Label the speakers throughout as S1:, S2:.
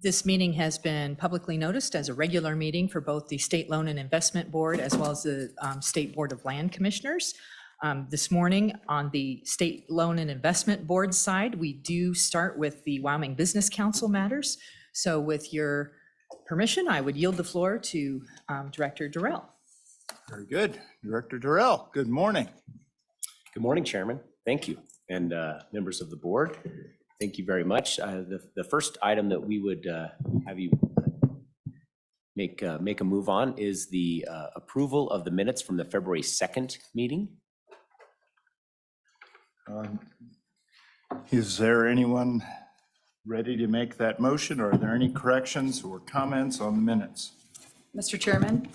S1: This meeting has been publicly noticed as a regular meeting for both the State Loan and Investment Board as well as the State Board of Land Commissioners. This morning on the State Loan and Investment Board side, we do start with the Wyoming Business Council matters. So with your permission, I would yield the floor to Director Durrell.
S2: Very good. Director Durrell, good morning.
S3: Good morning, Chairman. Thank you. And members of the board, thank you very much. The first item that we would have you make a move on is the approval of the minutes from the February 2nd meeting.
S2: Is there anyone ready to make that motion, or are there any corrections or comments on the minutes?
S4: Mr. Chairman,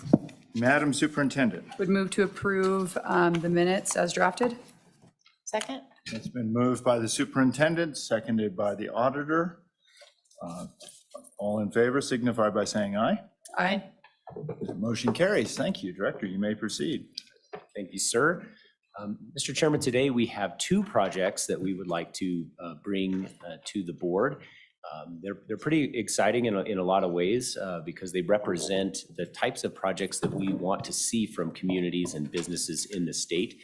S2: Madam Superintendent.
S4: would move to approve the minutes as drafted.
S5: Second.
S2: It's been moved by the superintendent, seconded by the auditor. All in favor signify by saying aye.
S4: Aye.
S2: The motion carries. Thank you, Director. You may proceed.
S3: Thank you, sir. Mr. Chairman, today we have two projects that we would like to bring to the board. They're pretty exciting in a lot of ways because they represent the types of projects that we want to see from communities and businesses in the state.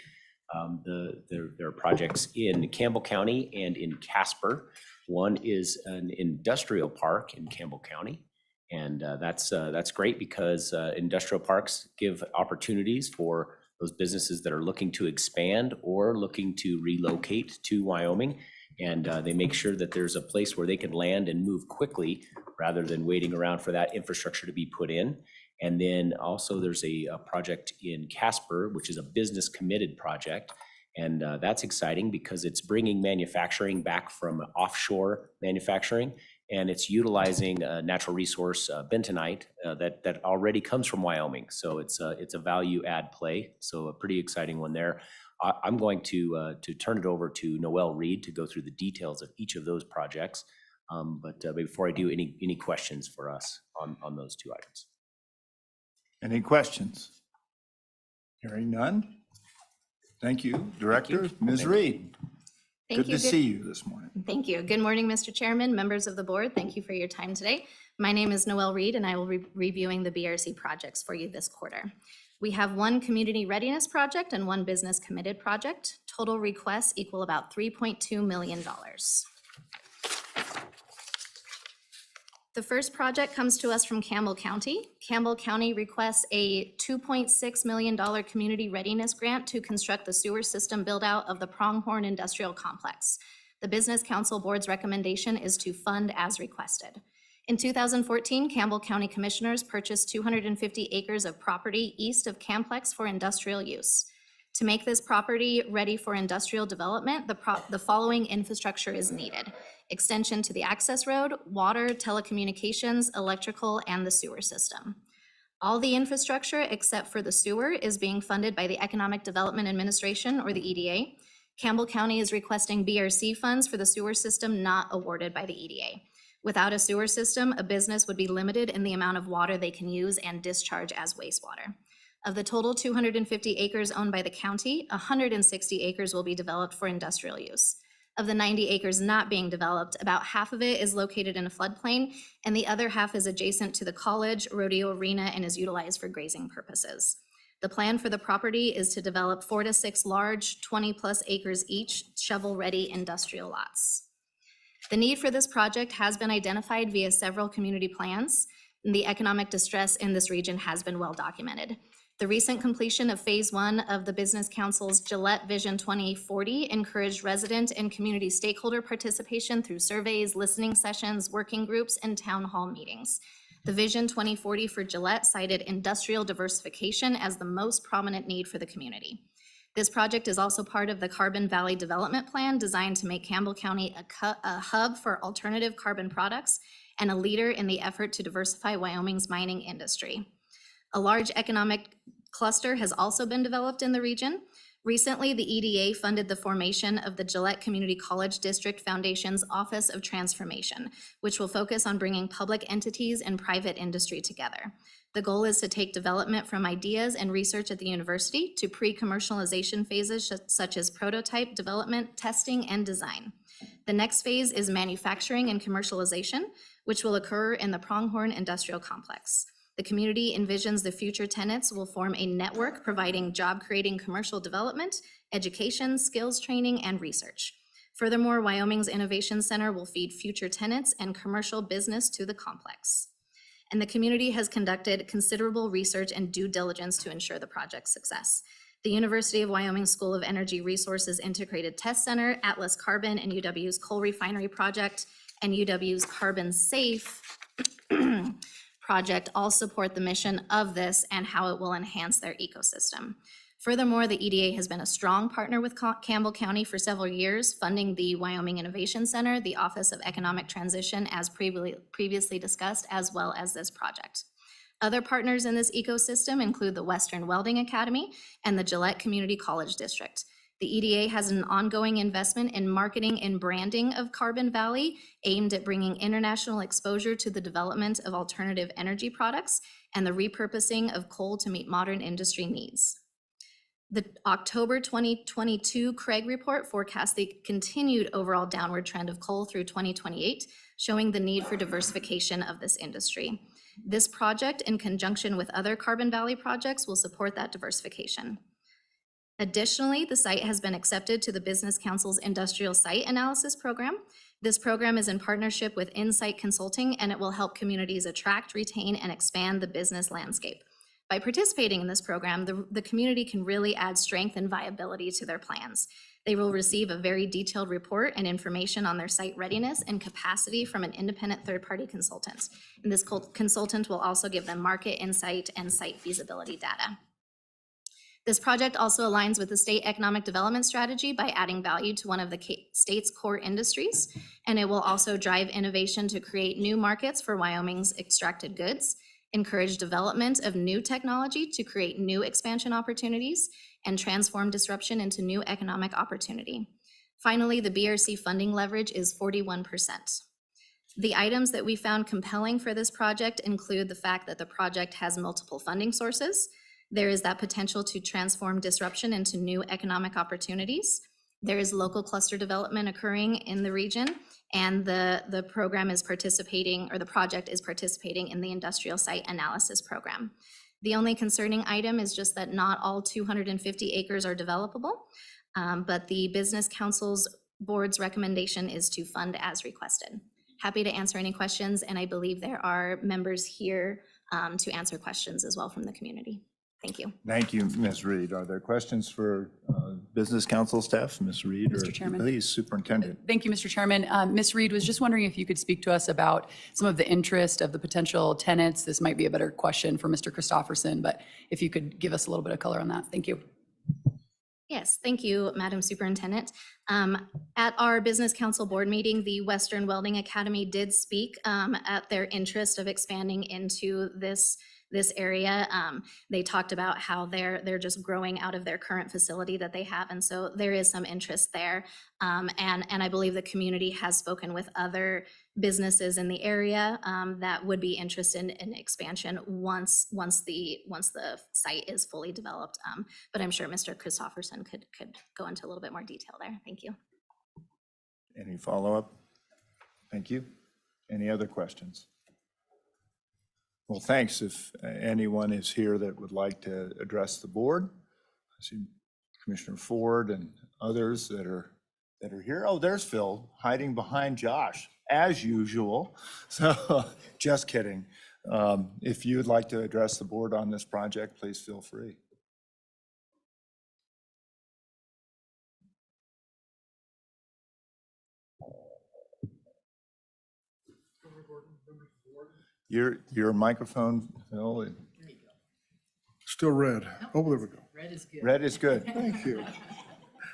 S3: There are projects in Campbell County and in Casper. One is an industrial park in Campbell County, and that's great because industrial parks give opportunities for those businesses that are looking to expand or looking to relocate to Wyoming, and they make sure that there's a place where they can land and move quickly rather than waiting around for that infrastructure to be put in. And then also there's a project in Casper, which is a business committed project. And that's exciting because it's bringing manufacturing back from offshore manufacturing, and it's utilizing natural resource bentonite that already comes from Wyoming. So it's a value add play. So a pretty exciting one there. I'm going to turn it over to Noel Reed to go through the details of each of those projects. But before I do, any questions for us on those two items?
S2: Any questions? Hearing none. Thank you, Director. Ms. Reed. Good to see you this morning.
S5: Thank you. Good morning, Mr. Chairman, members of the board. Thank you for your time today. My name is Noel Reed, and I will be reviewing the BRC projects for you this quarter. We have one community readiness project and one business committed project. Total requests equal about $3.2 million. The first project comes to us from Campbell County. Campbell County requests a $2.6 million community readiness grant to construct the sewer system build out of the Pronghorn Industrial Complex. The Business Council Board's recommendation is to fund as requested. In 2014, Campbell County Commissioners purchased 250 acres of property east of Camplex for industrial use. To make this property ready for industrial development, the following infrastructure is needed: extension to the access road, water, telecommunications, electrical, and the sewer system. All the infrastructure except for the sewer is being funded by the Economic Development Administration, or the EDA. Campbell County is requesting BRC funds for the sewer system not awarded by the EDA. Without a sewer system, a business would be limited in the amount of water they can use and discharge as wastewater. Of the total 250 acres owned by the county, 160 acres will be developed for industrial use. Of the 90 acres not being developed, about half of it is located in a floodplain, and the other half is adjacent to the college, rodeo arena, and is utilized for grazing purposes. The plan for the property is to develop 4 to 6 large, 20+ acres each, shovel-ready industrial lots. The need for this project has been identified via several community plans, and the economic distress in this region has been well documented. The recent completion of Phase 1 of the Business Council's Gillette Vision 2040 encouraged resident and community stakeholder participation through surveys, listening sessions, working groups, and town hall meetings. The Vision 2040 for Gillette cited industrial diversification as the most prominent need for the community. This project is also part of the Carbon Valley Development Plan designed to make Campbell County a hub for alternative carbon products and a leader in the effort to diversify Wyoming's mining industry. A large economic cluster has also been developed in the region. Recently, the EDA funded the formation of the Gillette Community College District Foundation's Office of Transformation, which will focus on bringing public entities and private industry together. The goal is to take development from ideas and research at the university to pre-commercialization phases such as prototype development, testing, and design. The next phase is manufacturing and commercialization, which will occur in the Pronghorn Industrial Complex. The community envisions the future tenants will form a network providing job-creating commercial development, education, skills training, and research. Furthermore, Wyoming's Innovation Center will feed future tenants and commercial business to the complex. And the community has conducted considerable research and due diligence to ensure the project's success. The University of Wyoming School of Energy Resources Integrated Test Center, Atlas Carbon, and UW's Coal Refinery Project, and UW's Carbon Safe project all support the mission of this and how it will enhance their ecosystem. Furthermore, the EDA has been a strong partner with Campbell County for several years, funding the Wyoming Innovation Center, the Office of Economic Transition, as previously discussed, as well as this project. Other partners in this ecosystem include the Western Welding Academy and the Gillette Community College District. The EDA has an ongoing investment in marketing and branding of Carbon Valley, aimed at bringing international exposure to the development of alternative energy products and the repurposing of coal to meet modern industry needs. The October 2022 Craig report forecasts the continued overall downward trend of coal through 2028, showing the need for diversification of this industry. This project, in conjunction with other Carbon Valley projects, will support that diversification. Additionally, the site has been accepted to the Business Council's Industrial Site Analysis Program. This program is in partnership with Insight Consulting, and it will help communities attract, retain, and expand the business landscape. By participating in this program, the community can really add strength and viability to their plans. They will receive a very detailed report and information on their site readiness and capacity from an independent third-party consultant. And this consultant will also give them market insight and site feasibility data. This project also aligns with the state economic development strategy by adding value to one of the state's core industries, and it will also drive innovation to create new markets for Wyoming's extracted goods, encourage development of new technology to create new expansion opportunities, and transform disruption into new economic opportunity. Finally, the BRC funding leverage is 41%. The items that we found compelling for this project include the fact that the project has multiple funding sources. There is that potential to transform disruption into new economic opportunities. There is local cluster development occurring in the region, and the program is participating, or the project is participating in the Industrial Site Analysis Program. The only concerning item is just that not all 250 acres are developable, but the Business Council's board's recommendation is to fund as requested. Happy to answer any questions, and I believe there are members here to answer questions as well from the community. Thank you.
S2: Thank you, Ms. Reed. Are there questions for Business Council staff, Ms. Reed?
S4: Mr.
S2: Or
S4: Chairman.
S2: please, Superintendent.
S4: Thank you, Mr. Chairman. Ms. Reed was just wondering if you could speak to us about some of the interest of the potential tenants. This might be a better question for Mr. Christofferson, but if you could give us a little bit of color on that. Thank you.
S5: Yes, thank you, Madam Superintendent. At our Business Council board meeting, the Western Welding Academy did speak at their interest of expanding into this area. They talked about how they're just growing out of their current facility that they have, and so there is some interest there. And I believe the community has spoken with other businesses in the area that would be interested in expansion once the site is fully developed. But I'm sure Mr. Christofferson could go into a little bit more detail there. Thank you.
S2: Any follow-up? Thank you. Any other questions? Well, thanks. If anyone is here that would like to address the board, I see Commissioner Ford and others that are here. Oh, there's Phil hiding behind Josh, as usual. So just kidding. If you would like to address the board on this project, please feel free. Your microphone, Phil.
S6: Still red. Oh, there we go.
S1: Red is good.
S2: Red is good.
S6: Thank you.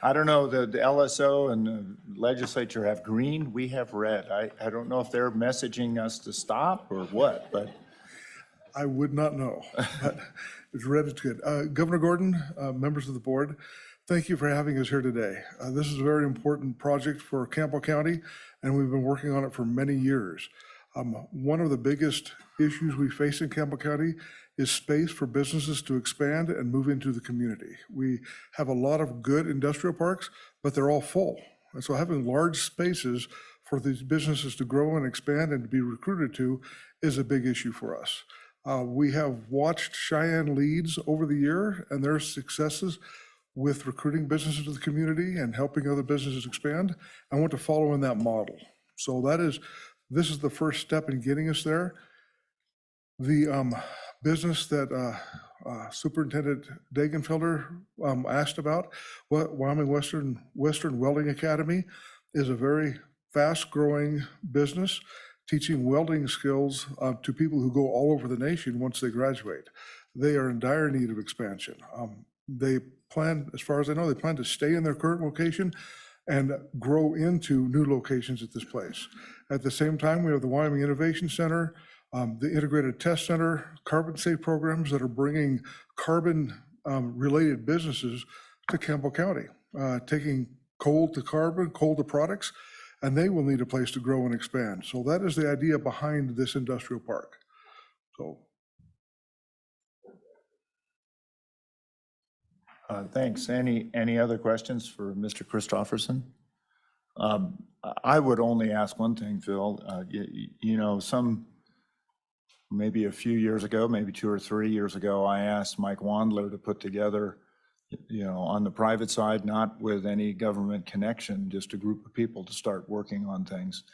S2: I don't know, the LSO and the legislature have green, we have red. I don't know if they're messaging us to stop or what, but.
S6: I would not know. It's red, it's good. Governor Gordon, members of the board, thank you for having us here today. This is a very important project for Campbell County, and we've been working on it for many years. One of the biggest issues we face in Campbell County is space for businesses to expand and move into the community. We have a lot of good industrial parks, but they're all full. And so having large spaces for these businesses to grow and expand and to be recruited to is a big issue for us. We have watched Cheyenne Leads over the year and their successes with recruiting businesses to the community and helping other businesses expand. I want to follow in that model. So this is the first step in getting us there. The business that Superintendent Dagenfelder asked about, Wyoming Western Welding Academy, is a very fast-growing business teaching welding skills to people who go all over the nation once they graduate. They are in dire need of expansion. They plan, as far as I know, they plan to stay in their current location and grow into new locations at this place. At the same time, we have the Wyoming Innovation Center, the Integrated Test Center, Carbon Safe programs that are bringing carbon-related businesses to Campbell County, taking coal to carbon, coal to products, and they will need a place to grow and expand. So that is the idea behind this industrial park. So.
S2: Thanks. Any other questions for Mr. Christofferson? I would only ask one thing, Phil. You know, maybe a few years ago, maybe 2 or 3 years ago, I asked Mike Wandler to put together, you know, on the private side, not with any government connection, just a group of people to start working on things.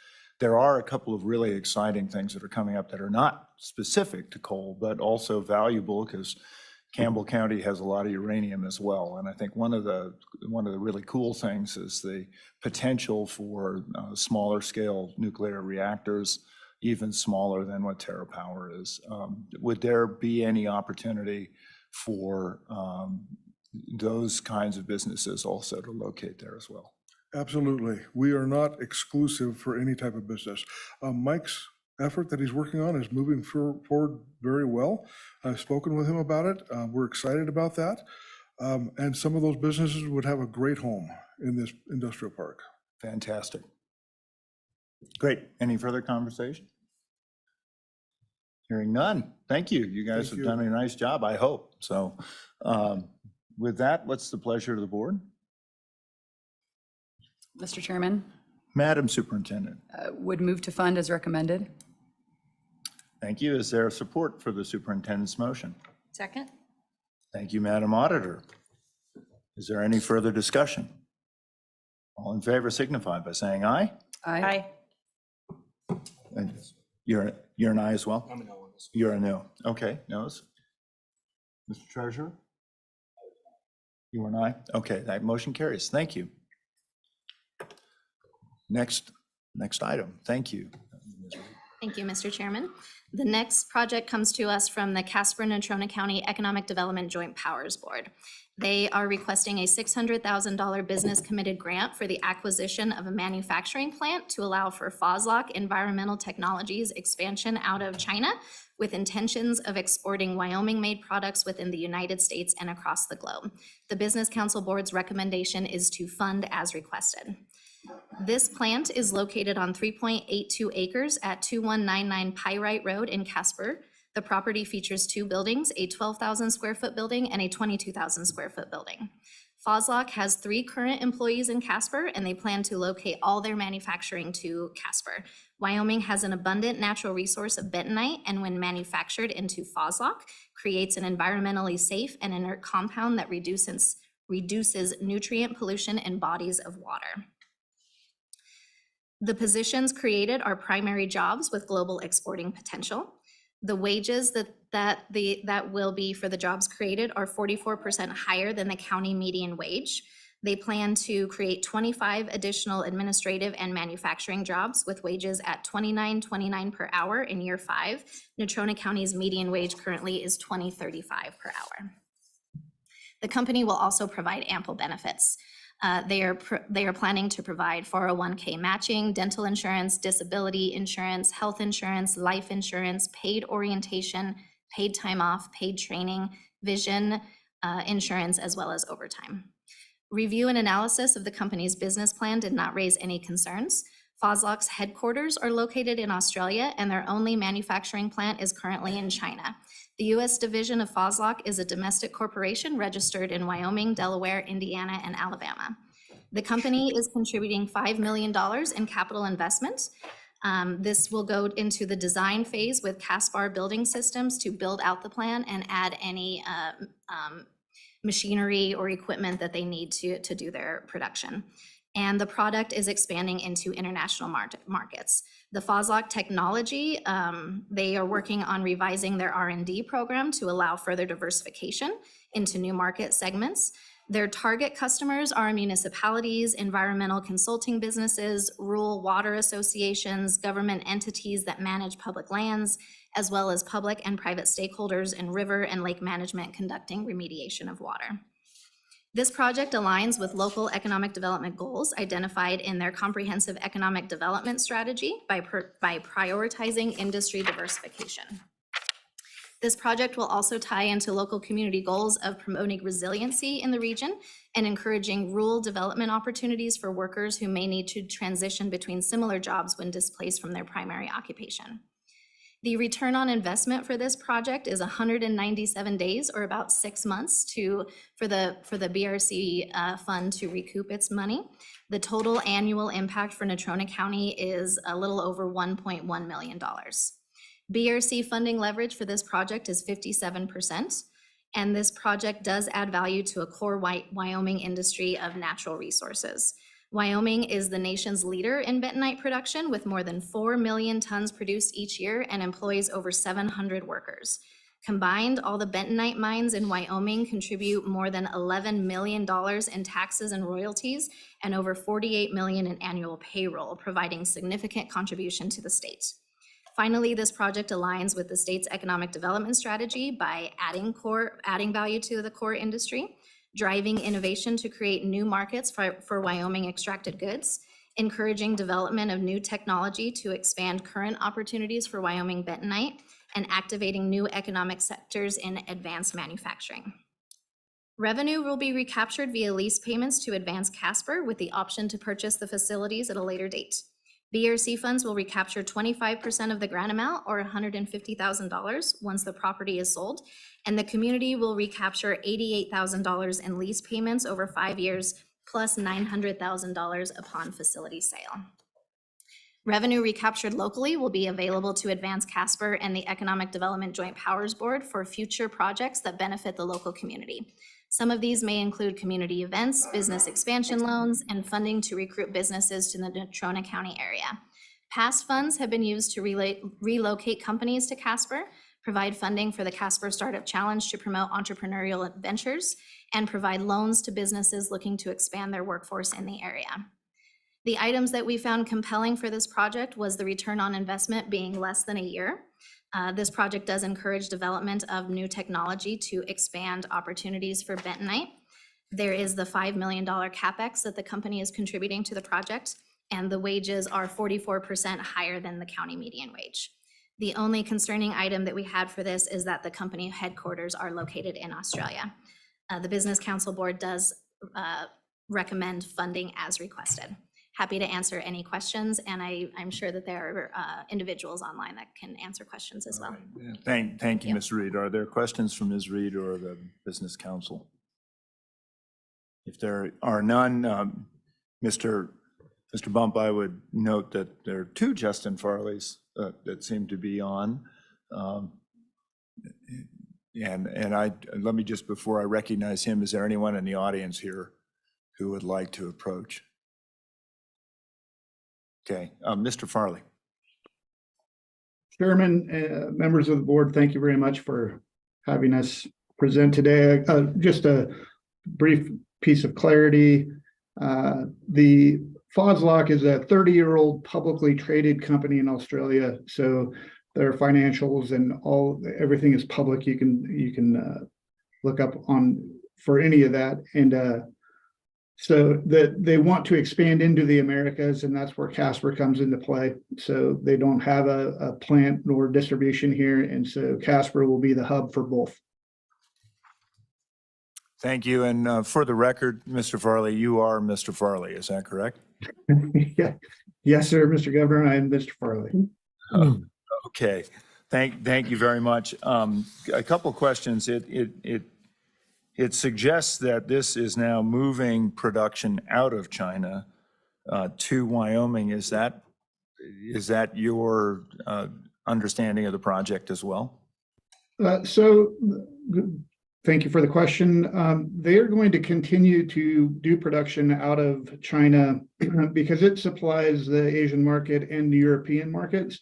S2: There are a couple of really exciting things that are coming up that are not specific to coal, but also valuable because Campbell County has a lot of uranium as well. And I think one of the really cool things is the potential for smaller scale nuclear reactors, even smaller than what TerraPower is. Would there be any opportunity for those kinds of businesses also to locate there as well?
S6: Absolutely. We are not exclusive for any type of business. Mike's effort that he's working on is moving forward very well. I've spoken with him about it. We're excited about that. And some of those businesses would have a great home in this industrial park.
S2: Fantastic. Great. Any further conversation? Hearing none. Thank you. You guys have done a nice job, I hope. So with that, what's the pleasure of the board?
S4: Mr. Chairman,
S2: Madam Superintendent.
S4: would move to fund as recommended.
S2: Thank you. Is there support for the superintendent's motion?
S5: Second.
S2: Thank you, Madam Auditor. Is there any further discussion? All in favor signify by saying aye.
S4: Aye.
S2: And you're an aye as well? I'm a no on this. You're a no. Okay, no's. Mr. Treasurer? You are an aye? Okay, that motion carries. Thank you. Next item. Thank you.
S5: Thank you, Mr. Chairman. The next project comes to us from the Casper-Natrona County Economic Development Joint Powers Board. They are requesting a $600,000 business committed grant for the acquisition of a manufacturing plant to allow for Foslock Environmental Technologies expansion out of China with intentions of exporting Wyoming-made products within the United States and across the globe. The Business Council Board's recommendation is to fund as requested. This plant is located on 3.82 acres at 2199 Pyrite Road in Casper. The property features 2 buildings, a 12,000 square foot building and a 22,000 square foot building. Foslock has 3 current employees in Casper, and they plan to locate all their manufacturing to Casper. Wyoming has an abundant natural resource of bentonite, and when manufactured into Foslock, creates an environmentally safe and inert compound that reduces nutrient pollution in bodies of water. The positions created are primary jobs with global exporting potential. The wages that will be for the jobs created are 44% higher than the county median wage. They plan to create 25 additional administrative and manufacturing jobs with wages at $29.29 per hour in year 5. Natrona County's median wage currently is $20.35 per hour. The company will also provide ample benefits. They are planning to provide 401k matching, dental insurance, disability insurance, health insurance, life insurance, paid orientation, paid time off, paid training, vision insurance, as well as overtime. Review and analysis of the company's business plan did not raise any concerns. Foslock's headquarters are located in Australia, and their only manufacturing plant is currently in China. The U.S. division of Foslock is a domestic corporation registered in Wyoming, Delaware, Indiana, and Alabama. The company is contributing $5 million in capital investment. This will go into the design phase with Caspar Building Systems to build out the plan and add any machinery or equipment that they need to do their production. And the product is expanding into international markets. The Sblc technology, they are working on revising their R&D program to allow further diversification into new market segments. Their target customers are municipalities, environmental consulting businesses, rural water associations, government entities that manage public lands, as well as public and private stakeholders in river and lake management conducting remediation of water. This project aligns with local economic development goals identified in their comprehensive economic development strategy by prioritizing industry diversification. This project will also tie into local community goals of promoting resiliency in the region and encouraging rural development opportunities for workers who may need to transition between similar jobs when displaced from their primary occupation. The return on investment for this project is 197 days, or about 6 months for the BRC fund to recoup its money. The total annual impact for Natrona County is a little over $1.1 million. BRC funding leverage for this project is 57%, and this project does add value to a core Wyoming industry of natural resources. Wyoming is the nation's leader in bentonite production with more than 4 million tons produced each year and employs over 700 workers. Combined, all the bentonite mines in Wyoming contribute more than $11 million in taxes and royalties and over $48 million in annual payroll, providing significant contribution to the state. Finally, this project aligns with the state's economic development strategy by adding value to the core industry, driving innovation to create new markets for Wyoming extracted goods, encouraging development of new technology to expand current opportunities for Wyoming bentonite, and activating new economic sectors in advanced manufacturing. Revenue will be recaptured via lease payments to Advanced Caspar with the option to purchase the facilities at a later date. BRC funds will recapture 25% of the grant amount, or $150,000, once the property is sold, and the community will recapture $88,000 in lease payments over 5 years, plus $900,000 upon facility sale. Revenue recaptured locally will be available to Advanced Caspar and the Economic Development Joint Powers Board for future projects that benefit the local community. Some of these may include community events, business expansion loans, and funding to recruit businesses to the Natrona County area. Past funds have been used to relocate companies to Caspar, provide funding for the Caspar Startup Challenge to promote entrepreneurial ventures, and provide loans to businesses looking to expand their workforce in the area. The items that we found compelling for this project was the return on investment being less than a year. This project does encourage development of new technology to expand opportunities for bentonite. There is the $5 million CapEx that the company is contributing to the project, and the wages are 44% higher than the county median wage. The only concerning item that we had for this is that the company headquarters are located in Australia. The Business Council Board does recommend funding as requested. Happy to answer any questions, and I'm sure that there are individuals online that can answer questions as well.
S2: Thank you, Ms. Reed. Are there questions from Ms. Reed or the Business Council? If there are none, Mr. Bump, I would note that there are 2 Justin Farleys that seem to be on. And let me just, before I recognize him, is there anyone in the audience here who would like to approach? Okay, Mr. Farley.
S7: Chairman, members of the board, thank you very much for having us present today. Just a brief piece of clarity. The Sblc is a 30-year-old publicly traded company in Australia, so their financials and everything is public. You can look up for any of that, and so that they want to expand into the Americas, and that's where Caspar comes into play. So they don't have a plant nor distribution here, and so Caspar will be the hub for both.
S2: Thank you. And for the record, Mr. Farley, you are Mr. Farley, is that correct?
S7: Yeah. Yes, sir, Mr. Governor, I am Mr. Farley.
S2: Okay. Thank you very much. A couple questions. It it suggests that this is now moving production out of China to Wyoming. Is that your understanding of the project as well?
S7: So thank you for the question. They are going to continue to do production out of China because it supplies the Asian market and the European markets.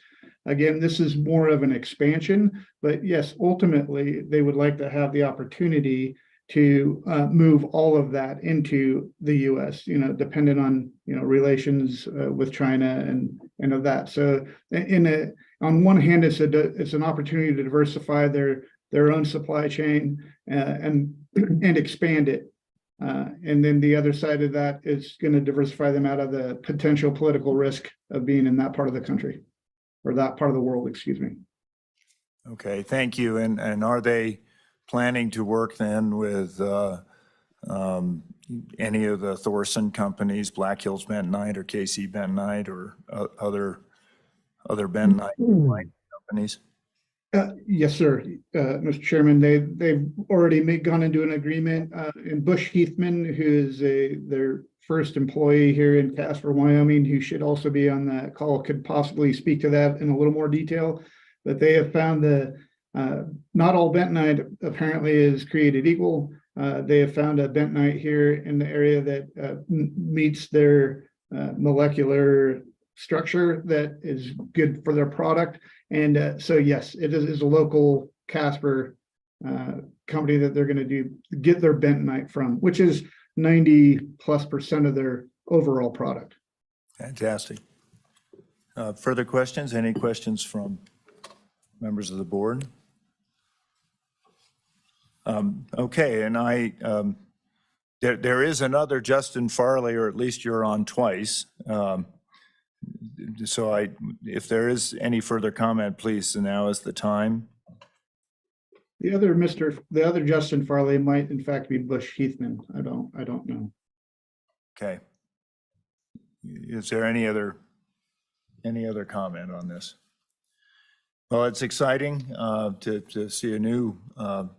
S7: Again, this is more of an expansion, but yes, ultimately, they would like to have the opportunity to move all of that into the U.S., dependent on, relations with China and of that. So on one hand, it's an opportunity to diversify their own supply chain and expand it. And then the other side of that is going to diversify them out of the potential political risk of being in that part of the country, or that part of the world, excuse me.
S2: Okay, thank you. And are they planning to work then with any of the Thorson companies, Black Hills Bentonite or KC Bentonite or other Bentonite companies?
S7: Yes, sir. Mr. Chairman, they've already gone into an agreement. And Bush Heathman, who is their first employee here in Casper, Wyoming, who should also be on that call, could possibly speak to that in a little more detail. But they have found not all bentonite apparently is created equal. They have found a bentonite here in the area that meets their molecular structure that is good for their product. And so, yes, it is a local Casper company that they're going to get their bentonite from, which is 90+% of their overall product.
S2: Fantastic. Further questions? Any questions from members of the board? Okay, and there is another Justin Farley, or at least you're on twice. So if there is any further comment, please, now is the time.
S7: The other Justin Farley might in fact be Bush Heathman. I don't know.
S2: Okay. Is there any other comment on this? Well, it's exciting to see a new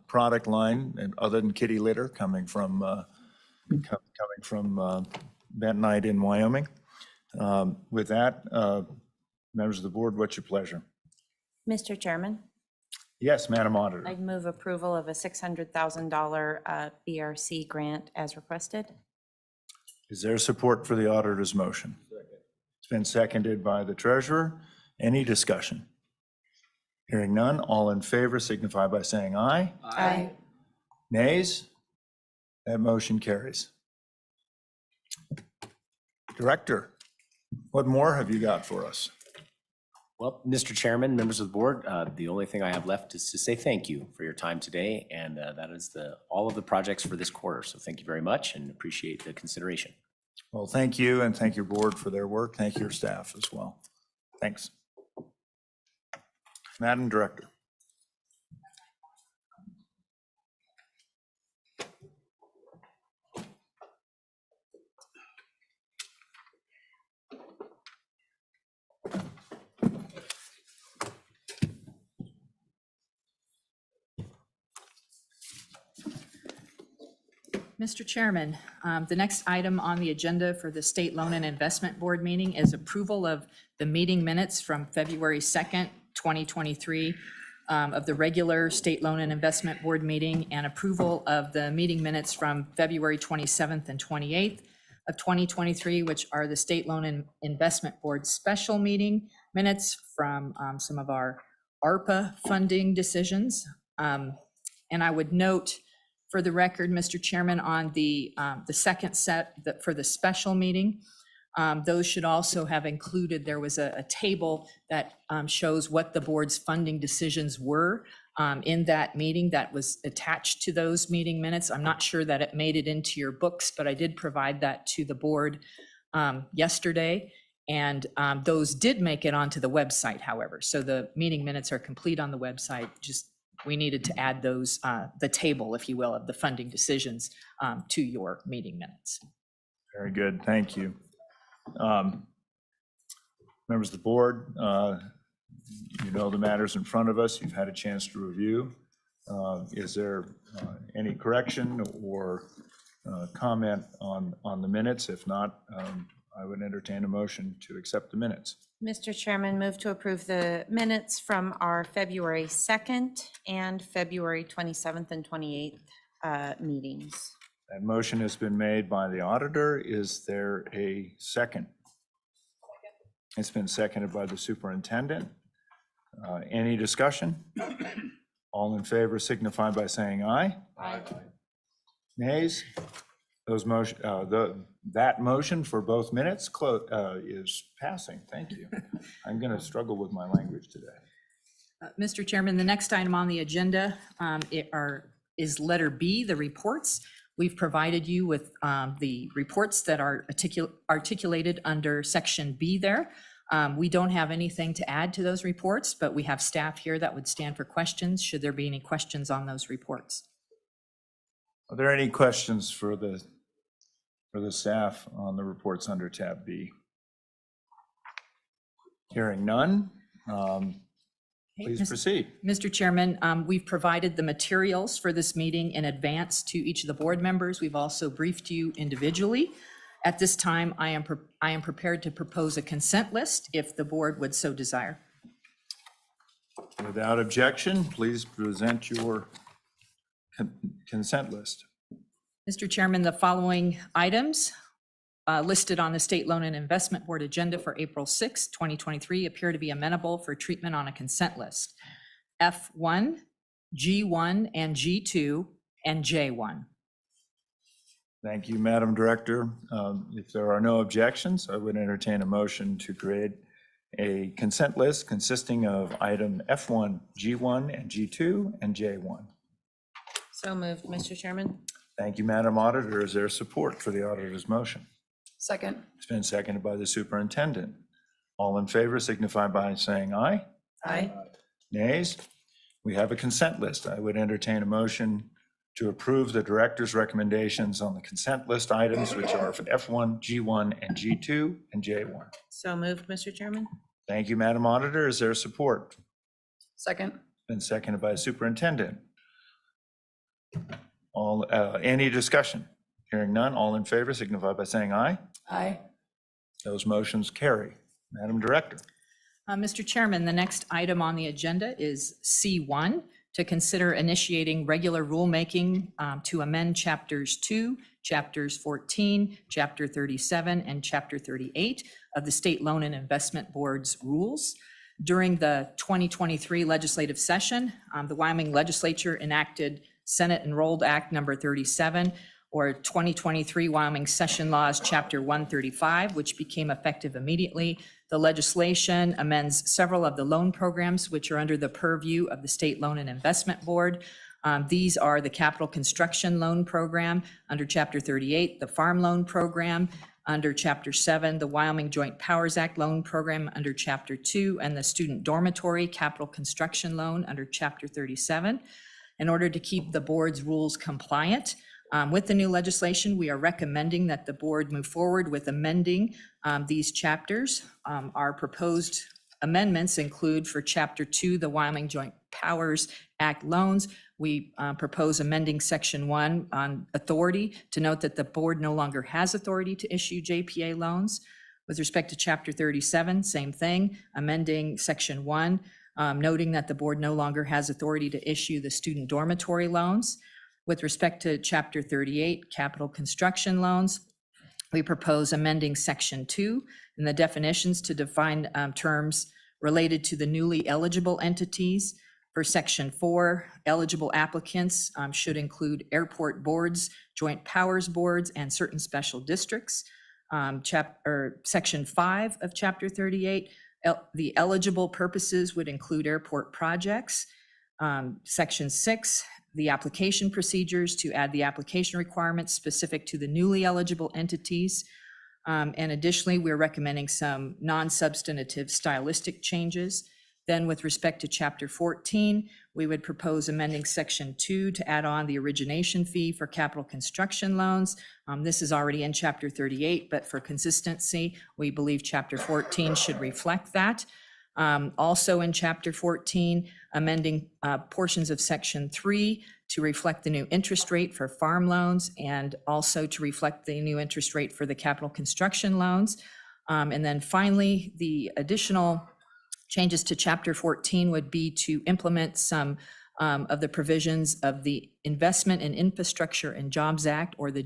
S2: product line, and other than kitty litter, coming from bentonite in Wyoming. With that, members of the board, what's your pleasure?
S8: Mr. Chairman,
S2: Yes, Madam Auditor.
S8: I'd move approval of a $600,000 BRC grant as requested.
S2: Is there support for the auditor's motion? It's been seconded by the treasurer. Any discussion? Hearing none, all in favor signify by saying aye.
S8: Aye.
S2: Nays? That motion carries. Director, what more have you got for us?
S3: Well, Mr. Chairman, members of the board, the only thing I have left is to say thank you for your time today, and that is all of the projects for this quarter. So thank you very much and appreciate the consideration.
S2: Well, thank you, and thank your board for their work. Thank your staff as well. Thanks. Madam Director.
S1: Mr. Chairman, the next item on the agenda for the State Loan and Investment Board meeting is approval of the meeting minutes from February 2nd, 2023, of the regular State Loan and Investment Board meeting, and approval of the meeting minutes from February 27th and 28th of 2023, which are the State Loan and Investment Board special meeting minutes from some of our ARPA funding decisions. And I would note, for the record, Mr. Chairman, on the second set for the special meeting, those should also have included, there was a table that shows what the board's funding decisions were in that meeting that was attached to those meeting minutes. I'm not sure that it made it into your books, but I did provide that to the board yesterday. And those did make it onto the website, however. So the meeting minutes are complete on the website. Just we needed to add those, the table, if you will, of the funding decisions to your meeting minutes.
S2: Very good, thank you. Members of the board, you know the matters in front of us. You've had a chance to review. Is there any correction or comment on the minutes? If not, I would entertain a motion to accept the minutes.
S8: Mr. Chairman, move to approve the minutes from our February 2nd and February 27th and 28th meetings.
S2: That motion has been made by the auditor. Is there a second? It's been seconded by the superintendent. Any discussion? All in favor signify by saying aye.
S8: Aye.
S2: Nays? Those motion, that motion for both minutes is passing. Thank you. I'm going to struggle with my language today.
S1: Mr. Chairman, the next item on the agenda is letter B, the reports. We've provided you with the reports that are articulated under section B there. We don't have anything to add to those reports, but we have staff here that would stand for questions should there be any questions on those reports.
S2: Are there any questions for the staff on the reports under tab B? Hearing none, please proceed.
S1: Mr. Chairman, we've provided the materials for this meeting in advance to each of the board members. We've also briefed you individually. At this time, I am prepared to propose a consent list if the board would so desire.
S2: Without objection, please present your consent list.
S1: Mr. Chairman, the following items listed on the State Loan and Investment Board agenda for April 6, 2023 appear to be amenable for treatment on a consent list. F1, G1, and G2, and J1.
S2: Thank you, Madam Director. If there are no objections, I would entertain a motion to create a consent list consisting of item F1, G1, and G2, and J1.
S8: So moved, Mr. Chairman.
S2: Thank you, Madam Auditor. Is there support for the auditor's motion?
S4: Second.
S2: It's been seconded by the superintendent. All in favor signify by saying aye.
S8: Aye.
S2: Nays? We have a consent list. I would entertain a motion to approve the director's recommendations on the consent list items, which are for F1, G1, and G2, and J1.
S8: So moved, Mr. Chairman.
S2: Thank you, Madam Auditor. Is there support?
S4: Second.
S2: Been seconded by the superintendent. Any discussion? Hearing none, all in favor signify by saying aye.
S4: Aye.
S2: Those motions carry. Madam Director.
S1: Mr. Chairman, the next item on the agenda is C1, to consider initiating regular rulemaking to amend chapters 2, chapters 14, chapter 37, and chapter 38 of the State Loan and Investment Board's rules. During the 2023 legislative session, the Wyoming legislature enacted Senate Enrolled Act number 37, or 2023 Wyoming Session Laws, Chapter 135, which became effective immediately. The legislation amends several of the loan programs which are under the purview of the State Loan and Investment Board. These are the Capital Construction Loan Program under Chapter 38, the Farm Loan Program under Chapter 7, the Wyoming Joint Powers Act Loan Program under Chapter 2, and the Student Dormitory Capital Construction Loan under Chapter 37. In order to keep the board's rules compliant with the new legislation, we are recommending that the board move forward with amending these chapters. Our proposed amendments include for Chapter 2, the Wyoming Joint Powers Act loans. We propose amending Section 1 on authority to note that the board no longer has authority to issue JPA loans. With respect to Chapter 37, same thing, amending Section 1, noting that the board no longer has authority to issue the student dormitory loans. With respect to Chapter 38, capital construction loans, we propose amending Section 2 in the definitions to define terms related to the newly eligible entities. For Section 4, eligible applicants should include airport boards, joint powers boards, and certain special districts. Section 5 of Chapter 38, the eligible purposes would include airport projects. Section 6, the application procedures to add the application requirements specific to the newly eligible entities. And additionally, we're recommending some non-substantive stylistic changes. Then with respect to Chapter 14, we would propose amending Section 2 to add on the origination fee for capital construction loans. This is already in Chapter 38, but for consistency, we believe Chapter 14 should reflect that. Also in Chapter 14, amending portions of Section 3 to reflect the new interest rate for farm loans and also to reflect the new interest rate for the capital construction loans. And then finally, the additional changes to Chapter 14 would be to implement some of the provisions of the Investment in Infrastructure and Jobs Act, or the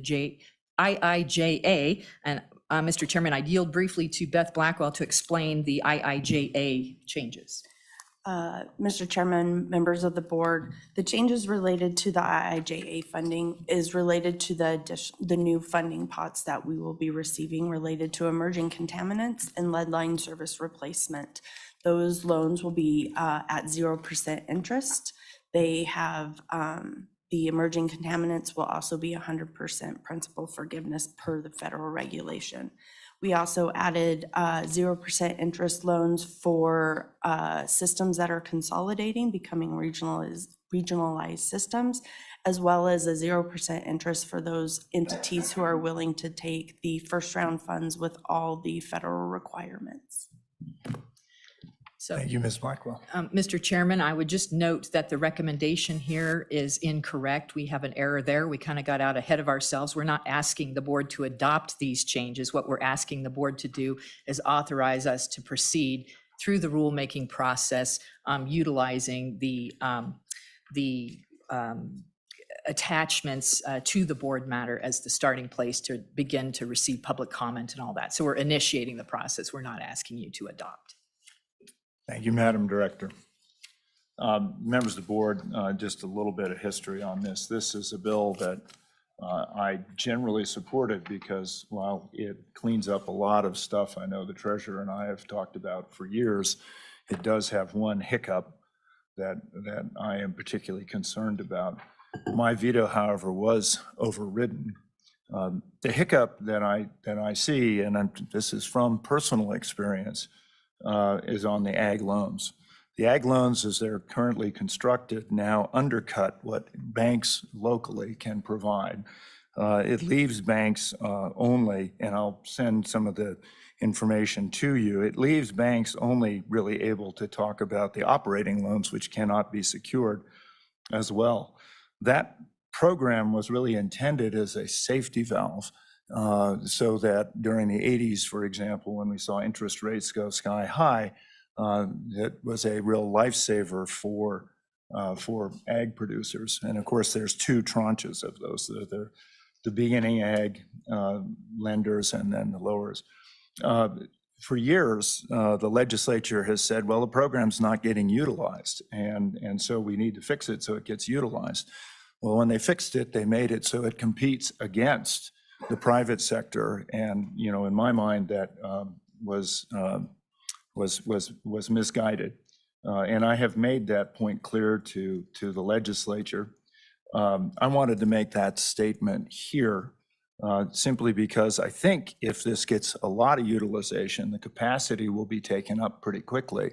S1: IIJA. And Mr. Chairman, I yield briefly to Beth Blackwell to explain the IIJA changes.
S9: Mr. Chairman, members of the board, the changes related to the IIJA funding is related to the new funding pots that we will be receiving related to emerging contaminants and lead line service replacement. Those loans will be at 0% interest. They have, the emerging contaminants will also be 100% principal forgiveness per the federal regulation. We also added 0% interest loans for systems that are consolidating, becoming regionalized systems, as well as a 0% interest for those entities who are willing to take the first round funds with all the federal requirements.
S1: So,
S2: Thank you, Ms. Blackwell.
S1: Mr. Chairman, I would just note that the recommendation here is incorrect. We have an error there. We kind of got out ahead of ourselves. We're not asking the board to adopt these changes. What we're asking the board to do is authorize us to proceed through the rulemaking process, utilizing the attachments to the board matter as the starting place to begin to receive public comment and all that. So we're initiating the process. We're not asking you to adopt.
S2: Thank you, Madam Director. Members of the board, just a little bit of history on this. This is a bill that I generally supported because while it cleans up a lot of stuff I know the treasurer and I have talked about for years, it does have one hiccup that I am particularly concerned about. My veto, however, was overridden. The hiccup that I see, and this is from personal experience, is on the ag loans. The ag loans, as they're currently constructed, now undercut what banks locally can provide. It leaves banks only, and I'll send some of the information to you, it leaves banks only really able to talk about the operating loans, which cannot be secured as well. That program was really intended as a safety valve. So that during the 80s, for example, when we saw interest rates go sky high, it was a real lifesaver for ag producers. And of course, there's two tranches of those. The beginning ag lenders and then the lowers. For years, the legislature has said, well, the program's not getting utilized, and so we need to fix it so it gets utilized. Well, when they fixed it, they made it so it competes against the private sector, and in my mind, that was misguided. And I have made that point clear to the legislature. I wanted to make that statement here simply because I think if this gets a lot of utilization, the capacity will be taken up pretty quickly.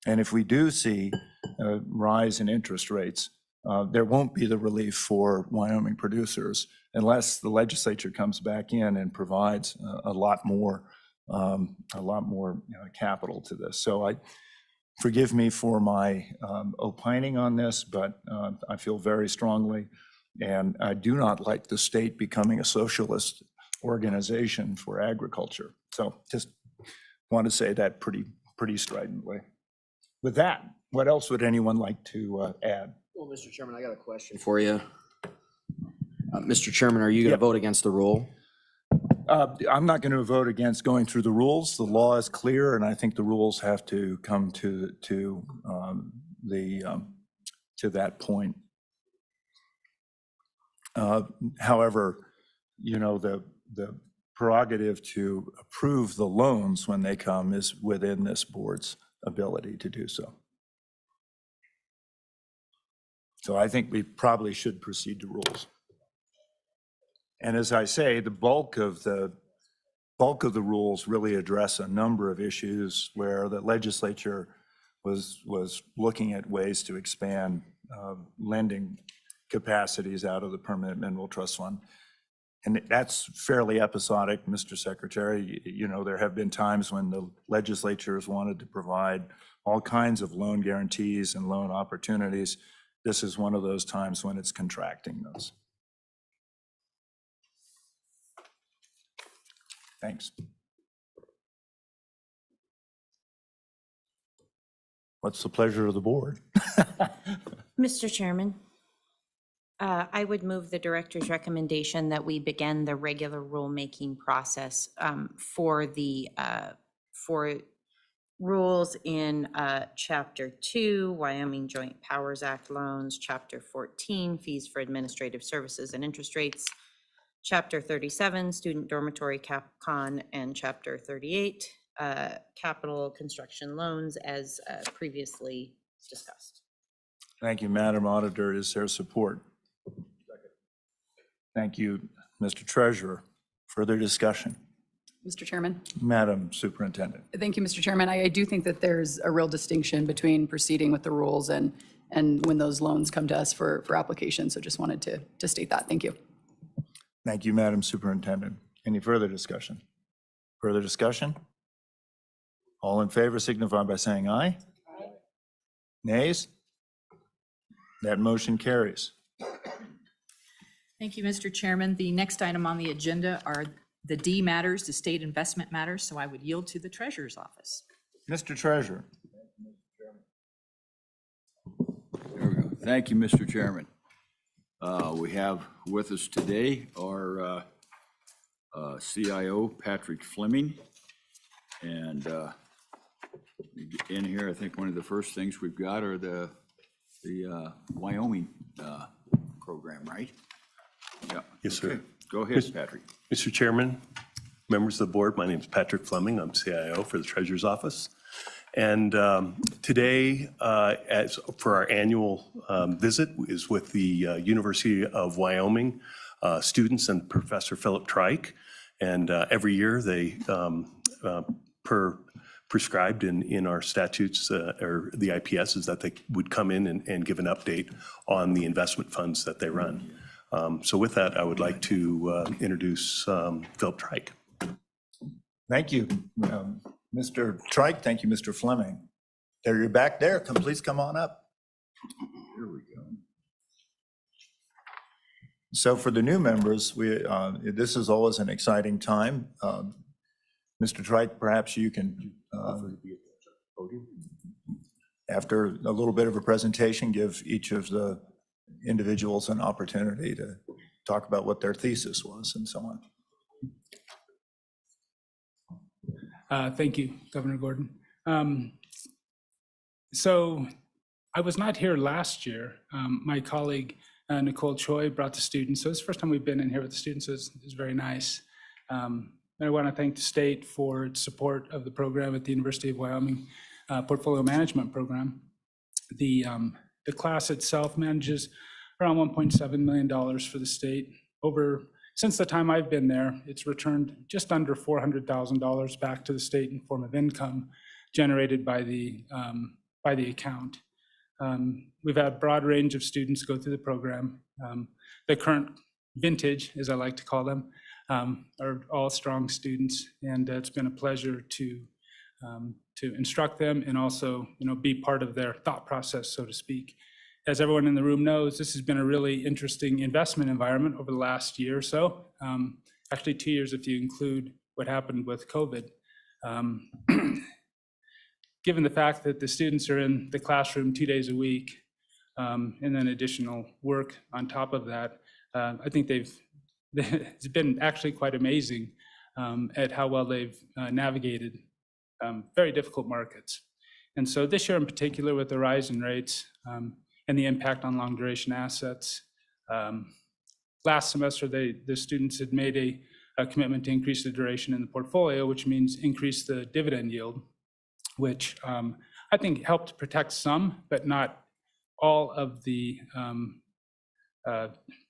S2: And if we do see a rise in interest rates, there won't be the relief for Wyoming producers unless the legislature comes back in and provides a lot more capital to this. So forgive me for my opining on this, but I feel very strongly, and I do not like the state becoming a socialist organization for agriculture. So just want to say that pretty stridently. With that, what else would anyone like to add?
S10: Well, Mr. Chairman, I got a question for you. Mr. Chairman, are you going to vote against the rule?
S2: I'm not going to vote against going through the rules. The law is clear, and I think the rules have to come to that point. However, the prerogative to approve the loans when they come is within this board's ability to do so. So I think we probably should proceed to rules. And as I say, the bulk of the rules really address a number of issues where the legislature was looking at ways to expand lending capacities out of the Permanent Mineral Trust Fund. And that's fairly episodic, Mr. Secretary. You know, there have been times when the legislature has wanted to provide all kinds of loan guarantees and loan opportunities. This is one of those times when it's contracting those. Thanks. What's the pleasure of the board?
S8: Mr. Chairman, I would move the director's recommendation that we begin the regular rulemaking process for rules in Chapter 2, Wyoming Joint Powers Act loans, Chapter 14, fees for administrative services and interest rates, Chapter 37, student dormitory CapCon, and Chapter 38, capital construction loans as previously discussed.
S2: Thank you, Madam Auditor. Is there support? Thank you, Mr. Treasurer. Further discussion?
S4: Mr. Chairman.
S2: Madam Superintendent.
S4: Thank you, Mr. Chairman. I do think that there's a real distinction between proceeding with the rules and when those loans come to us for application. So just wanted to state that. Thank you.
S2: Thank you, Madam Superintendent. Any further discussion? Further discussion? All in favor signify by saying aye. Aye. Nays? That motion carries.
S1: Thank you, Mr. Chairman. The next item on the agenda are the D matters, the state investment matters, so I would yield to the Treasurer's office.
S2: Mr. Treasurer.
S11: There we go. Thank you, Mr. Chairman. We have with us today our CIO, Patrick Fleming. And in here, I think one of the first things we've got are the Wyoming program, right? Yeah.
S12: Yes, sir.
S11: Okay. Go ahead, Patrick.
S12: Mr. Chairman, members of the board, my name is Patrick Fleming. I'm CIO for the Treasurer's Office. And today, as for our annual visit, is with the University of Wyoming students and Professor Philip Trike. And every year they, prescribed in our statutes or the IPS, is that they would come in and give an update on the investment funds that they run. So with that, I would like to introduce Philip Trike.
S2: Thank you, Mr. Trike. Thank you, Mr. Fleming. There, you're back there. Please come on up. Here we go. So for the new members, this is always an exciting time. Mr. Trike, perhaps you can, after a little bit of a presentation, give each of the individuals an opportunity to talk about what their thesis was and so on.
S13: Thank you, Governor Gordon. So I was not here last year. My colleague, Nicole Choi, brought the students. So it's the first time we've been in here with the students. So it's very nice. I want to thank the state for its support of the program at the University of Wyoming Portfolio Management Program. The class itself manages around $1.7 million for the state. Since the time I've been there, it's returned just under $400,000 back to the state in form of income generated by the account. We've had a broad range of students go through the program. The current vintage, as I like to call them, are all strong students, and it's been a pleasure to instruct them and also, be part of their thought process, so to speak. As everyone in the room knows, this has been a really interesting investment environment over the last year or so. Actually 2 years if you include what happened with COVID. Given the fact that the students are in the classroom 2 days a week, and then additional work on top of that, I think it's been actually quite amazing at how well they've navigated very difficult markets. And so this year in particular, with the rise in rates and the impact on long duration assets, last semester the students had made a commitment to increase the duration in the portfolio, which means increase the dividend yield, which I think helped protect some, but not all of the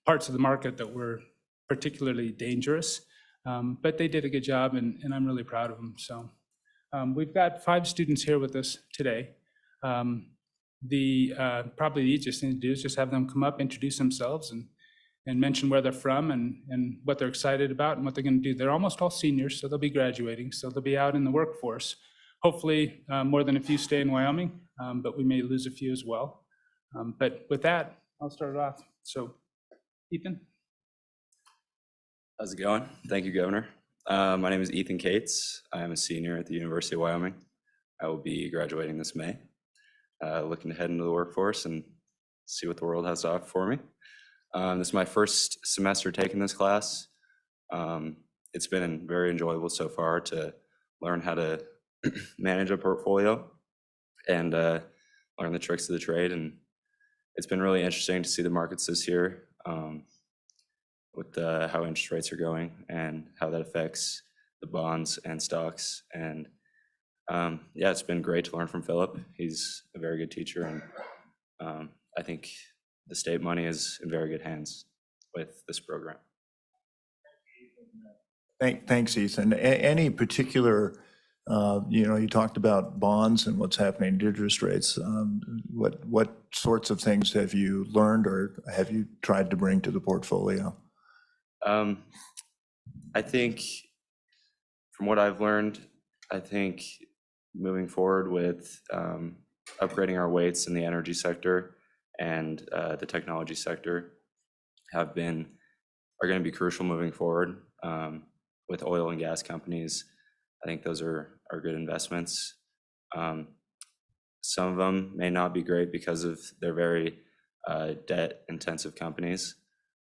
S13: parts of the market that were particularly dangerous. But they did a good job, and I'm really proud of them. So we've got 5 students here with us today. Probably the easiest thing to do is just have them come up, introduce themselves, and mention where they're from and what they're excited about and what they're going to do. They're almost all seniors, so they'll be graduating, so they'll be out in the workforce. Hopefully, more than a few stay in Wyoming, but we may lose a few as well. But with that, I'll start it off. So, Ethan?
S14: How's it going? Thank you, Governor. My name is Ethan Cates. I am a senior at the University of Wyoming. I will be graduating this May. Looking to head into the workforce and see what the world has to offer for me. This is my first semester taking this class. It's been very enjoyable so far to learn how to manage a portfolio and learn the tricks of the trade. And it's been really interesting to see the markets this year with how interest rates are going and how that affects the bonds and stocks. And yeah, it's been great to learn from Philip. He's a very good teacher, and I think the state money is in very good hands with this program.
S2: Thanks, Ethan. Any particular, you talked about bonds and what's happening to interest rates. What sorts of things have you learned or have you tried to bring to the portfolio?
S14: I think from what I've learned, I think moving forward with upgrading our weights in the energy sector and the technology sector are going to be crucial moving forward. With oil and gas companies, I think those are good investments. Some of them may not be great because of they're very debt-intensive companies.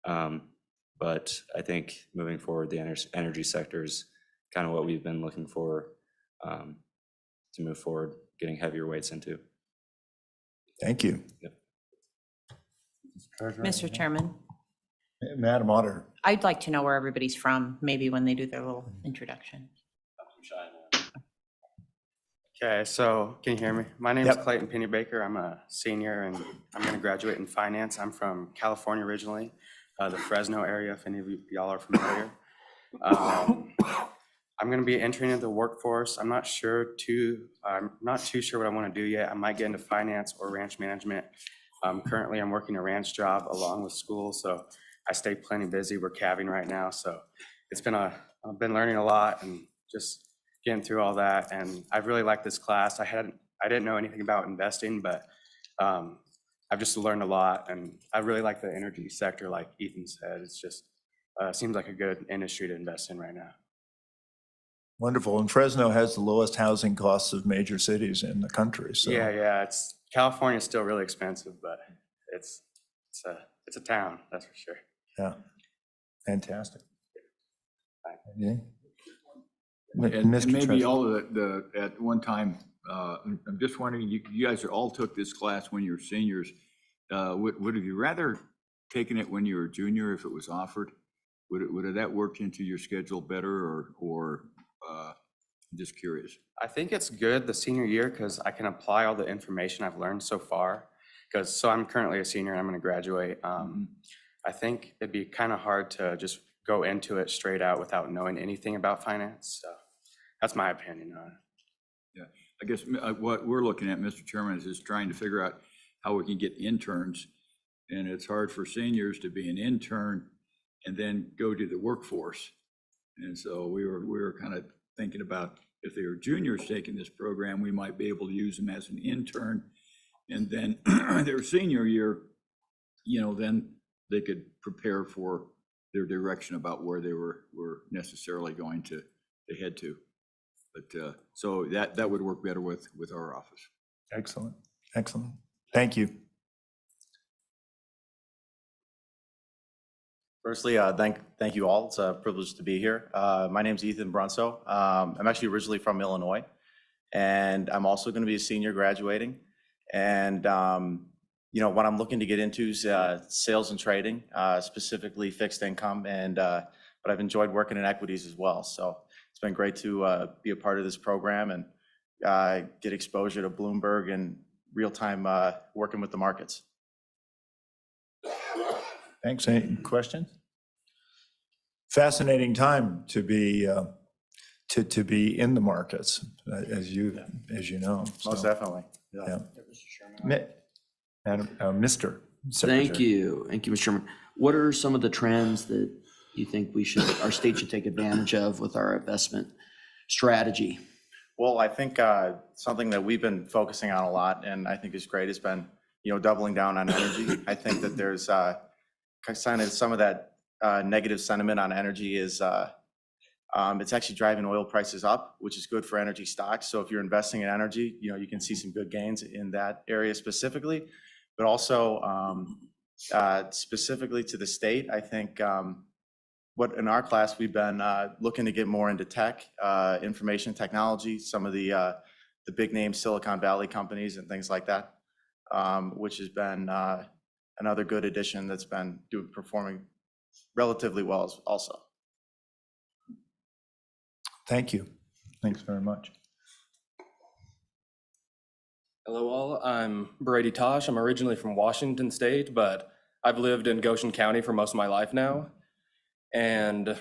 S14: But I think moving forward, the energy sector is kind of what we've been looking for to move forward, getting heavier weights into.
S2: Thank you.
S14: Yep.
S8: Mr. Chairman,
S2: Madam Auditor.
S8: I'd like to know where everybody's from, maybe when they do their little introduction.
S15: Okay, so can you hear me? My name is
S2: Yep.
S15: Clayton Pennybaker. I'm a senior and I'm going to graduate in finance. I'm from California originally, the Fresno area, if any of y'all are familiar. I'm going to be entering into the workforce. I'm not too sure what I want to do yet. I might get into finance or ranch management. Currently, I'm working a ranch job along with school, so I stay plenty busy. We're calving right now, so I've been learning a lot and just getting through all that. And I really like this class. I didn't know anything about investing, but I've just learned a lot, and I really like the energy sector, like Ethan said. It's just seems like a good industry to invest in right now.
S2: Wonderful. And Fresno has the lowest housing costs of major cities in the country. So
S15: Yeah. California's still really expensive, but it's a town, that's for sure.
S2: yeah, fantastic. Yeah.
S11: And
S2: Mr.
S11: maybe
S2: Treasurer.
S11: all of the at one time, I'm just wondering, you guys all took this class when you were seniors. Would have you rather taken it when you were a junior if it was offered? Would that work into your schedule better, or just curious?
S15: I think it's good the senior year because I can apply all the information I've learned so far. So I'm currently a senior and I'm going to graduate. I think it'd be kind of hard to just go into it straight out without knowing anything about finance. So that's my opinion on it.
S11: Yeah, I guess what we're looking at, Mr. Chairman, is just trying to figure out how we can get interns. And it's hard for seniors to be an intern and then go to the workforce. And so we were kind of thinking about if they were juniors taking this program, we might be able to use them as an intern. And then their senior year, then they could prepare for their direction about where they were necessarily going to head to. But so that would work better with our office.
S2: Excellent. Thank you.
S16: Firstly, thank you all. It's a privilege to be here. My name is Ethan Brunso. I'm actually originally from Illinois, and I'm also going to be a senior graduating. And what I'm looking to get into is sales and trading, specifically fixed income. But I've enjoyed working in equities as well. So it's been great to be a part of this program and get exposure to Bloomberg and real time working with the markets.
S2: Thanks. Any questions? Fascinating time to be in the markets, as you know.
S16: Most
S2: So,
S16: definitely.
S2: yeah. Mr. Secretary.
S10: Thank you, Mr. Chairman. What are some of the trends that you think our state should take advantage of with our investment strategy?
S16: Well, I think something that we've been focusing on a lot, and I think is great, has been, doubling down on energy. I think that there's kind of some of that negative sentiment on energy is it's actually driving oil prices up, which is good for energy stocks. So if you're investing in energy, you can see some good gains in that area specifically, but also specifically to the state. I think what in our class, we've been looking to get more into tech, information technology, some of the big name Silicon Valley companies and things like that, which has been another good addition that's been performing relatively well also.
S2: Thank you. Thanks very much.
S17: Hello all, I'm Brady Tosh. I'm originally from Washington State, but I've lived in Goshen County for most of my life now. And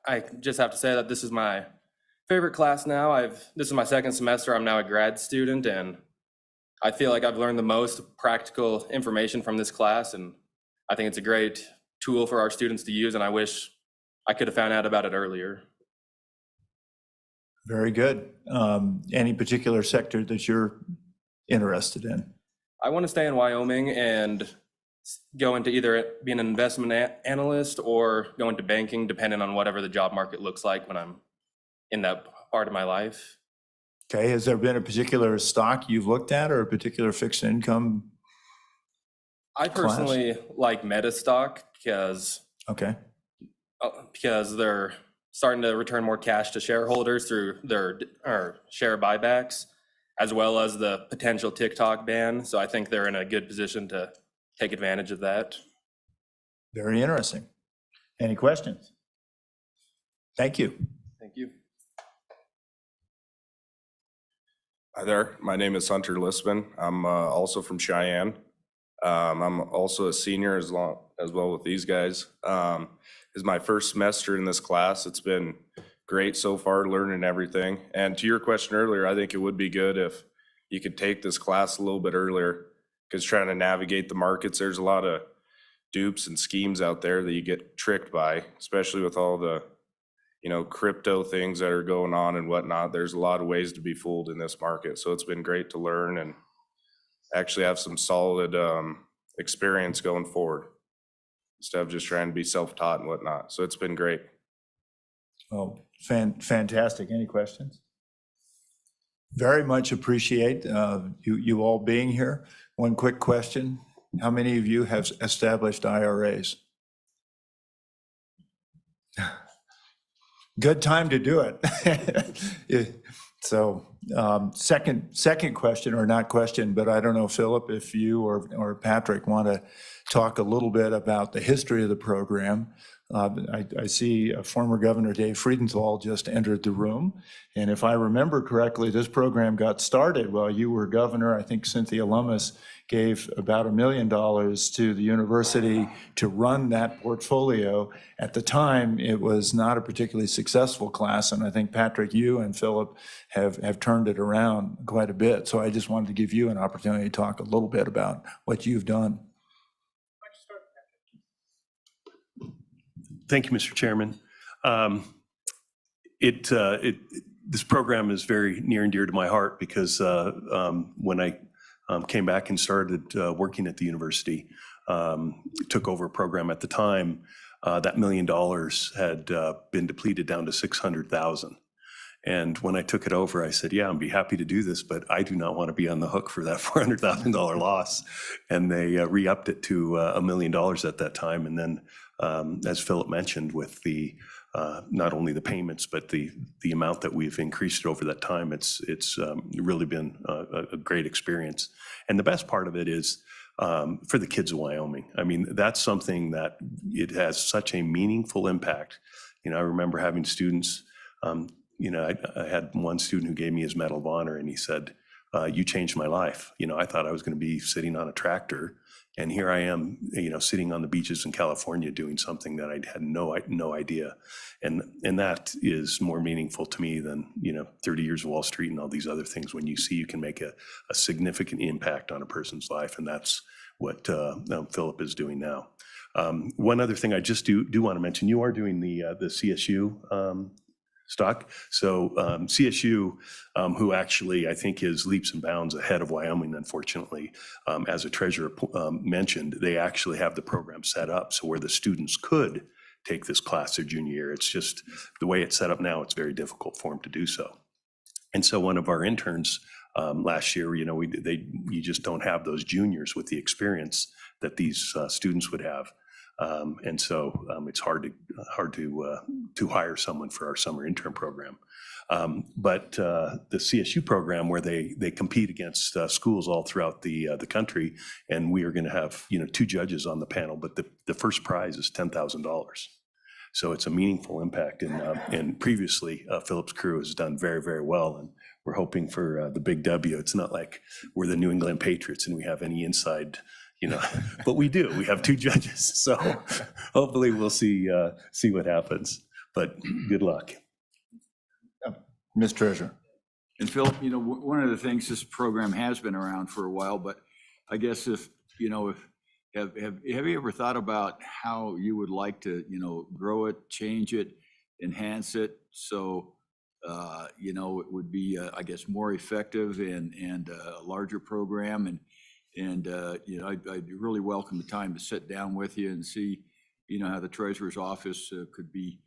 S17: I just have to say that this is my favorite class now. This is my second semester. I'm now a grad student, and I feel like I've learned the most practical information from this class, and I think it's a great tool for our students to use, and I wish I could have found out about it earlier.
S2: Very good. Any particular sector that you're interested in?
S17: I want to stay in Wyoming and go into either being an investment analyst or go into banking, depending on whatever the job market looks like when I'm in that part of my life.
S2: Okay, has there been a particular stock you've looked at or a particular fixed income?
S17: I personally like Meta stock because they're starting to return more cash to shareholders through their share buybacks, as well as the potential TikTok ban. So I think they're in a good position to take advantage of that.
S2: Very interesting. Any questions? Thank you.
S17: Thank you.
S18: Hi there, my name is Hunter Lispin. I'm also from Cheyenne. I'm also a senior as well with these guys. This is my first semester in this class. It's been great so far, learning everything. And to your question earlier, I think it would be good if you could take this class a little bit earlier, because trying to navigate the markets, there's a lot of dupes and schemes out there that you get tricked by, especially with all the crypto things that are going on and whatnot. There's a lot of ways to be fooled in this market. So it's been great to learn and actually have some solid experience going forward, instead of just trying to be self-taught and whatnot. So it's been great.
S2: Oh, fantastic. Any questions? Very much appreciate you all being here. One quick question. How many of you have established IRAs? Good time to do it. So second question, or not question, but I don't know, Philip, if you or Patrick want to talk a little bit about the history of the program. I see former Governor Dave Friedenthal just entered the room. And if I remember correctly, this program got started while you were governor. I think Cynthia Lummis gave about $1 million to the university to run that portfolio. At the time, it was not a particularly successful class. And I think Patrick, you and Philip have turned it around quite a bit. So I just wanted to give you an opportunity to talk a little bit about what you've done.
S12: Thank you, Mr. Chairman. This program is very near and dear to my heart because when I came back and started working at the university, took over a program at the time, that $1 million had been depleted down to $600,000. And when I took it over, I said, yeah, I'd be happy to do this, but I do not want to be on the hook for that $400,000 loss. And they re-upped it to $1 million at that time. And then, as Philip mentioned, with the not only the payments, but the amount that we've increased over that time, it's really been a great experience. And the best part of it is for the kids of Wyoming. I mean, that's something that it has such a meaningful impact. I remember having students, I had one student who gave me his Medal of Honor, and he said, you changed my life. I thought I was going to be sitting on a tractor, and here I am, sitting on the beaches in California doing something that I had no idea. And that is more meaningful to me than, 30 years of Wall Street and all these other things, when you see you can make a significant impact on a person's life. And that's what Philip is doing now. One other thing I just do want to mention, you are doing the CSU stock. So CSU, who actually I think is leaps and bounds ahead of Wyoming, unfortunately, as a treasurer mentioned, they actually have the program set up so where the students could take this class their junior year. It's just the way it's set up now, it's very difficult for them to do so. And so one of our interns last year, you just don't have those juniors with the experience that these students would have. And so it's hard to hire someone for our summer intern program. But the CSU program, where they compete against schools all throughout the country, and we are going to have 2 judges on the panel, but the first prize is $10,000. So it's a meaningful impact. And previously, Philip's crew has done very, very well, and we're hoping for the big W. It's not like we're the New England Patriots and we have any inside. But we do. We have 2 judges, so hopefully we'll see what happens. But good luck,
S2: Ms. Treasurer.
S11: And Philip, one of the things, this program has been around for a while, but I guess have you ever thought about how you would like to grow it, change it, enhance it, so it would be I guess more effective and a larger program and I'd really welcome the time to sit down with you and see, how the treasurer's office could be,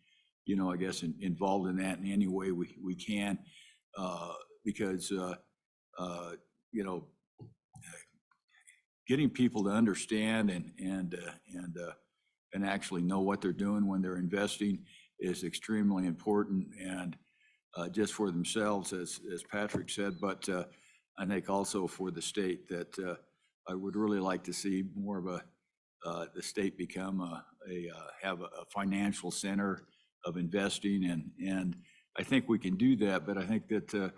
S11: I guess, involved in that in any way we can, because, getting people to understand and actually know what they're doing when they're investing is extremely important, and just for themselves, as Patrick said, but I think also for the state that I would really like to see more of the state become have a financial center of investing, and I think we can do that. But I think that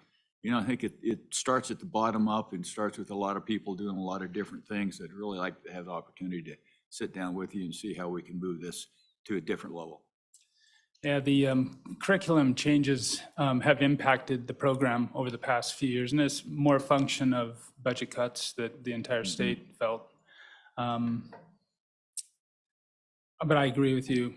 S11: I think it starts at the bottom up and starts with a lot of people doing a lot of different things. I'd really like to have the opportunity to sit down with you and see how we can move this to a different level.
S13: Yeah, the curriculum changes have impacted the program over the past few years, and it's more a function of budget cuts that the entire state felt. But I agree with you.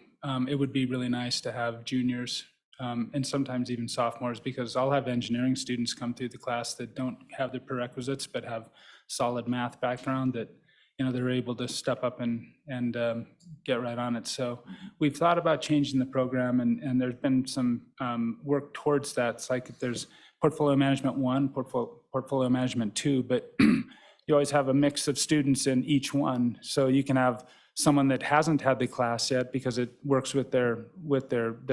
S13: It would be really nice to have juniors and sometimes even sophomores, because I'll have engineering students come through the class that don't have the prerequisites but have solid math background that they're able to step up and get right on it. So we've thought about changing the program, and there's been some work towards that. It's like there's Portfolio Management 1, Portfolio Management 2, but you always have a mix of students in each one. So you can have someone that hasn't had the class yet because it works with their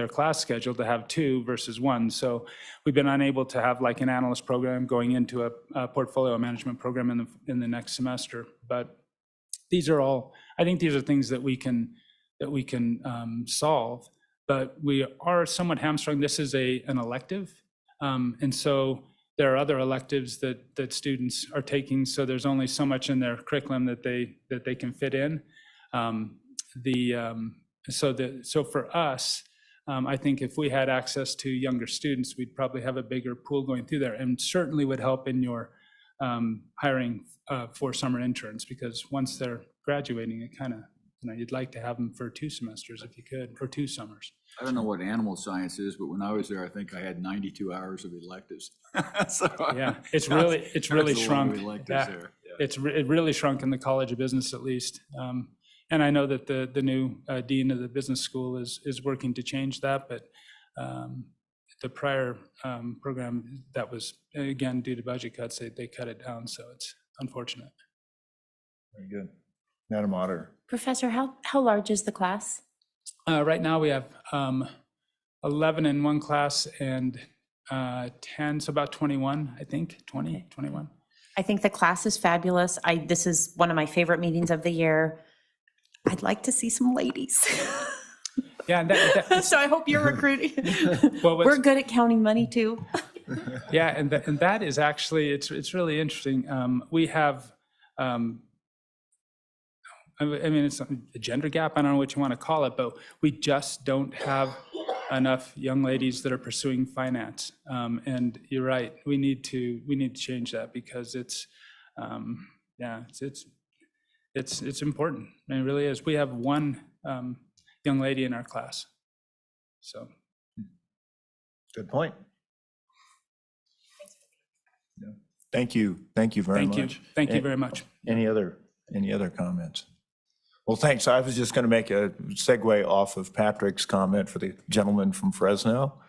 S13: class schedule to have 2 versus 1. So we've been unable to have like an analyst program going into a portfolio management program in the next semester. But these are all, I think these are things that we can solve, but we are somewhat hamstrung. This is an elective. And so there are other electives that students are taking. So there's only so much in their curriculum that they can fit in. So for us, I think if we had access to younger students, we'd probably have a bigger pool going through there, and certainly would help in your hiring for summer interns, because once they're graduating, it kind of, you'd like to have them for 2 semesters if you could, or 2 summers.
S11: I don't know what animal science is, but when I was there, I think I had 92 hours of electives. So
S13: yeah, it's really shrunk.
S11: It
S13: really shrunk in the College of Business, at least. And I know that the new dean of the business school is working to change that, but the prior program that was, again, due to budget cuts, they cut it down, so it's unfortunate.
S2: Very good. Madam Auditor.
S19: Professor, how large is the class?
S13: Right now we have 11 in one class and 10, so about 21, I think, 21.
S19: I think the class is fabulous. This is one of my favorite meetings of the year. I'd like to see some ladies.
S13: Yeah,
S19: so I hope you're recruiting. We're good at counting money too.
S13: Yeah, and that is actually, it's really interesting. We have, I mean, it's a gender gap, I don't know what you want to call it, but we just don't have enough young ladies that are pursuing finance. And you're right, we need to change that, because it's it's important. And it really is. We have one young lady in our class. So.
S2: Good point. Yeah. Thank you very much.
S13: Thank you very much.
S2: Any other comments? Well, thanks. I was just going to make a segue off of Patrick's comment for the gentleman from Fresno.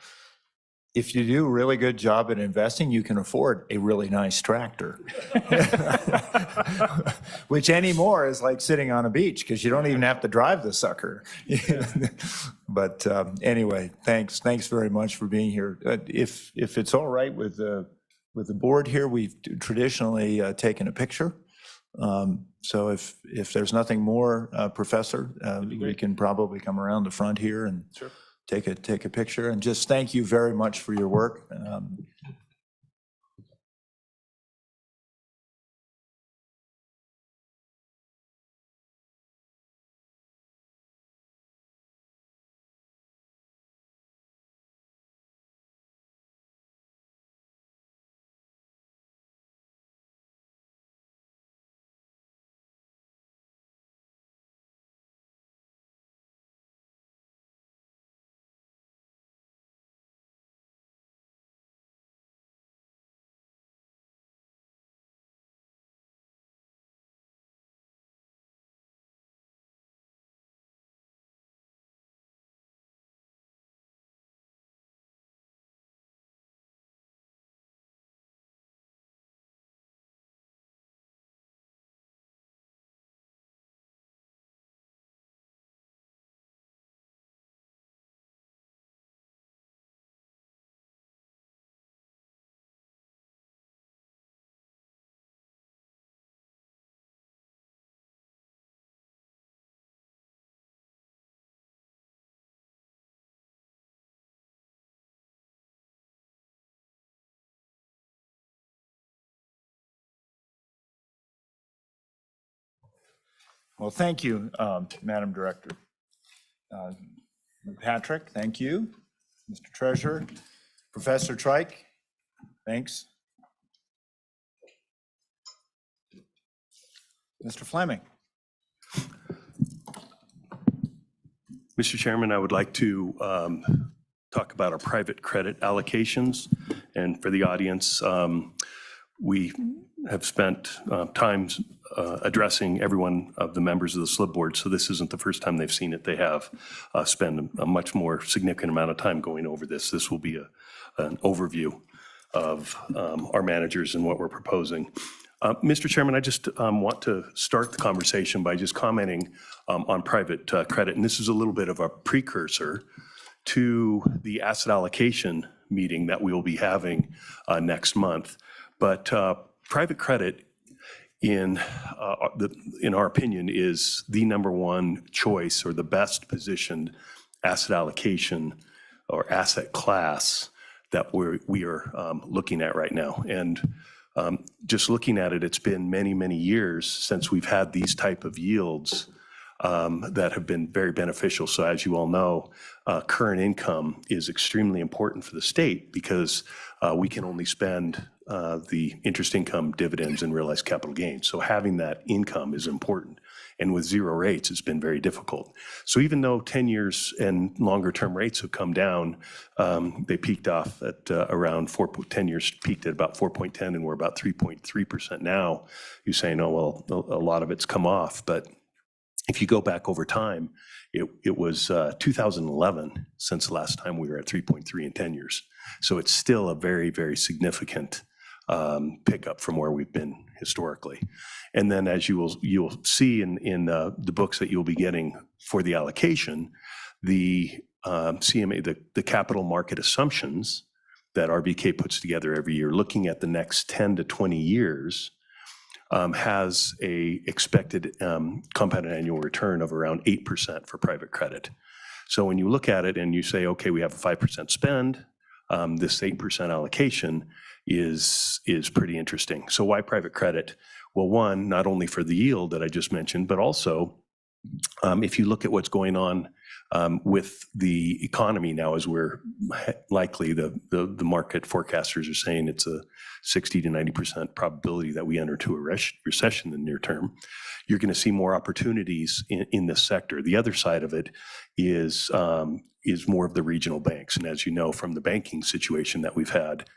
S2: If you do a really good job at investing, you can afford a really nice tractor. Which anymore is like sitting on a beach because you don't even have to drive the sucker. But anyway, thanks very much for being here. If it's all right with the board here, we've traditionally taken a picture. So if there's nothing more, Professor, we can probably come around the front here and
S12: Sure.
S2: take a picture. And just thank you very much for your work. Well, thank you, Madam Director. Patrick, thank you. Mr. Treasurer, Professor Trike, thanks. Mr. Fleming.
S12: Mr. Chairman, I would like to talk about our private credit allocations. And for the audience, we have spent time addressing every one of the members of the Slib board, so this isn't the first time they've seen it. They have spent a much more significant amount of time going over this. This will be an overview of our managers and what we're proposing. Mr. Chairman, I just want to start the conversation by just commenting on private credit, and this is a little bit of a precursor to the asset allocation meeting that we will be having next month. But private credit, in our opinion, is the number one choice or the best positioned asset allocation or asset class that we are looking at right now. And just looking at it, it's been many, many years since we've had these type of yields that have been very beneficial. So as you all know, current income is extremely important for the state because we can only spend the interest income, dividends, and realized capital gains. So having that income is important. And with zero rates, it's been very difficult. So even though 10 years and longer term rates have come down, they peaked off at around 10 years peaked at about 4.10, and we're about 3.3% now. You're saying, oh, well, a lot of it's come off. But if you go back over time, it was 2011 since the last time we were at 3.3 in 10 years. So it's still a very, very significant pickup from where we've been historically. And then as you'll see in the books that you'll be getting for the allocation, the CMA, the capital market assumptions that RBK puts together every year, looking at the next 10 to 20 years, has a expected compounded annual return of around 8% for private credit. So when you look at it and you say, okay, we have a 5% spend, this 8% allocation is pretty interesting. So why private credit? Well, one, not only for the yield that I just mentioned, but also If you look at what's going on with the economy now, as we're likely, the market forecasters are saying it's a 60 to 90% probability that we enter into a recession in the near term, you're going to see more opportunities in this sector. The other side of it is more of the regional banks. And as you know, from the banking situation that we've had,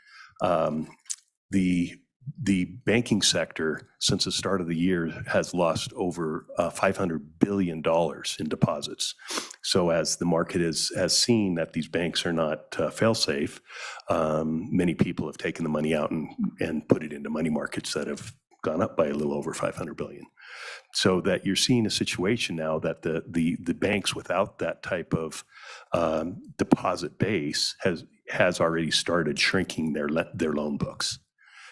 S12: the banking sector since the start of the year has lost over $500 billion in deposits. So as the market has seen that these banks are not fail-safe, many people have taken the money out and put it into money markets that have gone up by a little over $500 billion. So that you're seeing a situation now that the banks without that type of deposit base has already started shrinking their loan books.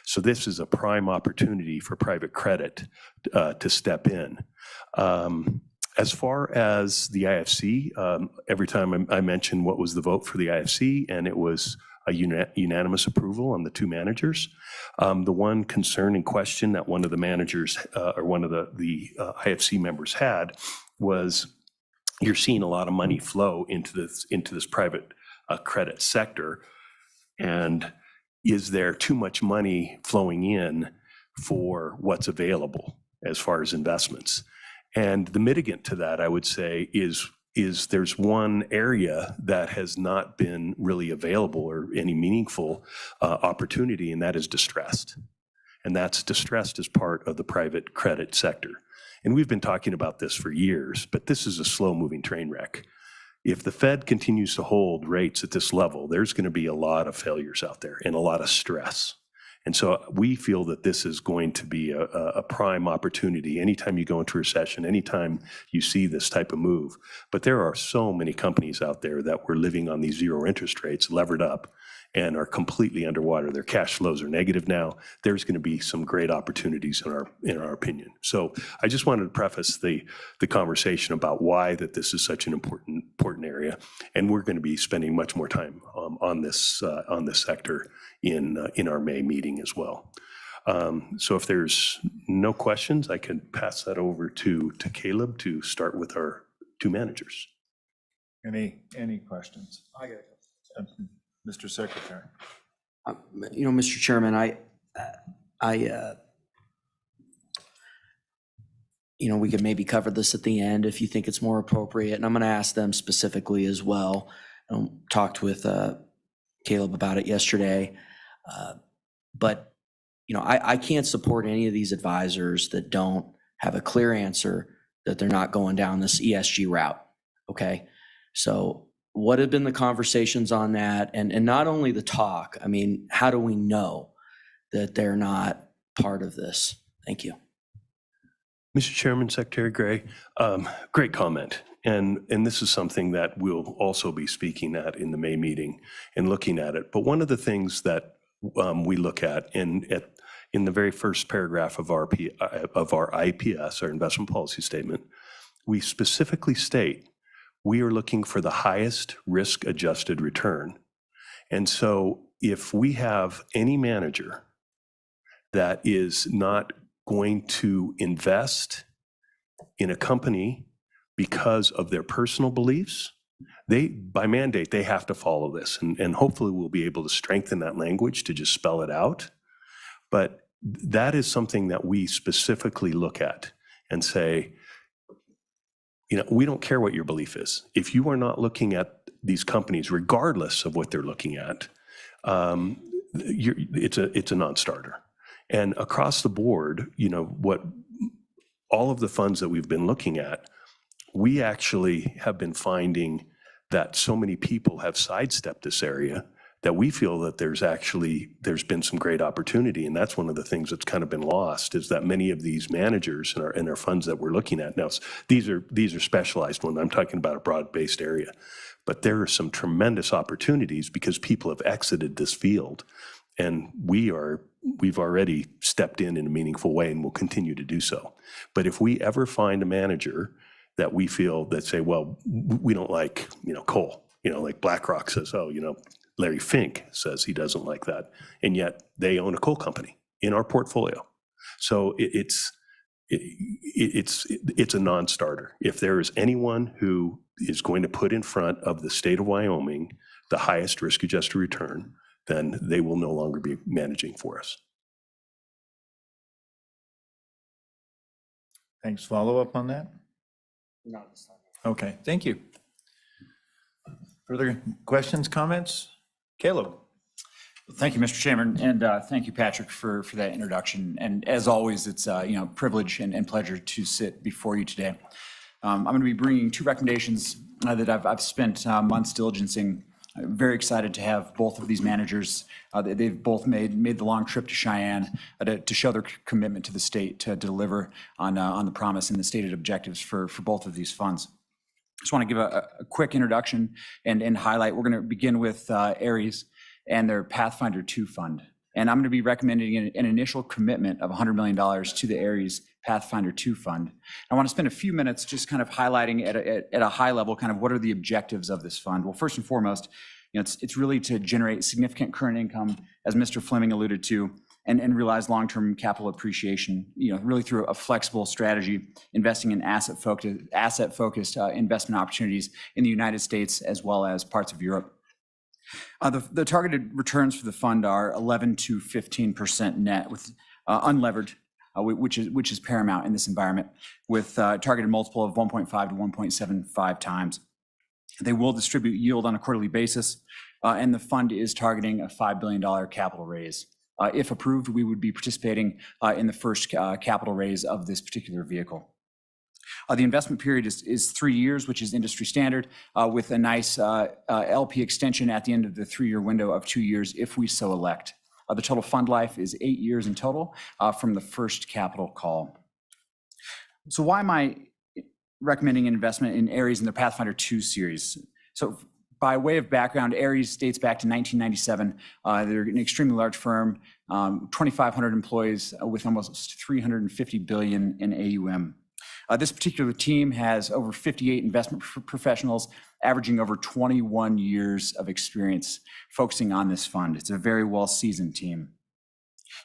S12: So this is a prime opportunity for private credit to step in. As far as the IFC, every time I mentioned what was the vote for the IFC, and it was a unanimous approval on the two managers. The one concern and question that one of the managers or one of the IFC members had was you're seeing a lot of money flow into this private credit sector, and is there too much money flowing in for what's available as far as investments? And the mitigant to that, I would say, is there's one area that has not been really available or any meaningful opportunity, and that is distressed. And that's distressed as part of the private credit sector. And we've been talking about this for years, but this is a slow-moving train wreck. If the Fed continues to hold rates at this level, there's going to be a lot of failures out there and a lot of stress. And so we feel that this is going to be a prime opportunity anytime you go into a recession, anytime you see this type of move. But there are so many companies out there that were living on these zero interest rates, levered up, and are completely underwater. Their cash flows are negative now. There's going to be some great opportunities in our opinion. So I just wanted to preface the conversation about why that this is such an important area, and we're going to be spending much more time on this sector in our May meeting as well. So if there's no questions, I can pass that over to Caleb to start with our two managers.
S2: Any questions? I got it. Mr. Secretary.
S10: Mr. Chairman, we could maybe cover this at the end if you think it's more appropriate. And I'm going to ask them specifically as well. I talked with Caleb about it yesterday. But I can't support any of these advisors that don't have a clear answer that they're not going down this ESG route. Okay. So what have been the conversations on that? And not only the talk, I mean, how do we know that they're not part of this? Thank you.
S12: Mr. Chairman, Secretary Gray, great comment. And this is something that we'll also be speaking at in the May meeting and looking at it. But one of the things that we look at in the very first paragraph of our IPS, our investment policy statement, we specifically state we are looking for the highest risk-adjusted return. And so if we have any manager that is not going to invest in a company because of their personal beliefs, by mandate, they have to follow this. And hopefully we'll be able to strengthen that language to just spell it out. But that is something that we specifically look at and say, we don't care what your belief is. If you are not looking at these companies, regardless of what they're looking at, it's a non-starter. And across the board, what all of the funds that we've been looking at, we actually have been finding that so many people have sidestepped this area that we feel that there's been some great opportunity. And that's one of the things that's kind of been lost, is that many of these managers in our funds that we're looking at now, these are specialized ones. I'm talking about a broad-based area, but there are some tremendous opportunities because people have exited this field, and we've already stepped in a meaningful way and will continue to do so. But if we ever find a manager that we feel that say, well, we don't like, coal, like BlackRock says, Larry Fink says he doesn't like that. And yet they own a coal company in our portfolio. So it's a non-starter. If there is anyone who is going to put in front of the state of Wyoming the highest risk-adjusted return, then they will no longer be managing for us.
S2: Thanks. Follow up on that? Okay, thank you. Further questions, comments? Caleb?
S20: Thank you, Mr. Chairman, and thank you, Patrick, for that introduction. And as always, it's privilege and pleasure to sit before you today. I'm going to be bringing two recommendations that I've spent months diligencing. I'm very excited to have both of these managers. They've both made the long trip to Cheyenne to show their commitment to the state to deliver on the promise and the stated objectives for both of these funds. I just want to give a quick introduction and highlight. We're going to begin with Aries and their Pathfinder 2 fund. And I'm going to be recommending an initial commitment of $100 million to the Aries Pathfinder 2 fund. I want to spend a few minutes just kind of highlighting at a high level kind of what are the objectives of this fund. Well, first and foremost, it's really to generate significant current income, as Mr. Fleming alluded to, and realize long-term capital appreciation, really through a flexible strategy, investing in asset-focused investment opportunities in the United States as well as parts of Europe. The targeted returns for the fund are 11 to 15% net with unlevered, which is paramount in this environment, with targeted multiple of 1.5 to 1.75 times. They will distribute yield on a quarterly basis, and the fund is targeting a $5 billion capital raise. If approved, we would be participating in the first capital raise of this particular vehicle. The investment period is 3 years, which is industry standard, with a nice LP extension at the end of the 3-year window of 2 years if we so elect. The total fund life is 8 years in total from the first capital call. So why am I recommending an investment in Aries in the Pathfinder 2 series? So by way of background, Aries dates back to 1997. They're an extremely large firm, 2,500 employees with almost $350 billion in AUM. This particular team has over 58 investment professionals, averaging over 21 years of experience focusing on this fund. It's a very well-seasoned team.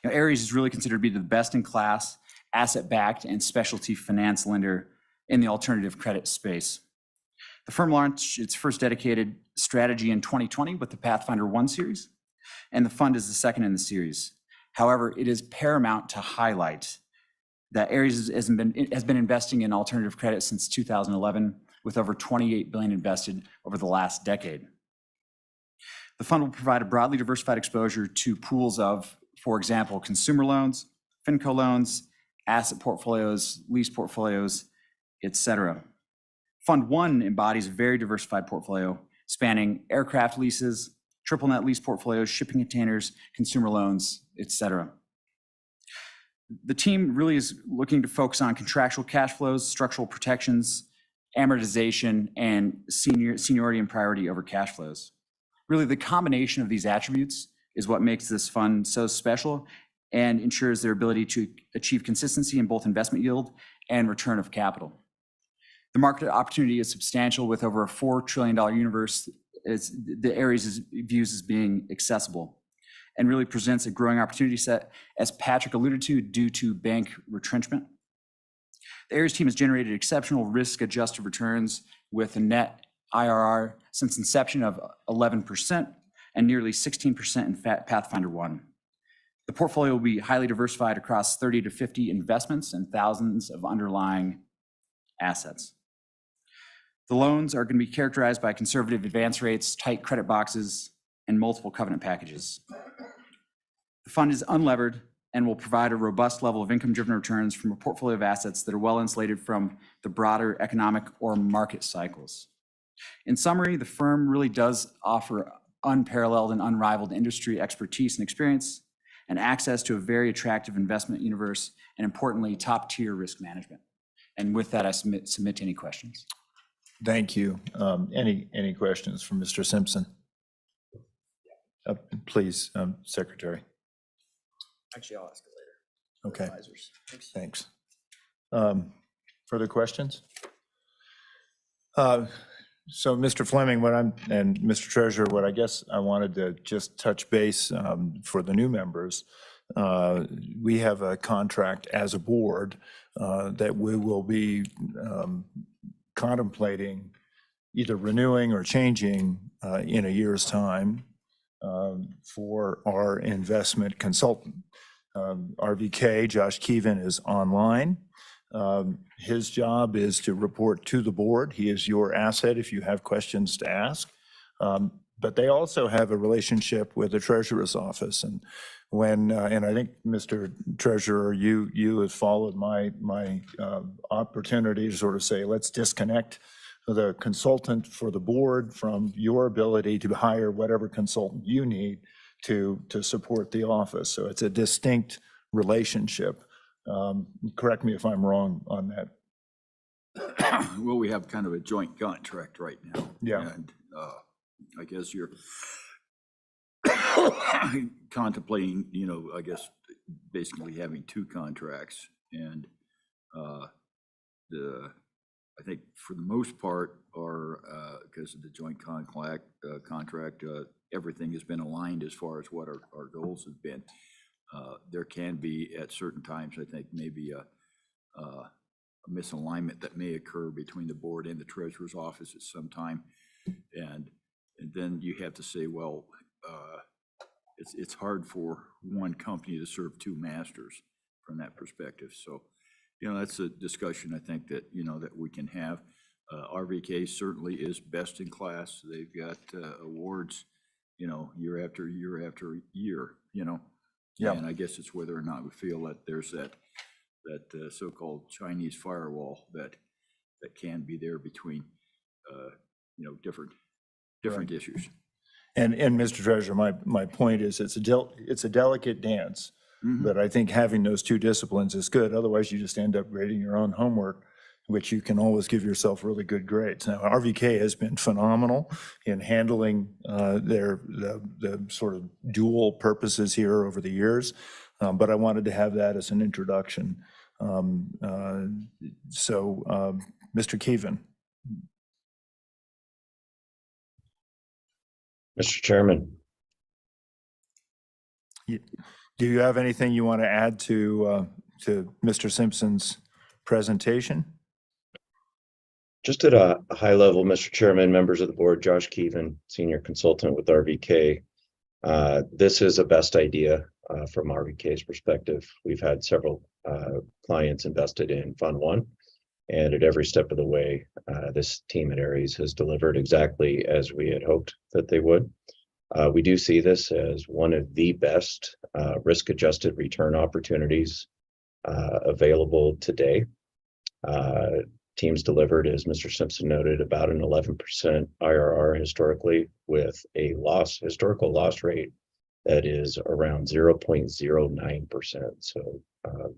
S20: Aries is really considered to be the best-in-class, asset-backed, and specialty finance lender in the alternative credit space. The firm launched its first dedicated strategy in 2020 with the Pathfinder 1 series, and the fund is the second in the series. However, it is paramount to highlight that Aries has been investing in alternative credit since 2011, with over $28 billion invested over the last decade. The fund will provide a broadly diversified exposure to pools of, for example, consumer loans, FinCo loans, asset portfolios, lease portfolios, etc. Fund 1 embodies a very diversified portfolio spanning aircraft leases, triple net lease portfolios, shipping containers, consumer loans, etc. The team really is looking to focus on contractual cash flows, structural protections, amortization, and seniority and priority over cash flows. Really, the combination of these attributes is what makes this fund so special and ensures their ability to achieve consistency in both investment yield and return of capital. The market opportunity is substantial, with over a $4 trillion universe the Aries views as being accessible, and really presents a growing opportunity set, as Patrick alluded to, due to bank retrenchment. The Aries team has generated exceptional risk-adjusted returns with a net IRR since inception of 11% and nearly 16% in Pathfinder 1. The portfolio will be highly diversified across 30 to 50 investments and thousands of underlying assets. The loans are going to be characterized by conservative advance rates, tight credit boxes, and multiple covenant packages. The fund is unlevered and will provide a robust level of income-driven returns from a portfolio of assets that are well insulated from the broader economic or market cycles. In summary, the firm really does offer unparalleled and unrivaled industry expertise and experience, and access to a very attractive investment universe, and importantly, top-tier risk management. And with that, I submit to any questions.
S2: Thank you. Any questions from Mr. Simpson? Please, Secretary.
S3: Actually, I'll ask it later.
S2: Okay.
S3: Advisors.
S2: Thanks. Further questions? So, Mr. Fleming, and Mr. Treasurer, what I guess I wanted to just touch base for the new members, we have a contract as a board that we will be contemplating either renewing or changing in a year's time for our investment consultant. RVK, Josh Keevan, is online. His job is to report to the board. He is your asset if you have questions to ask. But they also have a relationship with the treasurer's office. And when, and I think, Mr. Treasurer, you have followed my opportunity to sort of say, let's disconnect the consultant for the board from your ability to hire whatever consultant you need to support the office. So it's a distinct relationship. Correct me if I'm wrong on that.
S11: Well, we have kind of a joint contract right now.
S2: Yeah.
S11: And I guess you're contemplating, I guess, basically having two contracts. And I think for the most part, because of the joint contract, everything has been aligned as far as what our goals have been. There can be at certain times, I think, maybe a misalignment that may occur between the board and the treasurer's office at some time. And then you have to say, well, it's hard for one company to serve two masters from that perspective. So, that's a discussion I think that, that we can have. RVK certainly is best in class. They've got awards, year after year after year,
S2: Yeah.
S11: And I guess it's whether or not we feel that there's that so-called Chinese firewall that can be there between, different issues.
S2: And Mr. Treasurer, my point is it's a delicate dance, but I think having those two disciplines is good. Otherwise, you just end up grading your own homework, which you can always give yourself really good grades. Now, RVK has been phenomenal in handling the sort of dual purposes here over the years, but I wanted to have that as an introduction. Mr. Keevan.
S21: Mr. Chairman.
S2: Do you have anything you want to add to Mr. Simpson's presentation?
S21: Just at a high level, Mr. Chairman, members of the board, Josh Keevan, Senior Consultant with RVK. This is a best idea from RVK's perspective. We've had several clients invested in Fund 1, and at every step of the way, this team at Ares has delivered exactly as we had hoped that they would. We do see this as one of the best risk-adjusted return opportunities available today. Teams delivered, as Mr. Simpson noted, about an 11% IRR historically, with a historical loss rate that is around 0.09%. So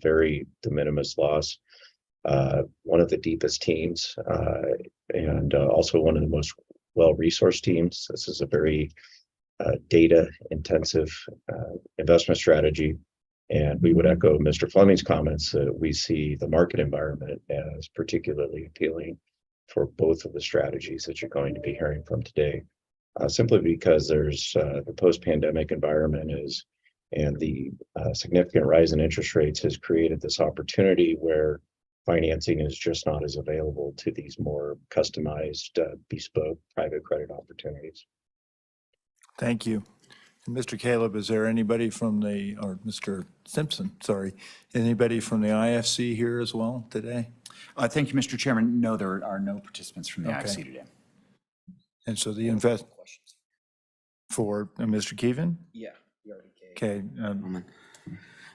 S21: very de minimis loss. One of the deepest teams and also one of the most well-resourced teams. This is a very data-intensive investment strategy. And we would echo Mr. Fleming's comments that we see the market environment as particularly appealing for both of the strategies that you're going to be hearing from today, simply because there's the post-pandemic environment and the significant rise in interest rates has created this opportunity where financing is just not as available to these more customized, bespoke private credit opportunities.
S2: Thank you. And Mr. Caleb, is there anybody from or Mr. Simpson, sorry, anybody from the IFC here as well today?
S20: Thank you, Mr. Chairman. No, there are no participants from the IFC today.
S2: And so the for Mr. Keevan?
S10: Yeah.
S2: Okay.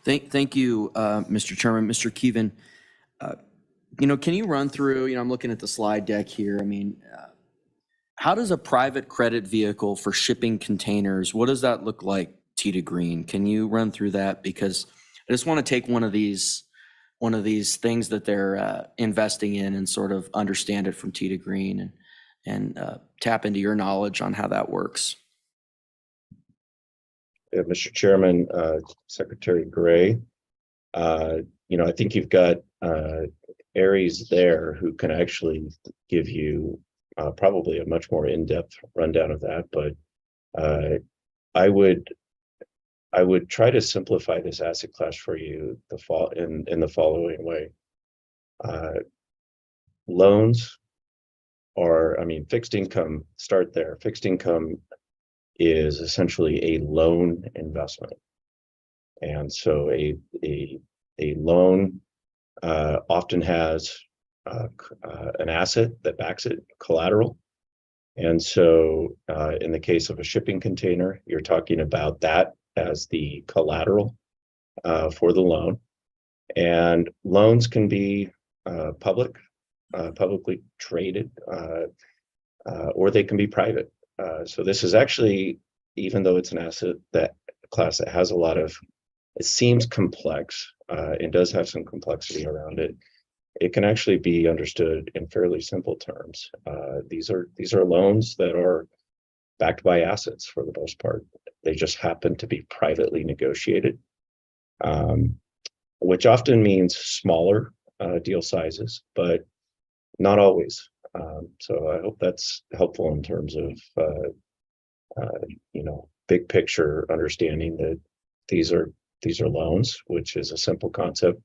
S10: Thank you, Mr. Chairman. Mr. Keevan, can you run through, I'm looking at the slide deck here. How does a private credit vehicle for shipping containers, what does that look like, T to Green? Can you run through that? Because I just want to take one of these things that they're investing in and sort of understand it from T to Green and tap into your knowledge on how that works.
S21: Yeah, Mr. Chairman, Secretary Gray, I think you've got Ares there who can actually give you probably a much more in-depth rundown of that, but I would try to simplify this asset class for you in the following way. Loans are, I mean, fixed income, start there. Fixed income is essentially a loan investment. And so a loan often has an asset that backs it, collateral. And so in the case of a shipping container, you're talking about that as the collateral for the loan. And loans can be publicly traded, or they can be private. So this is actually, even though it's an asset that class that has a lot of, it seems complex, and does have some complexity around it, it can actually be understood in fairly simple terms. These are loans that are backed by assets for the most part. They just happen to be privately negotiated, which often means smaller deal sizes, but not always. So I hope that's helpful in terms of big picture understanding that these are loans, which is a simple concept.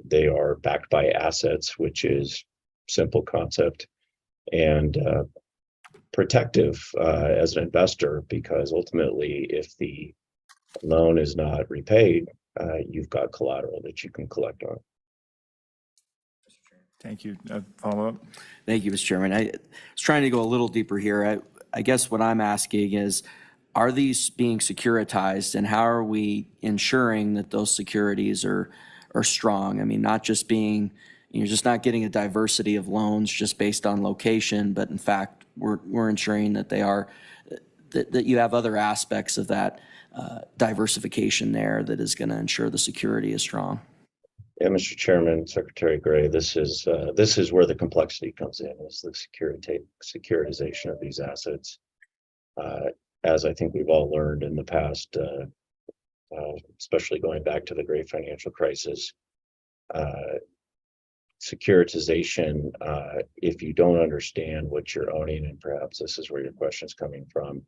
S21: They are backed by assets, which is simple concept, and protective as an investor, because ultimately, if the loan is not repaid, you've got collateral that you can collect on.
S2: Thank you. Follow up?
S10: Thank you, Mr. Chairman. I was trying to go a little deeper here. I guess what I'm asking is, are these being securitized, and how are we ensuring that those securities are strong? I mean, not just being, you're just not getting a diversity of loans just based on location, but in fact, we're ensuring that they are, that you have other aspects of that diversification there that is going to ensure the security is strong.
S21: Yeah, Mr. Chairman, Secretary Gray, this is where the complexity comes in, is the securitization of these assets. As I think we've all learned in the past, especially going back to the great financial crisis, securitization, if you don't understand what you're owning, and perhaps this is where your question is coming from,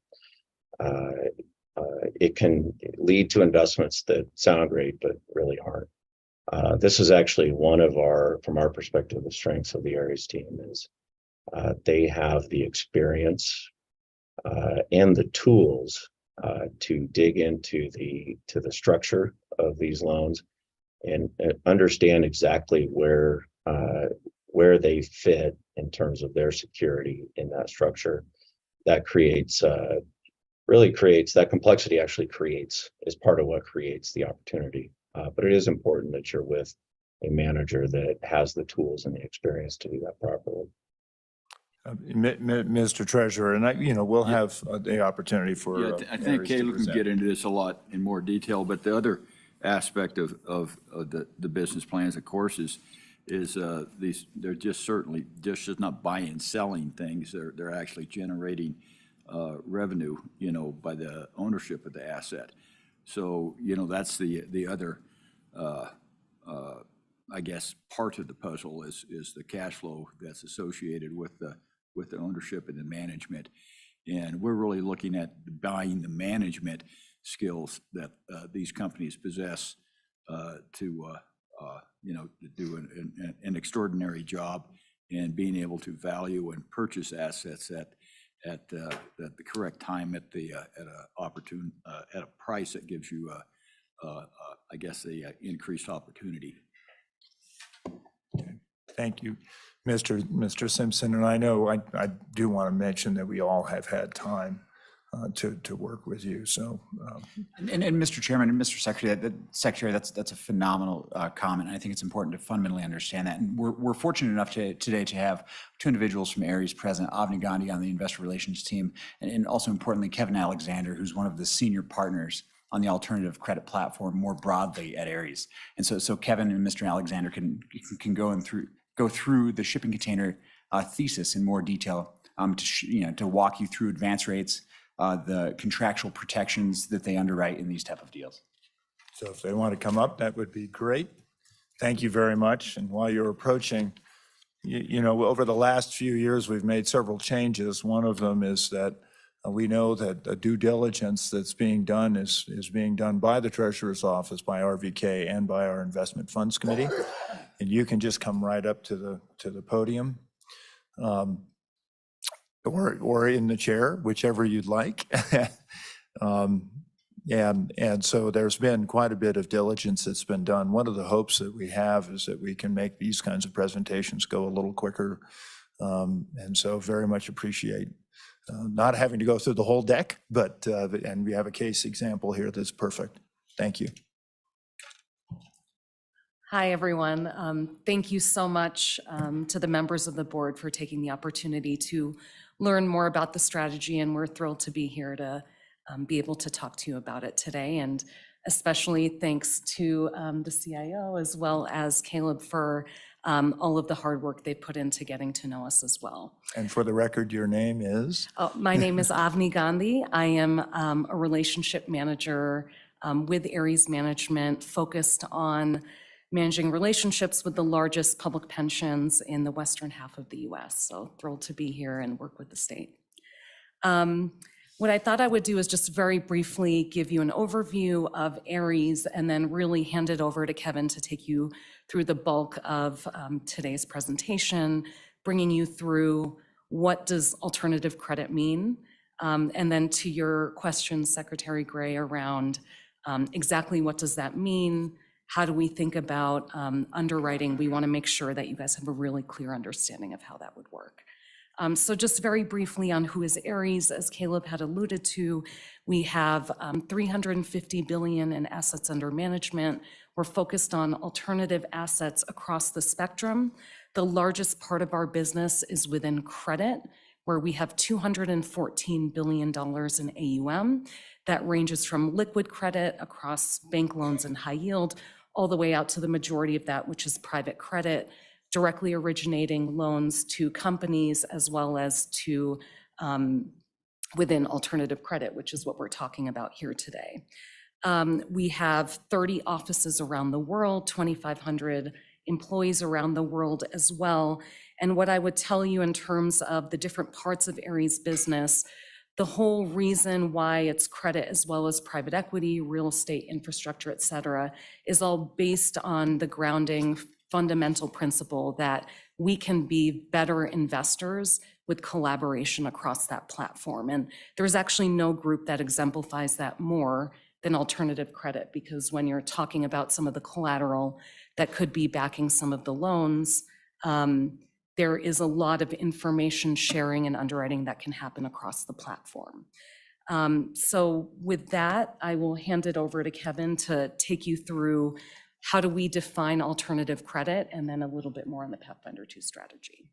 S21: it can lead to investments that sound great, but really aren't. This is actually one of from our perspective, the strengths of the Ares team is they have the experience and the tools to dig into the structure of these loans and understand exactly where they fit in terms of their security in that structure. That that complexity actually is part of what creates the opportunity. But it is important that you're with a manager that has the tools and the experience to do that properly.
S2: Mr. Treasurer, and we'll have the opportunity for.
S11: Yeah, I think Caleb can get into this a lot in more detail, but the other aspect of the business plans, of course, is they're just certainly just not buying and selling things. They're actually generating revenue, by the ownership of the asset. So, that's the other, I guess, part of the puzzle is the cash flow that's associated with the ownership and the management. And we're really looking at buying the management skills that these companies possess to do an extraordinary job in being able to value and purchase assets at the correct time at a price that gives you I guess a increased opportunity.
S2: Thank you, Mr. Simpson. And I know I do want to mention that we all have had time to work with you. So,
S20: and Mr. Chairman and Mr. Secretary, that's a phenomenal comment. And I think it's important to fundamentally understand that. And we're fortunate enough today to have two individuals from Ares present: Avni Gandhi on the investor relations team, and also importantly, Kevin Alexander, who's one of the senior partners on the alternative credit platform more broadly at Ares. And so Kevin and Mr. Alexander can go through the shipping container thesis in more detail to walk you through advance rates, the contractual protections that they underwrite in these type of deals.
S2: So if they want to come up, that would be great. Thank you very much. And while you're approaching, You know, over the last few years, we've made several changes. One of them is that we know that the due diligence that's being done is being done by the Treasurer's Office, by RVK, and by our Investment Funds Committee. And you can just come right up to the podium, or in the chair, whichever you'd like. And so there's been quite a bit of diligence that's been done. One of the hopes that we have is that we can make these kinds of presentations go a little quicker. And so very much appreciate not having to go through the whole deck, but, and we have a case example here that's perfect. Thank you.
S6: Hi, everyone. Thank you so much to the members of the board for taking the opportunity to learn more about the strategy, and we're thrilled to be here to be able to talk to you about it today. And especially thanks to the CIO as well as Caleb for all of the hard work they put into getting to know us as well.
S2: And for the record, your name is?
S6: My name is Avni Gandhi. I am a relationship manager with Ares Management, focused on managing relationships with the largest public pensions in the western half of the US. So thrilled to be here and work with the state. What I thought I would do is just very briefly give you an overview of Ares and then really hand it over to Kevin to take you through the bulk of today's presentation, bringing you through what does alternative credit mean, and then to your questions, Secretary Gray, around exactly what does that mean, how do we think about underwriting. We want to make sure that you guys have a really clear understanding of how that would work. So just very briefly on who is Ares, as Caleb had alluded to, we have $350 billion in assets under management. We're focused on alternative assets across the spectrum. The largest part of our business is within credit, where we have $214 billion in AUM. That ranges from liquid credit across bank loans and high yield, all the way out to the majority of that, which is private credit, directly originating loans to companies as well as to within alternative credit, which is what we're talking about here today. We have 30 offices around the world, 2,500 employees around the world as well. And what I would tell you in terms of the different parts of Ares business, the whole reason why it's credit as well as private equity, real estate, infrastructure, et cetera, is all based on the grounding fundamental principle that we can be better investors with collaboration across that platform. And there's actually no group that exemplifies that more than alternative credit, because when you're talking about some of the collateral that could be backing some of the loans, there is a lot of information sharing and underwriting that can happen across the platform. So with that, I will hand it over to Kevin to take you through how do we define alternative credit, and then a little bit more on the Pathfinder 2 strategy.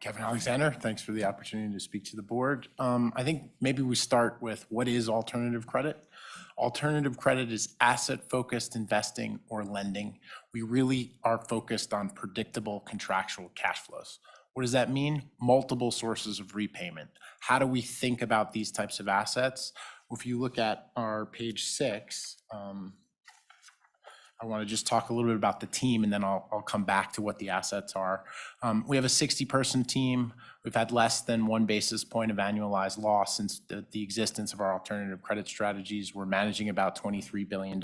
S22: Kevin Alexander, thanks for the opportunity to speak to the board. I think maybe we start with what is alternative credit? Alternative credit is asset-focused investing or lending. We really are focused on predictable contractual cash flows. What does that mean? Multiple sources of repayment. How do we think about these types of assets? Well, if you look at our page 6, I want to just talk a little bit about the team, and then I'll come back to what the assets are. We have a 60-person team. We've had less than 1 basis point of annualized loss since the existence of our alternative credit strategies. We're managing about $23 billion.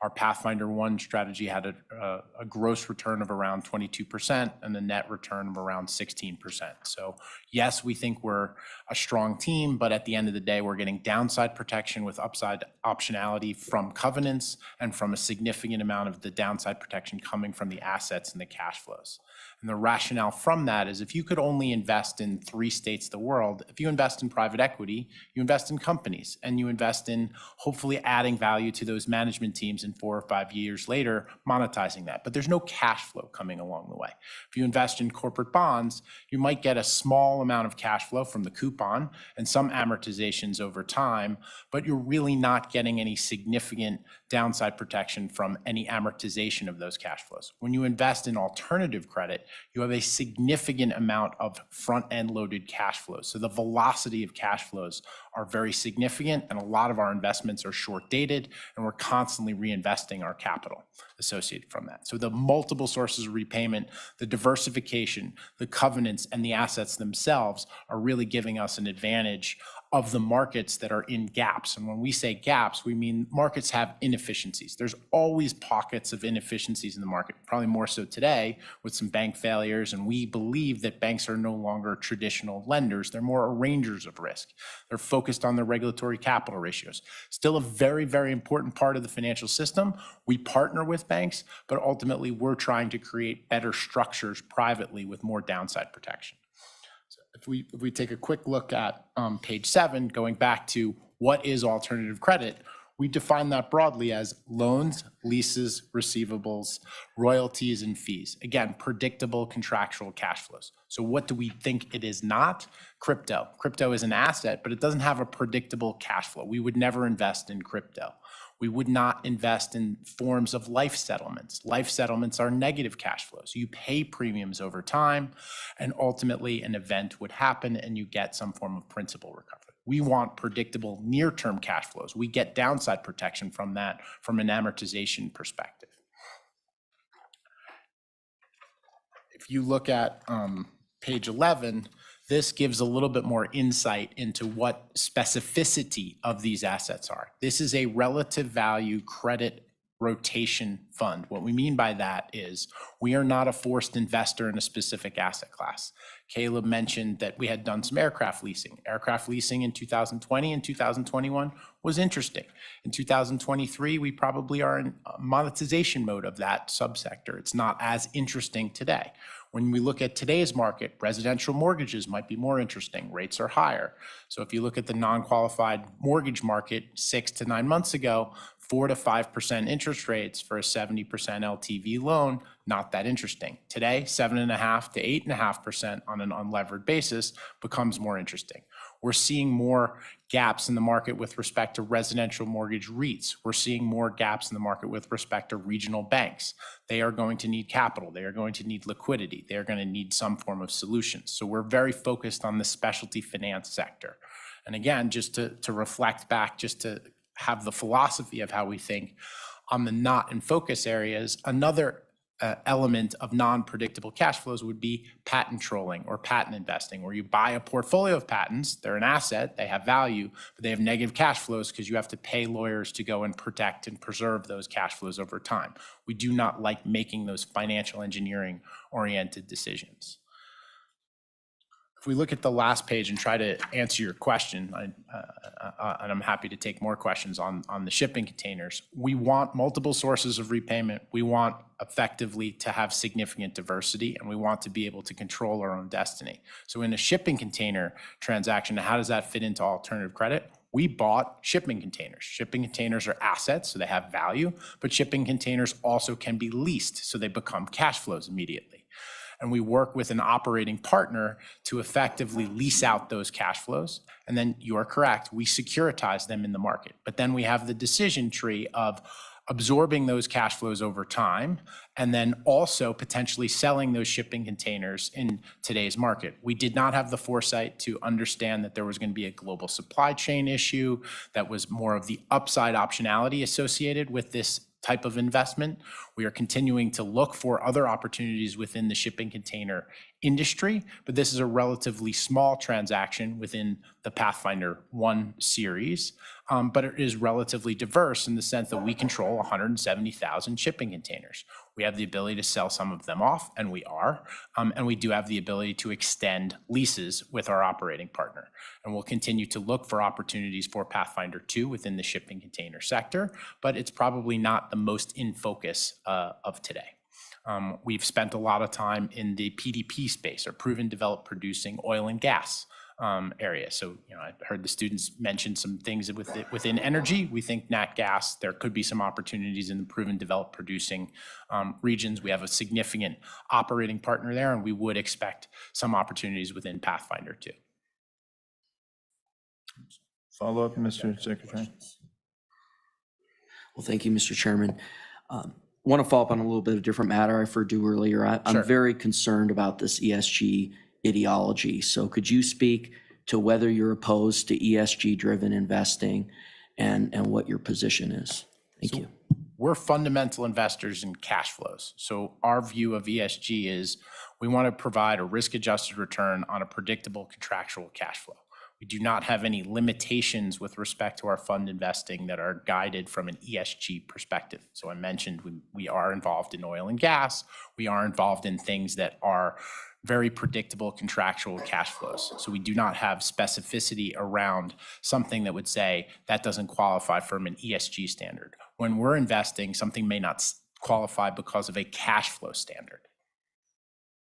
S22: Our Pathfinder 1 strategy had a gross return of around 22% and a net return of around 16%. So yes, we think we're a strong team, but at the end of the day, we're getting downside protection with upside optionality from covenants and from a significant amount of the downside protection coming from the assets and the cash flows. And the rationale from that is if you could only invest in 3 states of the world, if you invest in private equity, you invest in companies, and you invest in hopefully adding value to those management teams in 4 or 5 years later, monetizing that. But there's no cash flow coming along the way. If you invest in corporate bonds, you might get a small amount of cash flow from the coupon and some amortizations over time, but you're really not getting any significant downside protection from any amortization of those cash flows. When you invest in alternative credit, you have a significant amount of of front-end loaded cash flows. So the velocity of cash flows are very significant, and a lot of our investments are short-dated, and we're constantly reinvesting our capital associated from that. So the multiple sources of repayment, the diversification, the covenants, and the assets themselves are really giving us an advantage of the markets that are in gaps. And when we say gaps, we mean markets have inefficiencies. There's always pockets of inefficiencies in the market, probably more so today with some bank failures. And we believe that banks are no longer traditional lenders. They're more arrangers of risk. They're focused on their regulatory capital ratios. Still a very, very important part of the financial system. We partner with banks, but ultimately we're trying to create better structures privately with more downside protection. If we take a quick look at page 7, going back to what is alternative credit, we define that broadly as loans, leases, receivables, royalties, and fees. Again, predictable contractual cash flows. So what do we think it is not? Crypto. Crypto is an asset, but it doesn't have a predictable cash flow. We would never invest in crypto. We would not invest in forms of life settlements. Life settlements are negative cash flows. You pay premiums over time, and ultimately an event would happen and you get some form of principal recovery. We want predictable near-term cash flows. We get downside protection from that from an amortization perspective. If you look at page 11, this gives a little bit more insight into what specificity of these assets are. This is a relative value credit rotation fund. What we mean by that is we are not a forced investor in a specific asset class. Caleb mentioned that we had done some aircraft leasing. Aircraft leasing in 2020 and 2021 was interesting. In 2023, we probably are in monetization mode of that subsector. It's not as interesting today. When we look at today's market, residential mortgages might be more interesting. Rates are higher. So if you look at the non-qualified mortgage market 6 to 9 months ago, 4 to 5% interest rates for a 70% LTV loan, not that interesting. Today, 7.5 to 8.5% on an unlevered basis becomes more interesting. We're seeing more gaps in the market with respect to residential mortgage REITs. We're seeing more gaps in the market with respect to regional banks. They are going to need capital. They are going to need liquidity. They are going to need some form of solutions. So we're very focused on the specialty finance sector. And again, just to reflect back, just to have the philosophy of how we think on the not in focus areas, another element of non-predictable cash flows would be patent trolling or patent investing, where you buy a portfolio of patents, they're an asset, they have value, but they have negative cash flows because you have to pay lawyers to go and protect and preserve those cash flows over time. We do not like making those financial engineering oriented decisions. If we look at the last page and try to answer your question, and I'm happy to take more questions on the shipping containers, we want multiple sources of repayment. We want effectively to have significant diversity, and we want to be able to control our own destiny. So in a shipping container transaction, how does that fit into alternative credit? We bought shipping containers. Shipping containers are assets, so they have value, but shipping containers also can be leased, so they become cash flows immediately. And we work with an operating partner to effectively lease out those cash flows. And then you are correct, we securitize them in the market. But then we have the decision tree of absorbing those cash flows over time, and then also potentially selling those shipping containers in today's market. We did not have the foresight to understand that there was going to be a global supply chain issue that was more of the upside optionality associated with this type of investment. We are continuing to look for other opportunities within the shipping container industry, but this is a relatively small transaction within the Pathfinder 1 series, but it is relatively diverse in the sense that we control 170,000 shipping containers. We have the ability to sell some of them off, and we are, and we do have the ability to extend leases with our operating partner. And we'll continue to look for opportunities for Pathfinder 2 within the shipping container sector, but it's probably not the most in focus of today. We've spent a lot of time in the PDP space, or proven developed producing oil and gas area. So, I heard the students mention some things within energy. We think nat gas, there could be some opportunities in the proven developed producing regions. We have a significant operating partner there, and we would expect some opportunities within Pathfinder 2.
S2: Follow up, Mr. Secretary.
S10: Well, thank you, Mr. Chairman. Want to follow up on a little bit of a different matter I referred to earlier. I'm very concerned about this ESG ideology. So could you speak to whether you're opposed to ESG-driven investing and what your position is? Thank you.
S22: We're fundamental investors in cash flows. So our view of ESG is we want to provide a risk-adjusted return on a predictable contractual cash flow. We do not have any limitations with respect to our fund investing that are guided from an ESG perspective. So I mentioned we are involved in oil and gas. We are involved in things that are very predictable contractual cash flows. So we do not have specificity around something that would say that doesn't qualify from an ESG standard. When we're investing, something may not qualify because of a cash flow standard.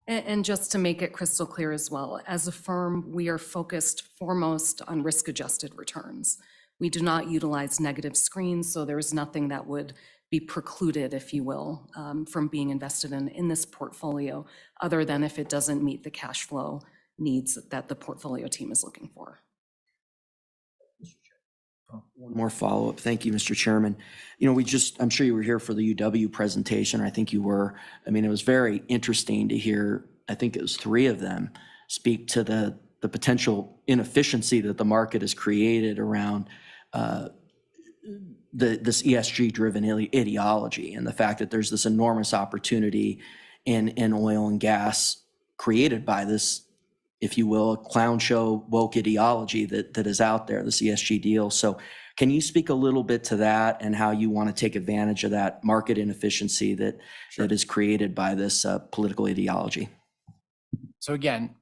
S6: And just to make it crystal clear as well, as a firm, we are focused foremost on risk-adjusted returns. We do not utilize negative screens, so there is nothing that would be precluded, if you will, from being invested in this portfolio, other than if it doesn't meet the cash flow needs that the portfolio team is looking for.
S10: One more follow-up. Thank you, Mr. Chairman. You know, I'm sure you were here for the UW presentation. I think you were. I mean, it was very interesting to hear, I think it was 3 of them, speak to the potential inefficiency that the market has created around this ESG-driven ideology and the fact that there's this enormous opportunity in oil and gas created by this, if you will, clown show woke ideology that is out there, this ESG deal. So can you speak a little bit to that and how you want to take advantage of that market inefficiency that is created by this political ideology?
S22: So again,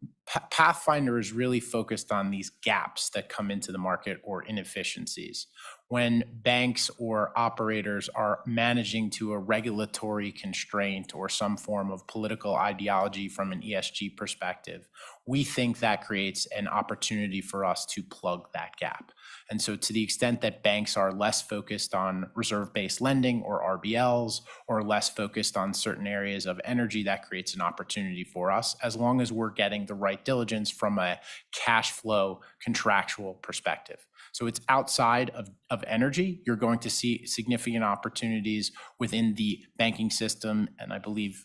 S22: Pathfinder is really focused on these gaps that come into the market or inefficiencies. When banks or operators are managing to a regulatory constraint or some form of political ideology from an ESG perspective, we think that creates an opportunity for us to plug that gap. And so to the extent that banks are less focused on reserve-based lending or RBLs, or less focused on certain areas of energy, that creates an opportunity for us, as long as we're getting the right diligence from a cash flow contractual perspective. So it's outside of energy. You're going to see significant opportunities within the banking system. And I believe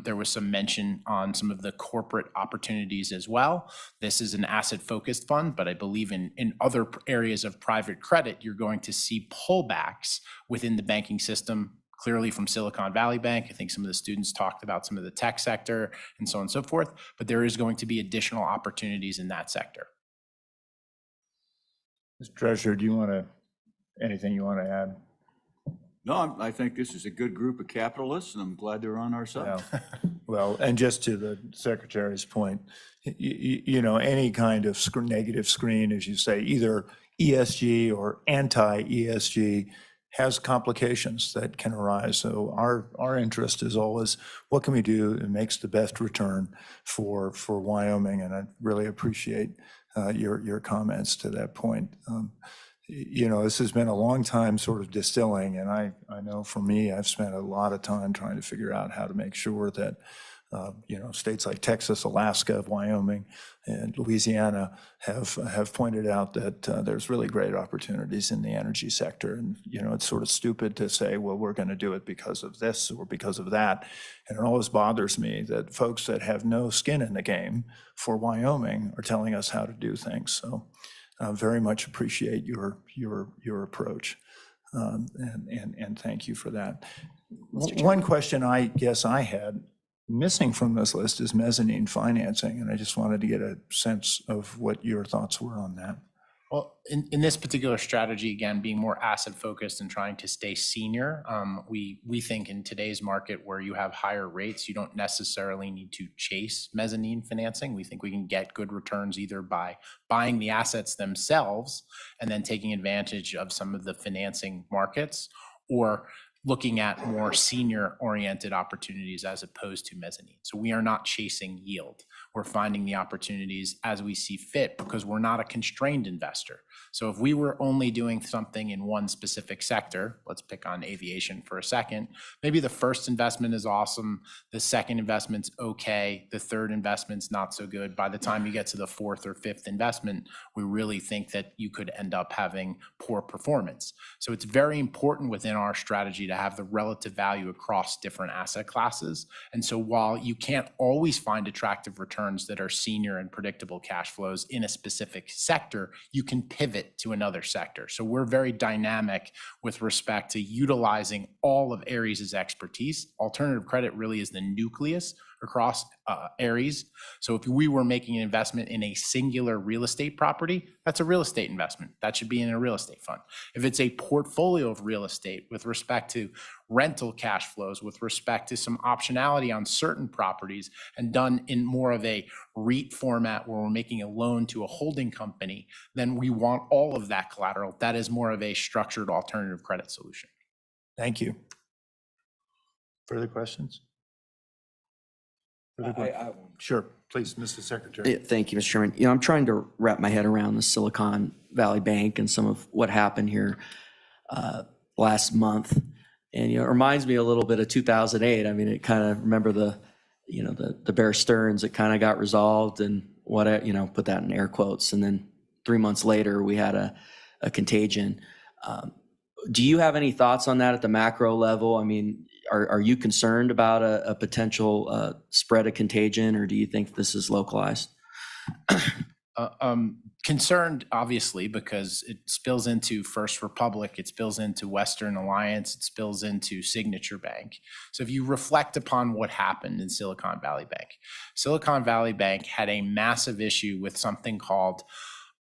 S22: there was some mention on some of the corporate opportunities as well. This is an asset-focused fund, but I believe in other areas of private credit, you're going to see pullbacks within the banking system, clearly from Silicon Valley Bank. I think some of the students talked about some of the tech sector and so on and so forth, but there is going to be additional opportunities in that sector.
S2: Mr. Treasurer, do you want to, anything you want to add?
S11: No, I think this is a good group of capitalists, and I'm glad they're on our side.
S2: Well, and just to the Secretary's point, you know, any kind of negative screen, as you say, either ESG or anti-ESG, has complications that can arise. So our interest is always, what can we do that makes the best return for Wyoming? And I really appreciate your comments to that point. You know, this has been a long time sort of distilling, and I know for me, I've spent a lot of time trying to figure out how to make sure that, you know, states like Texas, Alaska, Wyoming, and Louisiana have pointed out that there's really great opportunities in the energy sector. And, you know, it's sort of stupid to say, well, we're going to do it because of this or because of that. And it always bothers me that folks that have no skin in the game for Wyoming are telling us how to do things. So very much appreciate your approach. And thank you for that. One question I guess I had missing from this list is mezzanine financing, and I just wanted to get a sense of what your thoughts were on that.
S22: Well, in this particular strategy, again, being more asset focused and trying to stay senior, we think in today's market where you have higher rates, you don't necessarily need to chase mezzanine financing. We think we can get good returns either by buying the assets themselves and then taking advantage of some of the financing markets, or looking at more senior oriented opportunities as opposed to mezzanine. So we are not chasing yield. We're finding the opportunities as we see fit because we're not a constrained investor. So if we were only doing something in one specific sector, let's pick on aviation for a second, maybe the first investment is awesome, the second investment's okay, the third investment's not so good. By the time you get to the fourth or fifth investment, we really think that you could end up having poor performance. So it's very important within our strategy to have the relative value across different asset classes. And so while you can't always find attractive returns that are senior and predictable cash flows in a specific sector, you can pivot to another sector. So we're very dynamic with respect to utilizing all of Ares' expertise. Alternative credit really is the nucleus across Ares. So if we were making an investment in a singular real estate property, that's a real estate investment. That should be in a real estate fund. If it's a portfolio of real estate with respect to rental cash flows, with respect to some optionality on certain properties, and done in more of a REIT format where we're making a loan to a holding company, then we want all of that collateral. That is more of a structured alternative credit solution.
S2: Thank you. Further questions? Sure, please, Mr. Secretary.
S10: Yeah, thank you, Mr. Chairman. I'm trying to wrap my head around the Silicon Valley Bank and some of what happened here last month. And, it reminds me a little bit of 2008. I mean, it kind of, remember the Bear Stearns, it kind of got resolved and put that in air quotes. And then 3 months later, we had a contagion. Do you have any thoughts on that at the macro level? I mean, are you concerned about a potential spread of contagion, or do you think this is localized?
S22: Concerned, obviously, because it spills into First Republic, it spills into Western Alliance, it spills into Signature Bank. So if you reflect upon what happened in Silicon Valley Bank had a massive issue with something called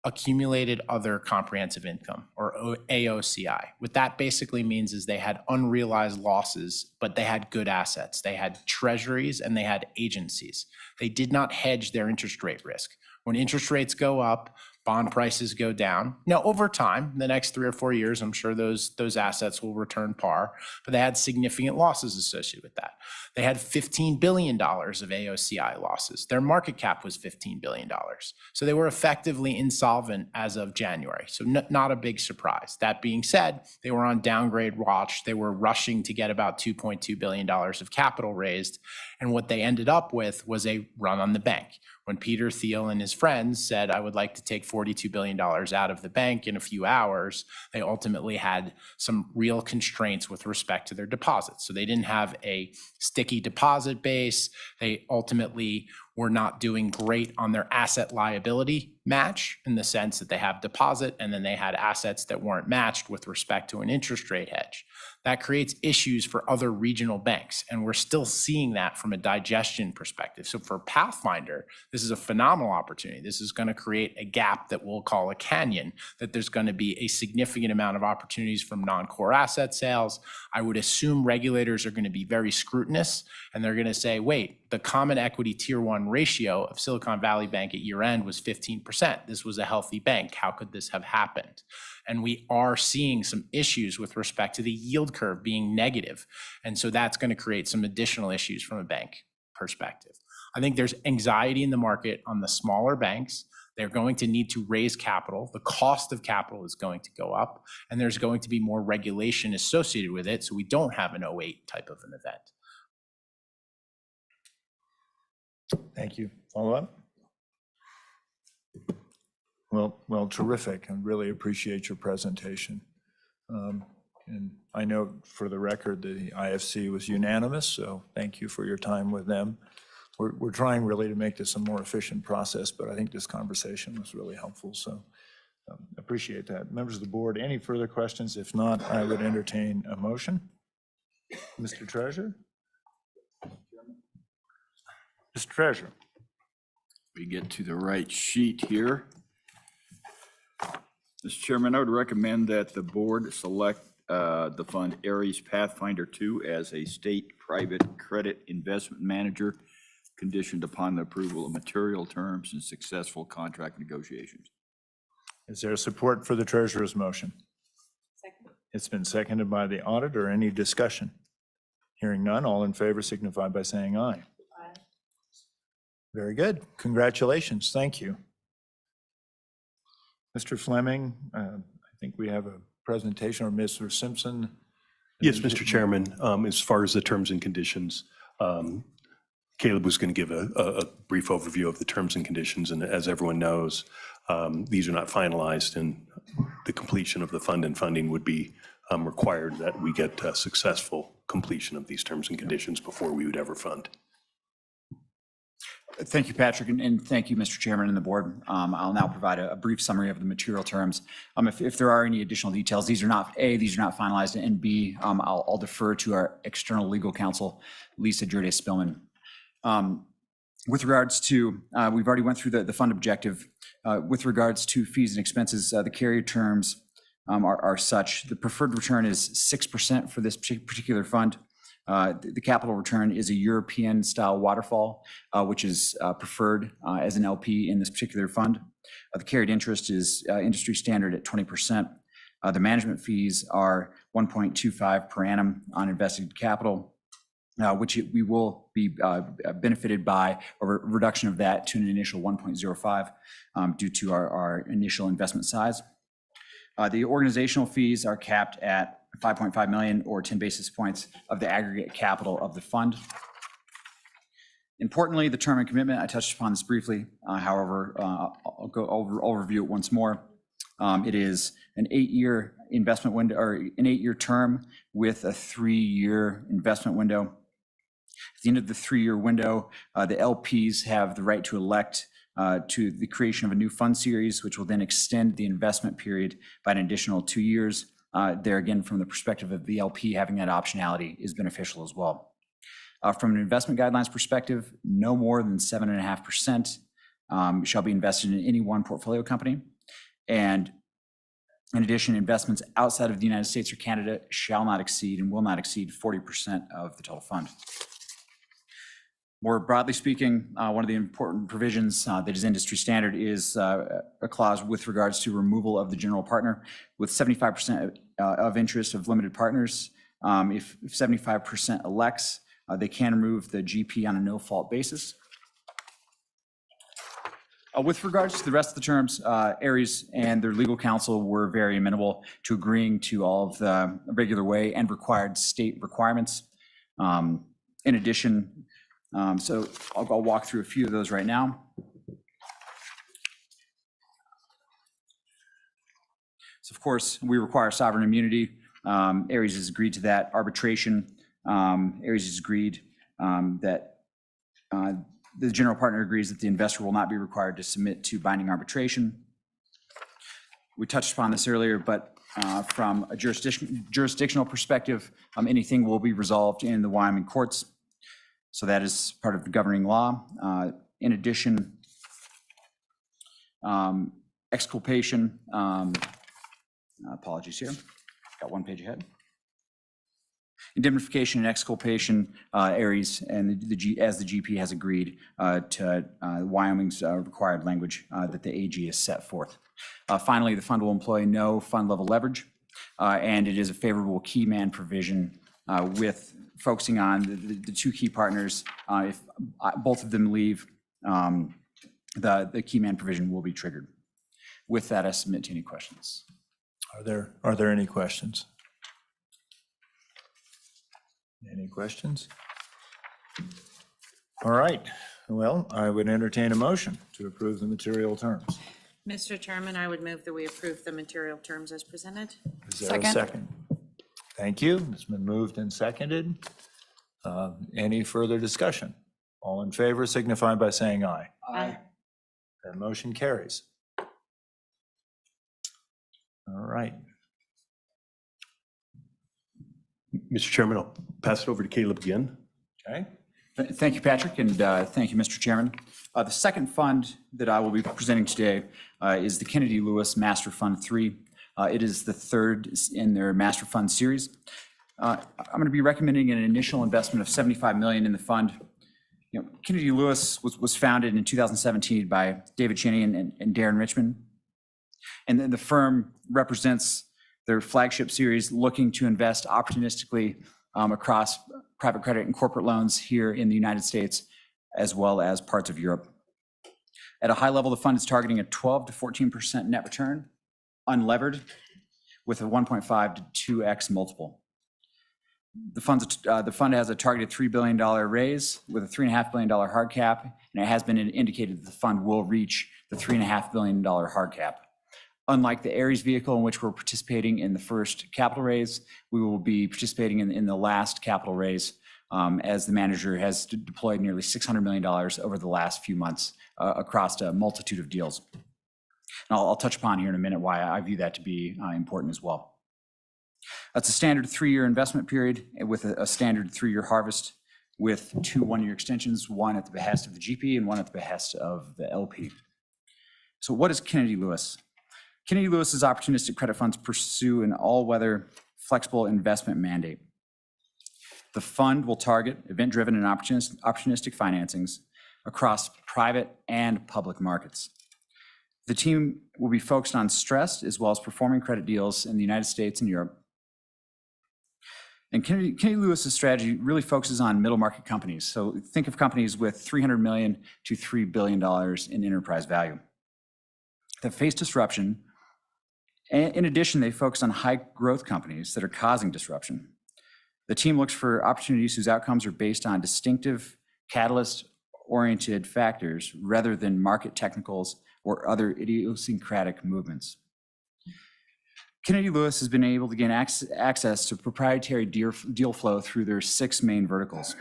S22: accumulated other comprehensive income, or AOCI. What that basically means is they had unrealized losses, but they had good assets. They had treasuries and they had agencies. They did not hedge their interest rate risk. When interest rates go up, bond prices go down. Now, over time, the next 3 or 4 years, I'm sure those assets will return par, but they had significant losses associated with that. They had $15 billion of AOCI losses. Their market cap was $15 billion. So they were effectively insolvent as of January. So not a big surprise. That being said, they were on downgrade watch. They were rushing to get about $2.2 billion of capital raised. And what they ended up with was a run on the bank. When Peter Thiel and his friends said, I would like to take $42 billion out of the bank in a few hours, they ultimately had some real constraints with respect to their deposits. So they didn't have a sticky deposit base. They ultimately were not doing great on their asset liability match, in the sense that they have deposit and then they had assets that weren't matched with respect to an interest rate hedge. That creates issues for other regional banks, and we're still seeing that from a digestion perspective. So for Pathfinder, this is a phenomenal opportunity. This is going to create a gap that we'll call a canyon, that there's going to be a significant amount of opportunities from non-core asset sales. I would assume regulators are going to be very scrutinous, and they're going to say, wait, the common equity tier 1 ratio of Silicon Valley Bank at year end was 15%. This was a healthy bank. How could this have happened? And we are seeing some issues with respect to the yield curve being negative. And so that's going to create some additional issues from a bank perspective. I think there's anxiety in the market on the smaller banks. They're going to need to raise capital. The cost of capital is going to go up, and there's going to be more regulation associated with it. So we don't have an 08 type of an event.
S2: Thank you. Follow up? Well, terrific. I really appreciate your presentation. And I know for the record, the IFC was unanimous, so thank you for your time with them. We're trying really to make this a more efficient process, but I think this conversation was really helpful, so appreciate that. Members of the board, any further questions? If not, I would entertain a motion. Mr. Treasurer? Mr. Treasurer.
S11: We get to the right sheet here. Mr. Chairman, I would recommend that the board select the fund Ares Pathfinder 2 as a state private credit investment manager, conditioned upon the approval of material terms and successful contract negotiations.
S2: Is there support for the treasurer's motion? Second. It's been seconded by the auditor. Any discussion? Hearing none, all in favor signify by saying aye. Aye. Very good. Congratulations. Thank you. Mr. Fleming, I think we have a presentation, or Mr. Simpson.
S12: Yes, Mr. Chairman, as far as the terms and conditions, Caleb was going to give a brief overview of the terms and conditions, and as everyone knows, these are not finalized, and the completion of the fund and funding would be required that we get successful completion of these terms and conditions before we would ever fund.
S20: Thank you, Patrick, and thank you, Mr. Chairman and the board. I'll now provide a brief summary of the material terms. If there are any additional details, these are not finalized, and B, I'll defer to our external legal counsel, Lisa Jerde-Spillman. With regards to, we've already went through the fund objective. With regards to fees and expenses, the carrier terms are such. The preferred return is 6% for this particular fund. The capital return is a European-style waterfall, which is preferred as an LP in this particular fund. The carried interest is industry standard at 20%. The management fees are 1.25 per annum on invested capital, which we will be benefited by a reduction of that to an initial 1.05 due to our initial investment size. The organizational fees are capped at 5.5 million or 10 basis points of the aggregate capital of the fund. Importantly, the term and commitment, I touched upon this briefly. However, I'll go overview it once more. It is an 8-year investment window, or an 8-year term with a 3-year investment window. At the end of the 3-year window, the LPs have the right to elect to the creation of a new fund series, which will then extend the investment period by an additional 2 years. There again, from the perspective of the LP, having that optionality is beneficial as well. From an investment guidelines perspective, no more than 7.5% shall be invested in any one portfolio company. And in addition, investments outside of the United States or Canada shall not exceed and will not exceed 40% of the total fund. More broadly speaking, one of the important provisions that is industry standard is a clause with regards to removal of the general partner with 75% of interest of limited partners. If 75% elects, they can remove the GP on a no-fault basis. With regards to the rest of the terms, Ares and their legal counsel were very amenable to agreeing to all of the regular way and required state requirements. In addition, so I'll walk through a few of those right now. So of course, we require sovereign immunity. Ares has agreed to that. Arbitration, Ares has agreed that the general partner agrees that the investor will not be required to submit to binding arbitration. We touched upon this earlier, but from a jurisdictional perspective, anything will be resolved in the Wyoming courts. So that is part of the governing law. In addition, exculpation, apologies here, got one page ahead. Indemnification and exculpation, Ares and as the GP has agreed to Wyoming's required language that the AG has set forth. Finally, the fund will employ no fund level leverage, and it is a favorable key man provision with focusing on the two key partners. If both of them leave, the key man provision will be triggered. With that, I submit to any questions.
S2: Are there any questions? Any questions? All right. Well, I would entertain a motion to approve the material terms.
S8: Mr. Chairman, I would move that we approve the material terms as presented.
S2: Is there a second? Thank you. It's been moved and seconded. Any further discussion? All in favor signify by saying aye.
S8: Aye.
S2: That motion carries. All right.
S12: Mr. Chairman, I'll pass it over to Caleb again.
S2: Okay.
S20: Thank you, Patrick, and thank you, Mr. Chairman. The second fund that I will be presenting today is the Kennedy Lewis Master Fund 3. It is the third in their Master Fund series. I'm going to be recommending an initial investment of $75 million in the fund. Kennedy Lewis was founded in 2017 by David Cheney and Darren Richmond. And then the firm represents their flagship series looking to invest opportunistically across private credit and corporate loans here in the United States, as well as parts of Europe. At a high level, the fund is targeting a 12 to 14% net return, unlevered, with a 1.5 to 2x multiple. The fund has a targeted $3 billion raise with a $3.5 billion hard cap, and it has been indicated that the fund will reach the $3.5 billion hard cap. Unlike the Ares vehicle in which we're participating in the first capital raise, we will be participating in the last capital raise, as the manager has deployed nearly $600 million over the last few months across a multitude of deals. And I'll touch upon here in a minute why I view that to be important as well. That's a standard 3-year investment period with a standard 3-year harvest with 2 1-year extensions, one at the behest of the GP and one at the behest of the LP. So what is Kennedy Lewis? Kennedy Lewis's opportunistic credit funds pursue an all-weather flexible investment mandate. The fund will target event-driven and opportunistic financings across private and public markets. The team will be focused on stressed as well as performing credit deals in the United States and Europe. And Kennedy Lewis's strategy really focuses on middle market companies. So think of companies with $300 million to $3 billion in enterprise value that face disruption. In addition, they focus on high growth companies that are causing disruption. The team looks for opportunities whose outcomes are based on distinctive catalyst-oriented factors rather than market technicals or other idiosyncratic movements. Kennedy Lewis has been able to gain access to proprietary deal flow through their 6 main verticals.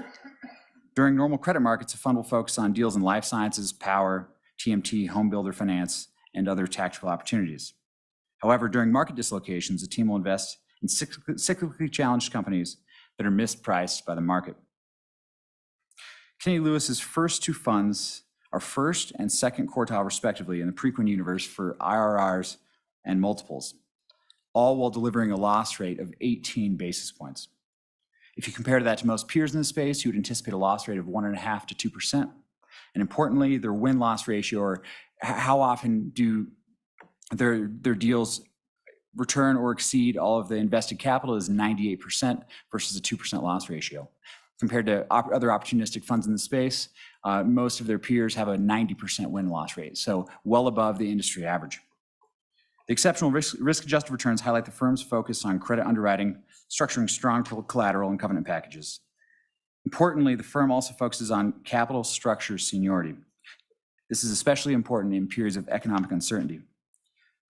S20: During normal credit markets, the fund will focus on deals in life sciences, power, TMT, home builder finance, and other tactical opportunities. However, during market dislocations, the team will invest in cyclically challenged companies that are mispriced by the market. Kennedy Lewis's first 2 funds are first and second quartile respectively in the Preqin universe for IRRs and multiples, all while delivering a loss rate of 18 basis points. If you compare that to most peers in the space, you would anticipate a loss rate of 1.5% to 2%. And importantly, their win-loss ratio, or how often do their deals return or exceed all of the invested capital, is 98% versus a 2% loss ratio. Compared to other opportunistic funds in the space, most of their peers have a 90% win-loss rate, so well above the industry average. The exceptional risk-adjusted returns highlight the firm's focus on credit underwriting, structuring strong collateral and covenant packages. Importantly, the firm also focuses on capital structure seniority. This is especially important in periods of economic uncertainty.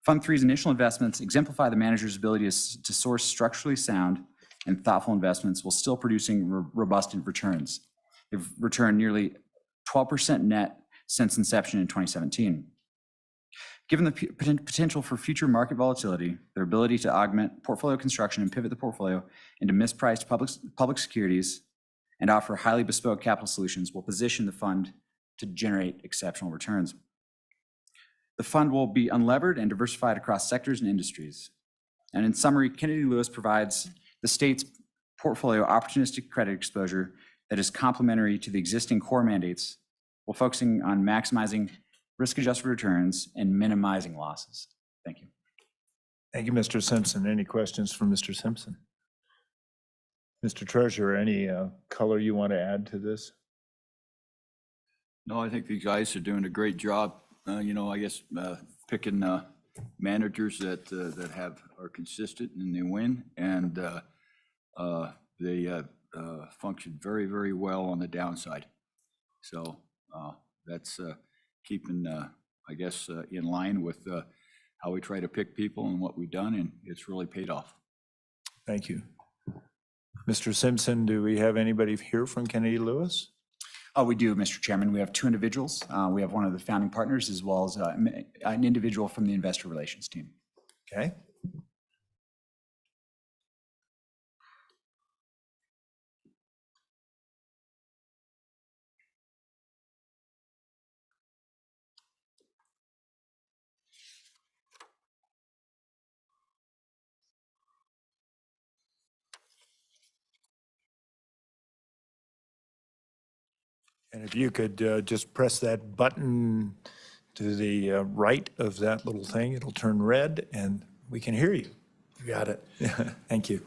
S20: Fund 3's initial investments exemplify the manager's ability to source structurally sound and thoughtful investments while still producing robust returns. They've returned nearly 12% net since inception in 2017. Given the potential for future market volatility, their ability to augment portfolio construction and pivot the portfolio into mispriced public securities and offer highly bespoke capital solutions will position the fund to generate exceptional returns. The fund will be unlevered and diversified across sectors and industries. And in summary, Kennedy Lewis provides the state's portfolio opportunistic credit exposure that is complementary to the existing core mandates while focusing on maximizing risk-adjusted returns and minimizing losses. Thank you.
S2: Thank you, Mr. Simpson. Any questions from Mr. Simpson? Mr. Treasurer, any color you want to add to this?
S11: No, I think these guys are doing a great job. I guess picking managers that are consistent and they win, and they function very, very well on the downside. So that's keeping, I guess, in line with how we try to pick people and what we've done, and it's really paid off.
S2: Thank you. Mr. Simpson, do we have anybody here from Kennedy Lewis?
S20: Oh, we do, Mr. Chairman. We have 2 individuals. We have one of the founding partners as well as an individual from the investor relations team.
S2: Okay. And if you could just press that button to the right of that little thing, it'll turn red and we can hear you.
S5: You got it.
S2: Thank you.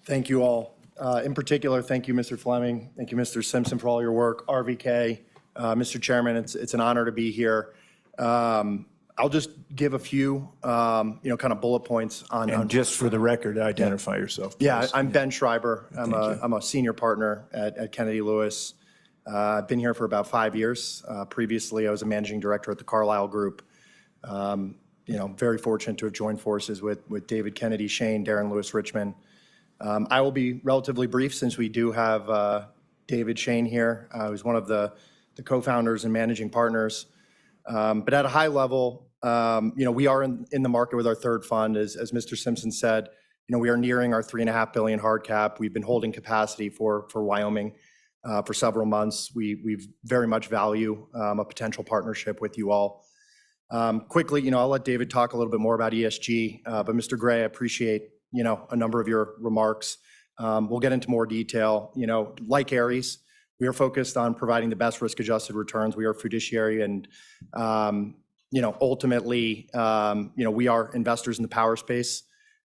S5: Thank you all. In particular, thank you, Mr. Fleming. Thank you, Mr. Simpson, for all your work. RVK, Mr. Chairman, it's an honor to be here. I'll just give a few, kind of bullet points on.
S2: And just for the record, identify yourself, please.
S5: Yeah, I'm Ben Schreiber. I'm a senior partner at Kennedy Lewis. I've been here for about 5 years. Previously, I was a managing director at the Carlyle Group. Very fortunate to have joined forces with David Kennedy, Shane, Darren Lewis, Richmond. I will be relatively brief since we do have David Shane here, who's one of the co-founders and managing partners. But at a high level, we are in the market with our third fund. As Mr. Simpson said, we are nearing our $3.5 billion hard cap. We've been holding capacity for Wyoming for several months. We very much value a potential partnership with you all. Quickly, I'll let David talk a little bit more about ESG, but Mr. Gray, I appreciate, a number of your remarks. We'll get into more detail. Like Ares, we are focused on providing the best risk-adjusted returns. We are fiduciary and, ultimately, we are investors in the power space.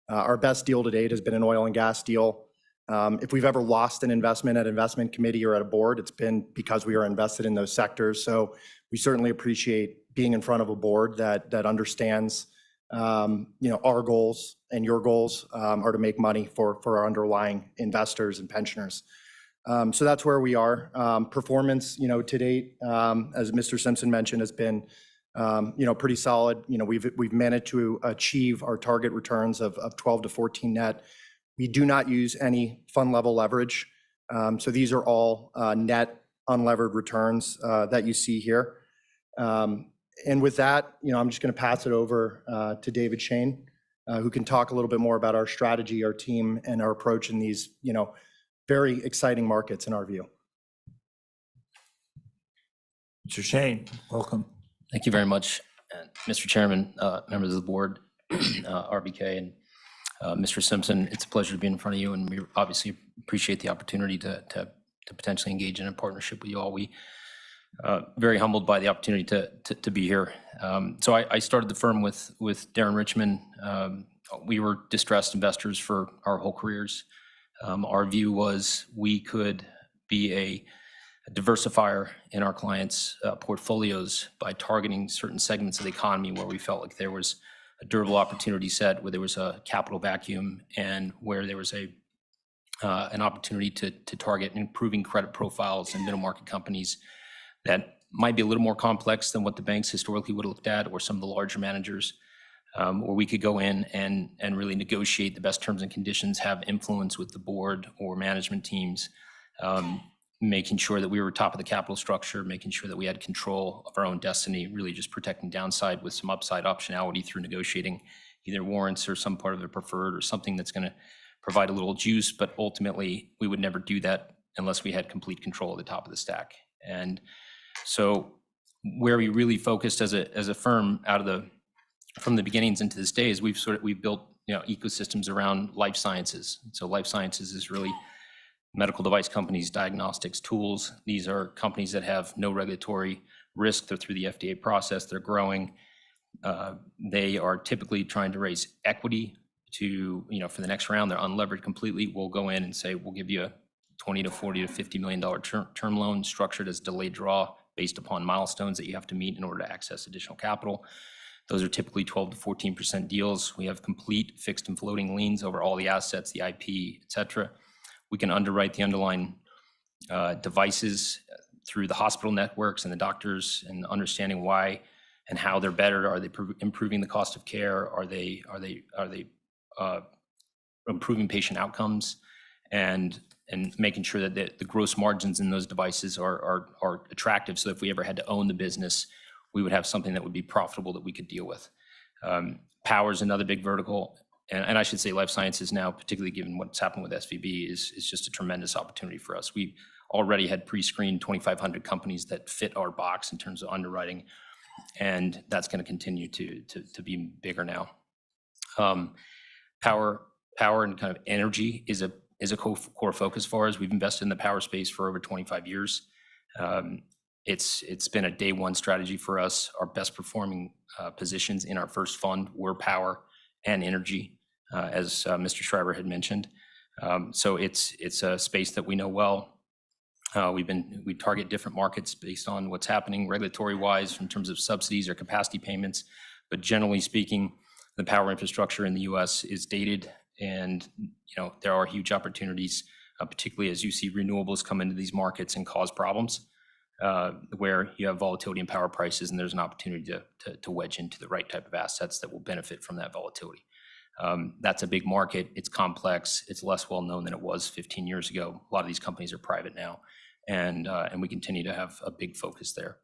S5: Our best deal to date has been an oil and gas deal. If we've ever lost an investment at investment committee or at a board, it's been because we are invested in those sectors. So we certainly appreciate being in front of a board that understands, our goals and your goals are to make money for our underlying investors and pensioners. So that's where we are. Performance, to date, as Mr. Simpson mentioned, has been, pretty solid. We've managed to achieve our target returns of 12 to 14 net. We do not use any fund level leverage. So these are all net unlevered returns that you see here. And with that, I'm just going to pass it over to David Shane, who can talk a little bit more about our strategy, our team, and our approach in these, very exciting markets in our view.
S2: Mr. Shane, welcome.
S7: Thank you very much, Mr. Chairman, members of the board, RBK, and Mr. Simpson. It's a pleasure to be in front of you, and we obviously appreciate the opportunity to potentially engage in a partnership with you all. We very humbled by the opportunity to be here. So I started the firm with Darren Richmond. We were distressed investors for our whole careers. Our view was we could be a diversifier in our clients' portfolios by targeting certain segments of the economy where we felt like there was a durable opportunity set, where there was a capital vacuum, and where there was an opportunity to target improving credit profiles in middle market companies that might be a little more complex than what the banks historically would have looked at, or some of the larger managers, where we could go in and really negotiate the best terms and conditions, have influence with the board or management teams, making sure that we were top of the capital structure, making sure that we had control of our own destiny, really just protecting downside with some upside optionality through negotiating either warrants or some part of the preferred or something that's going to provide a little juice. But ultimately, we would never do that unless we had complete control of the top of the stack. And so where we really focused as a firm from the beginnings into this day is we've built ecosystems around life sciences. So life sciences is really medical device companies, diagnostics, tools. These are companies that have no regulatory risk. They're through the FDA process. They're growing. They are typically trying to raise equity to, for the next round. They're unlevered completely. We'll go in and say, we'll give you a $20 to $40 to $50 million term loan structured as delayed draw based upon milestones that you have to meet in order to access additional capital. Those are typically 12 to 14% deals. We have complete fixed and floating liens over all the assets, the IP, et cetera. We can underwrite the underlying devices through the hospital networks and the doctors, and understanding why and how they're better. Are they improving the cost of care? Are they improving patient outcomes? And making sure that the gross margins in those devices are attractive, so if we ever had to own the business, we would have something that would be profitable that we could deal with. Power is another big vertical. And I should say life sciences now, particularly given what's happened with SVB, is just a tremendous opportunity for us. We already had pre-screened 2,500 companies that fit our box in terms of underwriting, and that's going to continue to be bigger now. Power and kind of energy is a core focus for us. We've invested in the power space for over 25 years. It's been a day one strategy for us. Our best performing positions in our first fund were power and energy, as Mr. Schreiber had mentioned. So it's a space that we know well. We target different markets based on what's happening regulatory-wise in terms of subsidies or capacity payments. But generally speaking, the power infrastructure in the U.S. is dated, and there are huge opportunities, particularly as you see renewables come into these markets and cause problems, where you have volatility in power prices, and there's an opportunity to wedge into the right type of assets that will benefit from that volatility. That's a big market. It's complex. It's less well known than it was 15 years ago. A lot of these companies are private now, and we continue to have a big focus there.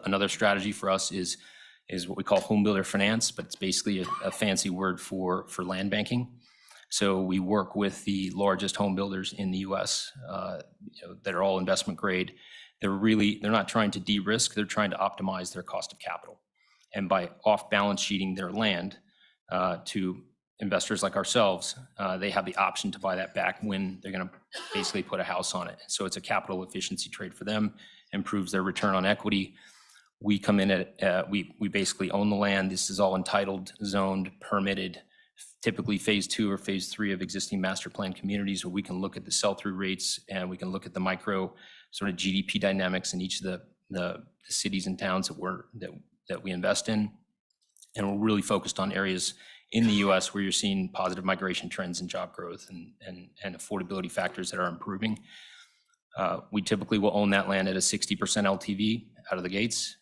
S7: Another strategy for us is what we call home builder finance, but it's basically a fancy word for land banking. So we work with the largest home builders in the U.S. That are all investment grade. They're not trying to de-risk. They're trying to optimize their cost of capital, and by off-balance sheeting their land to investors like ourselves, they have the option to buy that back when they're going to basically put a house on it. So it's a capital efficiency trade for them, improves their return on equity. We come in we basically own the land. This is all entitled, zoned, permitted, typically phase 2 or phase 3 of existing master plan communities, where we can look at the sell-through rates and we can look at the micro sort of GDP dynamics in each of the cities and towns that we invest in. And we're really focused on areas in the U.S. where you're seeing positive migration trends and job growth and affordability factors that are improving. We typically will own that land at a 60% LTV out of the gates.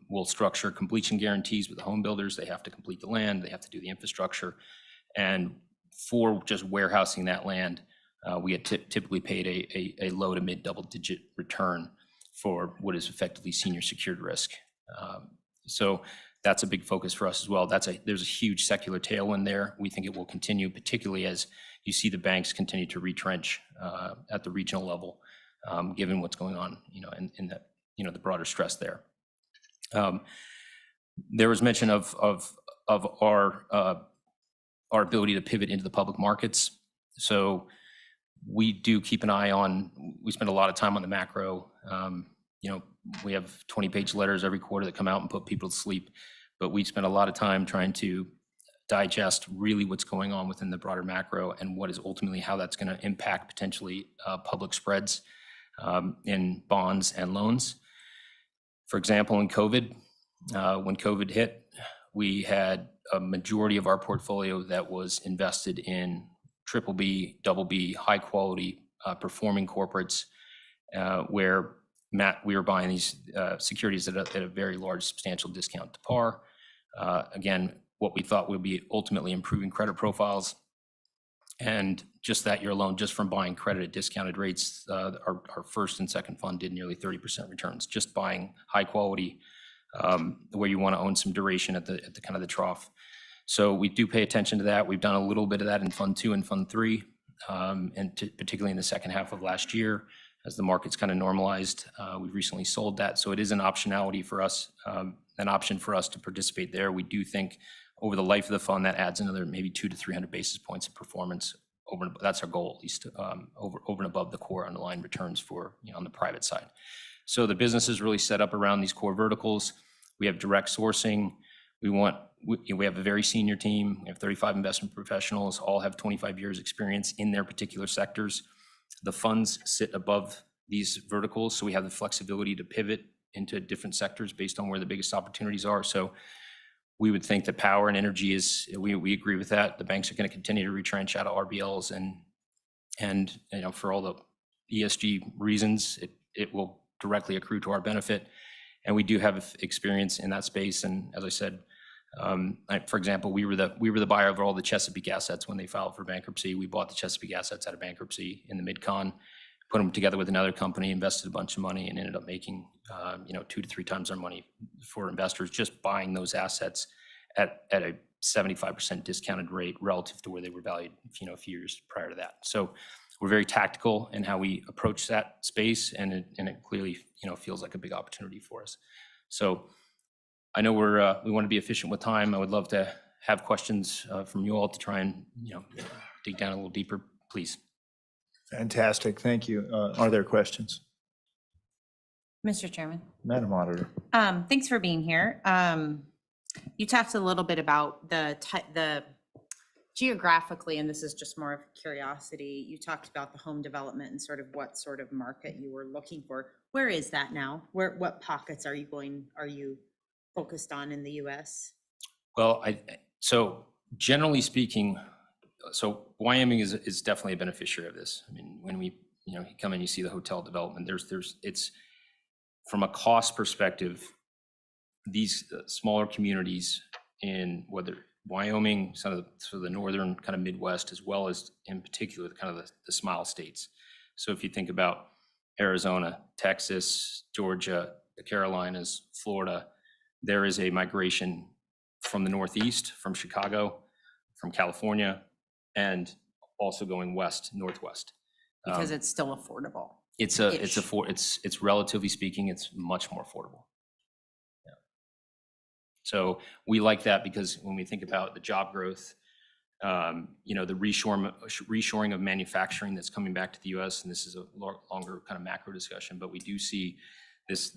S7: We'll structure completion guarantees with the home builders. They have to complete the land, they have to do the infrastructure. And for just warehousing that land, we had typically paid a low to mid double-digit return for what is effectively senior secured risk. So that's a big focus for us as well. There's a huge secular tailwind there. We think it will continue, particularly as you see the banks continue to retrench at the regional level, given what's going on, in the broader stress there. There was mention of our ability to pivot into the public markets. So we do keep an eye on. We spend a lot of time on the macro. We have 20-page letters every quarter that come out and put people to sleep, but we spend a lot of time trying to digest really what's going on within the broader macro and what is ultimately how that's going to impact potentially public spreads in bonds and loans. For example, in COVID, when COVID hit, we had a majority of our portfolio that was invested in BBB, BB, high quality performing corporates, where we were buying these securities at a very large, substantial discount to par. Again, what we thought would be ultimately improving credit profiles. And just that year alone, just from buying credit at discounted rates, our first and second fund did nearly 30% returns, just buying high quality, where you want to own some duration at the kind of the trough. So we do pay attention to that. We've done a little bit of that in Fund 2 and Fund 3, and particularly in the second half of last year, as the markets kind of normalized. We recently sold that. So it is an optionality for us, an option for us to participate there. We do think over the life of the fund, that adds another maybe 200 to 300 basis points of performance. That's our goal, at least over and above the core underlying returns for on the private side. So the business is really set up around these core verticals. We have direct sourcing. We have a very senior team. We have 35 investment professionals, all have 25 years experience in their particular sectors. The funds sit above these verticals, so we have the flexibility to pivot into different sectors based on where the biggest opportunities are. So we would think that power and energy we agree with that. The banks are going to continue to retrench out of RBLs, and for all the ESG reasons, it will directly accrue to our benefit. And we do have experience in that space. And as I said, for example, we were the buyer of all the Chesapeake assets when they filed for bankruptcy. We bought the Chesapeake assets out of bankruptcy in the mid-con, put them together with another company, invested a bunch of money, and ended up making 2 to 3 times our money for investors just buying those assets at a 75% discounted rate relative to where they were valued a few years prior to that. So we're very tactical in how we approach that space, and it clearly feels like a big opportunity for us. So I know we want to be efficient with time. I would love to have questions from you all to try and dig down a little deeper, please.
S2: Fantastic, thank you. Are there questions?
S8: Mr. Chairman.
S2: Madam Auditor.
S8: Thanks for being here. You talked a little bit about the geographically, and this is just more of curiosity, you talked about the home development and sort of what sort of market you were looking for. Where is that now? What pockets are you focused on in the US?
S7: Well, so generally speaking, so Wyoming is definitely a beneficiary of this. I mean, when we, you come in, you see the hotel development, it's, from a cost perspective, these smaller communities in whether Wyoming, some of the northern kind of Midwest, as well as in particular, kind of the Smile States. So if you think about Arizona, Texas, Georgia, the Carolinas, Florida, there is a migration from the Northeast, from Chicago, from California, and also going west, northwest.
S8: Because it's still affordable.
S7: It's relatively speaking, it's much more affordable. Yeah. So we like that because when we think about the job growth, the reshoring of manufacturing that's coming back to the U.S., and this is a longer kind of macro discussion, but we do see this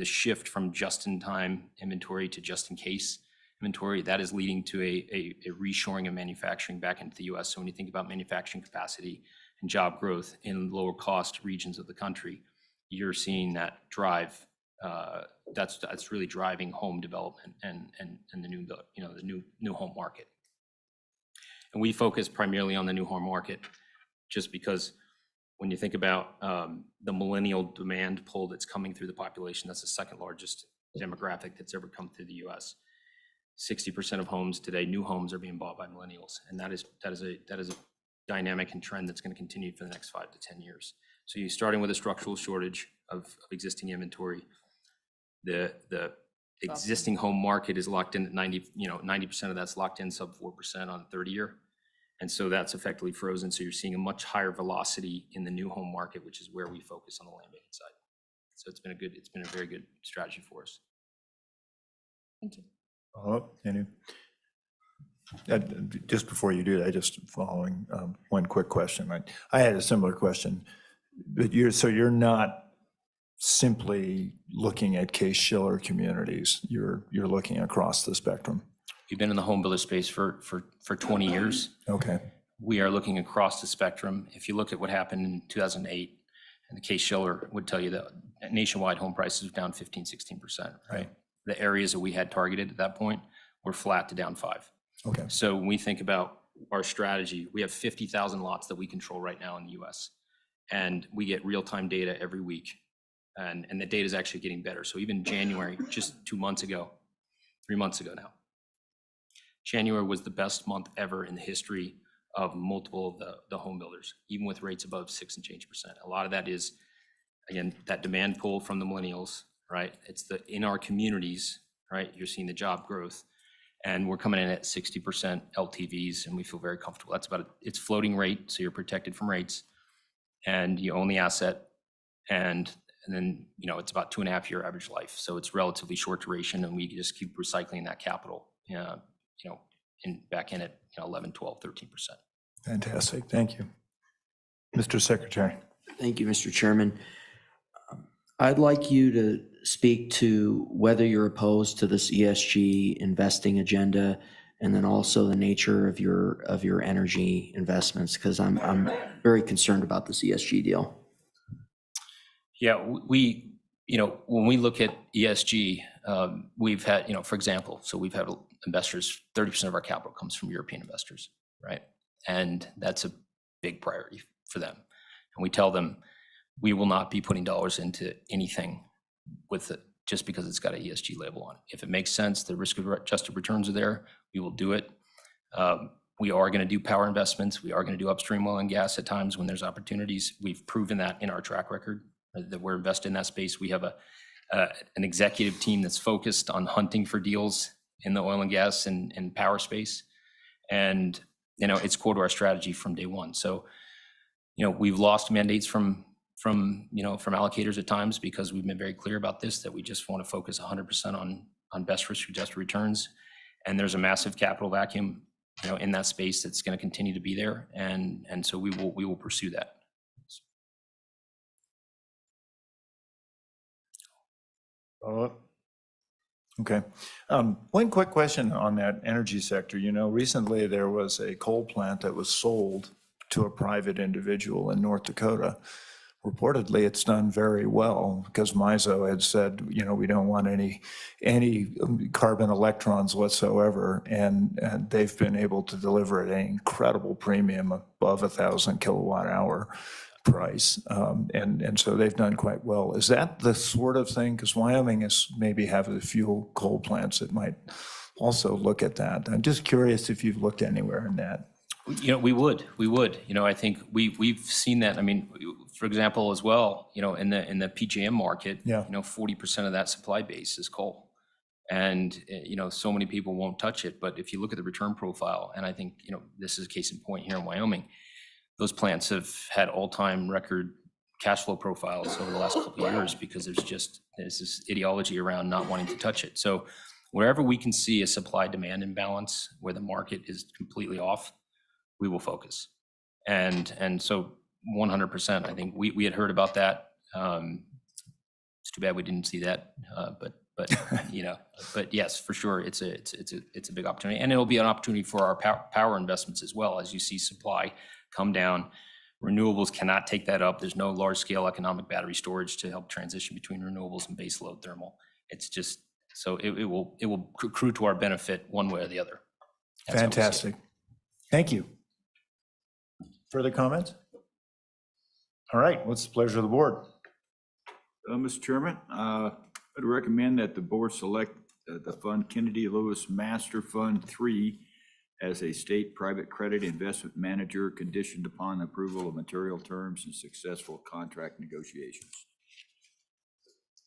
S7: shift from just-in-time inventory to just-in-case inventory. That is leading to a reshoring of manufacturing back into the U.S. So when you think about manufacturing capacity and job growth in lower cost regions of the country, you're seeing that drive. That's really driving home development and the new home market. And we focus primarily on the new home market, just because when you think about the millennial demand pull that's coming through the population, that's the second largest demographic that's ever come through the U.S. 60% of homes today, new homes, are being bought by millennials, and that is a dynamic and trend that's going to continue for the next 5 to 10 years. So you're starting with a structural shortage of existing inventory. The existing home market is locked in at 90% of that's locked in sub 4% on 30-year. And so that's effectively frozen. So you're seeing a much higher velocity in the new home market, which is where we focus on the land banking side. So it's been a very good strategy for us.
S8: Thank you.
S2: Just before you do that, just following one quick question. I had a similar question, but you're not simply looking at Case-Shiller communities. You're looking across the spectrum.
S7: We've been in the home builder space for 20 years.
S2: Okay.
S7: We are looking across the spectrum. If you look at what happened in 2008, and the Case-Shiller would tell you that nationwide home prices were down 15, 16%, right? The areas that we had targeted at that point were flat to down 5.
S2: Okay.
S7: So when we think about our strategy, we have 50,000 lots that we control right now in the US. And we get real-time data every week. And the data is actually getting better. So even January, just 3 months ago now, January was the best month ever in the history of multiple of the home builders, even with rates above 6 and change percent. A lot of that is, again, that demand pull from the millennials, right? It's in our communities, right? You're seeing the job growth, and we're coming in at 60% LTVs, and we feel very comfortable. It's floating rate, so you're protected from rates, and you own the asset, and then it's about 2.5-year average life, so it's relatively short duration, and we just keep recycling that capital, back in at 11, 12, 13%.
S2: Fantastic. Thank you. Mr. Secretary.
S10: Thank you, Mr. Chairman. I'd like you to speak to whether you're opposed to this ESG investing agenda, and then also the nature of your energy investments, because I'm very concerned about this ESG deal.
S7: Yeah, when we look at ESG, we've had, for example, so we've had investors, 30% of our capital comes from European investors, right? And that's a big priority for them. And we tell them, we will not be putting dollars into anything with it just because it's got an ESG label on it. If it makes sense, the risk-adjusted returns are there, we will do it. We are going to do power investments. We are going to do upstream oil and gas at times when there's opportunities. We've proven that in our track record, that we're invested in that space. We have an executive team that's focused on hunting for deals in the oil and gas and power space. And, it's core to our strategy from day one. So, we've lost mandates from allocators at times because we've been very clear about this, that we just want to focus 100% on best risk-adjusted returns. And there's a massive capital vacuum, in that space that's going to continue to be there. And so we will pursue that.
S2: Follow-up? Okay. One quick question on that energy sector. You know, recently there was a coal plant that was sold to a private individual in North Dakota. Reportedly, it's done very well because MISO had said, you know, we don't want any carbon electrons whatsoever. And they've been able to deliver at an incredible premium above 1,000 kilowatt hour price. And so they've done quite well. Is that the sort of thing? Because Wyoming is maybe have a few coal plants that might also look at that. I'm just curious if you've looked anywhere in that.
S7: You know, we would, you know, I think we've seen that. I mean, for example, as well, you know, in the PJM market,
S2: Yeah.
S7: you know, 40% of that supply base is coal. And, you know, so many people won't touch it. But if you look at the return profile, and I think, you know, this is a case in point here in Wyoming, those plants have had all-time record cash flow profiles over the last couple of years because there's this ideology around not wanting to touch it. So wherever we can see a supply-demand imbalance where the market is completely off, we will focus. And so 100%, I think we had heard about that. It's too bad we didn't see that, but you know, but yes, for sure, it's a big opportunity, and it'll be an opportunity for our power investments as well. As you see supply come down, renewables cannot take that up. There's no large-scale economic battery storage to help transition between renewables and baseload thermal. It's just so it will accrue to our benefit one way or the other. That's how we see it.
S2: Fantastic. Thank you. Further comments? All right, what's the pleasure of the board?
S11: Mr. Chairman, I'd recommend that the board select the fund Kennedy Lewis Master Fund 3 as a state private credit investment manager conditioned upon approval of material terms and successful contract negotiations.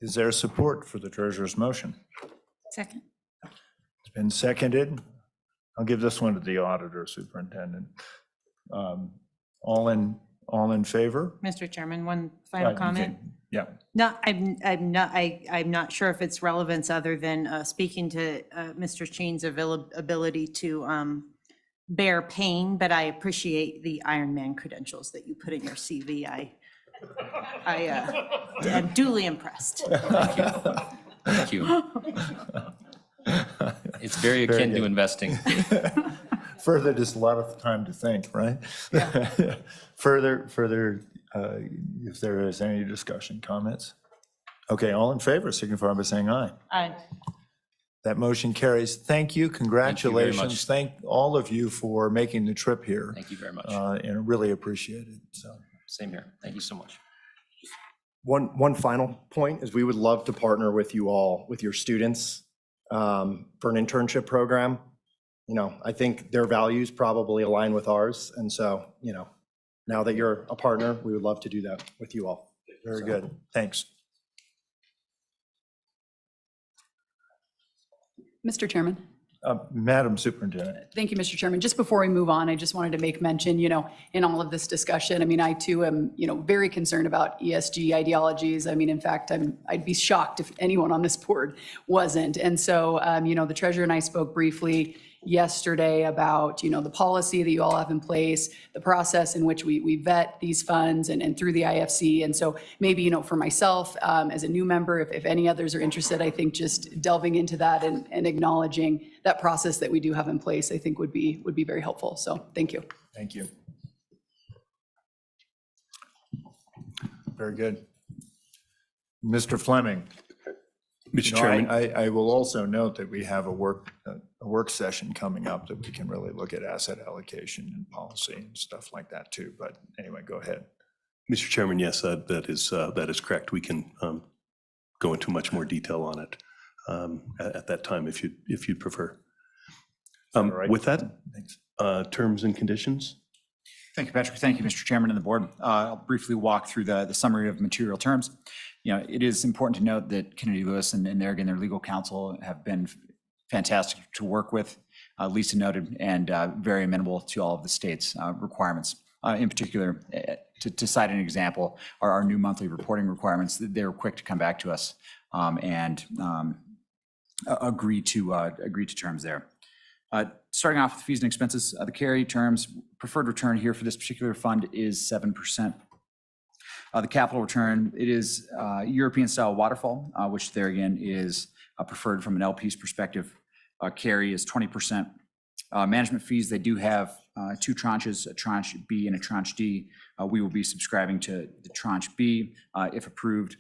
S2: Is there support for the treasurer's motion?
S8: Second.
S2: It's been seconded. I'll give this one to the auditor superintendent. All in favor?
S8: Mr. Chairman, one final comment.
S2: Yeah.
S8: No, I'm not sure if it's relevance other than speaking to Mr. Sheen's ability to bear pain, but I appreciate the Ironman credentials that you put in your CV. I am duly impressed.
S7: Thank you. It's very akin to investing.
S2: Further, just a lot of time to think, right? Yeah. Further, if there is any discussion, comments? Okay, all in favor, signify by saying aye.
S8: Aye.
S2: That motion carries. Thank you, congratulations.
S7: Thank
S2: Thank all of you for making the trip here.
S7: Thank you very much.
S2: And I really appreciate it, so.
S7: Same here. Thank you so much.
S5: One final point is we would love to partner with you all, with your students for an internship program. You know, I think their values probably align with ours. And so, you know, now that you're a partner, we would love to do that with you all.
S2: Very good, thanks.
S4: Mr. Chairman.
S2: Madam Superintendent.
S4: Thank you, Mr. Chairman. Just before we move on, I just wanted to make mention, you know, in all of this discussion, I mean, I too am, you know, very concerned about ESG ideologies. I mean, in fact, I'd be shocked if anyone on this board wasn't. And so, you know, the treasurer and I spoke briefly yesterday about, you know, the policy that you all have in place, the process in which we vet these funds and through the IFC. And so maybe, you know, for myself, as a new member, if any others are interested, I think just delving into that and acknowledging that process that we do have in place, I think would be very helpful. So thank you.
S2: Thank you. Very good. Mr. Fleming.
S12: Mr. Chairman.
S2: I will also note that we have a work session coming up that we can really look at asset allocation and policy and stuff like that too. But anyway, go ahead.
S12: Mr. Chairman, yes, that is correct. We can go into much more detail on it at that time if you'd prefer.
S2: Right.
S12: With that, terms and conditions.
S20: Thank you, Patrick. Thank you, Mr. Chairman and the board. I'll briefly walk through the summary of material terms. You know, it is important to note that Kennedy Lewis and their legal counsel have been fantastic to work with, Lisa noted, and very amenable to all of the state's requirements. In particular, to cite an example, our new monthly reporting requirements, they were quick to come back to us and agree to terms there. Starting off with fees and expenses, the carry terms, preferred return here for this particular fund is 7%. The capital return, it is European-style waterfall, which there again is preferred from an LP's perspective. Carry is 20%. Management fees, they do have two tranches, a tranche B and a tranche D. We will be subscribing to the tranche B if approved,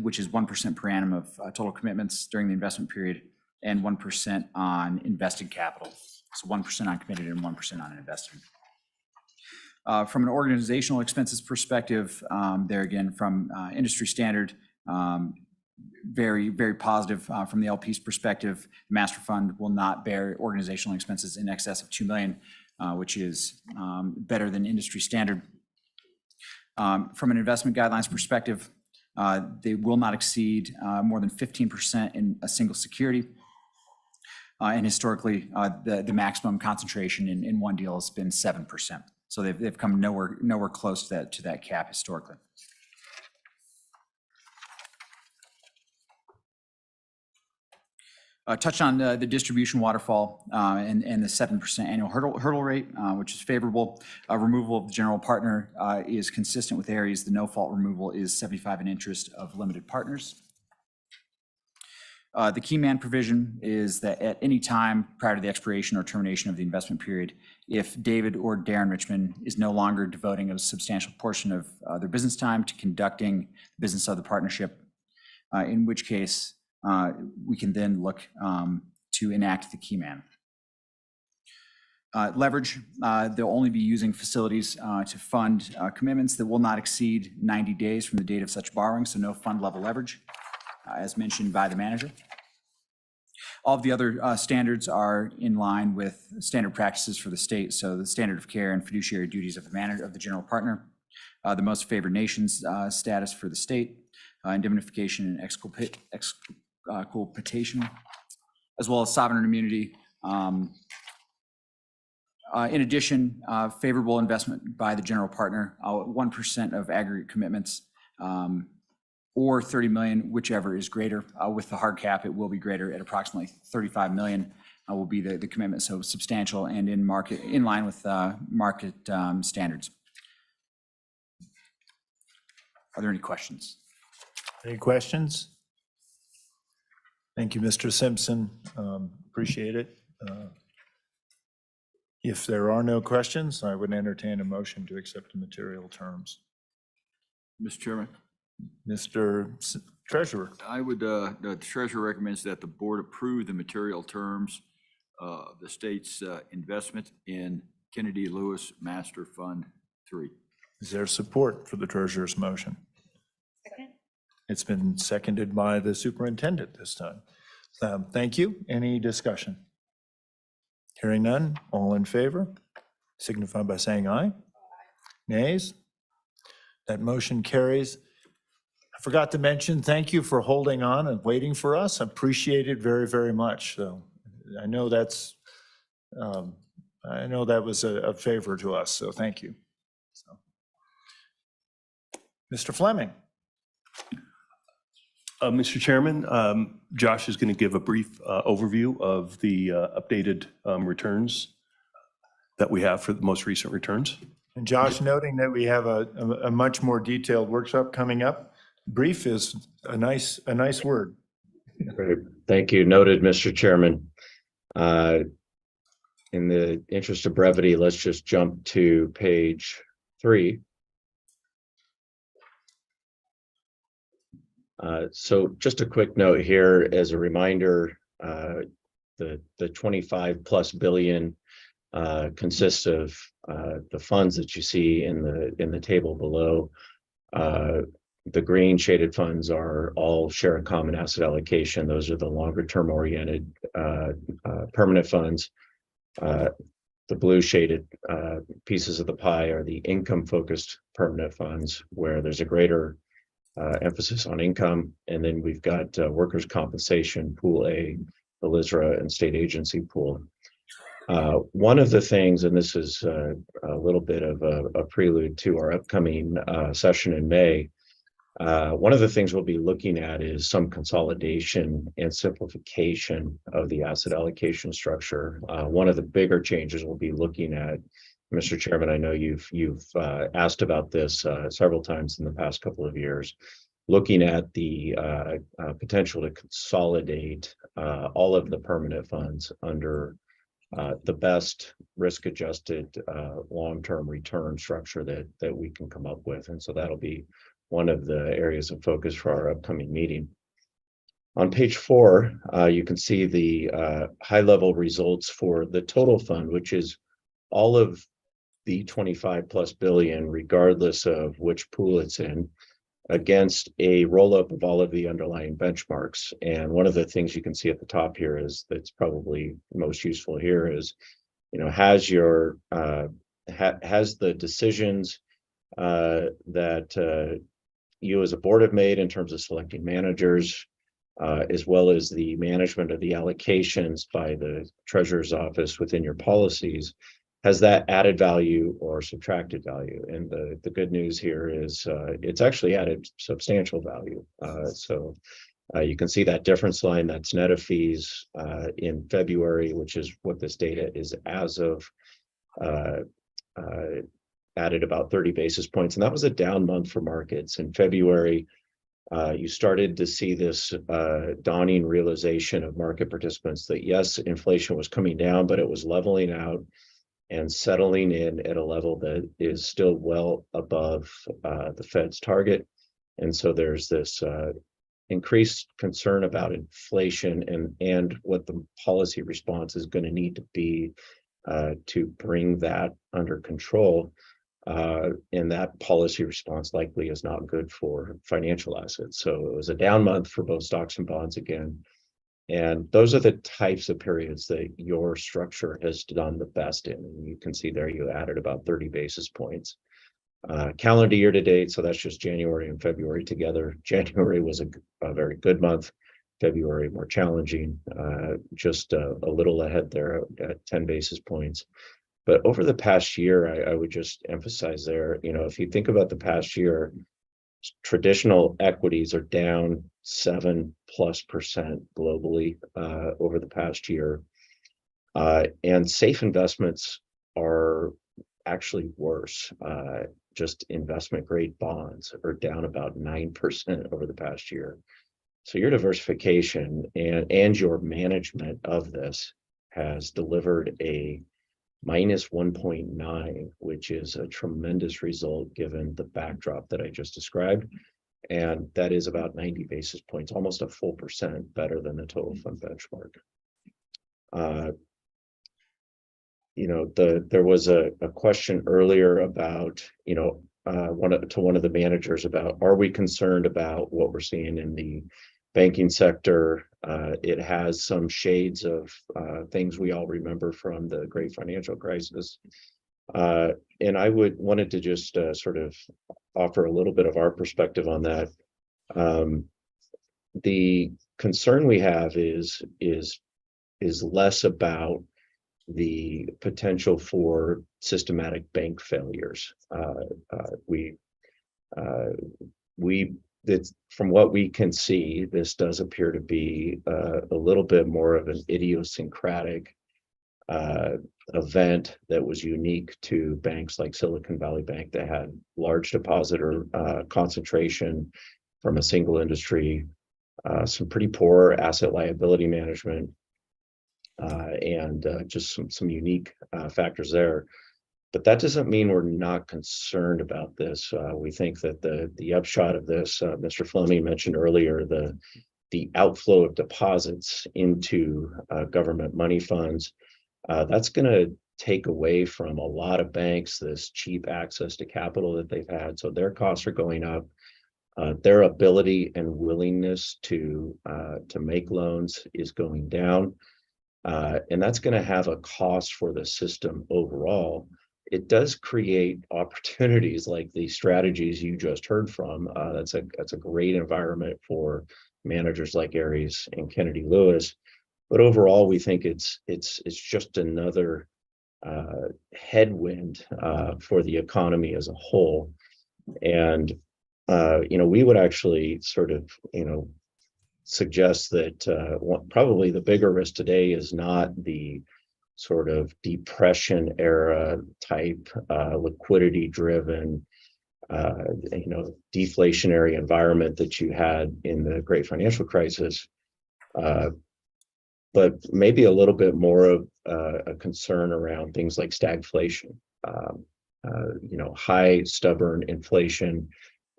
S20: which is 1% per annum of total commitments during the investment period and 1% on invested capital. So 1% on committed and 1% on invested. From an organizational expenses perspective, there again, from industry standard, very, very positive from the LP's perspective. The master fund will not bear organizational expenses in excess of $2 million, which is better than industry standard. From an investment guidelines perspective, they will not exceed more than 15% in a single security. And historically, the maximum concentration in one deal has been 7%. So they've come nowhere close to that cap historically. Touch on the distribution waterfall and the 7% annual hurdle rate, which is favorable. Removal of the general partner is consistent with Ares. The no-fault removal is 75 in interest of limited partners. The key man provision is that at any time prior to the expiration or termination of the investment period, if David or Darren Richmond is no longer devoting a substantial portion of their business time to conducting the business of the partnership, in which case we can then look to enact the key man. Leverage, they'll only be using facilities to fund commitments that will not exceed 90 days from the date of such borrowing, so no fund level leverage, as mentioned by the manager. All of the other standards are in line with standard practices for the state, so the standard of care and fiduciary duties of the manager, of the general partner, the most favored nations status for the state, indemnification and exculpation, as well as sovereign immunity. In addition, favorable investment by the general partner, 1% of aggregate commitments, or 30 million, whichever is greater. With the hard cap, it will be greater at approximately 35 million will be the commitment, so substantial and in line with market standards. Are there any questions?
S2: Any questions? Thank you, Mr. Simpson. Appreciate it. If there are no questions, I would entertain a motion to accept the material terms.
S11: Mr. Chairman?
S2: Mr. Treasurer.
S11: I would, the treasurer recommends that the board approve the material terms of the state's investment in Kennedy Lewis Master Fund 3.
S2: Is there support for the treasurer's motion? Second. It's been seconded by the superintendent this time. Thank you. Any discussion? Hearing none, all in favor, signify by saying aye. Nays? That motion carries. I forgot to mention, thank you for holding on and waiting for us. I appreciate it very, very much. So I know that was a favor to us, so thank you. So. Mr. Fleming.
S12: Mr. Chairman, Josh is going to give a brief overview of the updated returns that we have for the most recent returns.
S2: And Josh, noting that we have a much more detailed workshop coming up, brief is a nice word.
S21: Great. Thank you. Noted, Mr. Chairman. In the interest of brevity, let's just jump to page 3. So just a quick note here as a reminder, the 25+ billion consists of the funds that you see in the table below. The green shaded funds are all share a common asset allocation. Those are the longer term oriented permanent funds. The blue shaded pieces of the pie are the income focused permanent funds, where there's a greater emphasis on income. And then we've got workers' compensation, pool A, the LISRA and state agency pool. One of the things, and this is a little bit of a prelude to our upcoming session in May, one of the things we'll be looking at is some consolidation and simplification of the asset allocation structure. One of the bigger changes we'll be looking at Mr. Chairman, I know you've asked about this several times in the past couple of years, looking at the potential to consolidate all of the permanent funds under the best risk-adjusted long-term return structure that we can come up with. And so that'll be one of the areas of focus for our upcoming meeting. On page 4, you can see the high-level results for the total fund, which is all of the 25+ billion, regardless of which pool it's in, against a roll-up of all of the underlying benchmarks. And one of the things you can see at the top here is that's probably most useful here is, has your has the decisions that you as a board have made in terms of selecting managers, as well as the management of the allocations by the treasurer's office within your policies, has that added value or subtracted value? And the good news here is it's actually added substantial value. So you can see that difference line, that's net of fees in February, which is what this data is as of, added about 30 basis points. And that was a down month for markets. In February, you started to see this dawning realization of market participants that yes, inflation was coming down, but it was leveling out and settling in at a level that is still well above the Fed's target. And so there's this increased concern about inflation and what the policy response is going to need to be to bring that under control. And that policy response likely is not good for financial assets. So it was a down month for both stocks and bonds again. And those are the types of periods that your structure has done the best in. And you can see there you added about 30 basis points. Calendar year to date, so that's just January and February together. January was a very good month. February more challenging, just a little ahead there at 10 basis points. But over the past year, I would just emphasize there, if you think about the past year, traditional equities are down 7+% globally over the past year. And safe investments are actually worse. Just investment grade bonds are down about 9% over the past year. So your diversification and your management of this has delivered a -1.9, which is a tremendous result given the backdrop that I just described. And that is about 90 basis points, almost a full percent better than the total fund benchmark. There was a question earlier about, one of the managers about, are we concerned about what we're seeing in the banking sector? It has some shades of things we all remember from the great financial crisis. And I wanted to just sort of offer a little bit of our perspective on that. The concern we have is less about the potential for systematic bank failures. From what we can see, this does appear to be a little bit more of an idiosyncratic event that was unique to banks like Silicon Valley Bank that had large depositor concentration from a single industry, some pretty poor asset liability management, and just some unique factors there. But that doesn't mean we're not concerned about this. We think that the upshot of this, Mr. Fleming mentioned earlier, the outflow of deposits into government money funds, that's going to take away from a lot of banks this cheap access to capital that they've had. So their costs are going up. Their ability and willingness to make loans is going down. And that's going to have a cost for the system overall. It does create opportunities like the strategies you just heard from. That's a great environment for managers like Ares and Kennedy Lewis. But overall, we think it's just another headwind for the economy as a whole. And we would actually sort of suggest that probably the bigger risk today is not the sort of depression era type, liquidity driven, deflationary environment that you had in the great financial crisis, but maybe a little bit more of a concern around things like stagflation, high stubborn inflation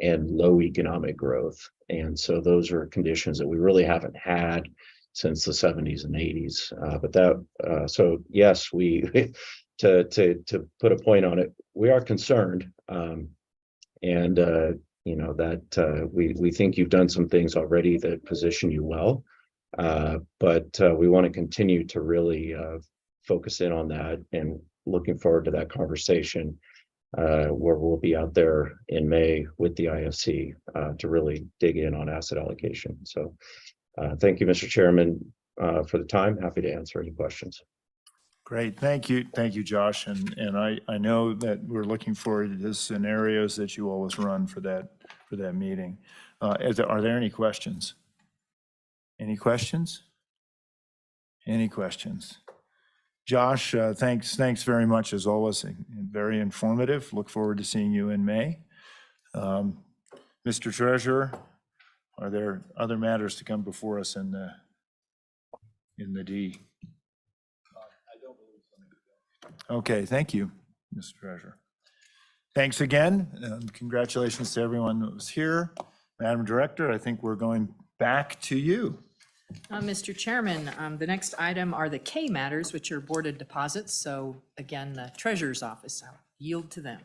S21: and low economic growth. And so those are conditions that we really haven't had since the 70s and 80s. So yes, we to put a point on it, we are concerned. We think you've done some things already that position you well, but we want to continue to really focus in on that, and looking forward to that conversation where we'll be out there in May with the IFC to really dig in on asset allocation. So thank you, Mr. Chairman, for the time. Happy to answer any questions.
S2: Great, thank you, Josh. And I know that we're looking forward to this scenarios that you always run for that meeting. Are there any questions? Any questions? Any questions? Josh, thanks very much as always. Very informative. Look forward to seeing you in May. Mr. Treasurer, are there other matters to come before us in the D? Okay, thank you, Mr. Treasurer. Thanks again. Congratulations to everyone that was here. Madam Director, I think we're going back to you.
S1: Mr. Chairman, the next item are the K matters, which are boarded deposits. So again, the Treasurer's Office, I'll yield to them.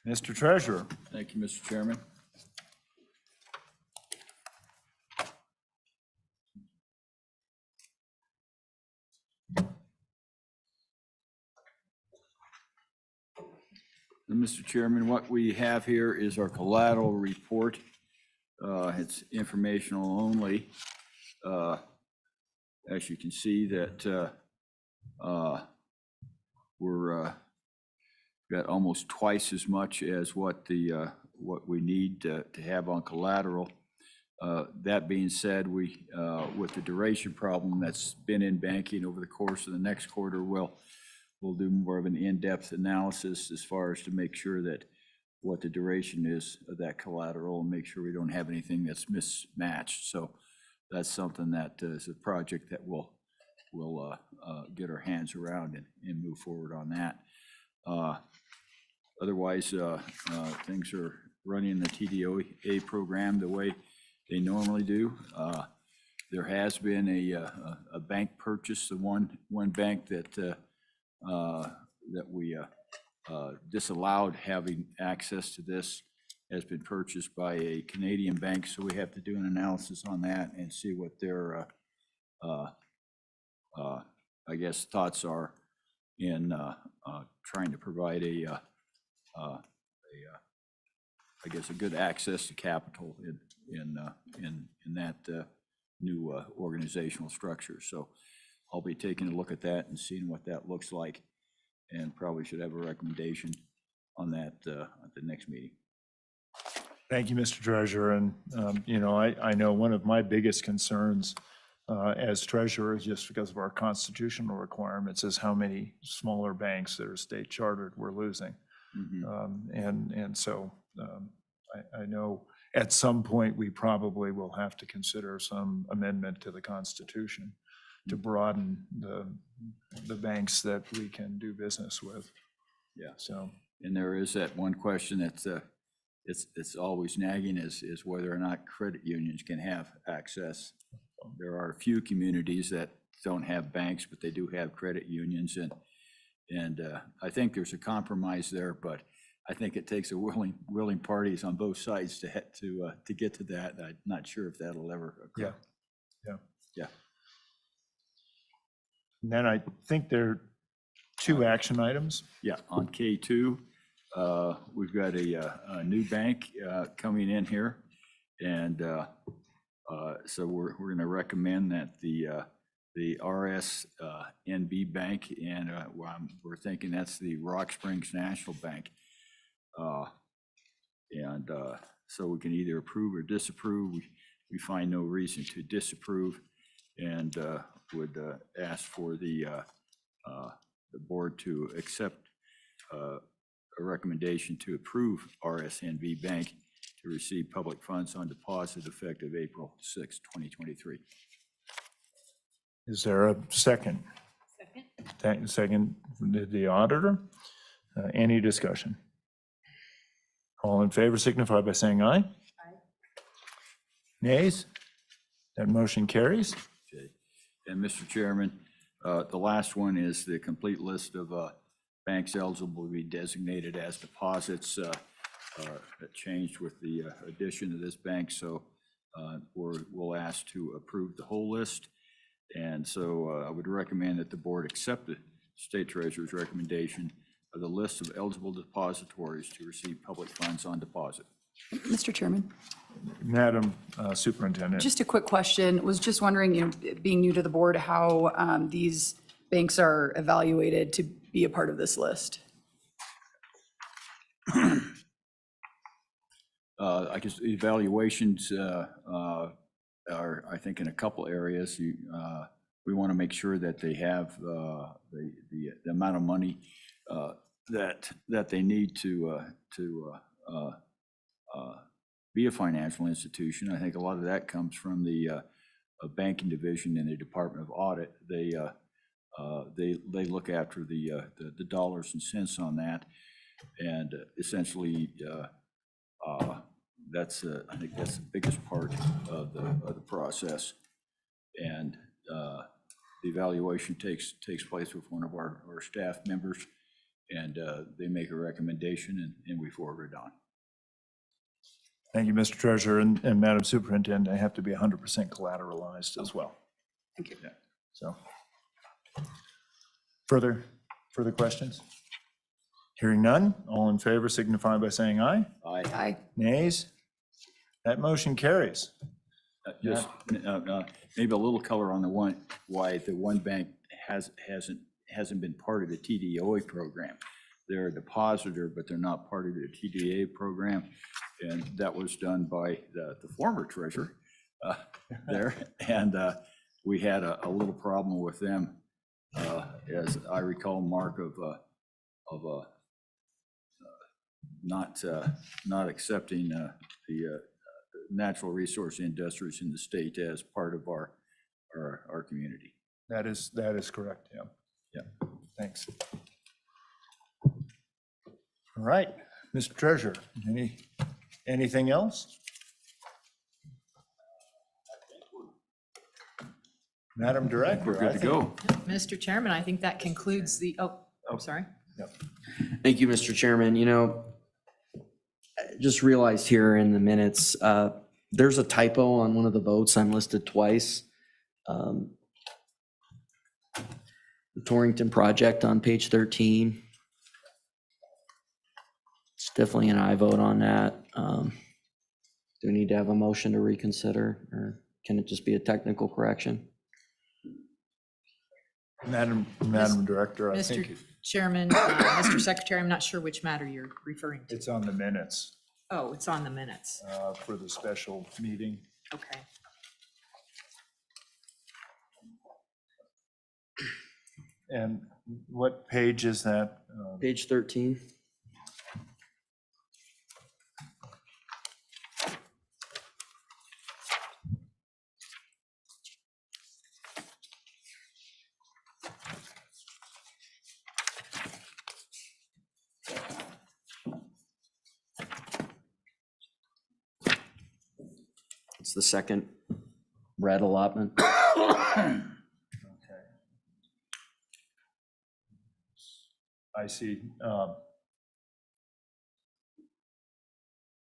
S2: Mr. Treasurer.
S11: Thank you, Mr. Chairman. Mr. Chairman, what we have here is our collateral report. It's informational only. As you can see that we're got almost twice as much as what we need to have on collateral. That being said, we with the duration problem that's been in banking over the course of the next quarter, we'll do more of an in-depth analysis as far as to make sure that what the duration is of that collateral and make sure we don't have anything that's mismatched. So that's something that is a project that we'll get our hands around and move forward on that. Otherwise, things are running the TDOA program the way they normally do. There has been a bank purchase, the one bank that we disallowed having access to this has been purchased by a Canadian bank, so we have to do an analysis on that and see what their I guess thoughts are in trying to provide a good access to capital in that new organizational structure. So I'll be taking a look at that and seeing what that looks like, and probably should have a recommendation on that at the next meeting.
S2: Thank you, Mr. Treasurer. And, I know one of my biggest concerns as treasurer, just because of our constitutional requirements, is how many smaller banks that are state chartered we're losing. So I know at some point we probably will have to consider some amendment to the Constitution to broaden the banks that we can do business with.
S11: Yeah.
S2: So.
S11: And there is that one question that's it's always nagging is whether or not credit unions can have access. There are a few communities that don't have banks, but they do have credit unions, and I think there's a compromise there, but I think it takes a willing parties on both sides to get to that. I'm not sure if that'll ever occur. Yeah.
S2: And then I think there are two action items.
S11: Yeah, on K2, we've got a new bank coming in here, and so we're going to recommend that the RSNB Bank, and we're thinking that's the Rock Springs National Bank, so we can either approve or disapprove. We find no reason to disapprove, and would ask for the board to accept a recommendation to approve RSNB Bank to receive public funds on deposit effective April 6, 2023.
S2: Is there a second? Second from the auditor. Any discussion? All in favor signify by saying aye. Aye. Nays? That motion carries.
S11: Okay. And Mr. Chairman, the last one is the complete list of banks eligible to be designated as deposits. That changed with the addition of this bank, so we'll ask to approve the whole list. And so I would recommend that the board accept the state treasurer's recommendation of the list of eligible depositories to receive public funds on deposit.
S4: Mr. Chairman,
S2: Madam Superintendent.
S4: just a quick question. Was just wondering, you know, being new to the board, how these banks are evaluated to be a part of this list?
S11: I guess evaluations are, I think, in a couple areas. We want to make sure that they have the amount of money that they need to be a financial institution. I think a lot of that comes from the banking division in the Department of Audit. They look after the dollars and cents on that, and essentially I think that's the biggest part of the process. And the evaluation takes place with one of our staff members, and they make a recommendation, and we forward it on.
S2: Thank you, Mr. Treasurer, and Madam Superintendent. I have to be 100% collateralized as well.
S4: Thank you.
S2: Yeah. So, further questions? Hearing none, all in favor signify by saying aye.
S11: Aye.
S4: Aye.
S2: Nays? That motion carries.
S11: Just maybe a little color on why the one bank hasn't been part of the TDOA program. They're a depositor, but they're not part of the TDA program. And that was done by the former treasurer there. And we had a little problem with them, as I recall, Mark, of not accepting the natural resource industries in the state as part of our community.
S2: That is correct, yeah. Yeah, thanks. All right, Mr. Treasurer, anything else? Madam Director,
S11: We're good to go.
S1: Mr. Chairman, I think that concludes the, I'm sorry.
S2: Yep.
S10: Thank you, Mr. Chairman. You know, I just realized here in the minutes, there's a typo on one of the votes. I'm listed twice. The Torrington project on page 13. It's definitely an aye vote on that. Do we need to have a motion to reconsider, or can it just be a technical correction?
S2: Madam Director, I think
S1: Mr. Chairman, Mr. Secretary, I'm not sure which matter you're referring to.
S2: it's on the minutes
S1: Oh, it's on the minutes.
S2: for the special meeting.
S1: Okay.
S2: And what page is that?
S10: Page 13. It's the second red allotment.
S2: Okay. I see.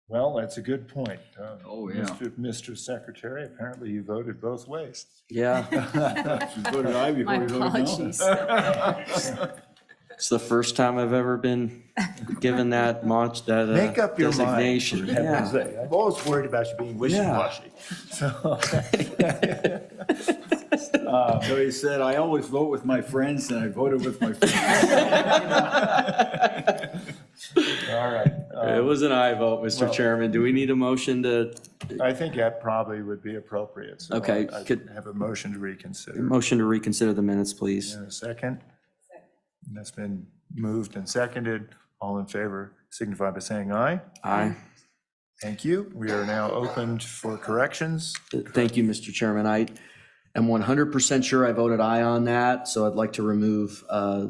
S2: Well, that's a good point.
S11: Oh, yeah.
S2: Mr. Secretary, apparently you voted both ways.
S10: Yeah.
S11: She voted aye before
S1: My
S11: you voted no.
S1: apologies.
S10: It's the first time I've ever been given that
S2: Make up your mind.
S10: designation.
S2: for heaven's
S10: Yeah.
S2: sake. I'm always worried about you being wishy-washy. So,
S11: So he said, I always vote with my friends, and I voted with my friends.
S2: all right.
S9: It was an aye vote, Mr.
S2: well-
S9: Chairman. Do we need a motion to?
S2: I think that probably would be appropriate. So
S10: Okay,
S2: I
S10: could-
S2: have a motion to reconsider.
S10: Motion to reconsider the minutes, please.
S2: In a second. And that's been moved and seconded. All in favor signify by saying aye.
S10: Aye.
S2: Thank you. We are now opened for corrections.
S10: Thank you, Mr. Chairman. I am 100% sure I voted aye on that, so I'd like to remove a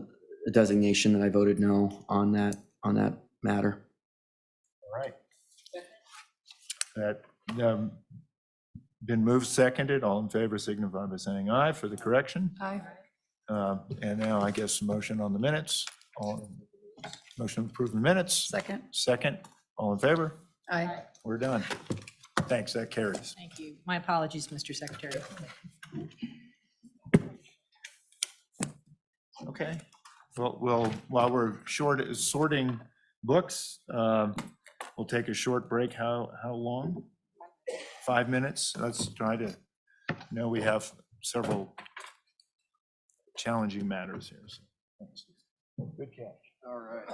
S10: designation that I voted no on that matter.
S2: All right. That been moved, seconded. All in favor signify by saying aye for the correction.
S4: Aye.
S2: And now I guess motion on the minutes. Motion to approve the minutes.
S4: Second.
S2: Second. All in favor?
S4: Aye.
S2: We're done. Thanks, that carries.
S1: Thank you. My apologies, Mr. Secretary.
S2: Okay. Well, while we're sorting books, we'll take a short break. How long? 5 minutes? Let's try to, we have several challenging matters here. So, thanks. Good catch.
S10: All right.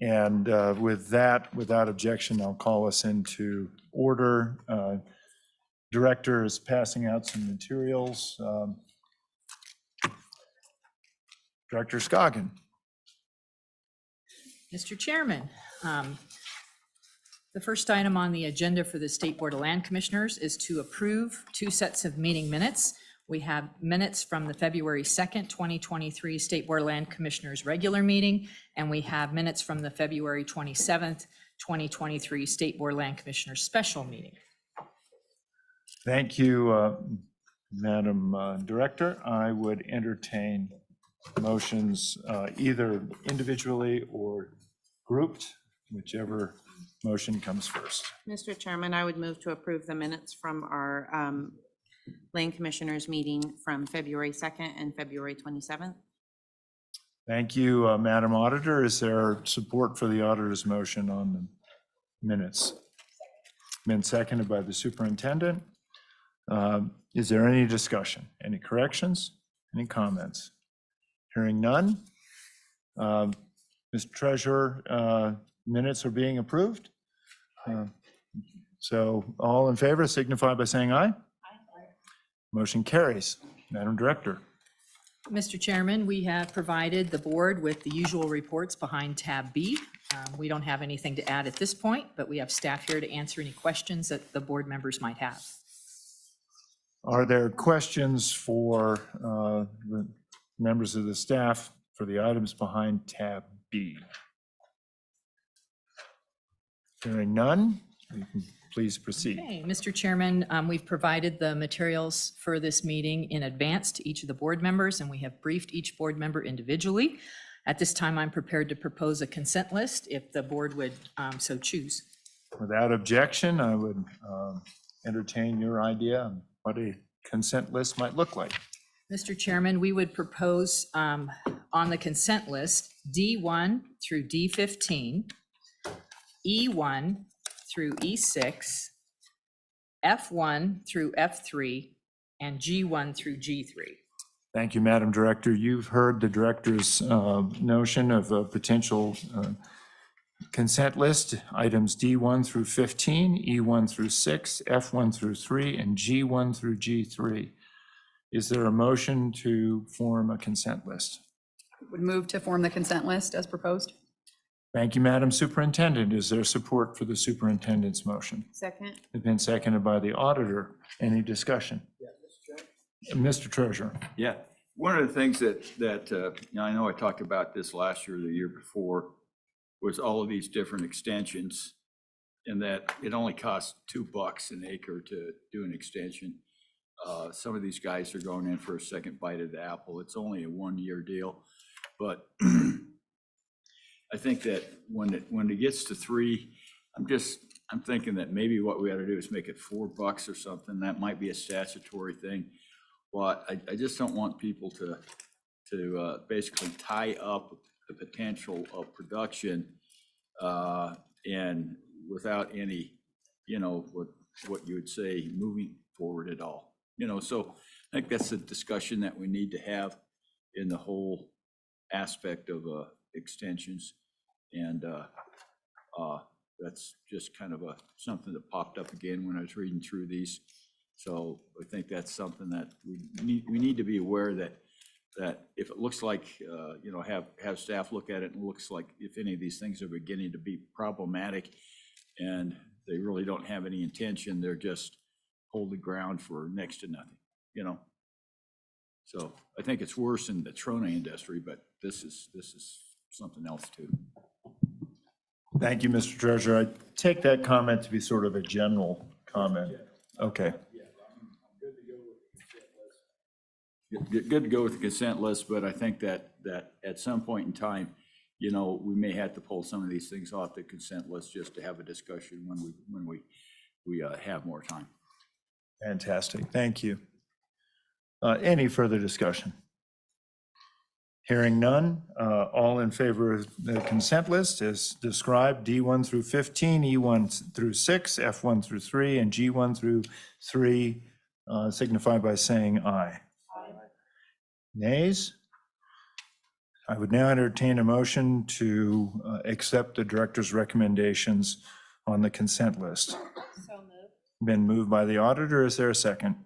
S2: And with that, without objection, I'll call us into order. Director is passing out some materials. Director Scoggin.
S1: Mr. Chairman, the first item on the agenda for the State Board of Land Commissioners is to approve 2 sets of meeting minutes. We have minutes from the February 2nd, 2023 State Board of Land Commissioners regular meeting, and we have minutes from the February 27th, 2023 State Board of Land Commissioners special meeting.
S2: Thank you, Madam Director. I would entertain motions either individually or grouped, whichever motion comes first.
S8: Mr. Chairman, I would move to approve the minutes from our Land Commissioners meeting from February 2nd and February 27th.
S2: Thank you, Madam Auditor. Is there support for the auditor's motion on the minutes? Been seconded by the superintendent. Is there any discussion? Any corrections? Any comments? Hearing none. Mr. Treasurer, minutes are being approved. So all in favor signify by saying aye. Aye. Motion carries. Madam Director.
S1: Mr. Chairman, we have provided the board with the usual reports behind tab B. We don't have anything to add at this point, but we have staff here to answer any questions that the board members might have.
S2: Are there questions for the members of the staff for the items behind tab B? Hearing none, you can please proceed.
S1: Okay, Mr. Chairman, we've provided the materials for this meeting in advance to each of the board members, and we have briefed each board member individually. At this time, I'm prepared to propose a consent list if the board would so choose.
S2: Without objection, I would entertain your idea on what a consent list might look like.
S1: Mr. Chairman, we would propose on the consent list D1 through D15, E1 through E6, F1 through F3, and G1 through G3.
S2: Thank you, Madam Director. You've heard the director's notion of a potential consent list, items D1 through 15, E1 through 6, F1 through 3, and G1 through G3. Is there a motion to form a consent list?
S4: Would move to form the consent list as proposed.
S2: Thank you, Madam Superintendent. Is there support for the superintendent's motion?
S8: Second.
S2: It's been seconded by the auditor. Any discussion? Mr. Treasurer.
S11: Yeah, one of the things that I know I talked about this last year or the year before was all of these different extensions, and that it only costs $2 an acre to do an extension. Some of these guys are going in for a second bite of the apple. It's only a 1-year deal, but I think that when it gets to 3, I'm thinking that maybe what we ought to do is make it $4 or something. That might be a statutory thing. But I just don't want people to basically tie up the potential of production and without any, what you would say, moving forward at all. So I think that's a discussion that we need to have in the whole aspect of extensions. And that's just kind of something that popped up again when I was reading through these. So I think that's something that we need to be aware that if it looks like, have staff look at it and it looks like if any of these things are beginning to be problematic and they really don't have any intention, they're just holding ground for next to nothing, So I think it's worse in the trona industry, but this is something else too.
S2: Thank you, Mr. Treasurer. I take that comment to be sort of a general comment. Okay.
S11: Good to go with the consent list, but I think that at some point in time, we may have to pull some of these things off the consent list just to have a discussion when we have more time.
S2: Fantastic. Thank you. Any further discussion? Hearing none, all in favor of the consent list as described, D1 through 15, E1 through 6, F1 through 3, and G1 through 3, signify by saying aye. Aye. Nays? I would now entertain a motion to accept the director's recommendations on the consent list.
S8: So moved.
S2: Been moved by the auditor. Is there a second?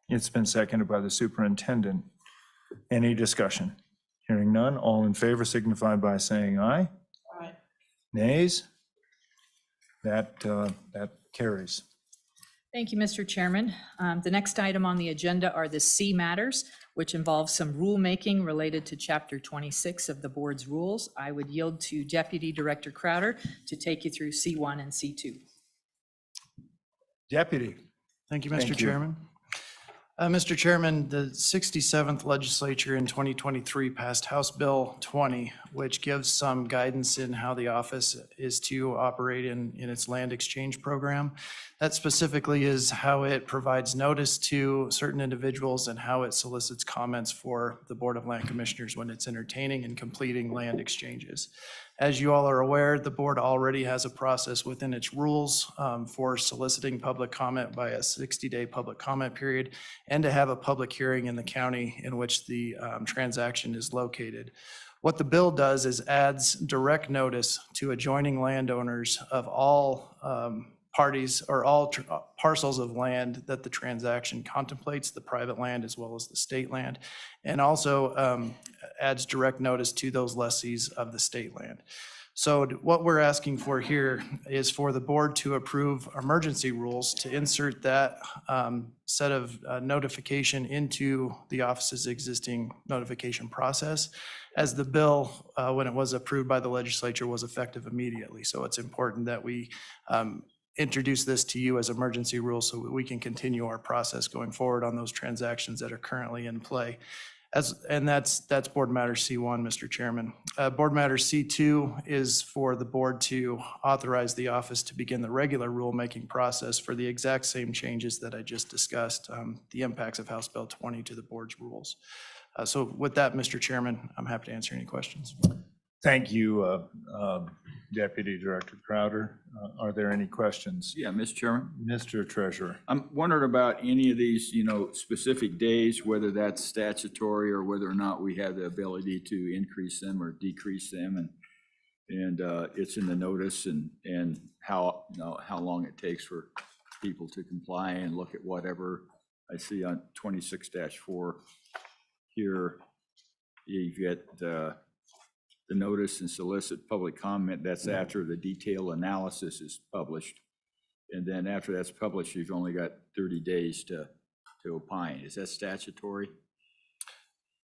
S2: It's been seconded by the superintendent. Any discussion? Hearing none, all in favor signify by saying aye.
S8: Aye.
S2: Nays? That carries.
S1: Thank you, Mr. Chairman. The next item on the agenda are the C matters, which involves some rulemaking related to Chapter 26 of the board's rules. I would yield to Deputy Director Crowder to take you through C1 and C2.
S2: Deputy.
S14: Thank you,
S2: Thank
S14: Mr.
S2: you.
S14: Chairman. Mr. Chairman, the 67th Legislature in 2023 passed House Bill 20, which gives some guidance in how the office is to operate in its land exchange program. That specifically is how it provides notice to certain individuals and how it solicits comments for the Board of Land Commissioners when it's entertaining and completing land exchanges. As you all are aware, the board already has a process within its rules for soliciting public comment by a 60-day public comment period and to have a public hearing in the county in which the transaction is located. What the bill does is adds direct notice to adjoining landowners of all parties or all parcels of land that the transaction contemplates, the private land as well as the state land, and also adds direct notice to those lessees of the state land. So what we're asking for here is for the board to approve emergency rules to insert that set of notification into the office's existing notification process, as the bill, when it was approved by the legislature, was effective immediately. So it's important that we introduce this to you as emergency rules so that we can continue our process going forward on those transactions that are currently in play. And that's Board Matter C1, Mr. Chairman. Board Matter C2 is for the board to authorize the office to begin the regular rulemaking process for the exact same changes that I just discussed, the impacts of House Bill 20 to the board's rules. So with that, Mr. Chairman, I'm happy to answer any questions.
S2: Thank you, Deputy Director Crowder. Are there any questions?
S11: Yeah, Mr. Chairman.
S2: Mr. Treasurer.
S11: I'm wondering about any of these, specific days, whether that's statutory or whether or not we have the ability to increase them or decrease them, and it's in the notice and how long it takes for people to comply and look at whatever I see on 26-4 here. You get the notice and solicit public comment. That's after the detailed analysis is published. And then after that's published, you've only got 30 days to opine. Is that statutory?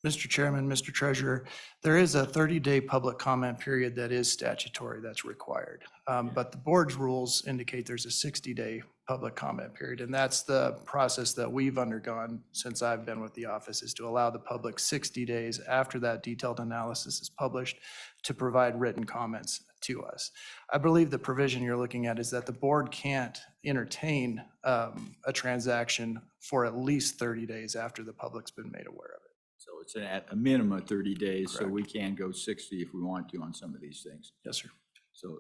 S14: Mr. Chairman, Mr. Treasurer, there is a 30-day public comment period that is statutory, that's required. But the board's rules indicate there's a 60-day public comment period. And that's the process that we've undergone since I've been with the office, is to allow the public 60 days after that detailed analysis is published to provide written comments to us. I believe the provision you're looking at is that the board can't entertain a transaction for at least 30 days after the public's been made aware of it.
S11: So it's at a minimum of 30 days, so we can go 60 if we want to on some of these things.
S14: Yes, sir.
S11: So,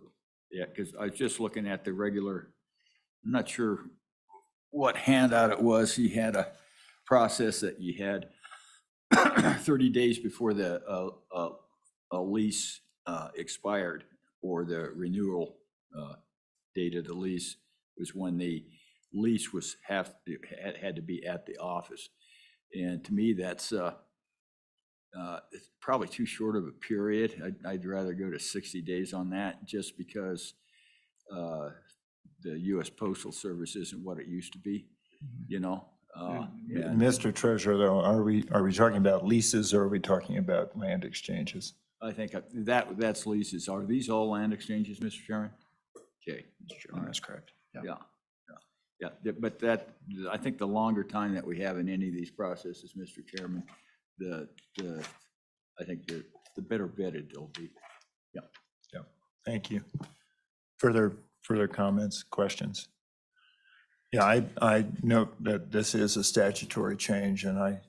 S11: yeah, because I was just looking at the regular, I'm not sure what handout it was. He had a process that you had 30 days before the lease expired, or the renewal date of the lease was when the lease was had to be at the office. And to me, that's it's probably too short of a period. I'd rather go to 60 days on that, just because the U.S. Postal Service isn't what it used to be,
S2: Mr. Treasurer, though, are we talking about leases or are we talking about land exchanges?
S11: I think that's leases. Are these all land exchanges, Mr. Chairman? Okay, Mr. Chairman.
S14: That's correct.
S11: Yeah, but that, I think the longer time that we have in any of these processes, Mr. Chairman, I think the better vetted they'll be. Yeah.
S2: Thank you. Further comments, questions? Yeah, I note that this is a statutory change, and I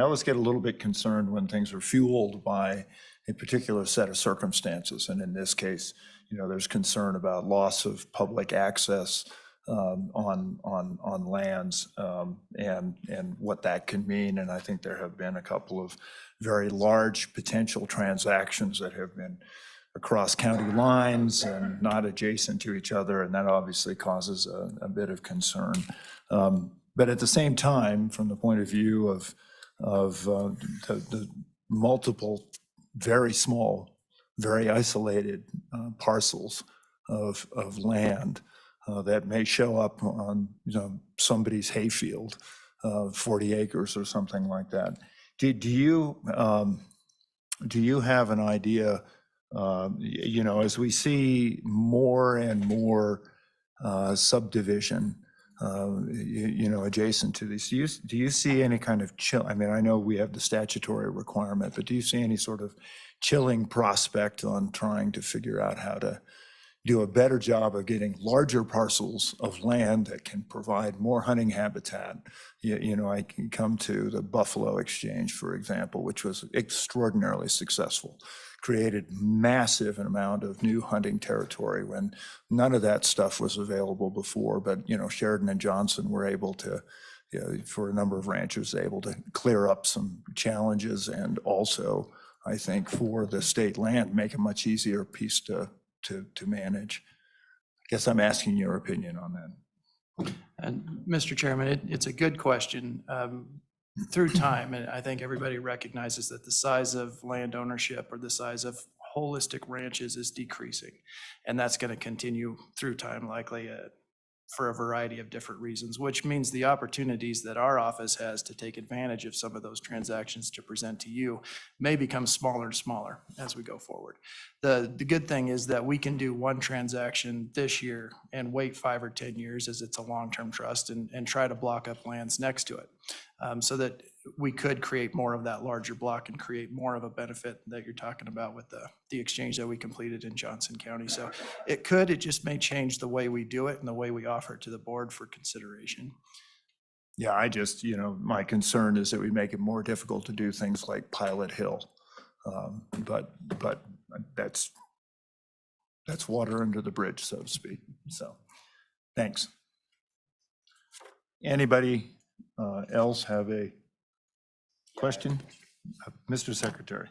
S2: always get a little bit concerned when things are fueled by a particular set of circumstances. And in this case, there's concern about loss of public access on lands and what that can mean. And I think there have been a couple of very large potential transactions that have been across county lines and not adjacent to each other, and that obviously causes a bit of concern. But at the same time, from the point of view of the multiple, very small, very isolated parcels of land that may show up on somebody's hayfield, 40 acres or something like that. Do you have an idea? As we see more and more subdivision, adjacent to these, do you see any kind of chill? I mean, I know we have the statutory requirement, but do you see any sort of chilling prospect on trying to figure out how to do a better job of getting larger parcels of land that can provide more hunting habitat? I can come to the Buffalo Exchange, for example, which was extraordinarily successful, created massive amount of new hunting territory when none of that stuff was available before. But, Sheridan and Johnson were able to, for a number of ranchers, able to clear up some challenges, and also, I think, for the state land, make a much easier piece to manage. I guess I'm asking your opinion on that.
S14: And Mr. Chairman, it's a good question. Through time, and I think everybody recognizes that the size of land ownership or the size of holistic ranches is decreasing. And that's going to continue through time, likely for a variety of different reasons, which means the opportunities that our office has to take advantage of some of those transactions to present to you may become smaller and smaller as we go forward. The good thing is that we can do one transaction this year and wait 5 or 10 years, as it's a long-term trust, and try to block up lands next to it, so that we could create more of that larger block and create more of a benefit that you're talking about with the exchange that we completed in Johnson County. So it just may change the way we do it and the way we offer it to the board for consideration.
S2: Yeah, my concern is that we make it more difficult to do things like Pilot Hill. But that's water under the bridge, so to speak. So, thanks. Anybody else have a question? Mr. Secretary.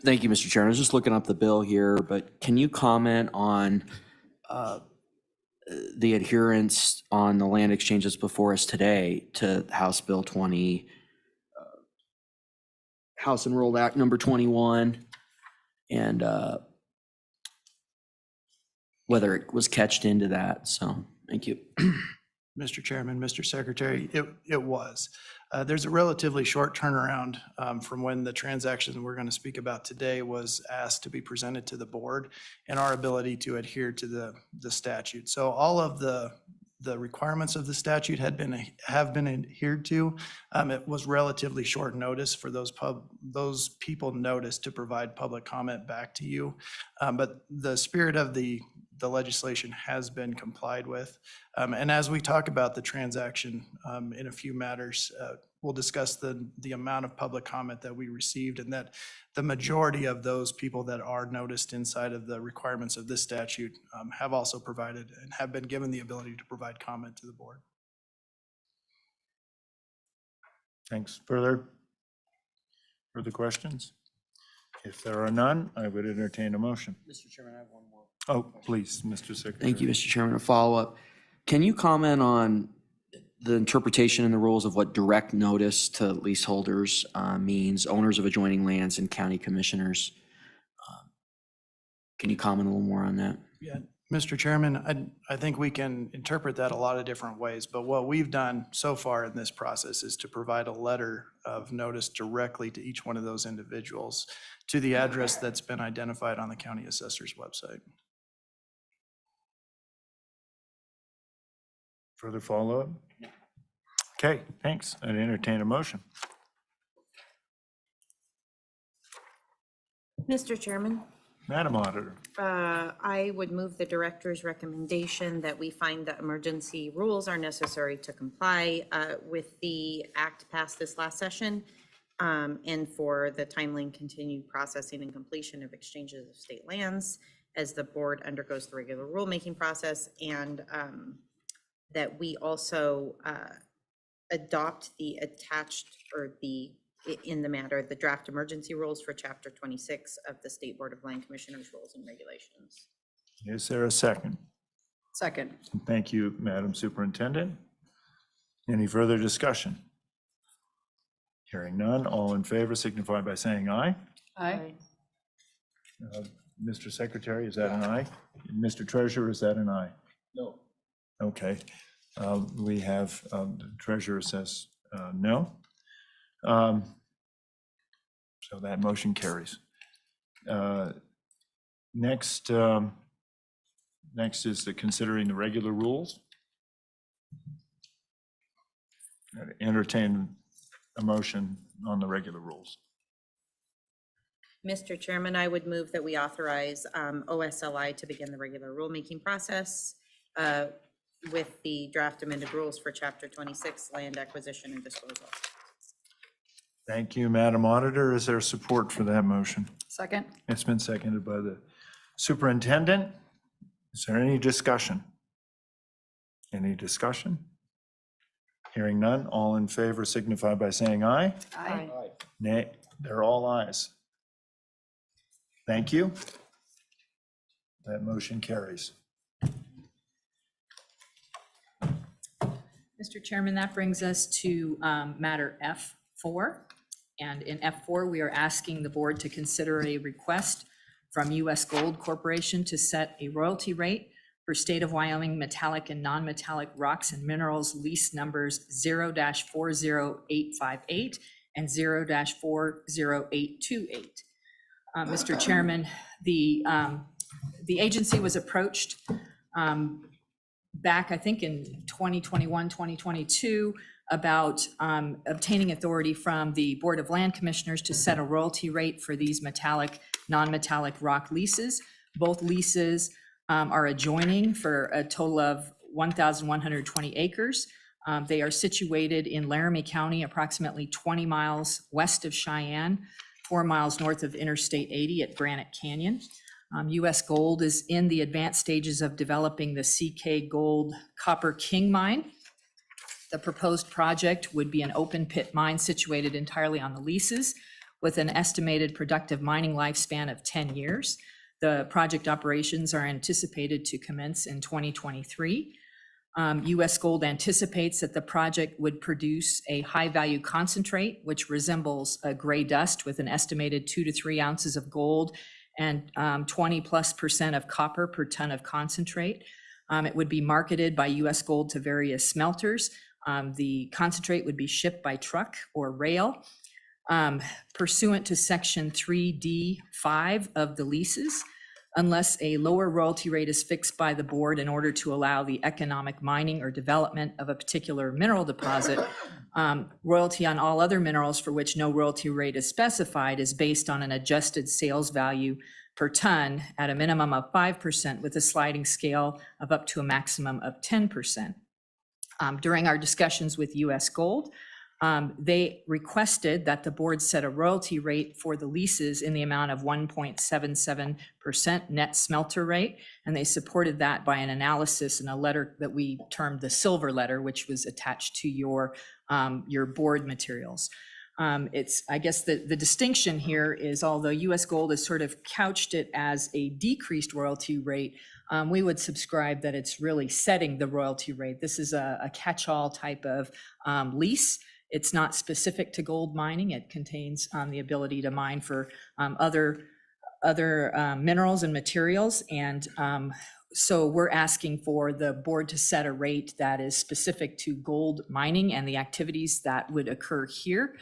S10: Thank you, Mr. Chairman. I was just looking up the bill here, but can you comment on the adherence on the land exchanges before us today to House Bill 20, House Enrolled Act number 21, and whether it was catched into that? So, thank you.
S14: Mr. Chairman, Mr. Secretary, it was. There's a relatively short turnaround from when the transaction we're going to speak about today was asked to be presented to the board, and our ability to adhere to the statute. So all of the requirements of the statute have been adhered to. It was relatively short notice for those people notice to provide public comment back to you. But the spirit of the legislation has been complied with. And as we talk about the transaction in a few matters, we'll discuss the amount of public comment that we received, and that the majority of those people that are noticed inside of the requirements of this statute have also provided and have been given the ability to provide comment to the board.
S2: Thanks. Further questions? If there are none, I would entertain a motion.
S10: Mr. Chairman, I have one more.
S2: Oh, please, Mr. Secretary.
S10: Thank you, Mr. Chairman. A follow-up. Can you comment on the interpretation in the rules of what direct notice to leaseholders means, owners of adjoining lands and county commissioners? Can you comment a little more on that?
S14: Yeah, Mr. Chairman, I think we can interpret that a lot of different ways, but what we've done so far in this process is to provide a letter of notice directly to each one of those individuals to the address that's been identified on the county assessor's website.
S2: Further follow-up? Okay, thanks. I'd entertain a motion.
S8: Mr. Chairman,
S2: Madam Auditor.
S8: I would move the director's recommendation that we find that emergency rules are necessary to comply with the act passed this last session, and for the timely and continued processing and completion of exchanges of state lands, as the board undergoes the regular rulemaking process, and that we also adopt the attached, or in the matter, the draft emergency rules for Chapter 26 of the State Board of Land Commissioners Rules and Regulations.
S2: Is there a second?
S4: Second.
S2: Thank you, Madam Superintendent. Any further discussion? Hearing none, all in favor signify by saying aye.
S4: Aye.
S2: Mr. Secretary, is that an aye? Mr. Treasurer, is that an aye?
S9: No.
S2: Okay. We have the treasurer says no. So that motion carries. Next is the considering the regular rules. Entertain a motion on the regular rules.
S8: Mr. Chairman, I would move that we authorize OSLI to begin the regular rulemaking process with the draft amended rules for Chapter 26, Land Acquisition and Disposal.
S2: Thank you, Madam Auditor. Is there support for that motion?
S4: Second.
S2: It's been seconded by the superintendent. Is there any discussion? Any discussion? Hearing none, all in favor signify by saying aye.
S4: Aye.
S2: Nay, they're all ayes. Thank you. That motion carries.
S1: Mr. Chairman, that brings us to matter F4. And in F4, we are asking the board to consider a request from U.S. Gold Corporation to set a royalty rate for State of Wyoming metallic and non-metallic rocks and minerals lease numbers 0-40858 and 0-40828. Mr. Chairman, the agency was approached back, I think, in 2021, 2022, about obtaining authority from the Board of Land Commissioners to set a royalty rate for these metallic, non-metallic rock leases. Both leases are adjoining for a total of 1,120 acres. They are situated in Laramie County, approximately 20 miles west of Cheyenne, 4 miles north of Interstate 80 at Granite Canyon. U.S. Gold is in the advanced stages of developing the CK Gold Copper King mine. The proposed project would be an open pit mine situated entirely on the leases with an estimated productive mining lifespan of 10 years. The project operations are anticipated to commence in 2023. U.S. Gold anticipates that the project would produce a high-value concentrate, which resembles a gray dust with an estimated 2 to 3 ounces of gold and 20+% of copper per ton of concentrate. It would be marketed by U.S. Gold to various smelters. The concentrate would be shipped by truck or rail. Pursuant to Section 3D5 of the leases, unless a lower royalty rate is fixed by the board in order to allow the economic mining or development of a particular mineral deposit, royalty on all other minerals for which no royalty rate is specified is based on an adjusted sales value per ton at a minimum of 5% with a sliding scale of up to a maximum of 10%. During our discussions with U.S. Gold, they requested that the board set a royalty rate for the leases in the amount of 1.77% net smelter rate, and they supported that by an analysis in a letter that we termed the silver letter, which was attached to your board materials. I guess the distinction here is, although U.S. Gold has sort of couched it as a decreased royalty rate, we would subscribe that it's really setting the royalty rate. This is a catch-all type of lease. It's not specific to gold mining. It contains the ability to mine for other minerals and materials. And so we're asking for the board to set a rate that is specific to gold mining and the activities that would occur here.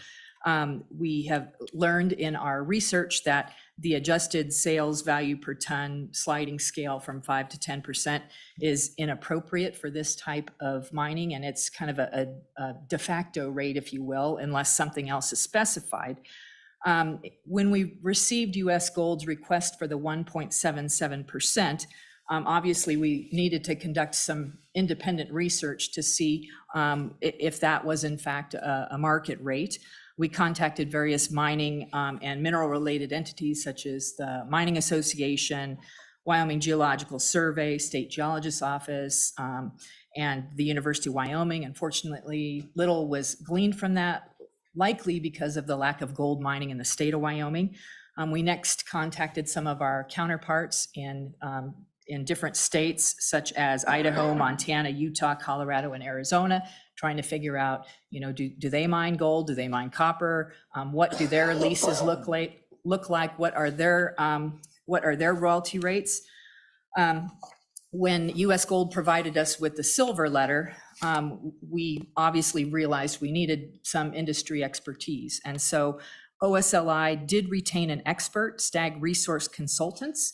S1: We have learned in our research that the adjusted sales value per ton sliding scale from 5 to 10% is inappropriate for this type of mining, and it's kind of a de facto rate, if you will, unless something else is specified. When we received U.S. Gold's request for the 1.77%, obviously we needed to conduct some independent research to see if that was in fact a market rate. We contacted various mining and mineral-related entities such as the Mining Association, Wyoming Geological Survey, State Geologist's Office, and the University of Wyoming. Unfortunately, little was gleaned from that, likely because of the lack of gold mining in the state of Wyoming. We next contacted some of our counterparts in different states, such as Idaho, Montana, Utah, Colorado, and Arizona, trying to figure out, do they mine gold? Do they mine copper? What do their leases look like? What are their royalty rates? When US Gold provided us with the silver letter, we obviously realized we needed some industry expertise. And so OSLI did retain an expert, Stag Resource Consultants.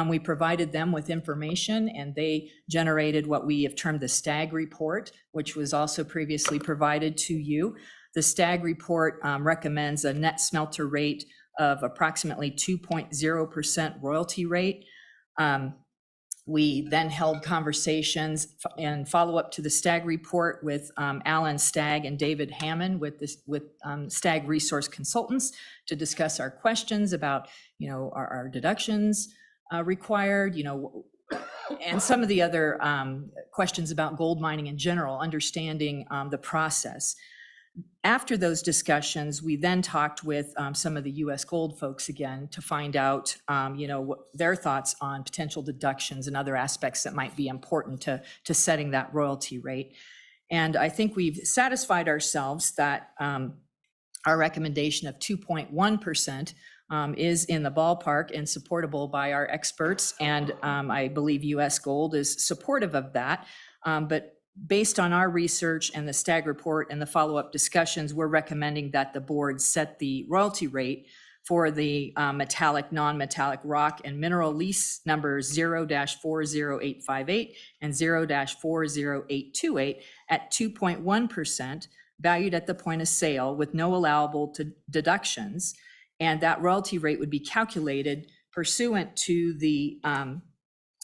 S1: We provided them with information, and they generated what we have termed the Stag Report, which was also previously provided to you. The Stag Report recommends a net smelter rate of approximately 2.0% royalty rate. We then held conversations and follow-up to the Stag Report with Alan Stagg and David Hammond with Stag Resource Consultants to discuss our questions about, our deductions required, and some of the other questions about gold mining in general, understanding the process. After those discussions, we then talked with some of the US Gold folks again to find out, what their thoughts on potential deductions and other aspects that might be important to setting that royalty rate. And I think we've satisfied ourselves that our recommendation of 2.1% is in the ballpark and supportable by our experts. And I believe US Gold is supportive of that. But based on our research and the Stag Report and the follow-up discussions, we're recommending that the board set the royalty rate for the metallic, non-metallic rock and mineral lease numbers 0-40858 and 0-40828 at 2.1%, valued at the point of sale with no allowable deductions. And that royalty rate would be calculated pursuant to the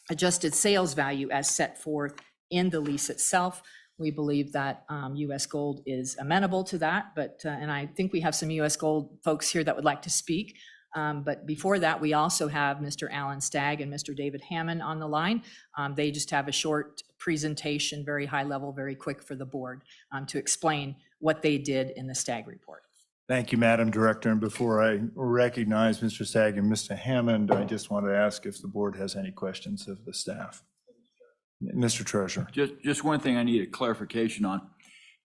S1: adjusted sales value as set forth in the lease itself. We believe that US Gold is amenable to that, but and I think we have some US Gold folks here that would like to speak. But before that, we also have Mr. Alan Stagg and Mr. David Hammond on the line. They just have a short presentation, very high level, very quick for the board to explain what they did in the Stag Report.
S2: Thank you, Madam Director. And before I recognize Mr. Stagg and Mr. Hammond, I just want to ask if the board has any questions of the staff. Mr. Treasurer.
S11: Just one thing I need a clarification on,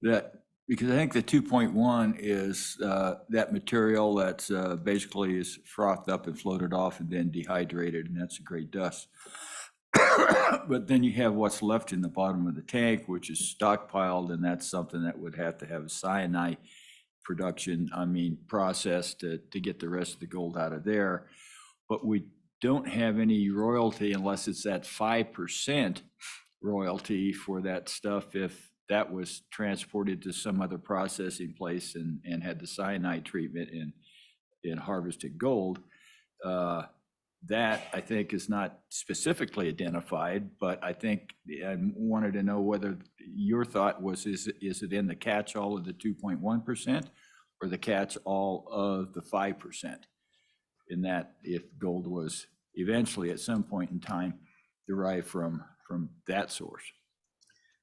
S11: that because I think the 2.1 is that material that's basically is frothed up and floated off and then dehydrated, and that's a great dust. But then you have what's left in the bottom of the tank, which is stockpiled, and that's something that would have to have a cyanide process to get the rest of the gold out of there. But we don't have any royalty unless it's that 5% royalty for that stuff if that was transported to some other processing place and had the cyanide treatment and harvested gold. That I think is not specifically identified, but I think I wanted to know whether your thought was, is it in the catch-all of the 2.1% or the catch-all of the 5%? In that if gold was eventually at some point in time derived from that source.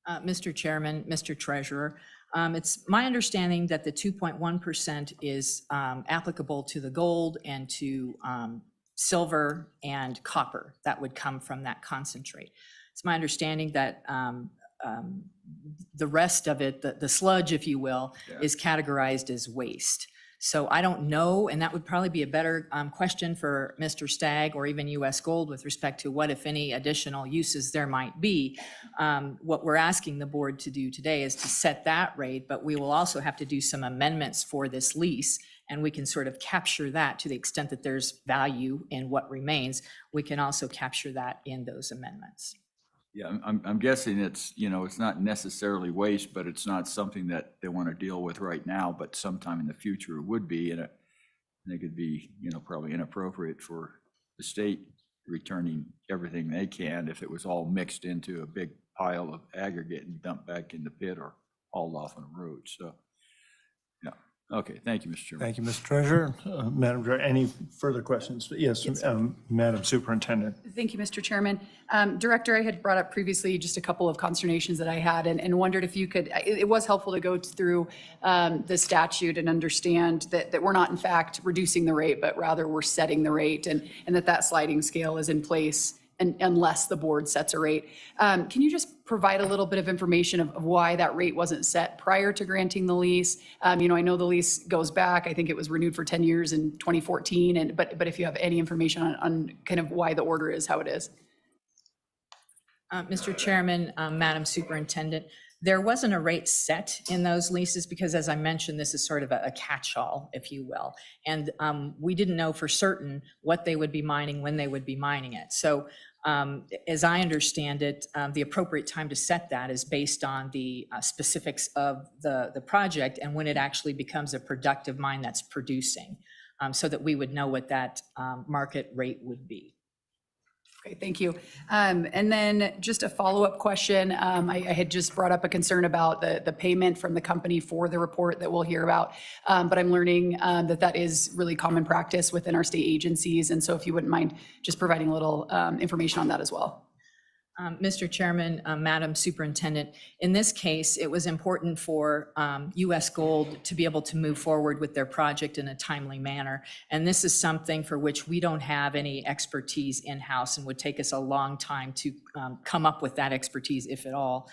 S1: Mr. Chairman, Mr. Treasurer, it's my understanding that the 2.1% is applicable to the gold and to silver and copper that would come from that concentrate. It's my understanding that the rest of it, the sludge, if you will, is categorized as waste. So I don't know, and that would probably be a better question for Mr. Stagg or even US Gold with respect to what, if any, additional uses there might be. What we're asking the board to do today is to set that rate, but we will also have to do some amendments for this lease, and we can sort of capture that to the extent that there's value in what remains. We can also capture that in those amendments.
S11: Yeah, I'm guessing it's, it's not necessarily waste, but it's not something that they want to deal with right now, but sometime in the future it would be, and I think it'd be, probably inappropriate for the state returning everything they can if it was all mixed into a big pile of aggregate and dumped back in the pit or hauled off on a road. So, yeah. Okay, thank you, Mr. Chairman.
S2: Thank you, Mr. Treasurer. Madam Director, any further questions? Yes, Madam Superintendent.
S4: Thank you, Mr. Chairman. Director, I had brought up previously just a couple of consternations that I had and wondered if you could, it was helpful to go through the statute and understand that we're not in fact reducing the rate, but rather we're setting the rate and that sliding scale is in place unless the board sets a rate. Can you just provide a little bit of information of why that rate wasn't set prior to granting the lease? I know the lease goes back, I think it was renewed for 10 years in 2014, but if you have any information on kind of why the order is how it is.
S1: Mr. Chairman, Madam Superintendent, there wasn't a rate set in those leases because, as I mentioned, this is sort of a catch-all, if you will. And we didn't know for certain what they would be mining, when they would be mining it. So as I understand it, the appropriate time to set that is based on the specifics of the project and when it actually becomes a productive mine that's producing, so that we would know what that market rate would be.
S4: Okay, thank you. And then just a follow-up question. I had just brought up a concern about the payment from the company for the report that we'll hear about, but I'm learning that is really common practice within our state agencies. And so if you wouldn't mind just providing a little information on that as well.
S1: Mr. Chairman, Madam Superintendent, in this case, it was important for US Gold to be able to move forward with their project in a timely manner. And this is something for which we don't have any expertise in-house and would take us a long time to come up with that expertise, if at all.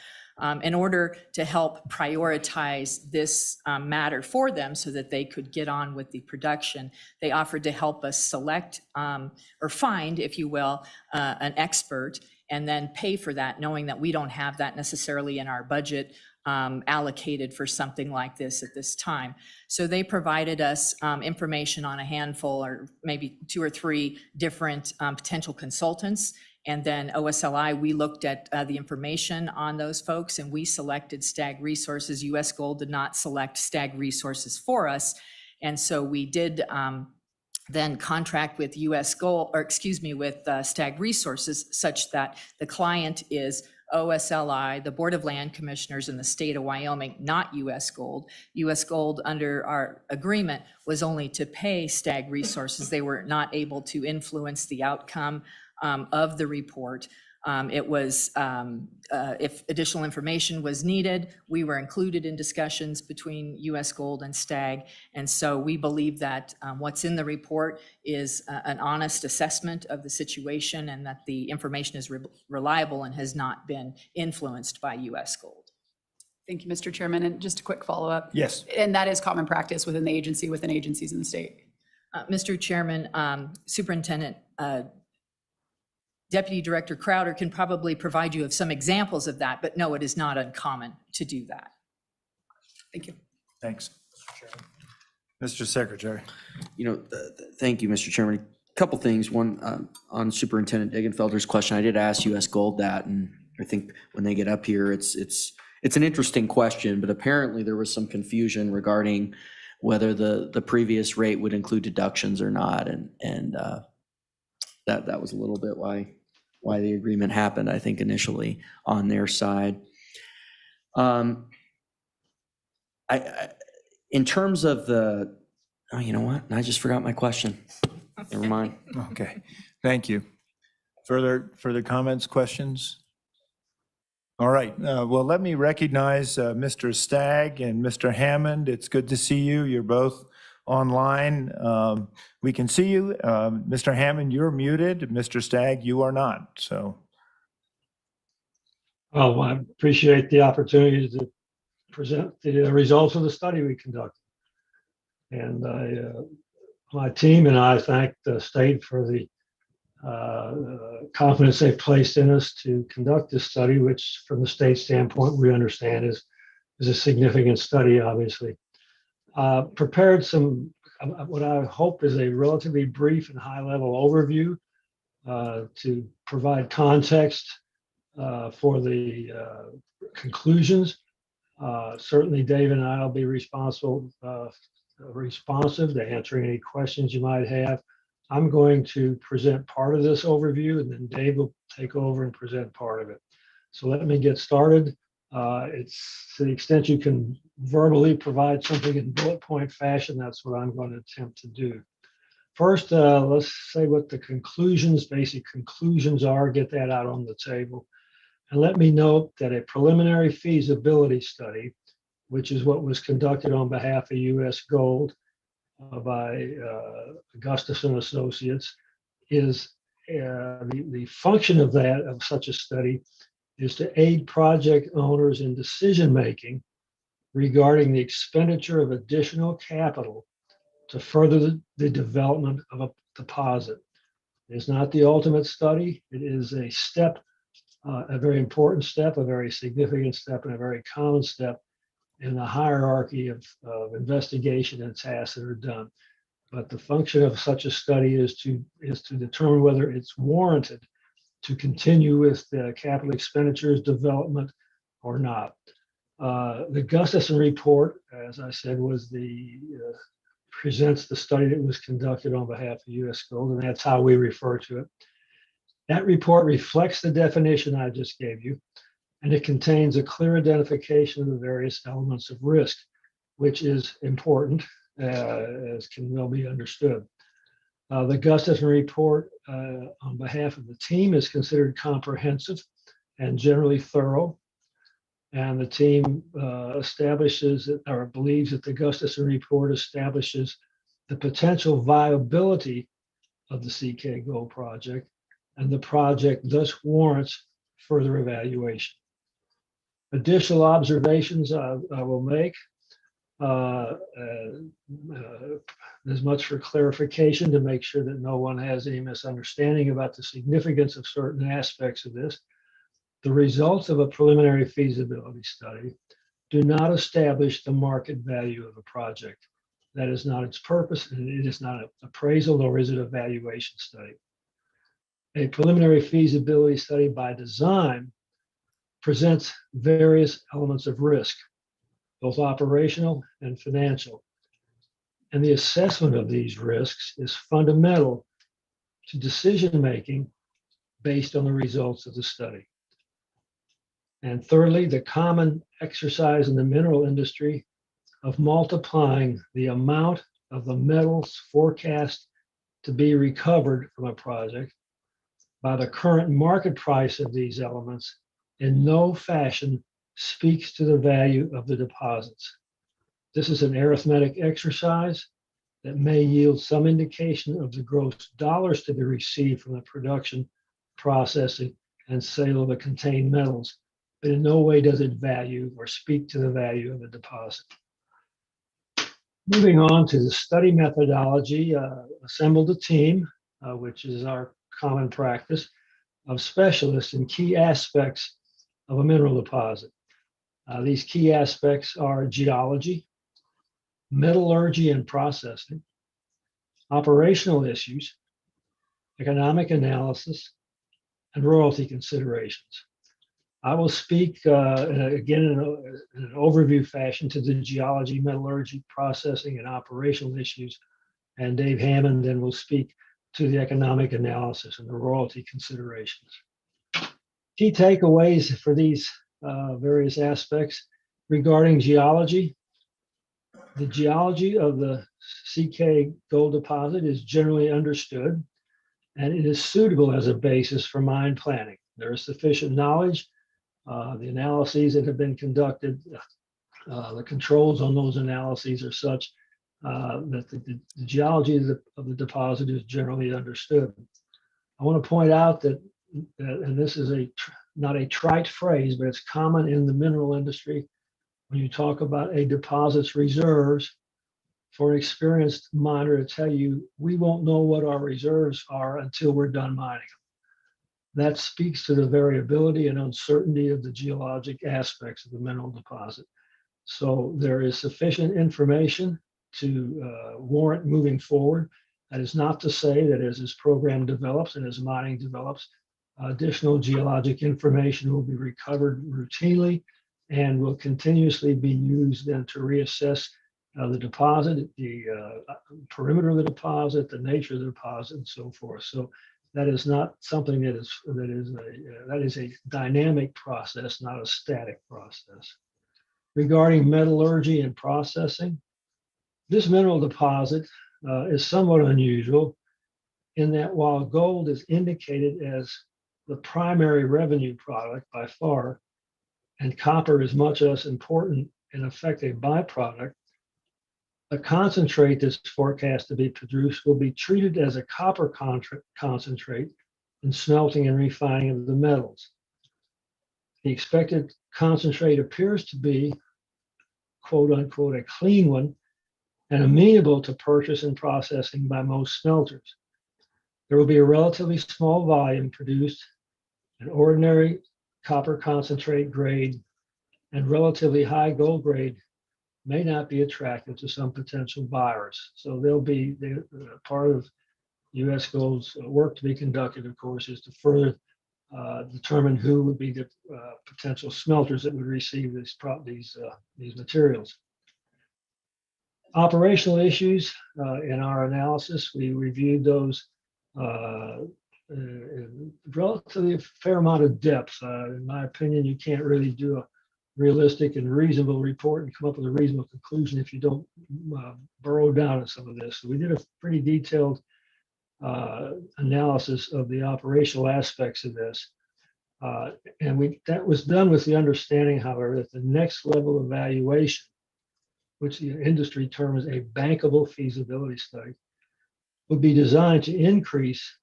S1: In order to help prioritize this matter for them so that they could get on with the production, they offered to help us select or find, if you will, an expert and then pay for that, knowing that we don't have that necessarily in our budget allocated for something like this at this time. So they provided us information on a handful or maybe 2 or 3 different potential consultants. And then OSLI, we looked at the information on those folks and we selected Stag Resources. US Gold did not select Stag Resources for us. And so we did then contract with US Gold, or excuse me, with Stag Resources, such that the client is OSLI, the Board of Land Commissioners in the state of Wyoming, not US Gold. US Gold, under our agreement, was only to pay Stag Resources. They were not able to influence the outcome of the report. It was, if additional information was needed, we were included in discussions between US Gold and Stag. And so we believe that what's in the report is an honest assessment of the situation and that the information is reliable and has not been influenced by US Gold.
S4: Thank you, Mr. Chairman. And just a quick follow-up.
S2: Yes.
S4: And that is common practice within the agency, within agencies in the state.
S1: Mr. Chairman, Superintendent, Deputy Director Crowder can probably provide you of some examples of that, but no, it is not uncommon to do that.
S4: Thank you.
S2: Thanks. Mr. Secretary.
S10: Thank you, Mr. Chairman. A couple things. One, on Superintendent Degenfelder's question, I did ask US Gold that, and I think when they get up here, it's an interesting question, but apparently there was some confusion regarding whether the previous rate would include deductions or not, and that was a little bit why the agreement happened, I think, initially on their side. In terms of you know what? I just forgot my question. Never mind.
S2: Okay, thank you. Further comments, questions? All right, well, let me recognize Mr. Stagg and Mr. Hammond. It's good to see you. You're both online. We can see you. Mr. Hammond, you're muted. Mr. Stagg, you are not, so.
S15: Well, I appreciate the opportunity to present the results of the study we conducted. And my team and I thank the state for the confidence they've placed in us to conduct this study, which from the state standpoint, we understand is a significant study, obviously. Prepared what I hope is a relatively brief and high-level overview to provide context for the conclusions. Certainly, Dave and I will be responsive to answering any questions you might have. I'm going to present part of this overview, and then Dave will take over and present part of it. So let me get started. It's to the extent you can verbally provide something in bullet point fashion, that's what I'm going to attempt to do. First, let's say what the conclusions, basic conclusions are, get that out on the table. And let me note that a preliminary feasibility study, which is what was conducted on behalf of U.S. Gold by Augustus and Associates, is the function of that, of such a study, is to aid project owners in decision-making regarding the expenditure of additional capital to further the development of a deposit. It's not the ultimate study. It is a step, a very important step, a very significant step, and a very common step in the hierarchy of investigation and tasks that are done. But the function of such a study is to determine whether it's warranted to continue with the capital expenditures development or not. The Gustafson report, as I said, was presents the study that was conducted on behalf of U.S. Gold, and that's how we refer to it. That report reflects the definition I just gave you, and it contains a clear identification of the various elements of risk, which is important, as can well be understood. The Gustafson report on behalf of the team is considered comprehensive and generally thorough. And the team establishes or believes that the Gustafson report establishes the potential viability of the CK Gold project, and the project thus warrants further evaluation. Additional observations I will make. There's much for clarification to make sure that no one has any misunderstanding about the significance of certain aspects of this. The results of a preliminary feasibility study do not establish the market value of a project. That is not its purpose, and it is not an appraisal, nor is it a valuation study. A preliminary feasibility study by design presents various elements of risk, both operational and financial. And the assessment of these risks is fundamental to decision-making based on the results of the study. And thirdly, the common exercise in the mineral industry of multiplying the amount of the metals forecast to be recovered from a project by the current market price of these elements in no fashion speaks to the value of the deposits. This is an arithmetic exercise that may yield some indication of the gross dollars to be received from the production, processing, and sale of the contained metals, but in no way does it value or speak to the value of a deposit. Moving on to the study methodology, assembled a team, which is our common practice, of specialists in key aspects of a mineral deposit. These key aspects are geology, metallurgy and processing, operational issues, economic analysis, and royalty considerations. I will speak again in an overview fashion to the geology, metallurgy, processing, and operational issues, and Dave Hammond then will speak to the economic analysis and the royalty considerations. Key takeaways for these various aspects regarding geology. The geology of the CK Gold deposit is generally understood, and it is suitable as a basis for mine planning. There is sufficient knowledge. The analyses that have been conducted, the controls on those analyses are such that the geology of the deposit is generally understood. I want to point out that, and this is not a trite phrase, but it's common in the mineral industry. When you talk about a deposit's reserves, for an experienced miner to tell you, we won't know what our reserves are until we're done mining them. That speaks to the variability and uncertainty of the geologic aspects of the mineral deposit. So there is sufficient information to warrant moving forward. That is not to say that as this program develops and as mining develops, additional geologic information will be recovered routinely and will continuously be used then to reassess the deposit, the perimeter of the deposit, the nature of the deposit, and so forth. So That is not something that is a dynamic process, not a static process. Regarding metallurgy and processing, this mineral deposit is somewhat unusual in that while gold is indicated as the primary revenue product by far, and copper is much less important, in effect a byproduct, the concentrate that's forecast to be produced will be treated as a copper concentrate in smelting and refining of the metals. The expected concentrate appears to be, quote unquote, a clean one and amenable to purchase and processing by most smelters. There will be a relatively small volume produced, an ordinary copper concentrate grade and relatively high gold grade may not be attractive to some potential buyers. So they'll be part of U.S. Gold's work to be conducted, of course, is to further determine who would be the potential smelters that would receive these materials. Operational issues in our analysis, we reviewed those in relatively fair amount of depth. In my opinion, you can't really do a realistic and reasonable report and come up with a reasonable conclusion if you don't burrow down in some of this. So we did a pretty detailed analysis of the operational aspects of this. And that was done with the understanding, however, that the next level of evaluation, which the industry term is a bankable feasibility study, would be designed to increase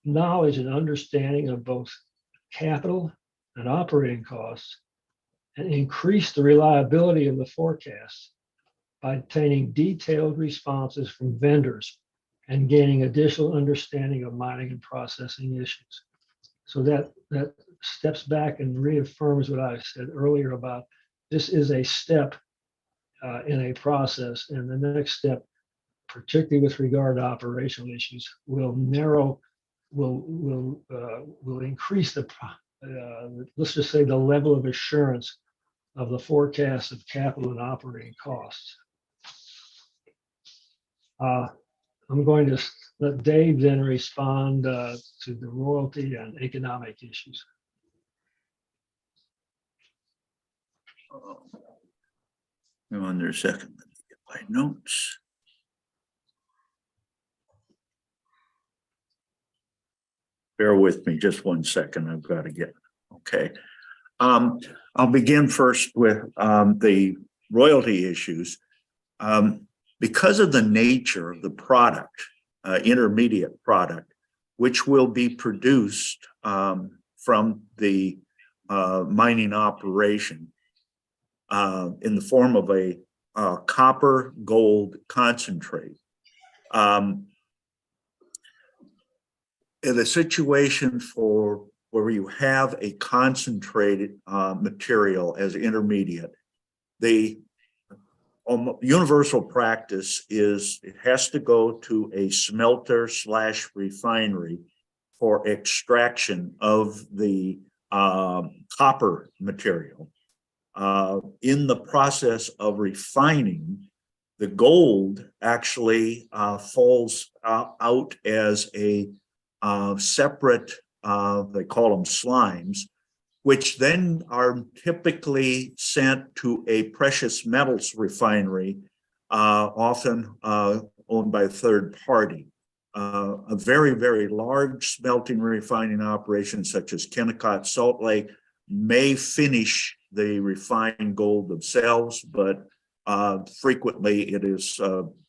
S15: knowledge and understanding of both capital and operating costs and increase the reliability of the forecasts by obtaining detailed responses from vendors and gaining additional understanding of mining and processing issues. So that steps back and reaffirms what I said earlier about this is a step in a process, and the next step, particularly with regard to operational issues, will increase the let's just say the level of assurance of the forecast of capital and operating costs. I'm going to let Dave then respond to the royalty and economic issues.
S16: Hang on there a second. Let me get my notes. Bear with me just 1 second. I've got to get, okay. I'll begin first with the royalty issues. Because of the nature of the product, intermediate product, which will be produced from the mining operation in the form of a copper gold concentrate. In a situation where you have a concentrated material as intermediate, the universal practice is it has to go to a smelter / refinery for extraction of the copper material. In the process of refining, the gold actually falls out as a separate, they call them slimes, which then are typically sent to a precious metals refinery, often owned by a third party. A very, very large smelting refining operation such as Kennecott Salt Lake may finish the refined gold themselves, but frequently it is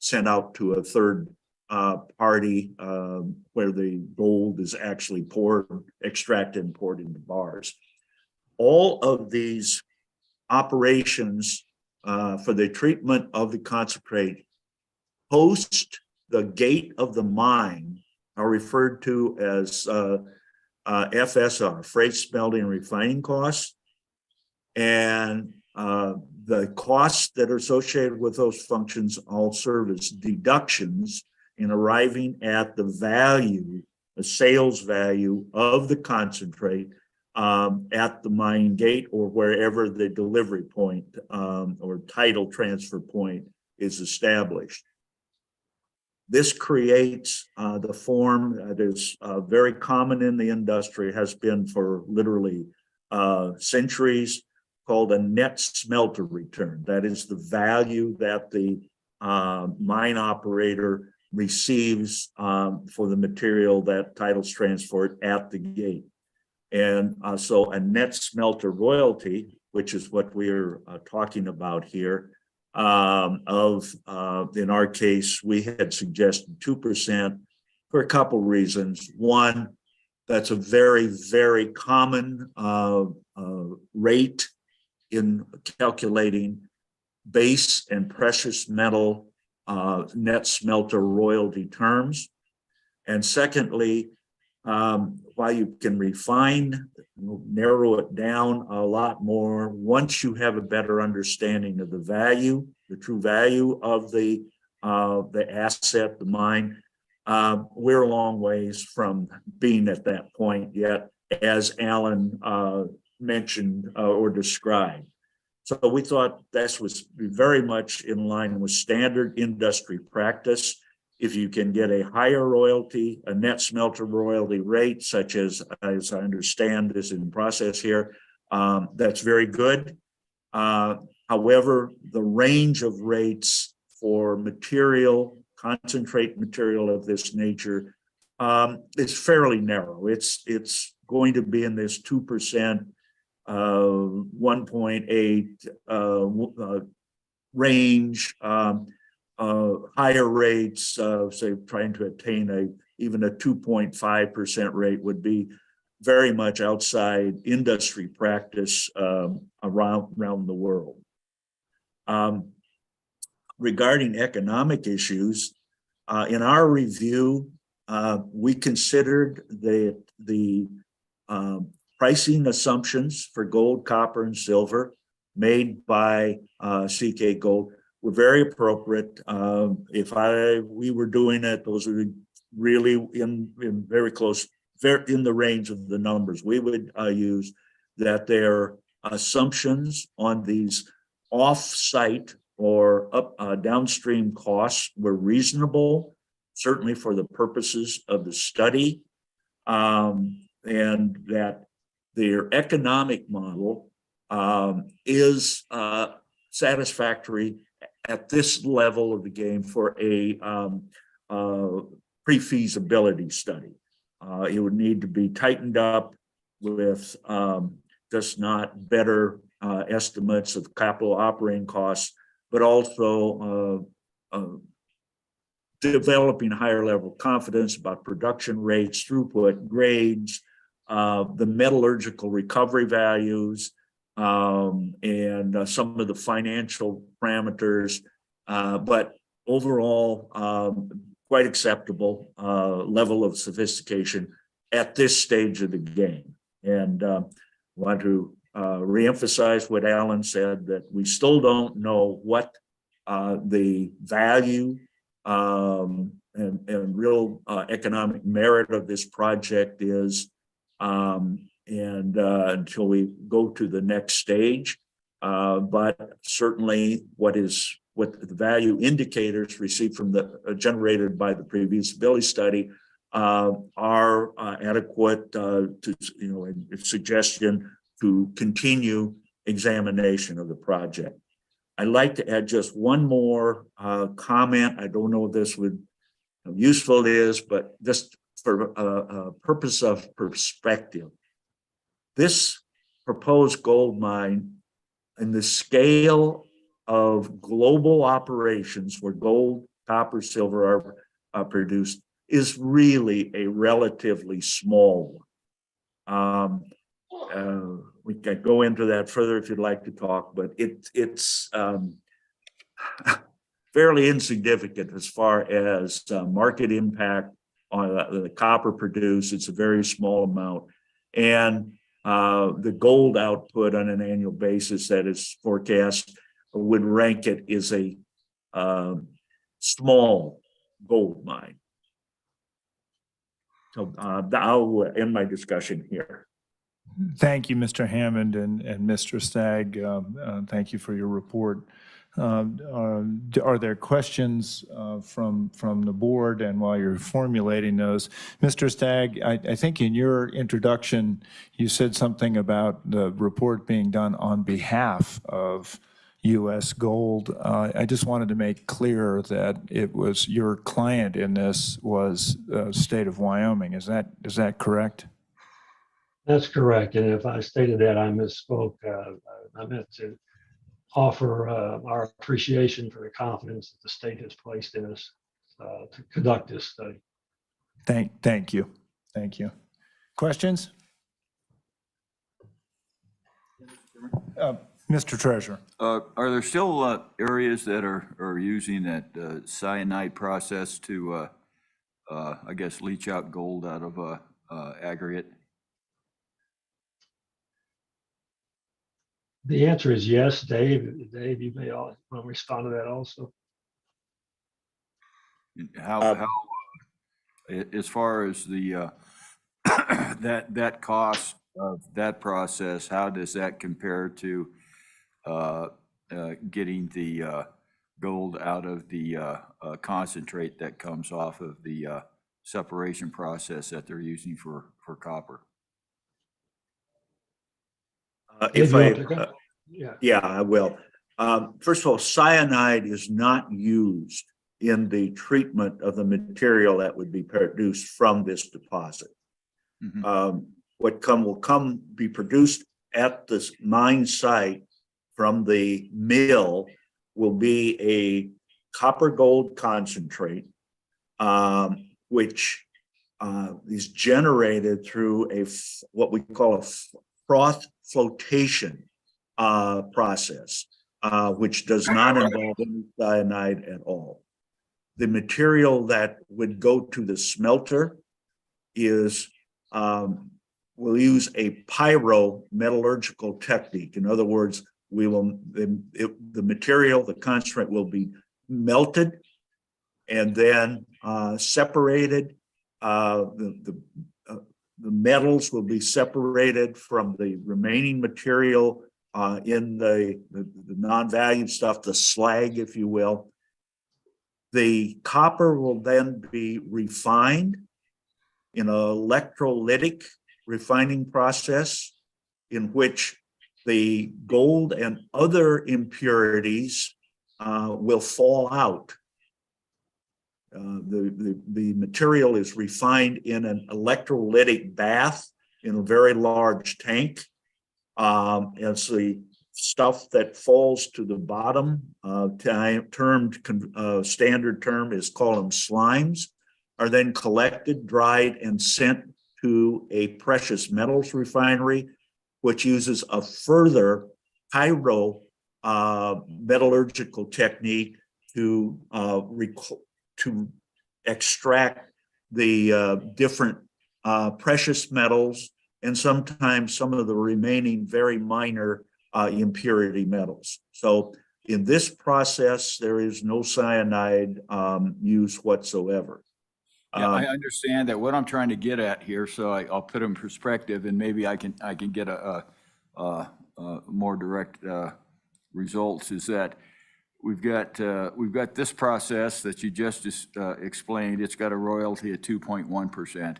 S16: sent out to a third party where the gold is actually extracted and poured into bars. All of these operations for the treatment of the concentrate post the gate of the mine are referred to as FSR, freight, smelting, and refining costs. And the costs that are associated with those functions all serve as deductions in arriving at the value, the sales value of the concentrate at the mine gate or wherever the delivery point or title transfer point is established. This creates the form that is very common in the industry, has been for literally centuries, called a net smelter return. That is the value that the mine operator receives for the material that titles transport at the gate. And so a net smelter royalty, which is what we're talking about here, in our case, we had suggested 2% for a couple reasons. One, that's a very, very common rate in calculating base and precious metal net smelter royalty terms. And secondly, while you can refine, narrow it down a lot more, once you have a better understanding of the value, the true value of the asset, the mine, we're a long ways from being at that point yet, as Alan mentioned or described. So we thought this was very much in line with standard industry practice. If you can get a higher royalty, a net smelter royalty rate, such as I understand is in process here, that's very good. However, the range of rates for material, concentrate material of this nature, is fairly narrow. It's going to be in this 2%, 1.8 range. Higher rates, say trying to attain even a 2.5% rate would be very much outside industry practice around the world. Regarding economic issues, in our review, we considered the pricing assumptions for gold, copper, and silver made by CK Gold were very appropriate. If we were doing it, those would really in very close, in the range of the numbers we would use, that their assumptions on these off-site or downstream costs were reasonable, certainly for the purposes of the study, and that their economic model is satisfactory at this level of the game for a pre-feasibility study. It would need to be tightened up with just not better estimates of capital operating costs, but also developing higher level confidence about production rates, throughput, grades, the metallurgical recovery values, and some of the financial parameters, but overall, quite acceptable level of sophistication at this stage of the game. And want to reemphasize what Alan said, that we still don't know what the value and real economic merit of this project is, and until we go to the next stage. But certainly what the value indicators received from generated by the pre-feasibility study are adequate to, a suggestion to continue examination of the project. I'd like to add just one more comment. I don't know if this would how useful it is, but just for a purpose of perspective. This proposed gold mine and the scale of global operations where gold, copper, silver are produced is really a relatively small one. We can go into that further if you'd like to talk, but it's fairly insignificant as far as market impact on the copper produced. It's a very small amount. And the gold output on an annual basis that is forecast would rank it as a small gold mine. So I'll end my discussion here.
S2: Thank you, Mr. Hammond and Mr. Stagg. Thank you for your report. Are there questions from the board? And while you're formulating those, Mr. Stagg, I think in your introduction, you said something about the report being done on behalf of U.S. Gold. I just wanted to make clear that it was your client in this was state of Wyoming. Is that correct?
S15: That's correct. And if I stated that, I misspoke. I meant to offer our appreciation for the confidence that the state has placed in us to conduct this study.
S2: Thank you. Thank you. Questions? Mr. Treasurer.
S11: Are there still areas that are using that cyanide process to, I guess, leach out gold out of aggregate?
S15: The answer is yes, Dave. Dave, you may want to respond to that also.
S11: How as far as the that cost of that process, how does that compare to getting the gold out of the concentrate that comes off of the separation process that they're using for copper?
S16: Yeah, I will. First of all, cyanide is not used in the treatment of the material that would be produced from this deposit. What will be produced at this mine site from the mill will be a copper gold concentrate, which is generated through what we call a froth flotation process, which does not involve any cyanide at all. The material that would go to the smelter is, we'll use a pyrometallurgical technique. In other words, the material, the concentrate will be melted and then separated. The metals will be separated from the remaining material in the non-valued stuff, the slag, if you will. The copper will then be refined in an electrolytic refining process in which the gold and other impurities will fall out. The material is refined in an electrolytic bath in a very large tank. It's the stuff that falls to the bottom, standard term is called them slimes, are then collected, dried, and sent to a precious metals refinery, which uses a further metallurgical technique to extract the different precious metals and sometimes some of the remaining very minor impurity metals. So in this process, there is no cyanide used whatsoever.
S11: Yeah, I understand that. What I'm trying to get at here, so I'll put it in perspective, and maybe I can get a more direct results. Is that we've got this process that you just explained. It's got a royalty of 2.1%,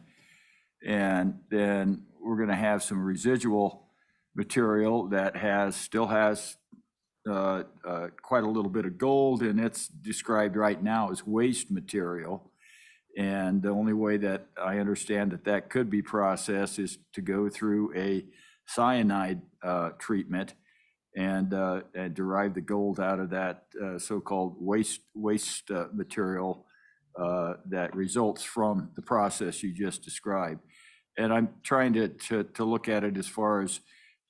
S11: and then we're going to have some residual material that still has quite a little bit of gold, and it's described right now as waste material. And the only way that I understand that could be processed is to go through a cyanide treatment and derive the gold out of that so-called waste material that results from the process you just described. And I'm trying to look at it as far as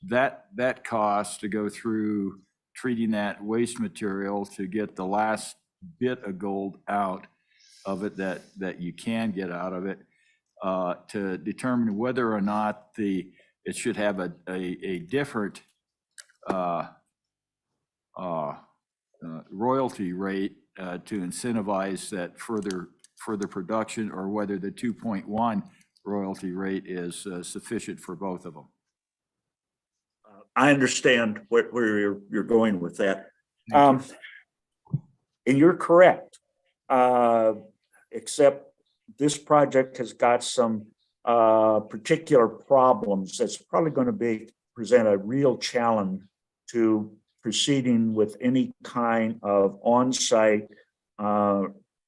S11: that cost to go through treating that waste material to get the last bit of gold out of it that you can get out of it, to determine whether or not it should have a different royalty rate to incentivize that further production, or whether the 2.1 royalty rate is sufficient for both of them.
S16: I understand where you're going with that. And you're correct, except this project has got some particular problems that's probably going to present a real challenge to proceeding with any kind of on-site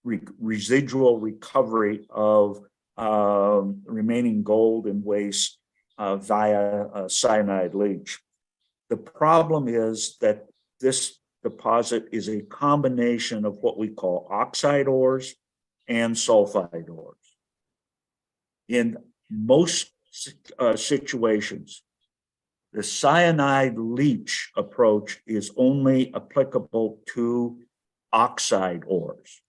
S16: residual recovery of remaining gold and waste via cyanide leach. The problem is that this deposit is a combination of what we call oxide ores and sulfide ores. In most situations, the cyanide leach approach is only applicable to oxide ores.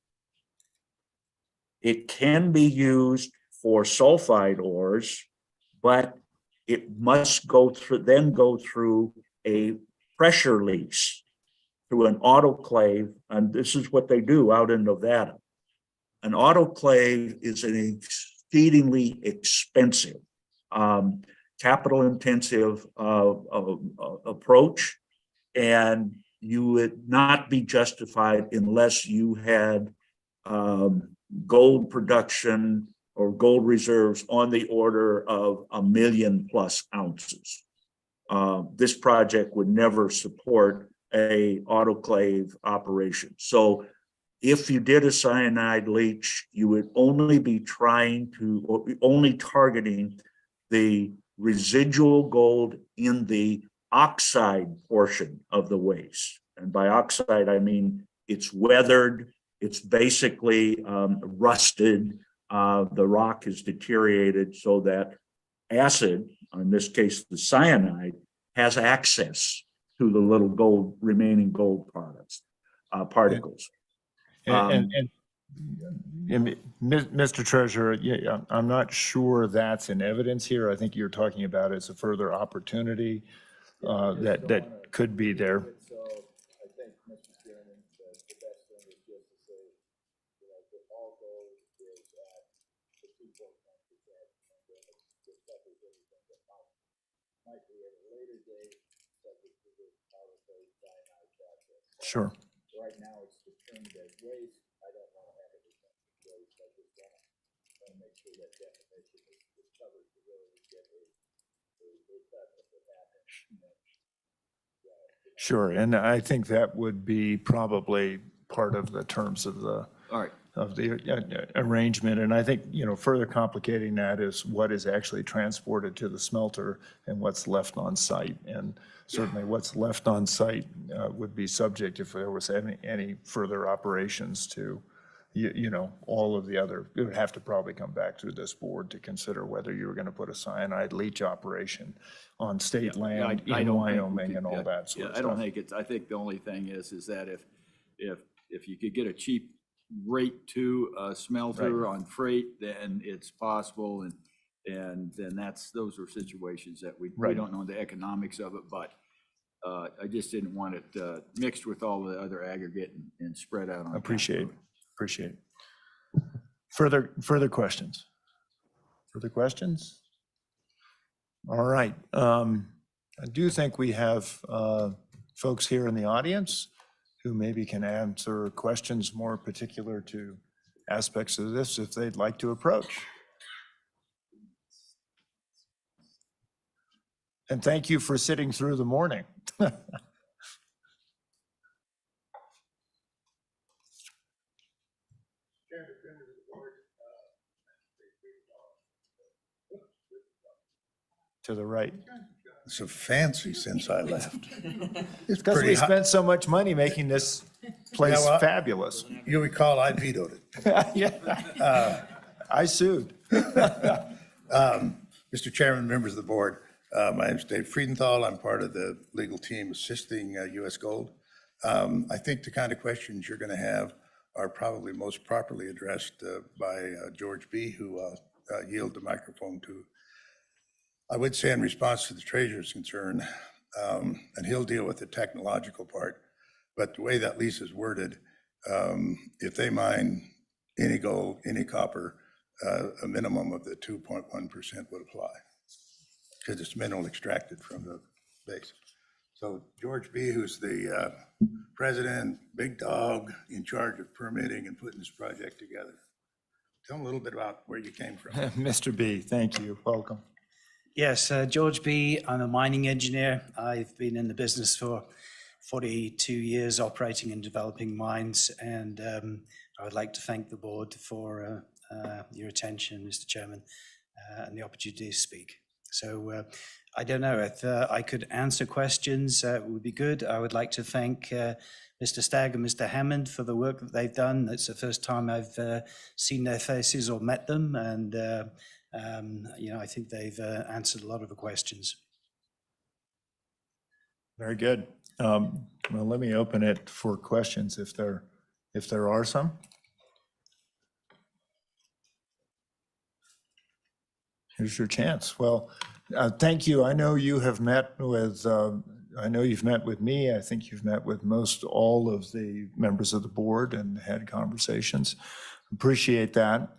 S16: It can be used for sulfide ores, but it must go through a pressure leach through an autoclave, and this is what they do out in Nevada. An autoclave is an exceedingly expensive, capital-intensive approach, and you would not be justified unless you had gold production or gold reserves on the order of 1 million+ ounces. This project would never support a autoclave operation. So if you did a cyanide leach, you would only be targeting the residual gold in the oxide portion of the waste. And by oxide, I mean it's weathered, it's basically rusted, the rock is deteriorated so that acid, in this case the cyanide, has access to the little remaining gold particles.
S2: Mr. Treasurer, I'm not sure that's in evidence here. I think you're talking about it as a further opportunity that could be there. Sure.
S11: Right now, it's determined as waste. I don't want to have it determined as waste. I just want to make sure that definition is covered to really get a what happened.
S2: Sure, and I think that would be probably part of the terms of the arrangement. And I think, further complicating that is what is actually transported to the smelter and what's left on site. And certainly what's left on site would be subject, if there was any further operations, to, all of the other, it would have to probably come back to this board to consider whether you were going to put a cyanide leach operation on state land in Wyoming and all that sort of stuff.
S11: I don't think it's, I think the only thing is that if you could get a cheap rate to a smelter on freight, then it's possible, and then those are situations that we don't know the economics of it, but I just didn't want it mixed with all the other aggregate and spread out on.
S2: Appreciate it. Further questions? Further questions? All right. I do think we have folks here in the audience who maybe can answer questions more particular to aspects of this if they'd like to approach. And thank you for sitting through the morning. To the right.
S17: So fancy since I left.
S2: It's because we spent so much money making this place fabulous.
S17: You recall I vetoed it.
S2: Yeah. I sued.
S17: Mr. Chairman, members of the board, my name is Dave Friedenthal. I'm part of the legal team assisting U.S. Gold. I think the kind of questions you're going to have are probably most properly addressed by George B., who I'll yield the microphone to. I would say in response to the treasurer's concern, and he'll deal with the technological part, but the way that lease is worded, if they mine any gold, any copper, a minimum of the 2.1% would apply because it's mineral extracted from the base. So George B., who's the president, big dog in charge of permitting and putting this project together. Tell them a little bit about where you came from.
S2: Mr. B, thank you. Welcome.
S18: Yes, George B. I'm a mining engineer. I've been in the business for 42 years operating and developing mines, and I would like to thank the board for your attention, Mr. Chairman, and the opportunity to speak. So I don't know if I could answer questions, it would be good. I would like to thank Mr. Stagg and Mr. Hammond for the work that they've done. It's the first time I've seen their faces or met them, and I think they've answered a lot of the questions.
S2: Very good. Well, let me open it for questions if there are some. Here's your chance. Well, thank you. I know you have met with, I know you've met with me. I think you've met with most all of the members of the board and had conversations. Appreciate that.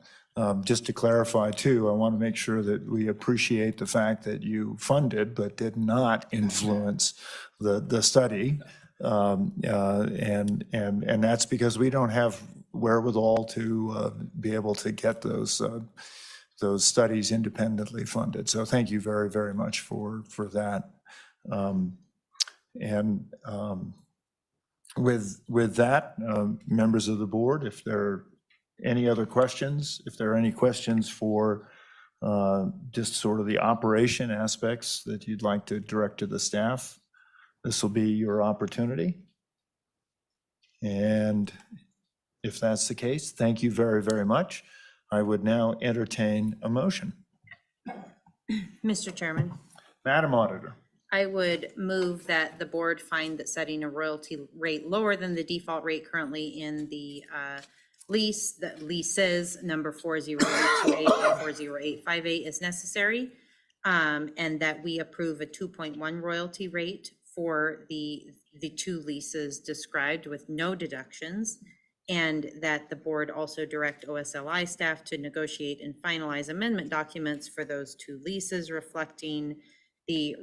S2: Just to clarify too, I want to make sure that we appreciate the fact that you funded but did not influence the study. And that's because we don't have wherewithal to be able to get those studies independently funded. So thank you very, very much for that. With that, members of the board, if there are any other questions, if there are any questions for just sort of the operation aspects that you'd like to direct to the staff, this will be your opportunity. And if that's the case, thank you very, very much. I would now entertain a motion.
S8: Mr. Chairman,
S2: Madam Auditor.
S8: I would move that the board find that setting a royalty rate lower than the default rate currently in the lease, that leases number 40828 and 40858 is necessary, and that we approve a 2.1 royalty rate for the two leases described with no deductions, and that the board also direct OSLI staff to negotiate and finalize amendment documents for those two leases reflecting the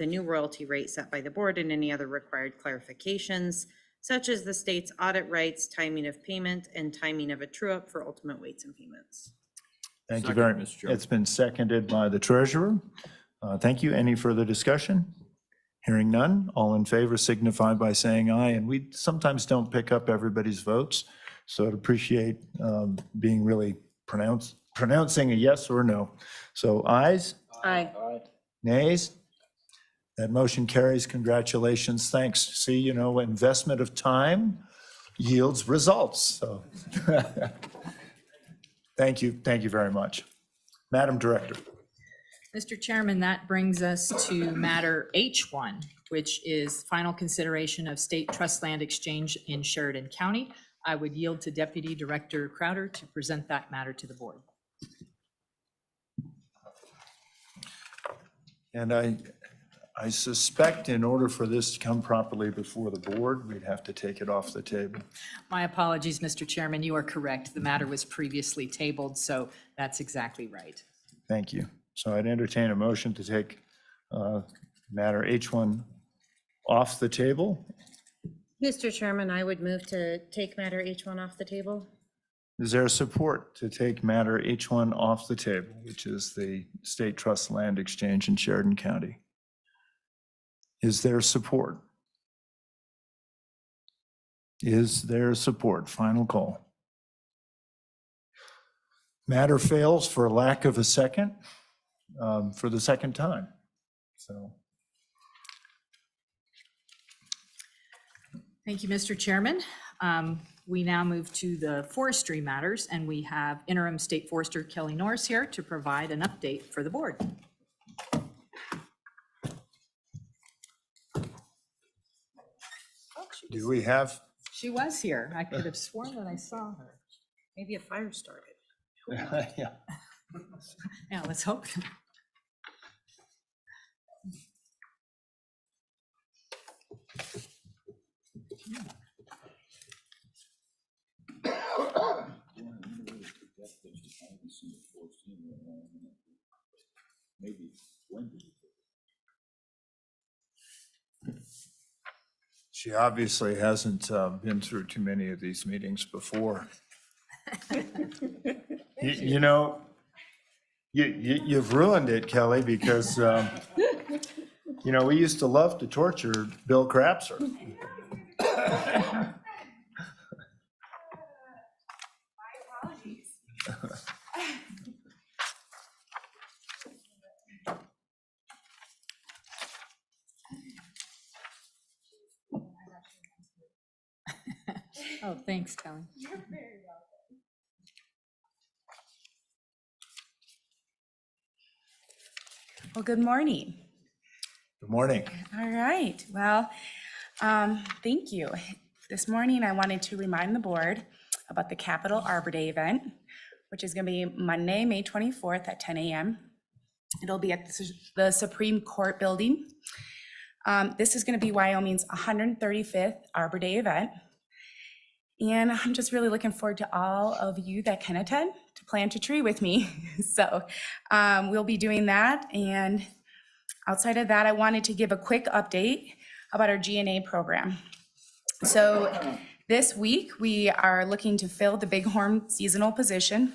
S8: new royalty rate set by the board and any other required clarifications, such as the state's audit rights, timing of payment, and timing of a true-up for ultimate weights and payments.
S2: Thank you very much. It's been seconded by the treasurer. Thank you. Any further discussion? Hearing none, all in favor signify by saying aye. And we sometimes don't pick up everybody's votes, so I'd appreciate being really pronouncing a yes or no. So ayes?
S8: Aye.
S2: Nays? That motion carries. Congratulations. Thanks. See, investment of time yields results. So thank you. Thank you very much. Madam Director.
S1: Mr. Chairman, that brings us to matter H1, which is final consideration of state trust land exchange in Sheridan County. I would yield to Deputy Director Crowder to present that matter to the board.
S2: And I suspect in order for this to come properly before the board, we'd have to take it off the table.
S1: My apologies, Mr. Chairman. You are correct. The matter was previously tabled, so that's exactly right.
S2: Thank you. So I'd entertain a motion to take matter H1 off the table.
S8: Mr. Chairman, I would move to take matter H1 off the table.
S2: Is there support to take matter H1 off the table, which is the state trust land exchange in Sheridan County? Is there support? Is there support? Final call. Matter fails for lack of a second, for the second time. So.
S1: Thank you, Mr. Chairman. We now move to the forestry matters, and we have interim state forester Kelly Norris here to provide an update for the board.
S2: Do we have?
S1: She was here. I could have sworn that I saw her.
S8: Maybe a fire started.
S2: Yeah.
S1: Yeah, let's hope.
S11: Maybe when did it?
S2: She obviously hasn't been through too many of these meetings before. You know, you've ruined it, Kelly, because, you know, we used to love to torture Bill Crapser.
S1: Oh, thanks, Kelly.
S13: Well, good morning.
S2: Good morning.
S13: All right. Well, thank you. This morning, I wanted to remind the board about the Capitol Arbor Day event, which is going to be Monday, May 24th at 10 a.m. It'll be at the Supreme Court building. This is going to be Wyoming's 135th Arbor Day event. And I'm just really looking forward to all of you that can attend to plant a tree with me. So we'll be doing that. And outside of that, I wanted to give a quick update about our G&A program. So this week, we are looking to fill the Bighorn seasonal position,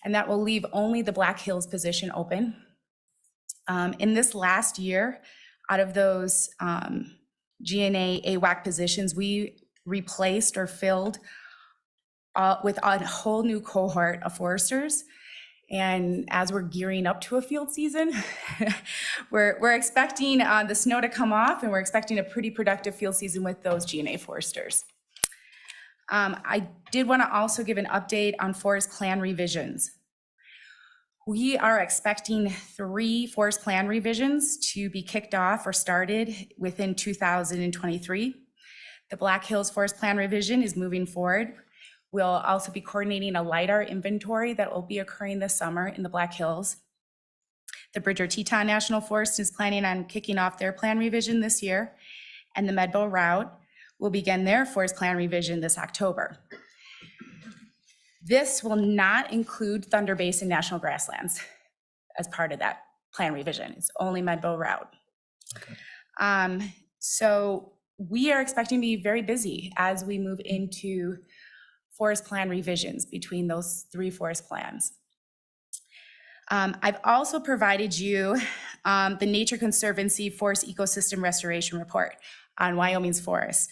S13: and that will leave only the Black Hills position open. In this last year, out of those G&A AWAC positions, we replaced or filled with a whole new cohort of foresters. And as we're gearing up to a field season, we're expecting the snow to come off, and we're expecting a pretty productive field season with those G&A foresters. I did want to also give an update on forest plan revisions. We are expecting 3 forest plan revisions to be kicked off or started within 2023. The Black Hills Forest Plan revision is moving forward. We'll also be coordinating a LiDAR inventory that will be occurring this summer in the Black Hills. The Bridger-Teton National Forest is planning on kicking off their plan revision this year, and the Medbo route will begin their forest plan revision this October. This will not include Thunder Basin National Grasslands as part of that plan revision. It's only Medbo route. So we are expecting to be very busy as we move into forest plan revisions between those 3 forest plans. I've also provided you the Nature Conservancy Forest Ecosystem Restoration Report on Wyoming's forests.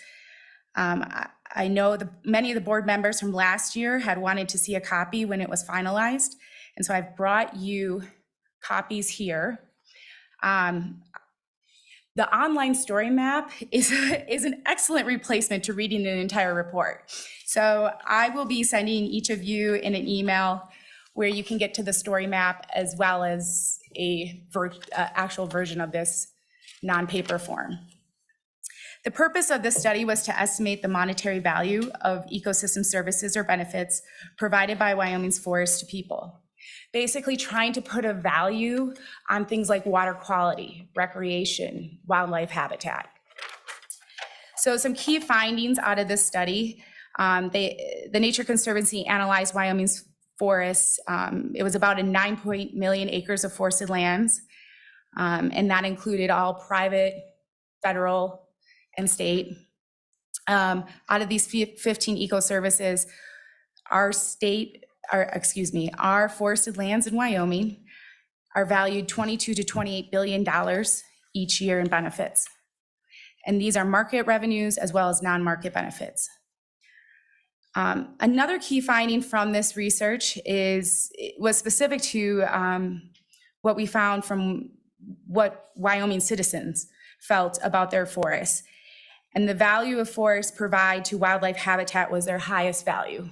S13: I know many of the board members from last year had wanted to see a copy when it was finalized, and so I've brought you copies here. The online story map is an excellent replacement to reading an entire report. So I will be sending each of you in an email where you can get to the story map as well as a actual version of this non-paper form. The purpose of this study was to estimate the monetary value of ecosystem services or benefits provided by Wyoming's forests to people. Basically trying to put a value on things like water quality, recreation, wildlife habitat. So some key findings out of this study, the Nature Conservancy analyzed Wyoming's forests. It was about 9 million acres of forested lands, and that included all private, federal, and state. Out of these 15 eco-services, our forested lands in Wyoming are valued $22 to $28 billion each year in benefits. And these are market revenues as well as non-market benefits. Another key finding from this research was specific to what we found from what Wyoming citizens felt about their forests. And the value of forests provide to wildlife habitat was their highest value.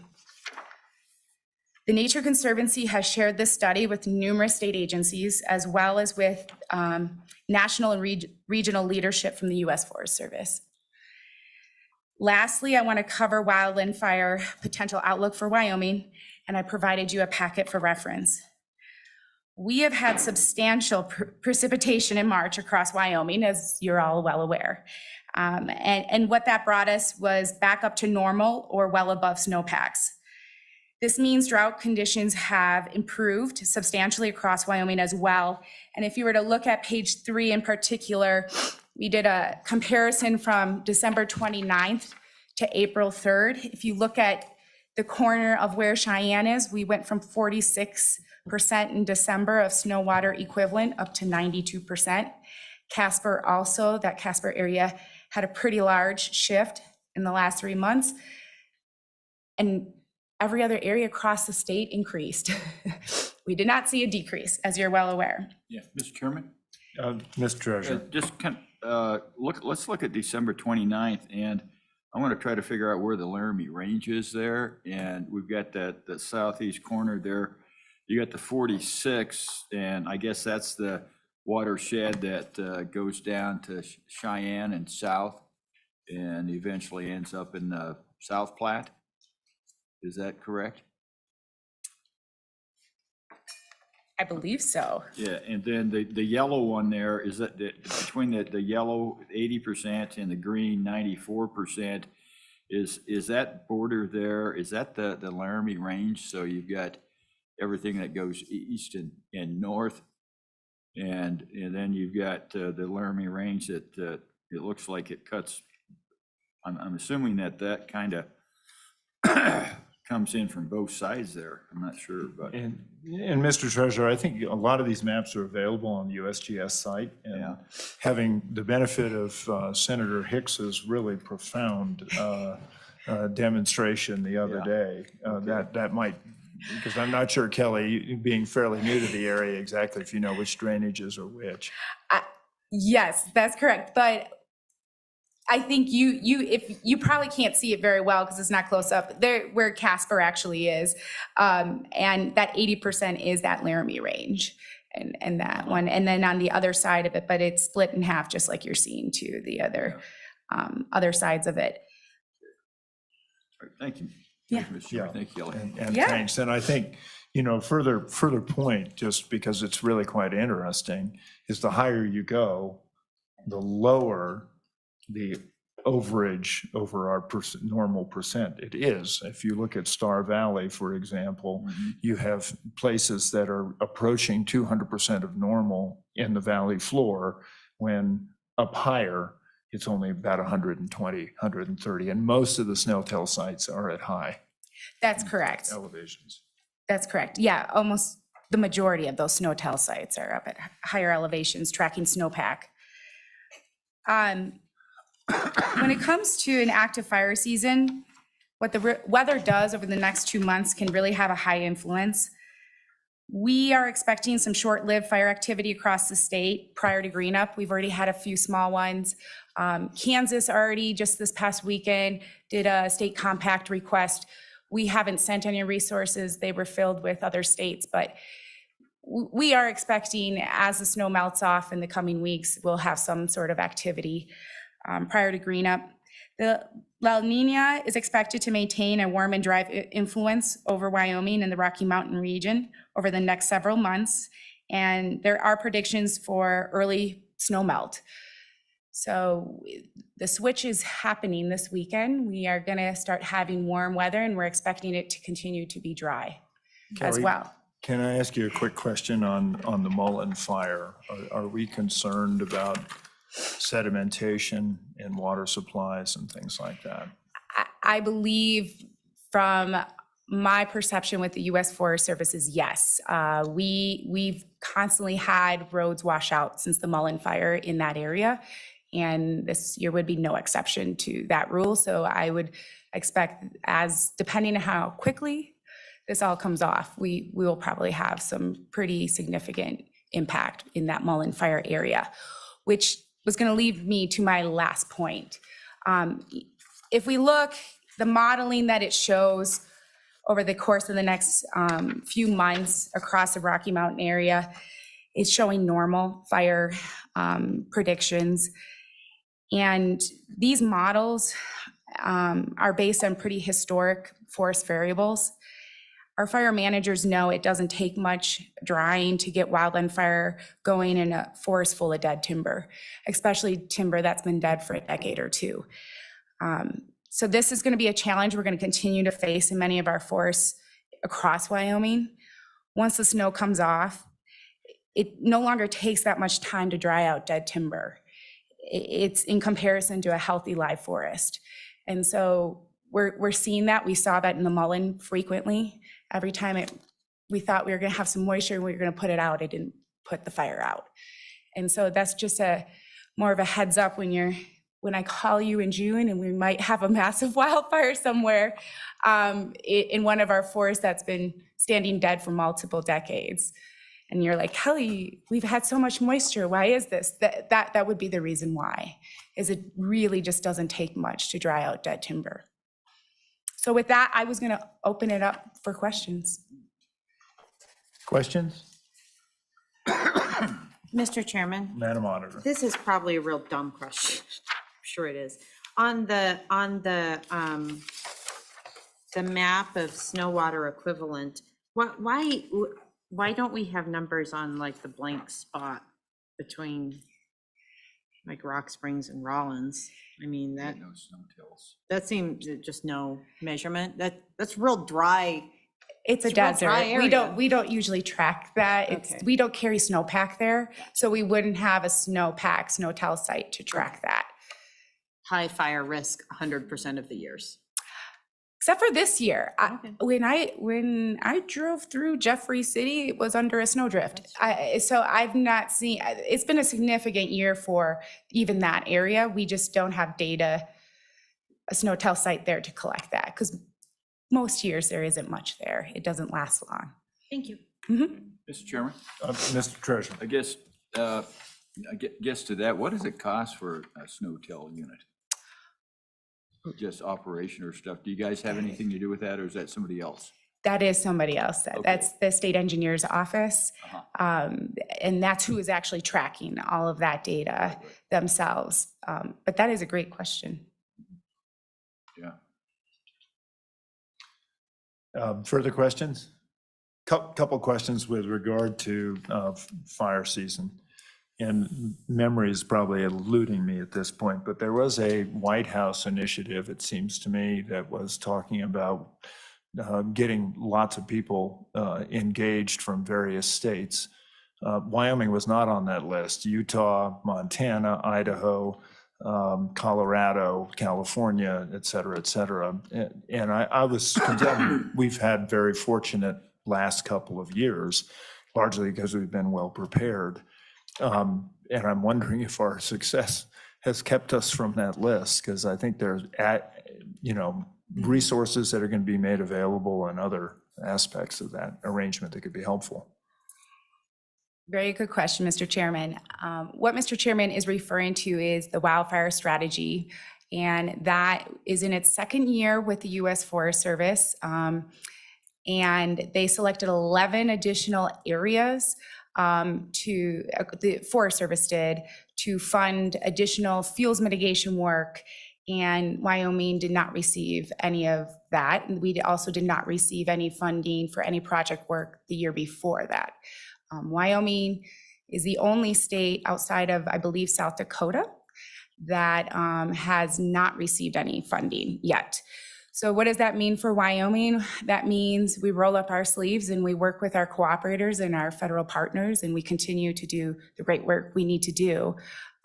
S13: The Nature Conservancy has shared this study with numerous state agencies as well as with national and regional leadership from the U.S. Forest Service. Lastly, I want to cover wildland fire potential outlook for Wyoming, and I provided you a packet for reference. We have had substantial precipitation in March across Wyoming, as you're all well aware. And what that brought us was back up to normal or well above snowpacks. This means drought conditions have improved substantially across Wyoming as well. And if you were to look at page 3 in particular, we did a comparison from December 29th to April 3rd. If you look at the corner of where Cheyenne is, we went from 46% in December of snow water equivalent up to 92%. Casper also, that Casper area had a pretty large shift in the last 3 months. And every other area across the state increased. We did not see a decrease, as you're well aware.
S11: Yeah, Mr. Chairman?
S2: Mr. Treasurer.
S11: Just let's look at December 29th, and I want to try to figure out where the Laramie Range is there. And we've got the southeast corner there. You got the 46, and I guess that's the watershed that goes down to Cheyenne and south and eventually ends up in the South Platte. Is that correct?
S13: I believe so.
S11: Yeah, and then the yellow one there, is that between the yellow 80% and the green 94%, is that border there, is that the Laramie Range? So you've got everything that goes east and north, and then you've got the Laramie Range that it looks like it cuts. I'm assuming that kind of comes in from both sides there. I'm not sure, but.
S2: And Mr. Treasurer, I think a lot of these maps are available on the USGS site. And having the benefit of Senator Hicks's really profound demonstration the other day, that might, because I'm not sure, Kelly, you being fairly new to the area, exactly if you know which drainages are which.
S13: Yes, that's correct. But I think you probably can't see it very well because it's not close up there where Casper actually is. And that 80% is that Laramie Range and that one. And then on the other side of it, but it's split in half, just like you're seeing to the other sides of it.
S11: All right, thank you.
S13: Yeah.
S11: Thank you, Mr. Thank you, Kelly.
S2: And thanks. And I think, further point, just because it's really quite interesting, is the higher you go, the lower the overage over our normal percent it is. If you look at Star Valley, for example, you have places that are approaching 200% of normal in the valley floor, when up higher, it's only about 120, 130, and most of the snow-tail sites are at high.
S13: That's correct.
S2: Elevations.
S13: That's correct. Yeah, almost the majority of those snow-tail sites are up at higher elevations, tracking snowpack. When it comes to an active fire season, what the weather does over the next 2 months can really have a high influence. We are expecting some short-lived fire activity across the state prior to green up. We've already had a few small ones. Kansas already, just this past weekend, did a state compact request. We haven't sent any resources. They were filled with other states, but we are expecting, as the snow melts off in the coming weeks, we'll have some sort of activity prior to green up. The La Nina is expected to maintain a warm and dry influence over Wyoming and the Rocky Mountain region over the next several months. And there are predictions for early snow melt. So the switch is happening this weekend. We are gonna start having warm weather, and we're expecting it to continue to be dry as
S2: Kelly,
S13: well.
S2: Can I ask you a quick question on the Mullen fire? Are we concerned about sedimentation in water supplies and things like that?
S13: I believe from my perception with the U.S. Forest Service is yes. We've constantly had roads wash out since the Mullen fire in that area, and this year would be no exception to that rule. So I would expect, as depending on how quickly this all comes off, we will probably have some pretty significant impact in that Mullen fire area, which was going to lead me to my last point. If we look, the modeling that it shows over the course of the next few months across the Rocky Mountain area is showing normal fire predictions. And these models are based on pretty historic forest variables. Our fire managers know it doesn't take much drying to get wildland fire going in a forest full of dead timber, especially timber that's been dead for a decade or two. So this is going to be a challenge we're going to continue to face in many of our forests across Wyoming. Once the snow comes off, it no longer takes that much time to dry out dead timber. it's in comparison to a healthy live forest. And so we're seeing that. We saw that in the Mullen frequently. Every time we thought we were going to have some moisture and we were going to put it out, it didn't put the fire out. And so that's just more of a heads up when I call you in June and we might have a massive wildfire somewhere in one of our forests that's been standing dead for multiple decades. And you're like, Kelly, we've had so much moisture. Why is this? That would be the reason why, is it really just doesn't take much to dry out dead timber. So with that, I was going to open it up for questions.
S2: Questions?
S8: Mr. Chairman,
S2: Madam Auditor.
S8: this is probably a real dumb question. I'm sure it is. On the map of snow water equivalent, why don't we have numbers on like the blank spot between like Rock Springs and Rollins? I mean, that seems just no measurement. That's real dry.
S13: It's a
S8: It's a real
S13: desert.
S8: dry area.
S13: We don't usually track that.
S8: Okay.
S13: We don't carry snowpack there, so we wouldn't have a snowpack, snow tell site to track that.
S8: High fire risk 100% of the years.
S13: Except for this year, when I drove through Jeffrey City, it was under a snowdrift. So I've not seen. It's been a significant year for even that area. We just don't have data, a snow tell site there to collect that, because most years there isn't much there. It doesn't last long.
S8: Thank you.
S11: Mr. Chairman?
S2: Mr. Treasurer.
S11: I guess to that, what does it cost for a snow tell unit? Just operation or stuff? Do you guys have anything to do with that, or is that somebody else?
S13: That is somebody else. That's the state engineer's office. And that's who is actually tracking all of that data themselves. But that is a great question.
S11: Yeah.
S2: Further questions? Couple questions with regard to fire season. And memory is probably eluding me at this point, but there was a White House initiative, it seems to me, that was talking about getting lots of people engaged from various states. Wyoming was not on that list. Utah, Montana, Idaho, Colorado, California, et cetera, et cetera. And I was concerned. We've had very fortunate last couple of years, largely because we've been well prepared. And I'm wondering if our success has kept us from that list, because I think there's, resources that are going to be made available and other aspects of that arrangement that could be helpful.
S13: Very good question, Mr. Chairman. What Mr. Chairman is referring to is the wildfire strategy, and that is in its second year with the U.S. Forest Service. And they selected 11 additional areas the Forest Service did to fund additional fuels mitigation work, and Wyoming did not receive any of that. And we also did not receive any funding for any project work the year before that. Wyoming is the only state outside of, I believe, South Dakota that has not received any funding yet. So what does that mean for Wyoming? That means we roll up our sleeves and we work with our cooperators and our federal partners, and we continue to do the great work we need to do.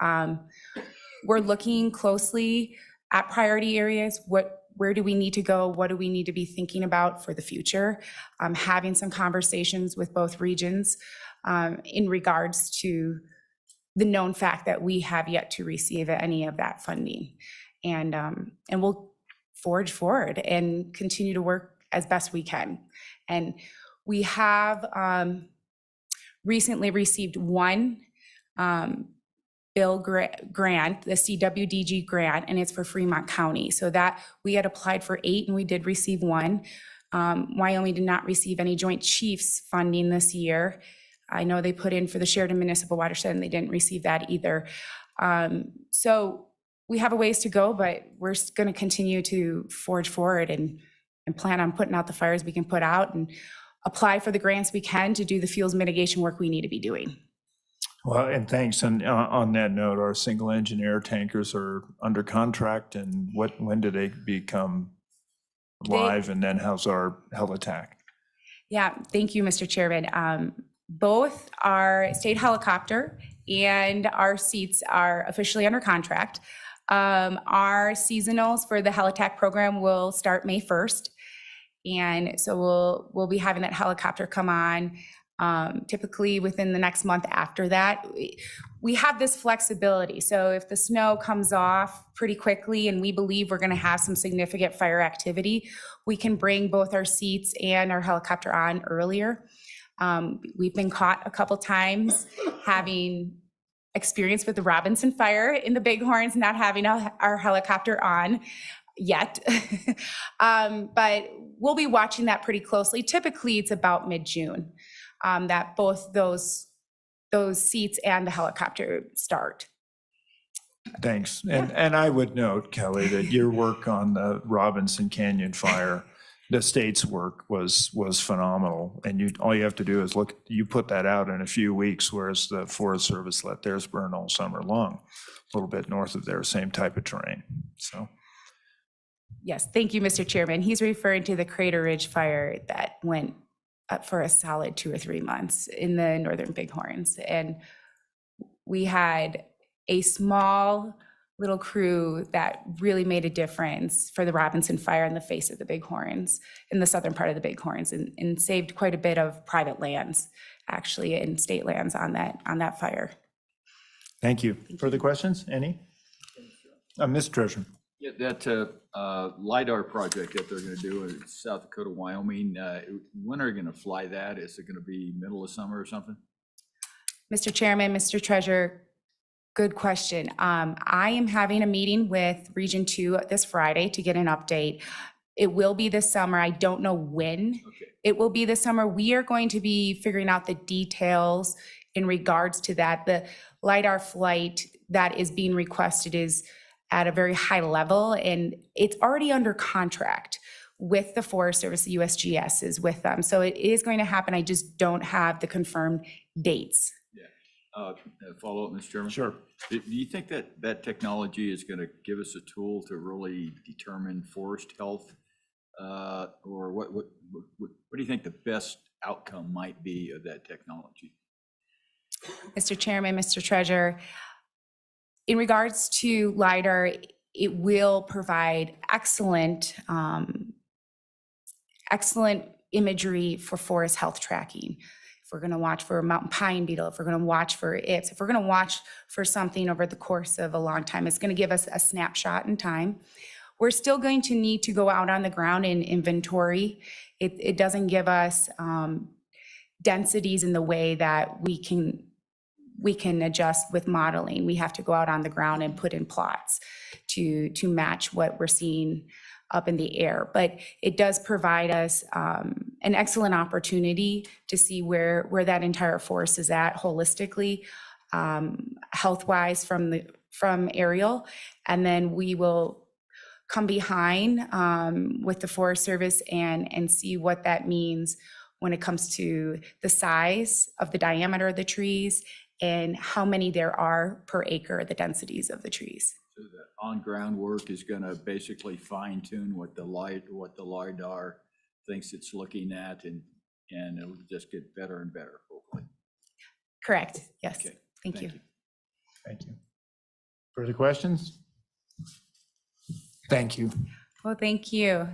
S13: We're looking closely at priority areas. Where do we need to go? What do we need to be thinking about for the future? Having some conversations with both regions in regards to the known fact that we have yet to receive any of that funding. And we'll forge forward and continue to work as best we can. And we have recently received one bill grant, the CWDG grant, and it's for Fremont County. So that we had applied for 8 and we did receive 1. Wyoming did not receive any Joint Chiefs funding this year. I know they put in for the Sheridan Municipal Watershed and they didn't receive that either. So we have a ways to go, but we're going to continue to forge forward and plan on putting out the fires we can put out and apply for the grants we can to do the fuels mitigation work we need to be doing.
S2: Well, and thanks. And on that note, our single engine air tankers are under contract, and when do they become live? And then how's our heli-tac?
S13: Yeah, thank you, Mr. Chairman. Both our state helicopter and our seats are officially under contract. Our seasonals for the HeliTAC program will start May 1st. And so we'll be having that helicopter come on typically within the next month after that. We have this flexibility. So if the snow comes off pretty quickly and we believe we're going to have some significant fire activity, we can bring both our seats and our helicopter on earlier. We've been caught a couple times having experience with the Robinson Fire in the Bighorns, not having our helicopter on yet. But we'll be watching that pretty closely. Typically, it's about mid-June that both those seats and the helicopter start.
S2: Thanks. And I would note, Kelly, that your work on the Robinson Canyon fire, the state's work was phenomenal. And all you have to do is look, you put that out in a few weeks, whereas the Forest Service let theirs burn all summer long, a little bit north of there, same type of terrain. So.
S13: Yes, thank you, Mr. Chairman. He's referring to the Crater Ridge fire that went up for a solid 2 or 3 months in the northern Bighorns. And we had a small little crew that really made a difference for the Robinson Fire in the face of the Bighorns, in the southern part of the Bighorns, and saved quite a bit of private lands, actually, and state lands on that fire.
S2: Thank you. Further questions? Any? Mr. Treasurer.
S11: Yeah, that LiDAR project that they're going to do in South Dakota, Wyoming, when are you going to fly that? Is it going to be middle of summer or something?
S13: Mr. Chairman, Mr. Treasurer, good question. I am having a meeting with Region 2 this Friday to get an update. It will be this summer. I don't know when it will be this summer. We are going to be figuring out the details in regards to that. The LiDAR flight that is being requested is at a very high level, and it's already under contract with the Forest Service. The USGS is with them. So it is going to happen. I just don't have the confirmed dates.
S11: Follow up, Mr. Chairman?
S2: Sure.
S11: Do you think that that technology is going to give us a tool to really determine forest health? Or what do you think the best outcome might be of that technology?
S13: Mr. Chairman, Mr. Treasurer, in regards to LiDAR, it will provide excellent imagery for forest health tracking. If we're going to watch for a mountain pine beetle, if we're going to watch for its, if we're going to watch for something over the course of a long time, it's going to give us a snapshot in time. We're still going to need to go out on the ground and inventory. It doesn't give us densities in the way that we can adjust with modeling. We have to go out on the ground and put in plots to match what we're seeing up in the air. But it does provide us an excellent opportunity to see where that entire forest is at holistically, health-wise from aerial. And then we will come behind with the Forest Service and see what that means when it comes to the size of the diameter of the trees and how many there are per acre, the densities of the trees.
S11: So the on-ground work is going to basically fine-tune what the LiDAR thinks it's looking at, and it'll just get better and better, hopefully.
S13: Correct. Yes.
S11: Okay.
S13: Thank you.
S2: Thank you. Further questions? Thank you.
S13: Well, thank you.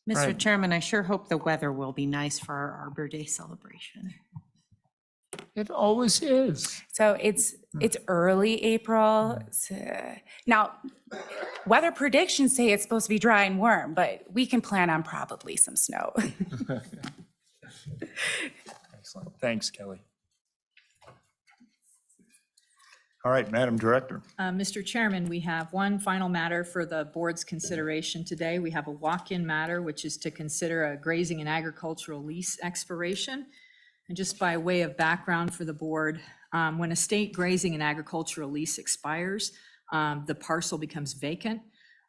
S8: Mr.
S2: Right.
S8: Chairman, I sure hope the weather will be nice for our Arbor Day celebration.
S2: It always is.
S13: So it's early April. Now, weather predictions say it's supposed to be dry and warm, but we can plan on probably some snow.
S2: Excellent. Thanks, Kelly. All right, Madam Director.
S1: Mr. Chairman, we have one final matter for the board's consideration today. We have a walk-in matter, which is to consider a grazing and agricultural lease expiration. And just by way of background for the board, when a state grazing and agricultural lease expires, the parcel becomes vacant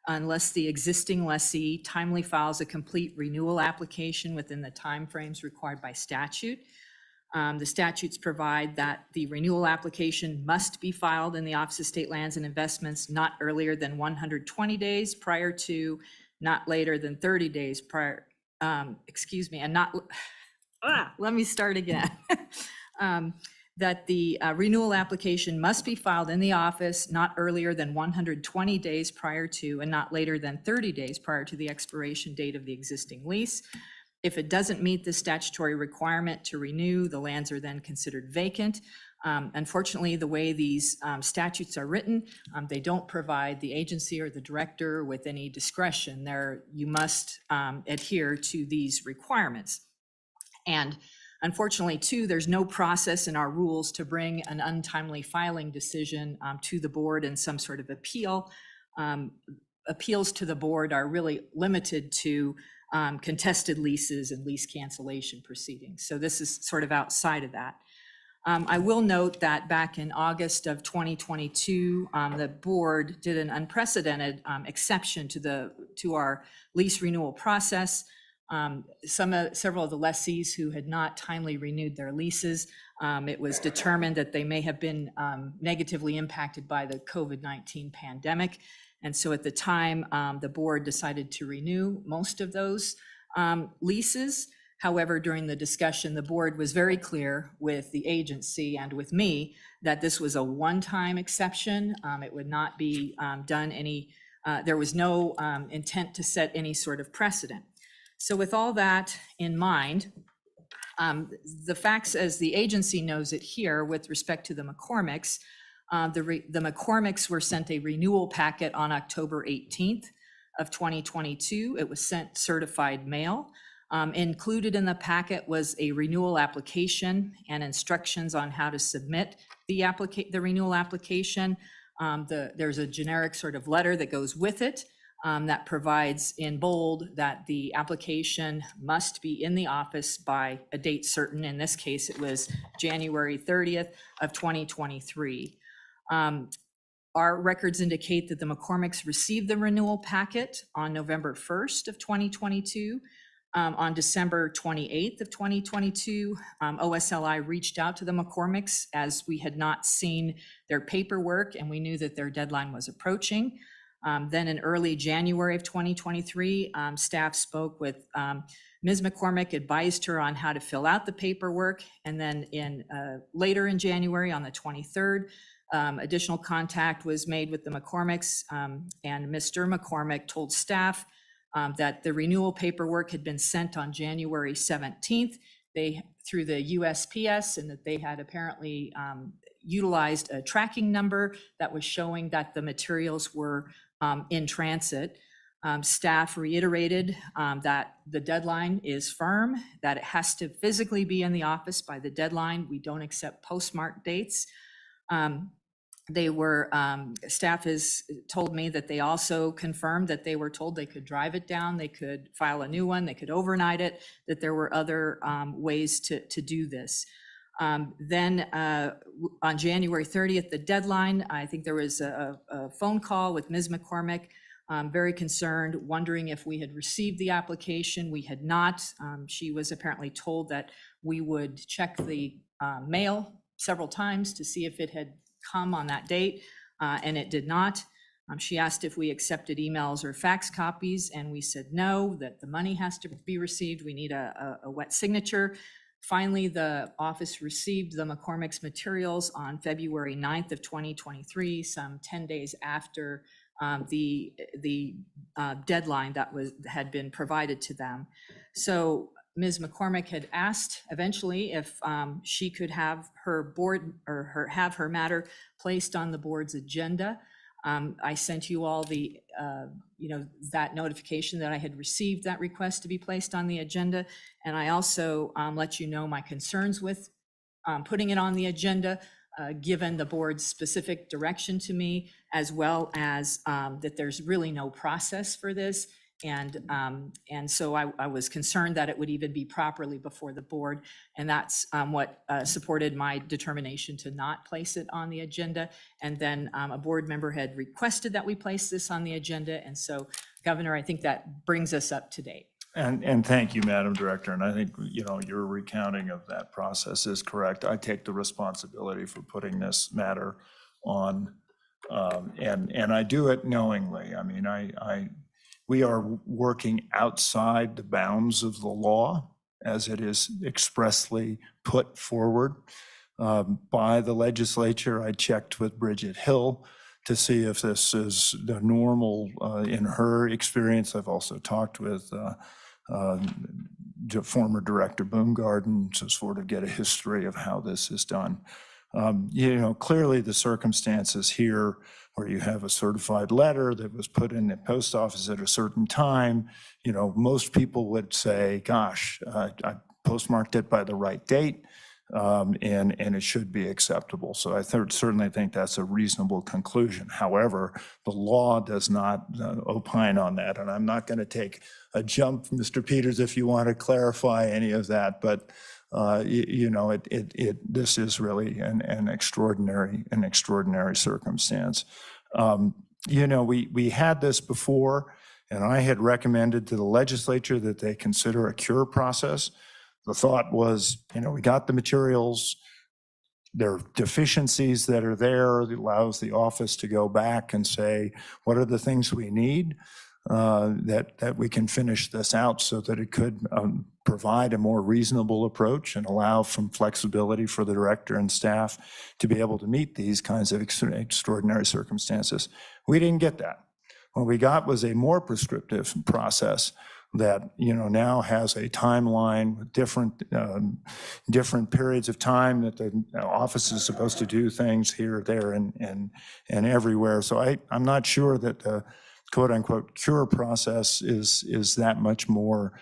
S1: unless the existing lessee timely files a complete renewal application within the timeframes required by statute. The statutes provide that the renewal application must be filed in the Office of State Lands and Investments not earlier than 120 days prior to, not later than 30 days prior, and not, let me start again. that the renewal application must be filed in the office not earlier than 120 days prior to and not later than 30 days prior to the expiration date of the existing lease. If it doesn't meet the statutory requirement to renew, the lands are then considered vacant. Unfortunately, the way these statutes are written, they don't provide the agency or the director with any discretion. You must adhere to these requirements. And unfortunately, too, there's no process in our rules to bring an untimely filing decision to the board in some sort of appeal. Appeals to the board are really limited to contested leases and lease cancellation proceedings. So this is sort of outside of that. I will note that back in August of 2022, the board did an unprecedented exception to our lease renewal process. Several of the lessees who had not timely renewed their leases, it was determined that they may have been negatively impacted by the COVID-19 pandemic. And so at the time, the board decided to renew most of those leases. However, during the discussion, the board was very clear with the agency and with me that this was a one-time exception. It would not be done there was no intent to set any sort of precedent. So with all that in mind, the facts as the agency knows it here with respect to the McCormicks, the McCormicks were sent a renewal packet on October 18th of 2022. It was sent certified mail. Included in the packet was a renewal application and instructions on how to submit the renewal application. There's a generic sort of letter that goes with it that provides in bold that the application must be in the office by a date certain. In this case, it was January 30th of 2023. Our records indicate that the McCormicks received the renewal packet on November 1st of 2022. On December 28th of 2022, OSLI reached out to the McCormicks as we had not seen their paperwork and we knew that their deadline was approaching. Then in early January of 2023, staff spoke with Ms. McCormick, advised her on how to fill out the paperwork. And then later in January on the 23rd, additional contact was made with the McCormicks, and Mr. McCormick told staff that the renewal paperwork had been sent on January 17th through the USPS, and that they had apparently utilized a tracking number that was showing that the materials were in transit. Staff reiterated that the deadline is firm, that it has to physically be in the office by the deadline. We don't accept postmark dates. Staff has told me that they also confirmed that they were told they could drive it down, they could file a new one, they could overnight it, that there were other ways to do this. Then on January 30th, the deadline, I think there was a phone call with Ms. McCormick, very concerned, wondering if we had received the application. We had not. She was apparently told that we would check the mail several times to see if it had come on that date, and it did not. She asked if we accepted emails or fax copies, and we said no, that the money has to be received. We need a wet signature. Finally, the office received the McCormick's materials on February 9th of 2023, some 10 days after the deadline that had been provided to them. So Ms. McCormick had asked eventually if she could have her board or have her matter placed on the board's agenda. I sent you all that notification that I had received that request to be placed on the agenda. And I also let you know my concerns with putting it on the agenda, given the board's specific direction to me, as well as that there's really no process for this. And so I was concerned that it would even be properly before the board. And that's what supported my determination to not place it on the agenda. And then a board member had requested that we place this on the agenda. And so, Governor, I think that brings us up to date.
S2: And thank you, Madam Director. And I think, your recounting of that process is correct. I take the responsibility for putting this matter on, and I do it knowingly. I mean, we are working outside the bounds of the law. as it is expressly put forward by the legislature. I checked with Bridget Hill to see if this is the normal in her experience. I've also talked with former Director Boomgarden to sort of get a history of how this is done. Clearly the circumstances here where you have a certified letter that was put in the post office at a certain time, most people would say, gosh, I postmarked it by the right date, and it should be acceptable. So I certainly think that's a reasonable conclusion. However, the law does not opine on that, and I'm not going to take a jump, Mr. Peters, if you want to clarify any of that, but this is really an extraordinary circumstance. We had this before, and I had recommended to the legislature that they consider a cure process. The thought was, we got the materials, there are deficiencies that are there. It allows the office to go back and say, what are the things we need that we can finish this out so that it could provide a more reasonable approach and allow some flexibility for the director and staff to be able to meet these kinds of extraordinary circumstances. We didn't get that. What we got was a more prescriptive process that now has a timeline with different periods of time that the office is supposed to do things here, there, and everywhere. So I'm not sure that the quote unquote cure process is that much more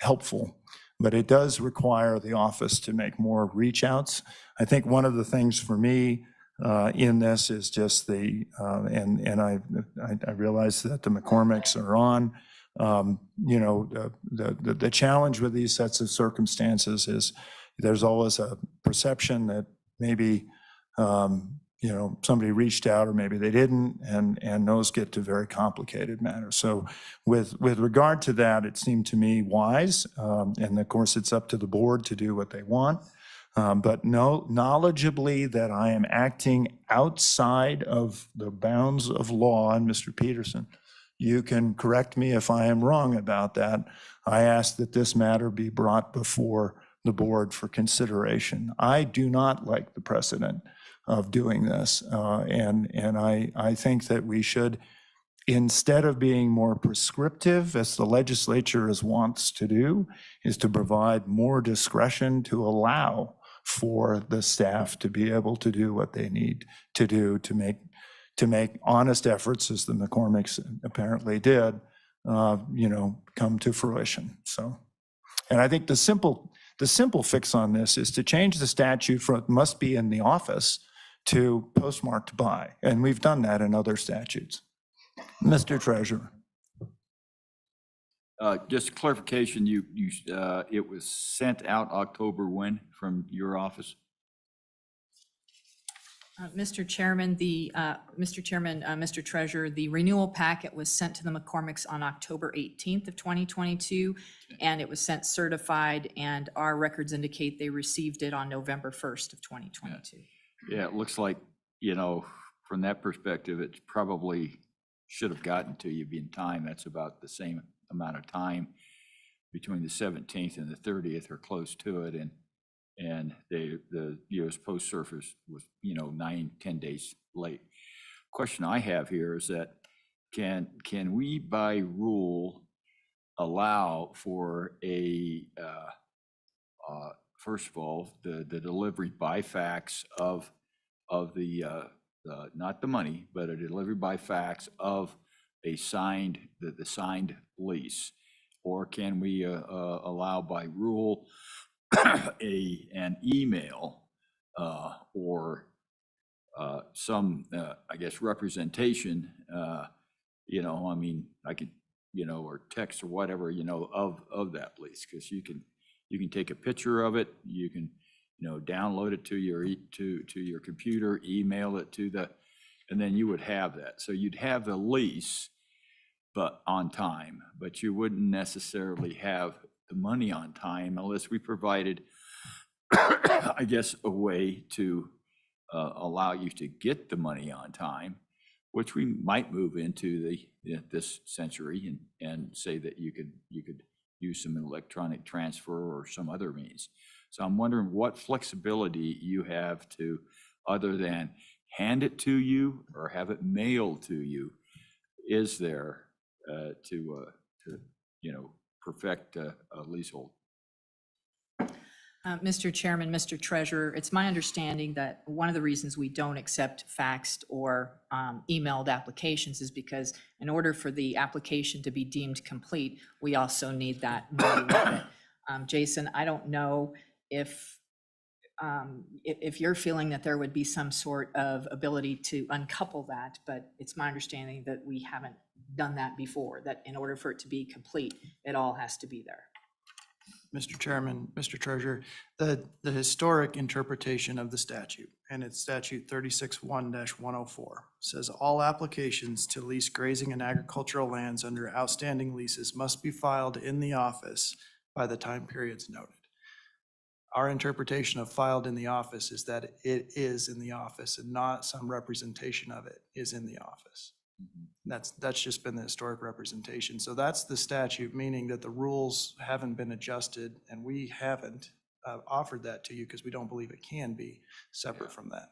S2: helpful, but it does require the office to make more reach outs. I think one of the things for me in this is just I realize that the McCormicks are on. The challenge with these sets of circumstances is there's always a perception that maybe somebody reached out or maybe they didn't, and those get to very complicated matters. So with regard to that, it seemed to me wise, and of course it's up to the board to do what they want, but knowledgeably that I am acting outside of the bounds of law. And Mr. Peterson, you can correct me if I am wrong about that. I ask that this matter be brought before the board for consideration. I do not like the precedent of doing this, and I think that we should, instead of being more prescriptive, as the legislature wants to do, is to provide more discretion to allow for the staff to be able to do what they need to do to make honest efforts, as the McCormicks apparently did, come to fruition. So, and I think the simple fix on this is to change the statute from must be in the office to postmarked by, and we've done that in other statutes. Mr. Treasurer.
S11: Just clarification, it was sent out October when from your office?
S1: Mr. Chairman, Mr. Treasurer, the renewal packet was sent to the McCormicks on October 18th of 2022, and it was sent certified, and our records indicate they received it on November 1st of 2022.
S11: Yeah, it looks like, from that perspective, it probably should have gotten to you in time. That's about the same amount of time between the 17th and the 30th or close to it. And the U.S. Post Service was, 9-10 days late. Question I have here is that can we by rule allow for a first of all the delivery by fax of the not the money, but a delivery by fax of a signed the signed lease, or can we allow by rule an email or some I guess representation, I could, or text or whatever, of that lease, because you can take a picture of it, you can download it to your computer, email it to and then you would have that. So you'd have the lease, but on time, but you wouldn't necessarily have the money on time unless we provided, I guess, a way to allow you to get the money on time, which we might move into this century and say that you could use some electronic transfer or some other means. So I'm wondering what flexibility you have to, other than hand it to you or have it mailed to you, is there to perfect a leasehold?
S1: Mr. Chairman, Mr. Treasurer, it's my understanding that one of the reasons we don't accept faxed or emailed applications is because in order for the application to be deemed complete, we also need that money with it. Jason, I don't know if you're feeling that there would be some sort of ability to uncouple that, but it's my understanding that we haven't done that before, that in order for it to be complete, it all has to be there.
S14: Mr. Chairman, Mr. Treasurer, the historic interpretation of the statute, and it's statute 36-1-104, says all applications to lease grazing and agricultural lands under outstanding leases must be filed in the office by the time periods noted. Our interpretation of filed in the office is that it is in the office and not some representation of it is in the office. That's just been the historic representation. So that's the statute, meaning that the rules haven't been adjusted, and we haven't offered that to you because we don't believe it can be separate from that.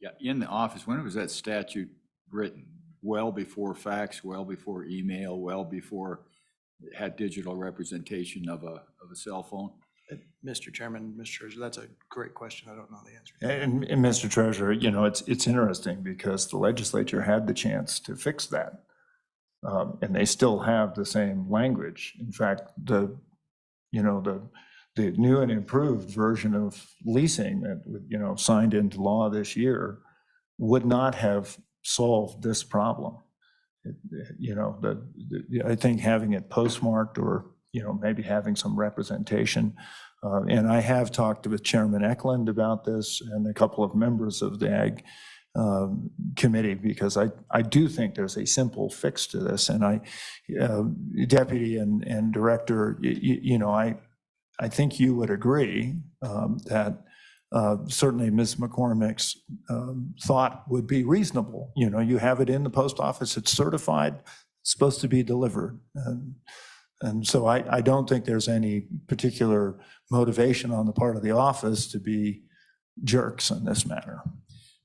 S11: Yeah, in the office, when was that statute written? Well before fax, well before email, well before it had digital representation of a cell phone?
S14: Mr. Chairman, Mr. Treasurer, that's a great question. I don't know the answer.
S2: And Mr. Treasurer, it's interesting because the legislature had the chance to fix that. And they still have the same language. In fact, the new and improved version of leasing that, signed into law this year would not have solved this problem. I think having it postmarked or maybe having some representation. And I have talked with Chairman Eklund about this and a couple of members of the Ag Committee, because I do think there's a simple fix to this. And Deputy and Director, I think you would agree that certainly Ms. McCormick's thought would be reasonable. You have it in the post office, it's certified, it's supposed to be delivered. And so I don't think there's any particular motivation on the part of the office to be jerks in this matter.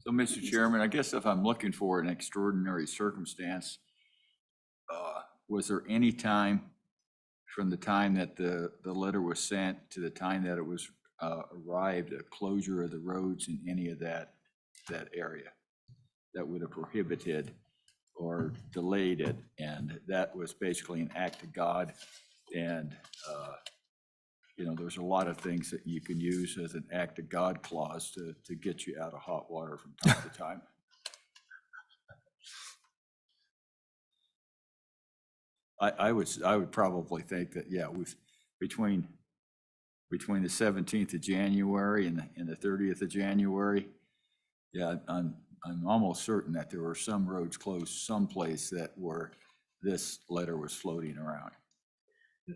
S11: So, Mr. Chairman, I guess if I'm looking for an extraordinary circumstance, was there any time from the time that the letter was sent to the time that it was arrived, a closure of the roads in any of that area that would have prohibited or delayed it, and that was basically an act of God? And there's a lot of things that you can use as an act of God clause to get you out of hot water from time to time. I would probably think that, yeah, between the 17th of January and the 30th of January, yeah, I'm almost certain that there were some roads closed someplace where this letter was floating around.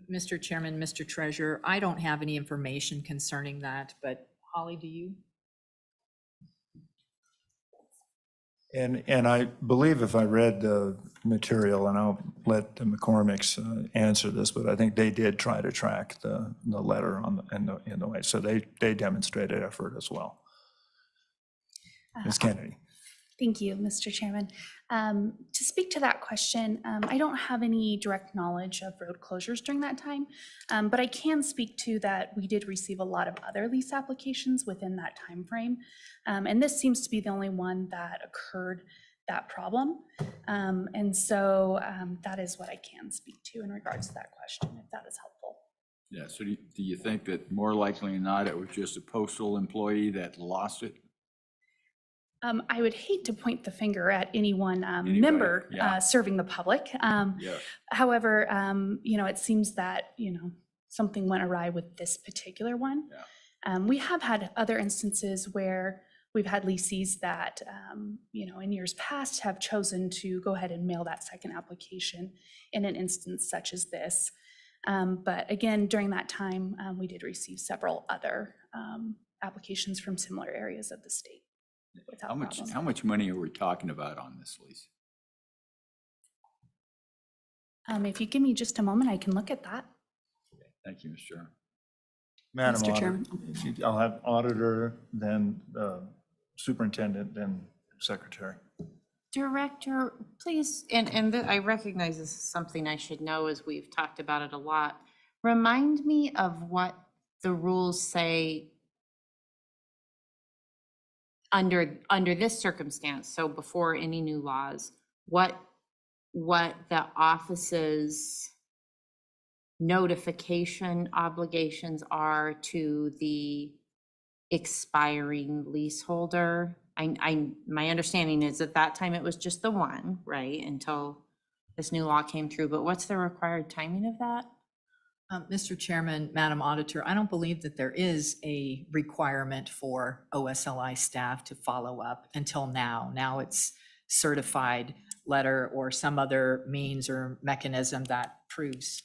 S1: Mr. Chairman, Mr. Treasurer, I don't have any information concerning that, but Holly, do you?
S2: And I believe if I read the material, and I'll let the McCormicks answer this, but I think they did try to track the letter in the way. So they demonstrated effort as well. Ms. Kennedy.
S3: Thank you, Mr. Chairman. To speak to that question, I don't have any direct knowledge of road closures during that time, but I can speak to that we did receive a lot of other lease applications within that time frame, and this seems to be the only one that occurred that problem. And so that is what I can speak to in regards to that question, if that is helpful.
S11: Yeah, so do you think that more likely than not, it was just a postal employee that lost it?
S3: I would hate to point the finger at any one member
S11: yeah.
S3: serving the public.
S11: Yeah.
S3: However, it seems that, something went awry with this particular one.
S11: Yeah.
S3: We have had other instances where we've had lessees that, in years past have chosen to go ahead and mail that second application in an instance such as this. But again, during that time, we did receive several other applications from similar areas of the state.
S11: How much money are we talking about on this lease?
S3: If you give me just a moment, I can look at that.
S11: Thank you, Mr. Chairman.
S2: Madam
S4: Mr.
S2: Auditor,
S4: Chairman.
S2: I'll have auditor, then superintendent, then secretary.
S8: Director, please, and I recognize this is something I should know as we've talked about it a lot. Remind me of what the rules say under this circumstance, so before any new laws, what the office's notification obligations are to the expiring leaseholder. My understanding is at that time it was just the one, right, until this new law came through, but what's the required timing of that?
S1: Mr. Chairman, Madam Auditor, I don't believe that there is a requirement for OSLI staff to follow up until now. Now it's certified letter or some other means or mechanism that proves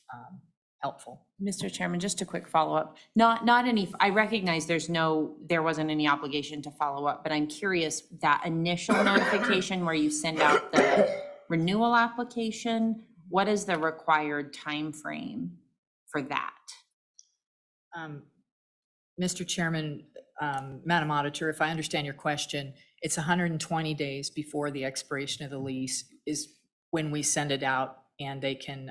S1: helpful.
S8: Mr. Chairman, just a quick follow-up. Not any, I recognize there wasn't any obligation to follow up, but I'm curious, that initial notification where you send out the renewal application, what is the required time frame for that?
S1: Mr. Chairman, Madam Auditor, if I understand your question, it's 120 days before the expiration of the lease is when we send it out, and they can,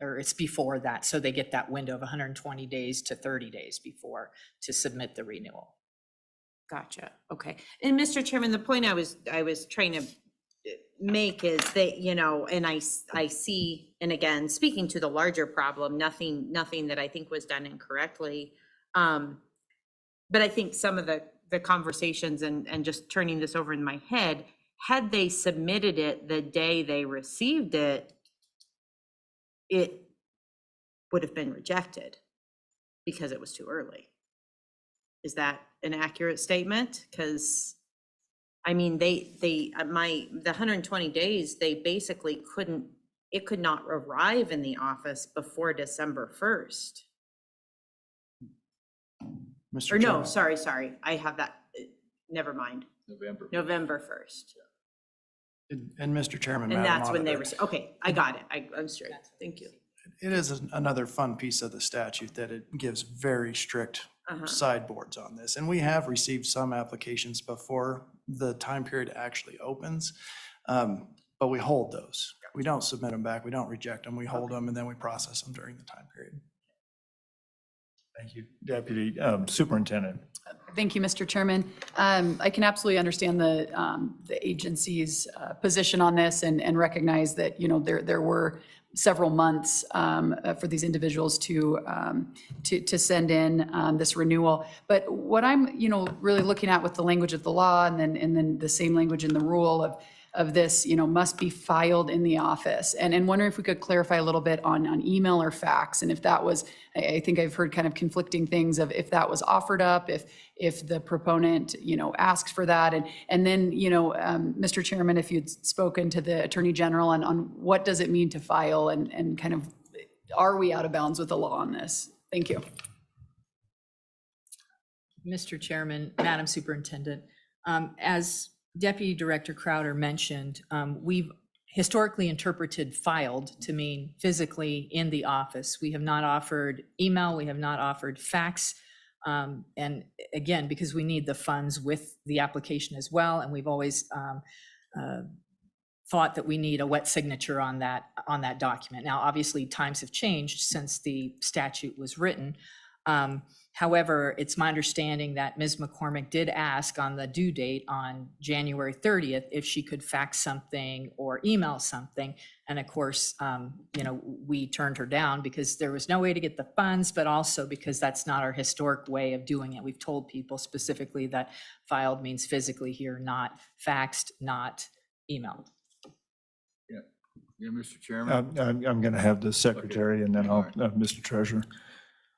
S1: or it's before that, so they get that window of 120 days to 30 days before to submit the renewal.
S8: Gotcha, okay. And Mr. Chairman, the point I was trying to make is that, and I see, and again, speaking to the larger problem, nothing that I think was done incorrectly. But I think some of the conversations and just turning this over in my head, had they submitted it the day they received it, it would have been rejected because it was too early. Is that an accurate statement? Because I mean, the 120 days, they basically it could not arrive in the office before December 1st.
S14: Mr.
S8: Or no,
S14: Chairman.
S8: sorry, I have that, never mind. November 1st.
S14: And Mr. Chairman,
S8: And
S14: Madam
S8: that's when they
S14: Auditor,
S8: received, okay, I got it, I'm straight, thank you.
S14: it is another fun piece of the statute that it gives very strict sideboards on this. And we have received some applications before the time period actually opens, but we hold those. We don't submit them back, we don't reject them, we hold them, and then we process them during the time period.
S2: Thank you. Deputy Superintendent.
S4: Thank you, Mr. Chairman. I can absolutely understand the agency's position on this and recognize that, there were several months for these individuals to send in this renewal. But what I'm, really looking at with the language of the law and then the same language in the rule of this, must be filed in the office. And wondering if we could clarify a little bit on email or fax, and if that was, I think I've heard kind of conflicting things of if that was offered up, if the proponent, asked for that. And then, Mr. Chairman, if you'd spoken to the Attorney General on what does it mean to file and kind of, are we out of bounds with the law on this? Thank you.
S1: Mr. Chairman, Madam Superintendent, as Deputy Director Crowder mentioned, we've historically interpreted filed to mean physically in the office. We have not offered email, we have not offered fax. And again, because we need the funds with the application as well, and we've always thought that we need a wet signature on that document. Now, obviously, times have changed since the statute was written. However, it's my understanding that Ms. McCormick did ask on the due date on January 30th if she could fax something or email something. And of course, we turned her down because there was no way to get the funds, but also because that's not our historic way of doing it. We've told people specifically that filed means physically here, not faxed, not emailed.
S11: Yeah, Mr. Chairman.
S2: I'm going to have the secretary and then I'll, Mr. Treasurer.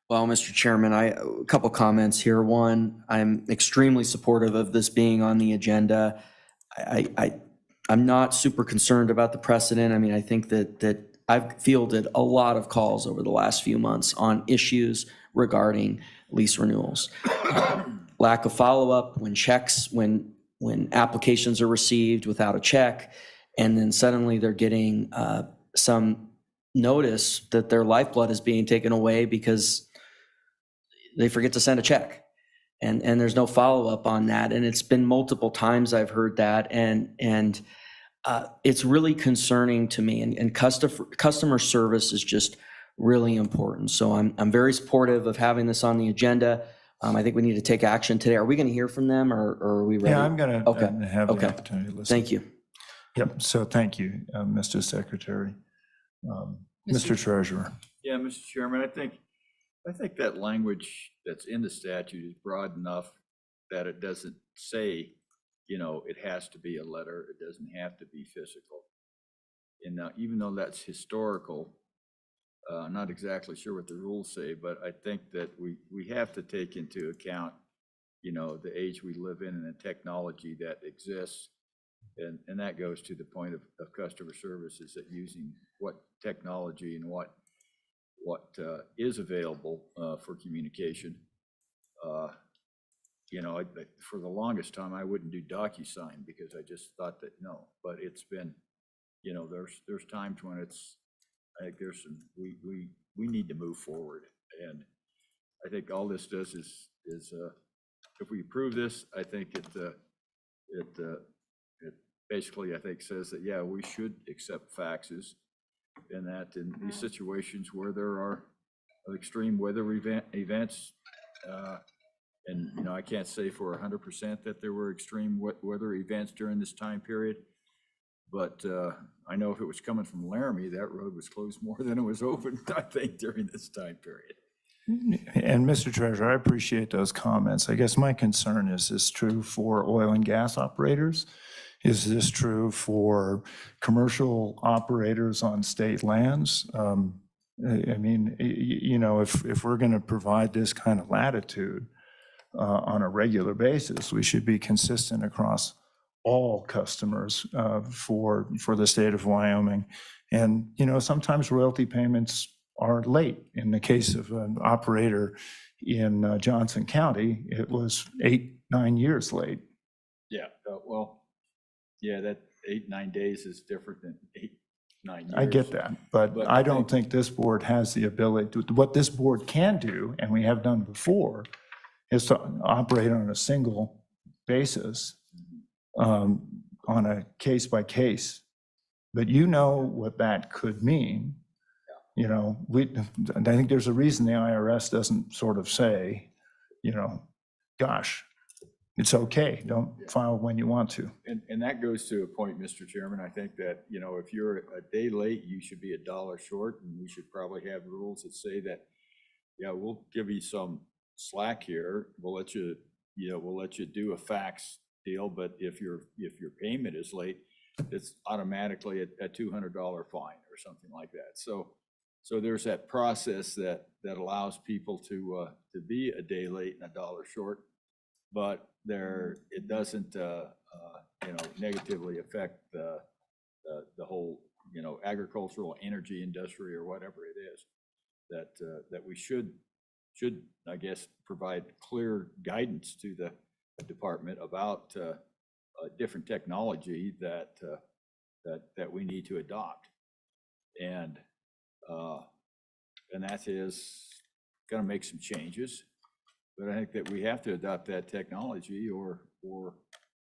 S10: Well, Mr. Chairman, a couple comments here. One, I'm extremely supportive of this being on the agenda. I'm not super concerned about the precedent. I mean, I think that I've fielded a lot of calls over the last few months on issues regarding lease renewals. Lack of follow-up when applications are received without a check, and then suddenly they're getting some notice that their lifeblood is being taken away because they forget to send a check. And there's no follow-up on that. And it's been multiple times I've heard that. And it's really concerning to me. And customer service is just really important. So I'm very supportive of having this on the agenda. I think we need to take action today. Are we going to hear from them or are we ready?
S2: Yeah, I'm going to
S10: Okay.
S2: have the
S10: Okay.
S2: opportunity to listen.
S10: Thank you.
S2: Yep, so thank you, Mr. Secretary. Mr. Treasurer.
S11: Yeah, Mr. Chairman, I think that language that's in the statute is broad enough that it doesn't say, it has to be a letter, it doesn't have to be physical. And now, even though that's historical, I'm not exactly sure what the rules say, but I think that we have to take into account, the age we live in and the technology that exists. And that goes to the point of customer service, is that using what technology and what is available for communication. For the longest time, I wouldn't do DocuSign because I just thought that no, but it's been, there's times when I think there's some, we need to move forward. And I think all this does is if we approve this, I think it basically, I think, says that, yeah, we should accept faxes, and that in these situations where there are extreme weather events, and I can't say for 100% that there were extreme weather events during this time period, but I know if it was coming from Laramie, that road was closed more than it was open, I think, during this time period.
S2: And Mr. Treasurer, I appreciate those comments. I guess my concern is this true for oil and gas operators? Is this true for commercial operators on state lands? I mean, if we're going to provide this kind of latitude on a regular basis, we should be consistent across all customers for the state of Wyoming. And, sometimes royalty payments are late. In the case of an operator in Johnson County, it was 8-9 years late.
S11: Yeah, yeah, that 8-9 days is different than 8-9 years.
S2: I get that, but I don't think this board has the ability to, what this board can do, and we have done before, is to operate on a single basis on a case by case. But what that could mean. I think there's a reason the IRS doesn't sort of say, gosh, it's okay, don't file when you want to.
S11: And that goes to a point, Mr. Chairman, I think that, if you're a day late, you should be $1 short, and we should probably have rules that say that, yeah, we'll give you some slack here, we'll let you do a fax deal, but if your payment is late, it's automatically a $200 fine or something like that. So there's that process that allows people to be a day late and $1 short, but it doesn't negatively affect the whole agricultural, energy industry, or whatever it is. That we should I guess provide clear guidance to the department about different technology that we need to adopt, and that is going to make some changes. But I think that we have to adopt that technology, or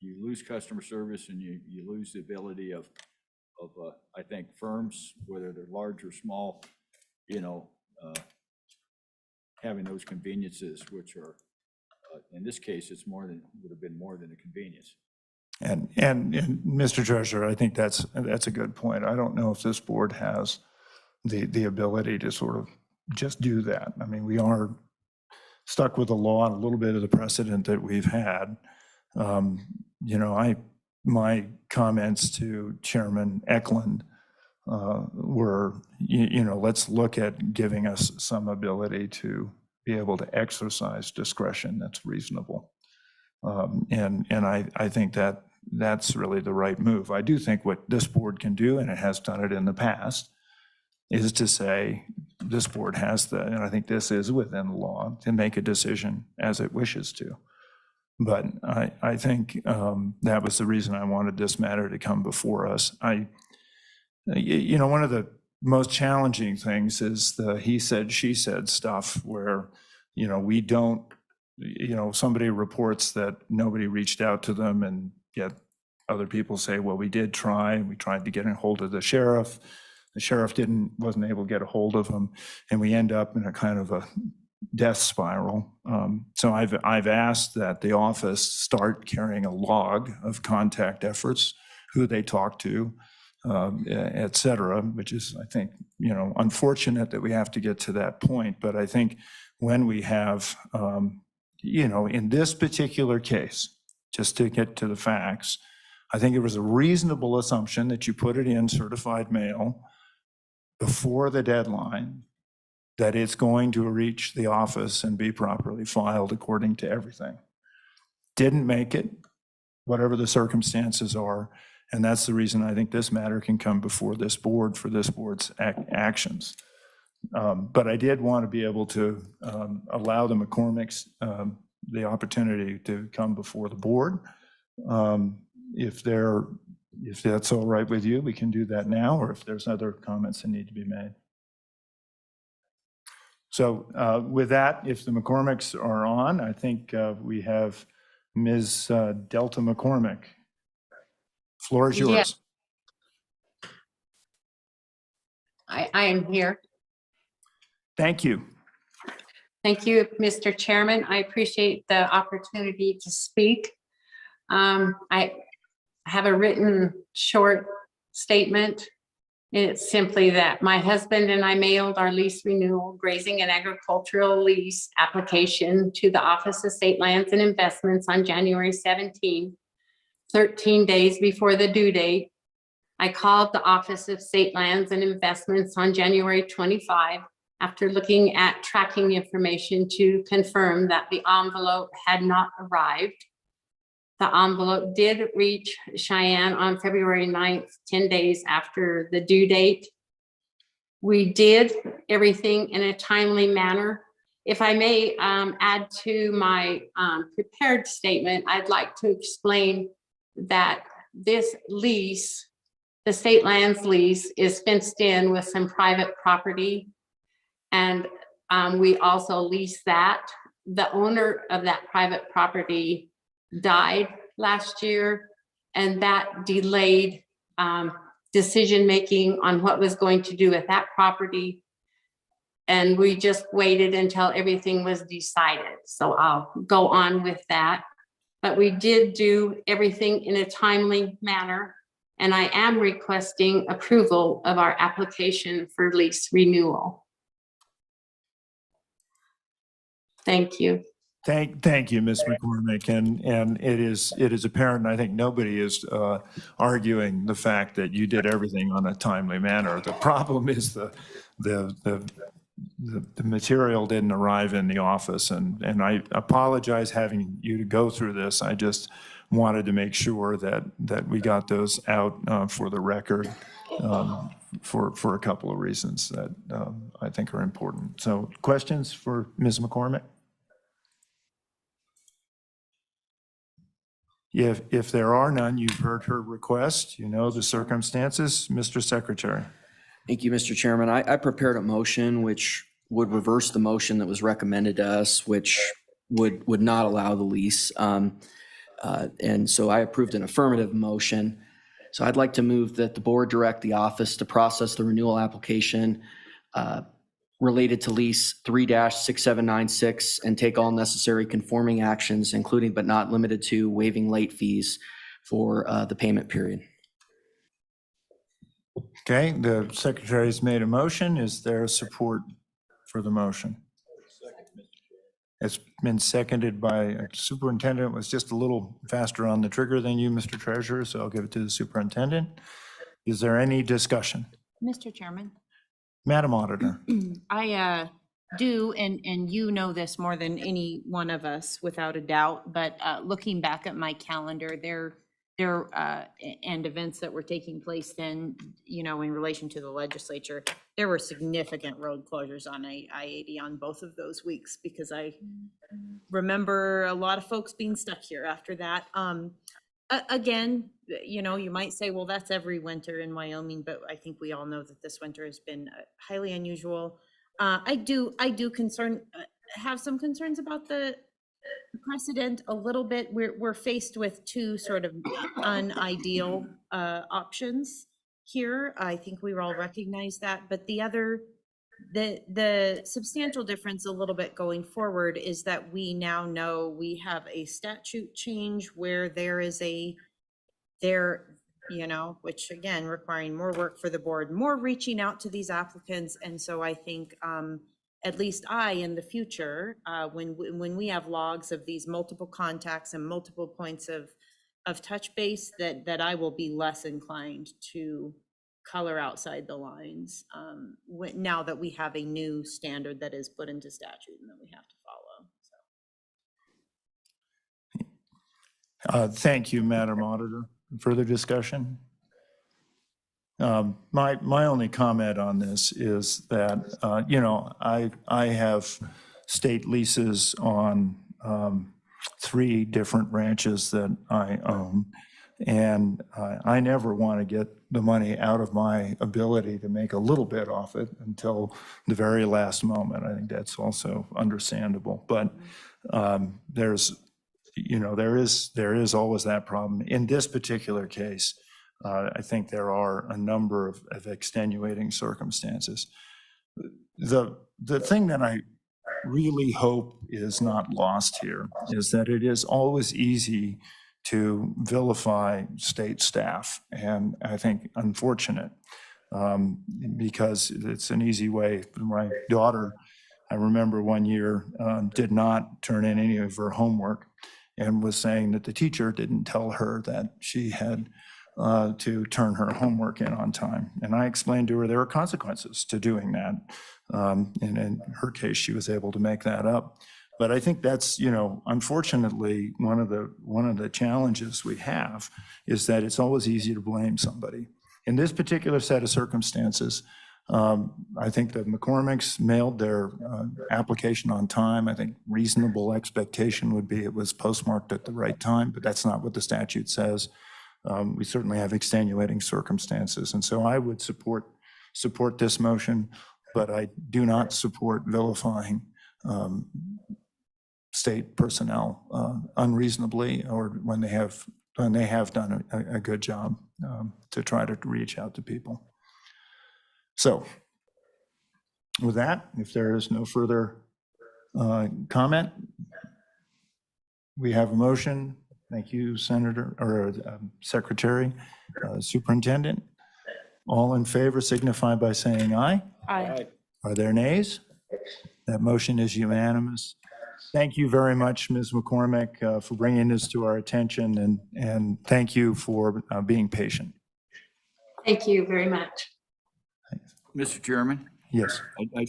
S11: you lose customer service and you lose the ability of I think firms, whether they're large or small, having those conveniences, which are in this case, would have been more than a convenience.
S2: And Mr. Treasurer, I think that's a good point. I don't know if this board has the ability to sort of just do that. I mean, we are stuck with the law and a little bit of the precedent that we've had. My comments to Chairman Eklund were, let's look at giving us some ability to be able to exercise discretion that's reasonable. And I think that's really the right move. I do think what this board can do, and it has done it in the past, is to say this board has and I think this is within the law, to make a decision as it wishes to. But I think that was the reason I wanted this matter to come before us. One of the most challenging things is the he said, she said stuff where, we don't, somebody reports that nobody reached out to them, and yet other people say, well, we did try, and we tried to get a hold of the sheriff. The sheriff wasn't able to get a hold of him, and we end up in a kind of a death spiral. So I've asked that the office start carrying a log of contact efforts, who they talk to, et cetera, which is, I think, unfortunate that we have to get to that point. But I think when we have, in this particular case, just to get to the facts, I think it was a reasonable assumption that you put it in certified mail before the deadline, that it's going to reach the office and be properly filed according to everything. Didn't make it, whatever the circumstances are, and that's the reason I think this matter can come before this board for this board's actions. But I did want to be able to allow the McCormicks the opportunity to come before the board. If that's all right with you, we can do that now, or if there's other comments that need to be made. So with that, if the McCormicks are on, I think we have Ms. Delta McCormick. Floor is yours.
S6: Yes. I am here.
S2: Thank you.
S6: Thank you, Mr. Chairman. I appreciate the opportunity to speak. I have a written short statement. It's simply that my husband and I mailed our lease renewal, grazing and agricultural lease application to the Office of State Lands and Investments on January 17, 13 days before the due date. I called the Office of State Lands and Investments on January 25 after looking at tracking information to confirm that the envelope had not arrived. The envelope did reach Cheyenne on February 9th, 10 days after the due date. We did everything in a timely manner. If I may add to my prepared statement, I'd like to explain that this lease, the state lands lease, is fenced in with some private property. And we also lease that. The owner of that private property died last year, and that delayed decision-making on what was going to do with that property. And we just waited until everything was decided. So I'll go on with that. But we did do everything in a timely manner, and I am requesting approval of our application for lease renewal. Thank you.
S2: Thank you, Ms. McCormick, and it is apparent, and I think nobody is arguing the fact that you did everything on a timely manner. The problem is the material didn't arrive in the office, and I apologize having you to go through this. I just wanted to make sure that we got those out for the record for a couple of reasons that I think are important. So questions for Ms. McCormick? If there are none, you've heard her request, you know the circumstances. Mr. Secretary.
S10: Thank you, Mr. Chairman. I prepared a motion which would reverse the motion that was recommended to us, which would not allow the lease. And so I approved an affirmative motion. So I'd like to move that the board direct the office to process the renewal application related to lease 3-6796 and take all necessary conforming actions, including but not limited to waiving late fees for the payment period.
S2: Okay, the secretary's made a motion. Is there support for the motion? It's been seconded by superintendent. Was just a little faster on the trigger than you, Mr. Treasurer, so I'll give it to the superintendent. Is there any discussion?
S8: Mr. Chairman.
S2: Madam Auditor.
S8: I do, and you know this more than any one of us without a doubt, but looking back at my calendar, there and events that were taking place then, you know, in relation to the legislature, there were significant road closures on I-80 on both of those weeks, because I remember a lot of folks being stuck here after that. Again, you know, you might say, well, that's every winter in Wyoming, but I think we all know that this winter has been highly unusual. I do have some concerns about the precedent a little bit. We're faced with two sort of unideal options here. I think we all recognize that, but the substantial difference a little bit going forward is that we now know we have a statute change where you know, which again, requiring more work for the board, more reaching out to these applicants. And so I think, at least in the future, when we have logs of these multiple contacts and multiple points of touch base, that I will be less inclined to color outside the lines, now that we have a new standard that is put into statute and that we have to follow.
S2: Thank you, Madam Auditor. Further discussion? My only comment on this is that, you know, I have state leases on 3 different ranches that I own. And I never want to get the money out of my ability to make a little bit off it until the very last moment. I think that's also understandable. But there's, you know, there is always that problem. In this particular case, I think there are a number of extenuating circumstances. The thing that I really hope is not lost here is that it is always easy to vilify state staff, and I think unfortunate, because it's an easy way. My daughter, I remember one year, did not turn in any of her homework and was saying that the teacher didn't tell her that she had to turn her homework in on time. And I explained to her there are consequences to doing that. And in her case, she was able to make that up. But I think that's, you know, unfortunately, one of the challenges we have is that it's always easy to blame somebody. In this particular set of circumstances, I think the McCormick's mailed their application on time. I think reasonable expectation would be it was postmarked at the right time, but that's not what the statute says. We certainly have extenuating circumstances. And so I would support this motion, but I do not support vilifying state personnel unreasonably, or when they have done a good job to try to reach out to people. So with that, if there is no further comment, we have a motion. Thank you, Senator, or Secretary, Superintendent. All in favor signify by saying aye.
S13: Aye.
S2: Are there nays? That motion is unanimous. Thank you very much, Ms. McCormick, for bringing this to our attention, and thank you for being patient.
S6: Thank you very much.
S11: Mr. Chairman?
S2: Yes.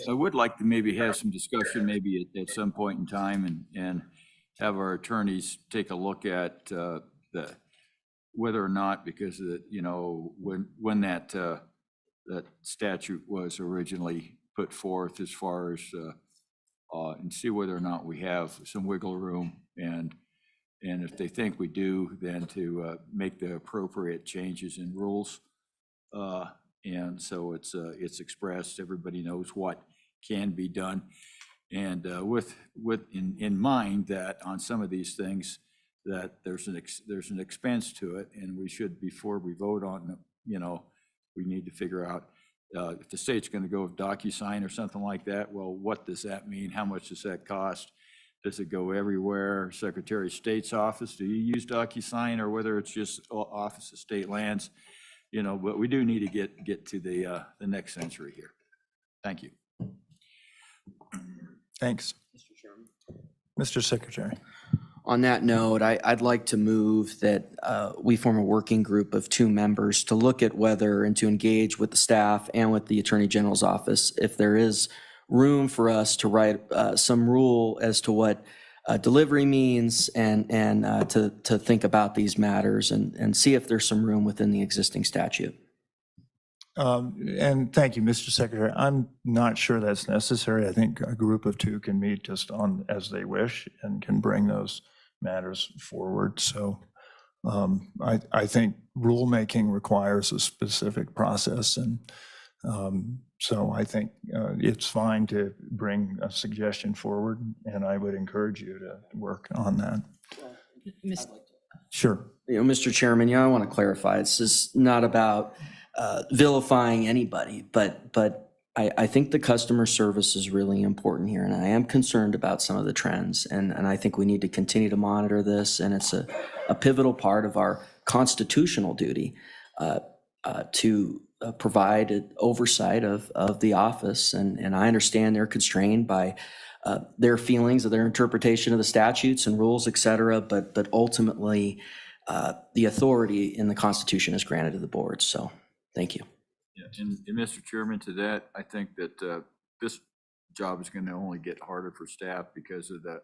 S11: I would like to maybe have some discussion maybe at some point in time and have our attorneys take a look at whether or not, because you know, when that statute was originally put forth, as far as and see whether or not we have some wiggle room, and if they think we do, then to make the appropriate changes in rules. And so it's expressed, everybody knows what can be done. And with in mind that on some of these things, that there's an expense to it, and we should, before we vote on, you know, we need to figure out if the state's going to go with DocuSign or something like that. Well, what does that mean? How much does that cost? Does it go everywhere? Secretary of State's office, do you use DocuSign, or whether it's just Office of State Lands? You know, but we do need to get to the next century here. Thank you.
S2: Thanks. Mr. Secretary.
S10: On that note, I'd like to move that we form a working group of 2 members to look at whether and to engage with the staff and with the Attorney General's office if there is room for us to write some rule as to what delivery means, and to think about these matters and see if there's some room within the existing statute.
S2: And thank you, Mr. Secretary. I'm not sure that's necessary. I think a group of 2 can meet just on as they wish and can bring those matters forward. So I think rulemaking requires a specific process, and so I think it's fine to bring a suggestion forward, and I would encourage you to work on that. Sure.
S10: You know, Mr. Chairman, I want to clarify, this is not about vilifying anybody, but I think the customer service is really important here, and I am concerned about some of the trends, and I think we need to continue to monitor this, and it's a pivotal part of our constitutional duty to provide oversight of the office, and I understand they're constrained by their feelings of their interpretation of the statutes and rules, et cetera, but ultimately, the authority in the Constitution is granted to the board, so thank you.
S11: Yeah, and Mr. Chairman, to that, I think that this job is going to only get harder for staff because of the,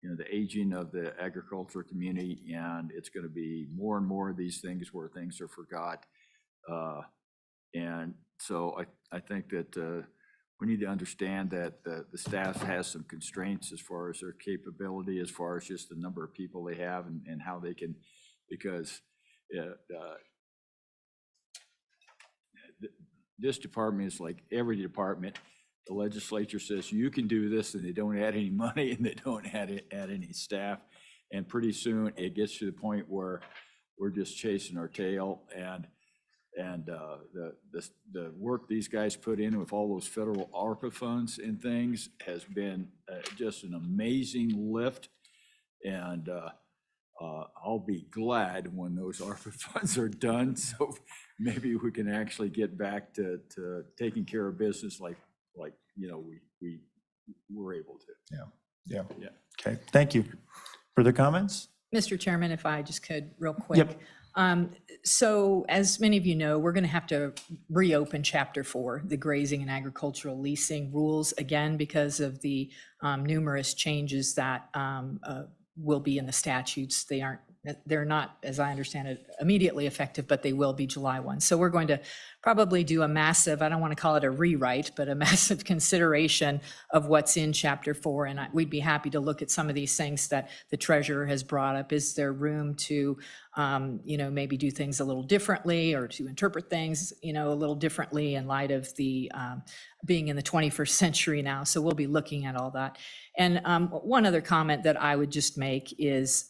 S11: the aging of the agriculture community, and it's going to be more and more of these things where things are forgot. And so I think that we need to understand that the staff has some constraints as far as their capability, as far as just the number of people they have and how they can, because this department is like every department. The legislature says you can do this, and they don't add any money, and they don't add any staff. And pretty soon it gets to the point where we're just chasing our tail, and the work these guys put in with all those federal ARPA funds and things has been just an amazing lift. And I'll be glad when those ARPA funds are done. So maybe we can actually get back to taking care of business like we were able to.
S2: Yeah. Okay, thank you. Further comments?
S1: Mr. Chairman, if I just could real quick. So as many of you know, we're going to have to reopen Chapter 4, the grazing and agricultural leasing rules, again, because of the numerous changes that will be in the statutes. They're not, as I understand it, immediately effective, but they will be July 1. So we're going to probably do a massive, I don't want to call it a rewrite, but a massive consideration of what's in Chapter 4. And we'd be happy to look at some of these things that the treasurer has brought up. Is there room to, maybe do things a little differently, or to interpret things, a little differently in light of the being in the 21st century now? So we'll be looking at all that. And one other comment that I would just make is,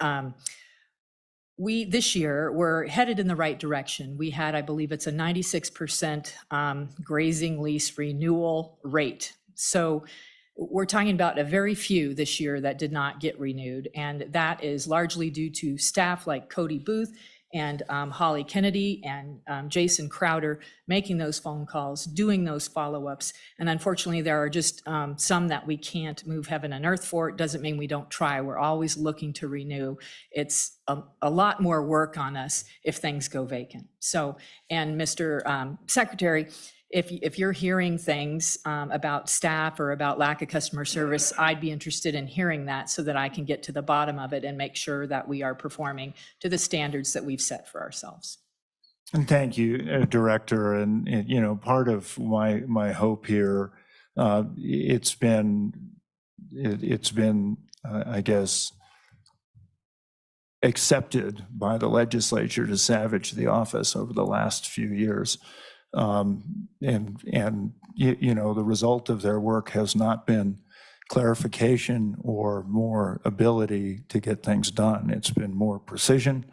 S1: this year, we're headed in the right direction. We had, I believe it's a 96% grazing lease renewal rate. So we're talking about a very few this year that did not get renewed. And that is largely due to staff like Cody Booth and Holly Kennedy and Jason Crowder making those phone calls, doing those follow-ups. And unfortunately, there are just some that we can't move heaven and earth for. It doesn't mean we don't try. We're always looking to renew. It's a lot more work on us if things go vacant. So, and Mr. Secretary, if you're hearing things about staff or about lack of customer service, I'd be interested in hearing that so that I can get to the bottom of it and make sure that we are performing to the standards that we've set for ourselves.
S2: And thank you, Director. And part of my hope here, it's been, I guess, accepted by the legislature to savage the office over the last few years. And the result of their work has not been clarification or more ability to get things done. It's been more precision.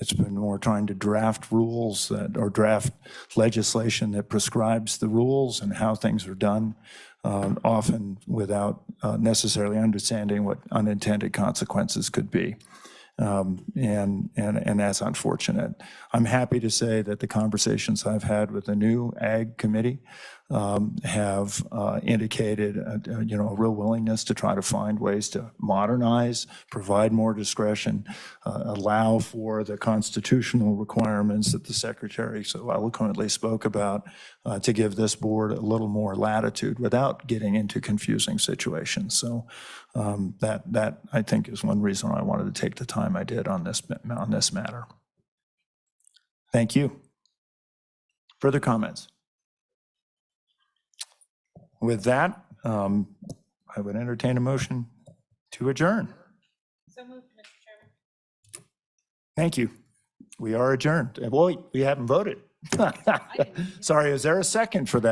S2: It's been more trying to draft rules or draft legislation that prescribes the rules and how things are done, often without necessarily understanding what unintended consequences could be. And that's unfortunate. I'm happy to say that the conversations I've had with the new Ag Committee have indicated a real willingness to try to find ways to modernize, provide more discretion, allow for the constitutional requirements that the Secretary so eloquently spoke about, to give this board a little more latitude without getting into confusing situations. So that I think is one reason I wanted to take the time I did on this matter. Thank you. Further comments? With that, I would entertain a motion to adjourn.
S6: So moved, Mr. Chairman.
S2: Thank you. We are adjourned. Wait, we haven't voted. Sorry, is there a second for that?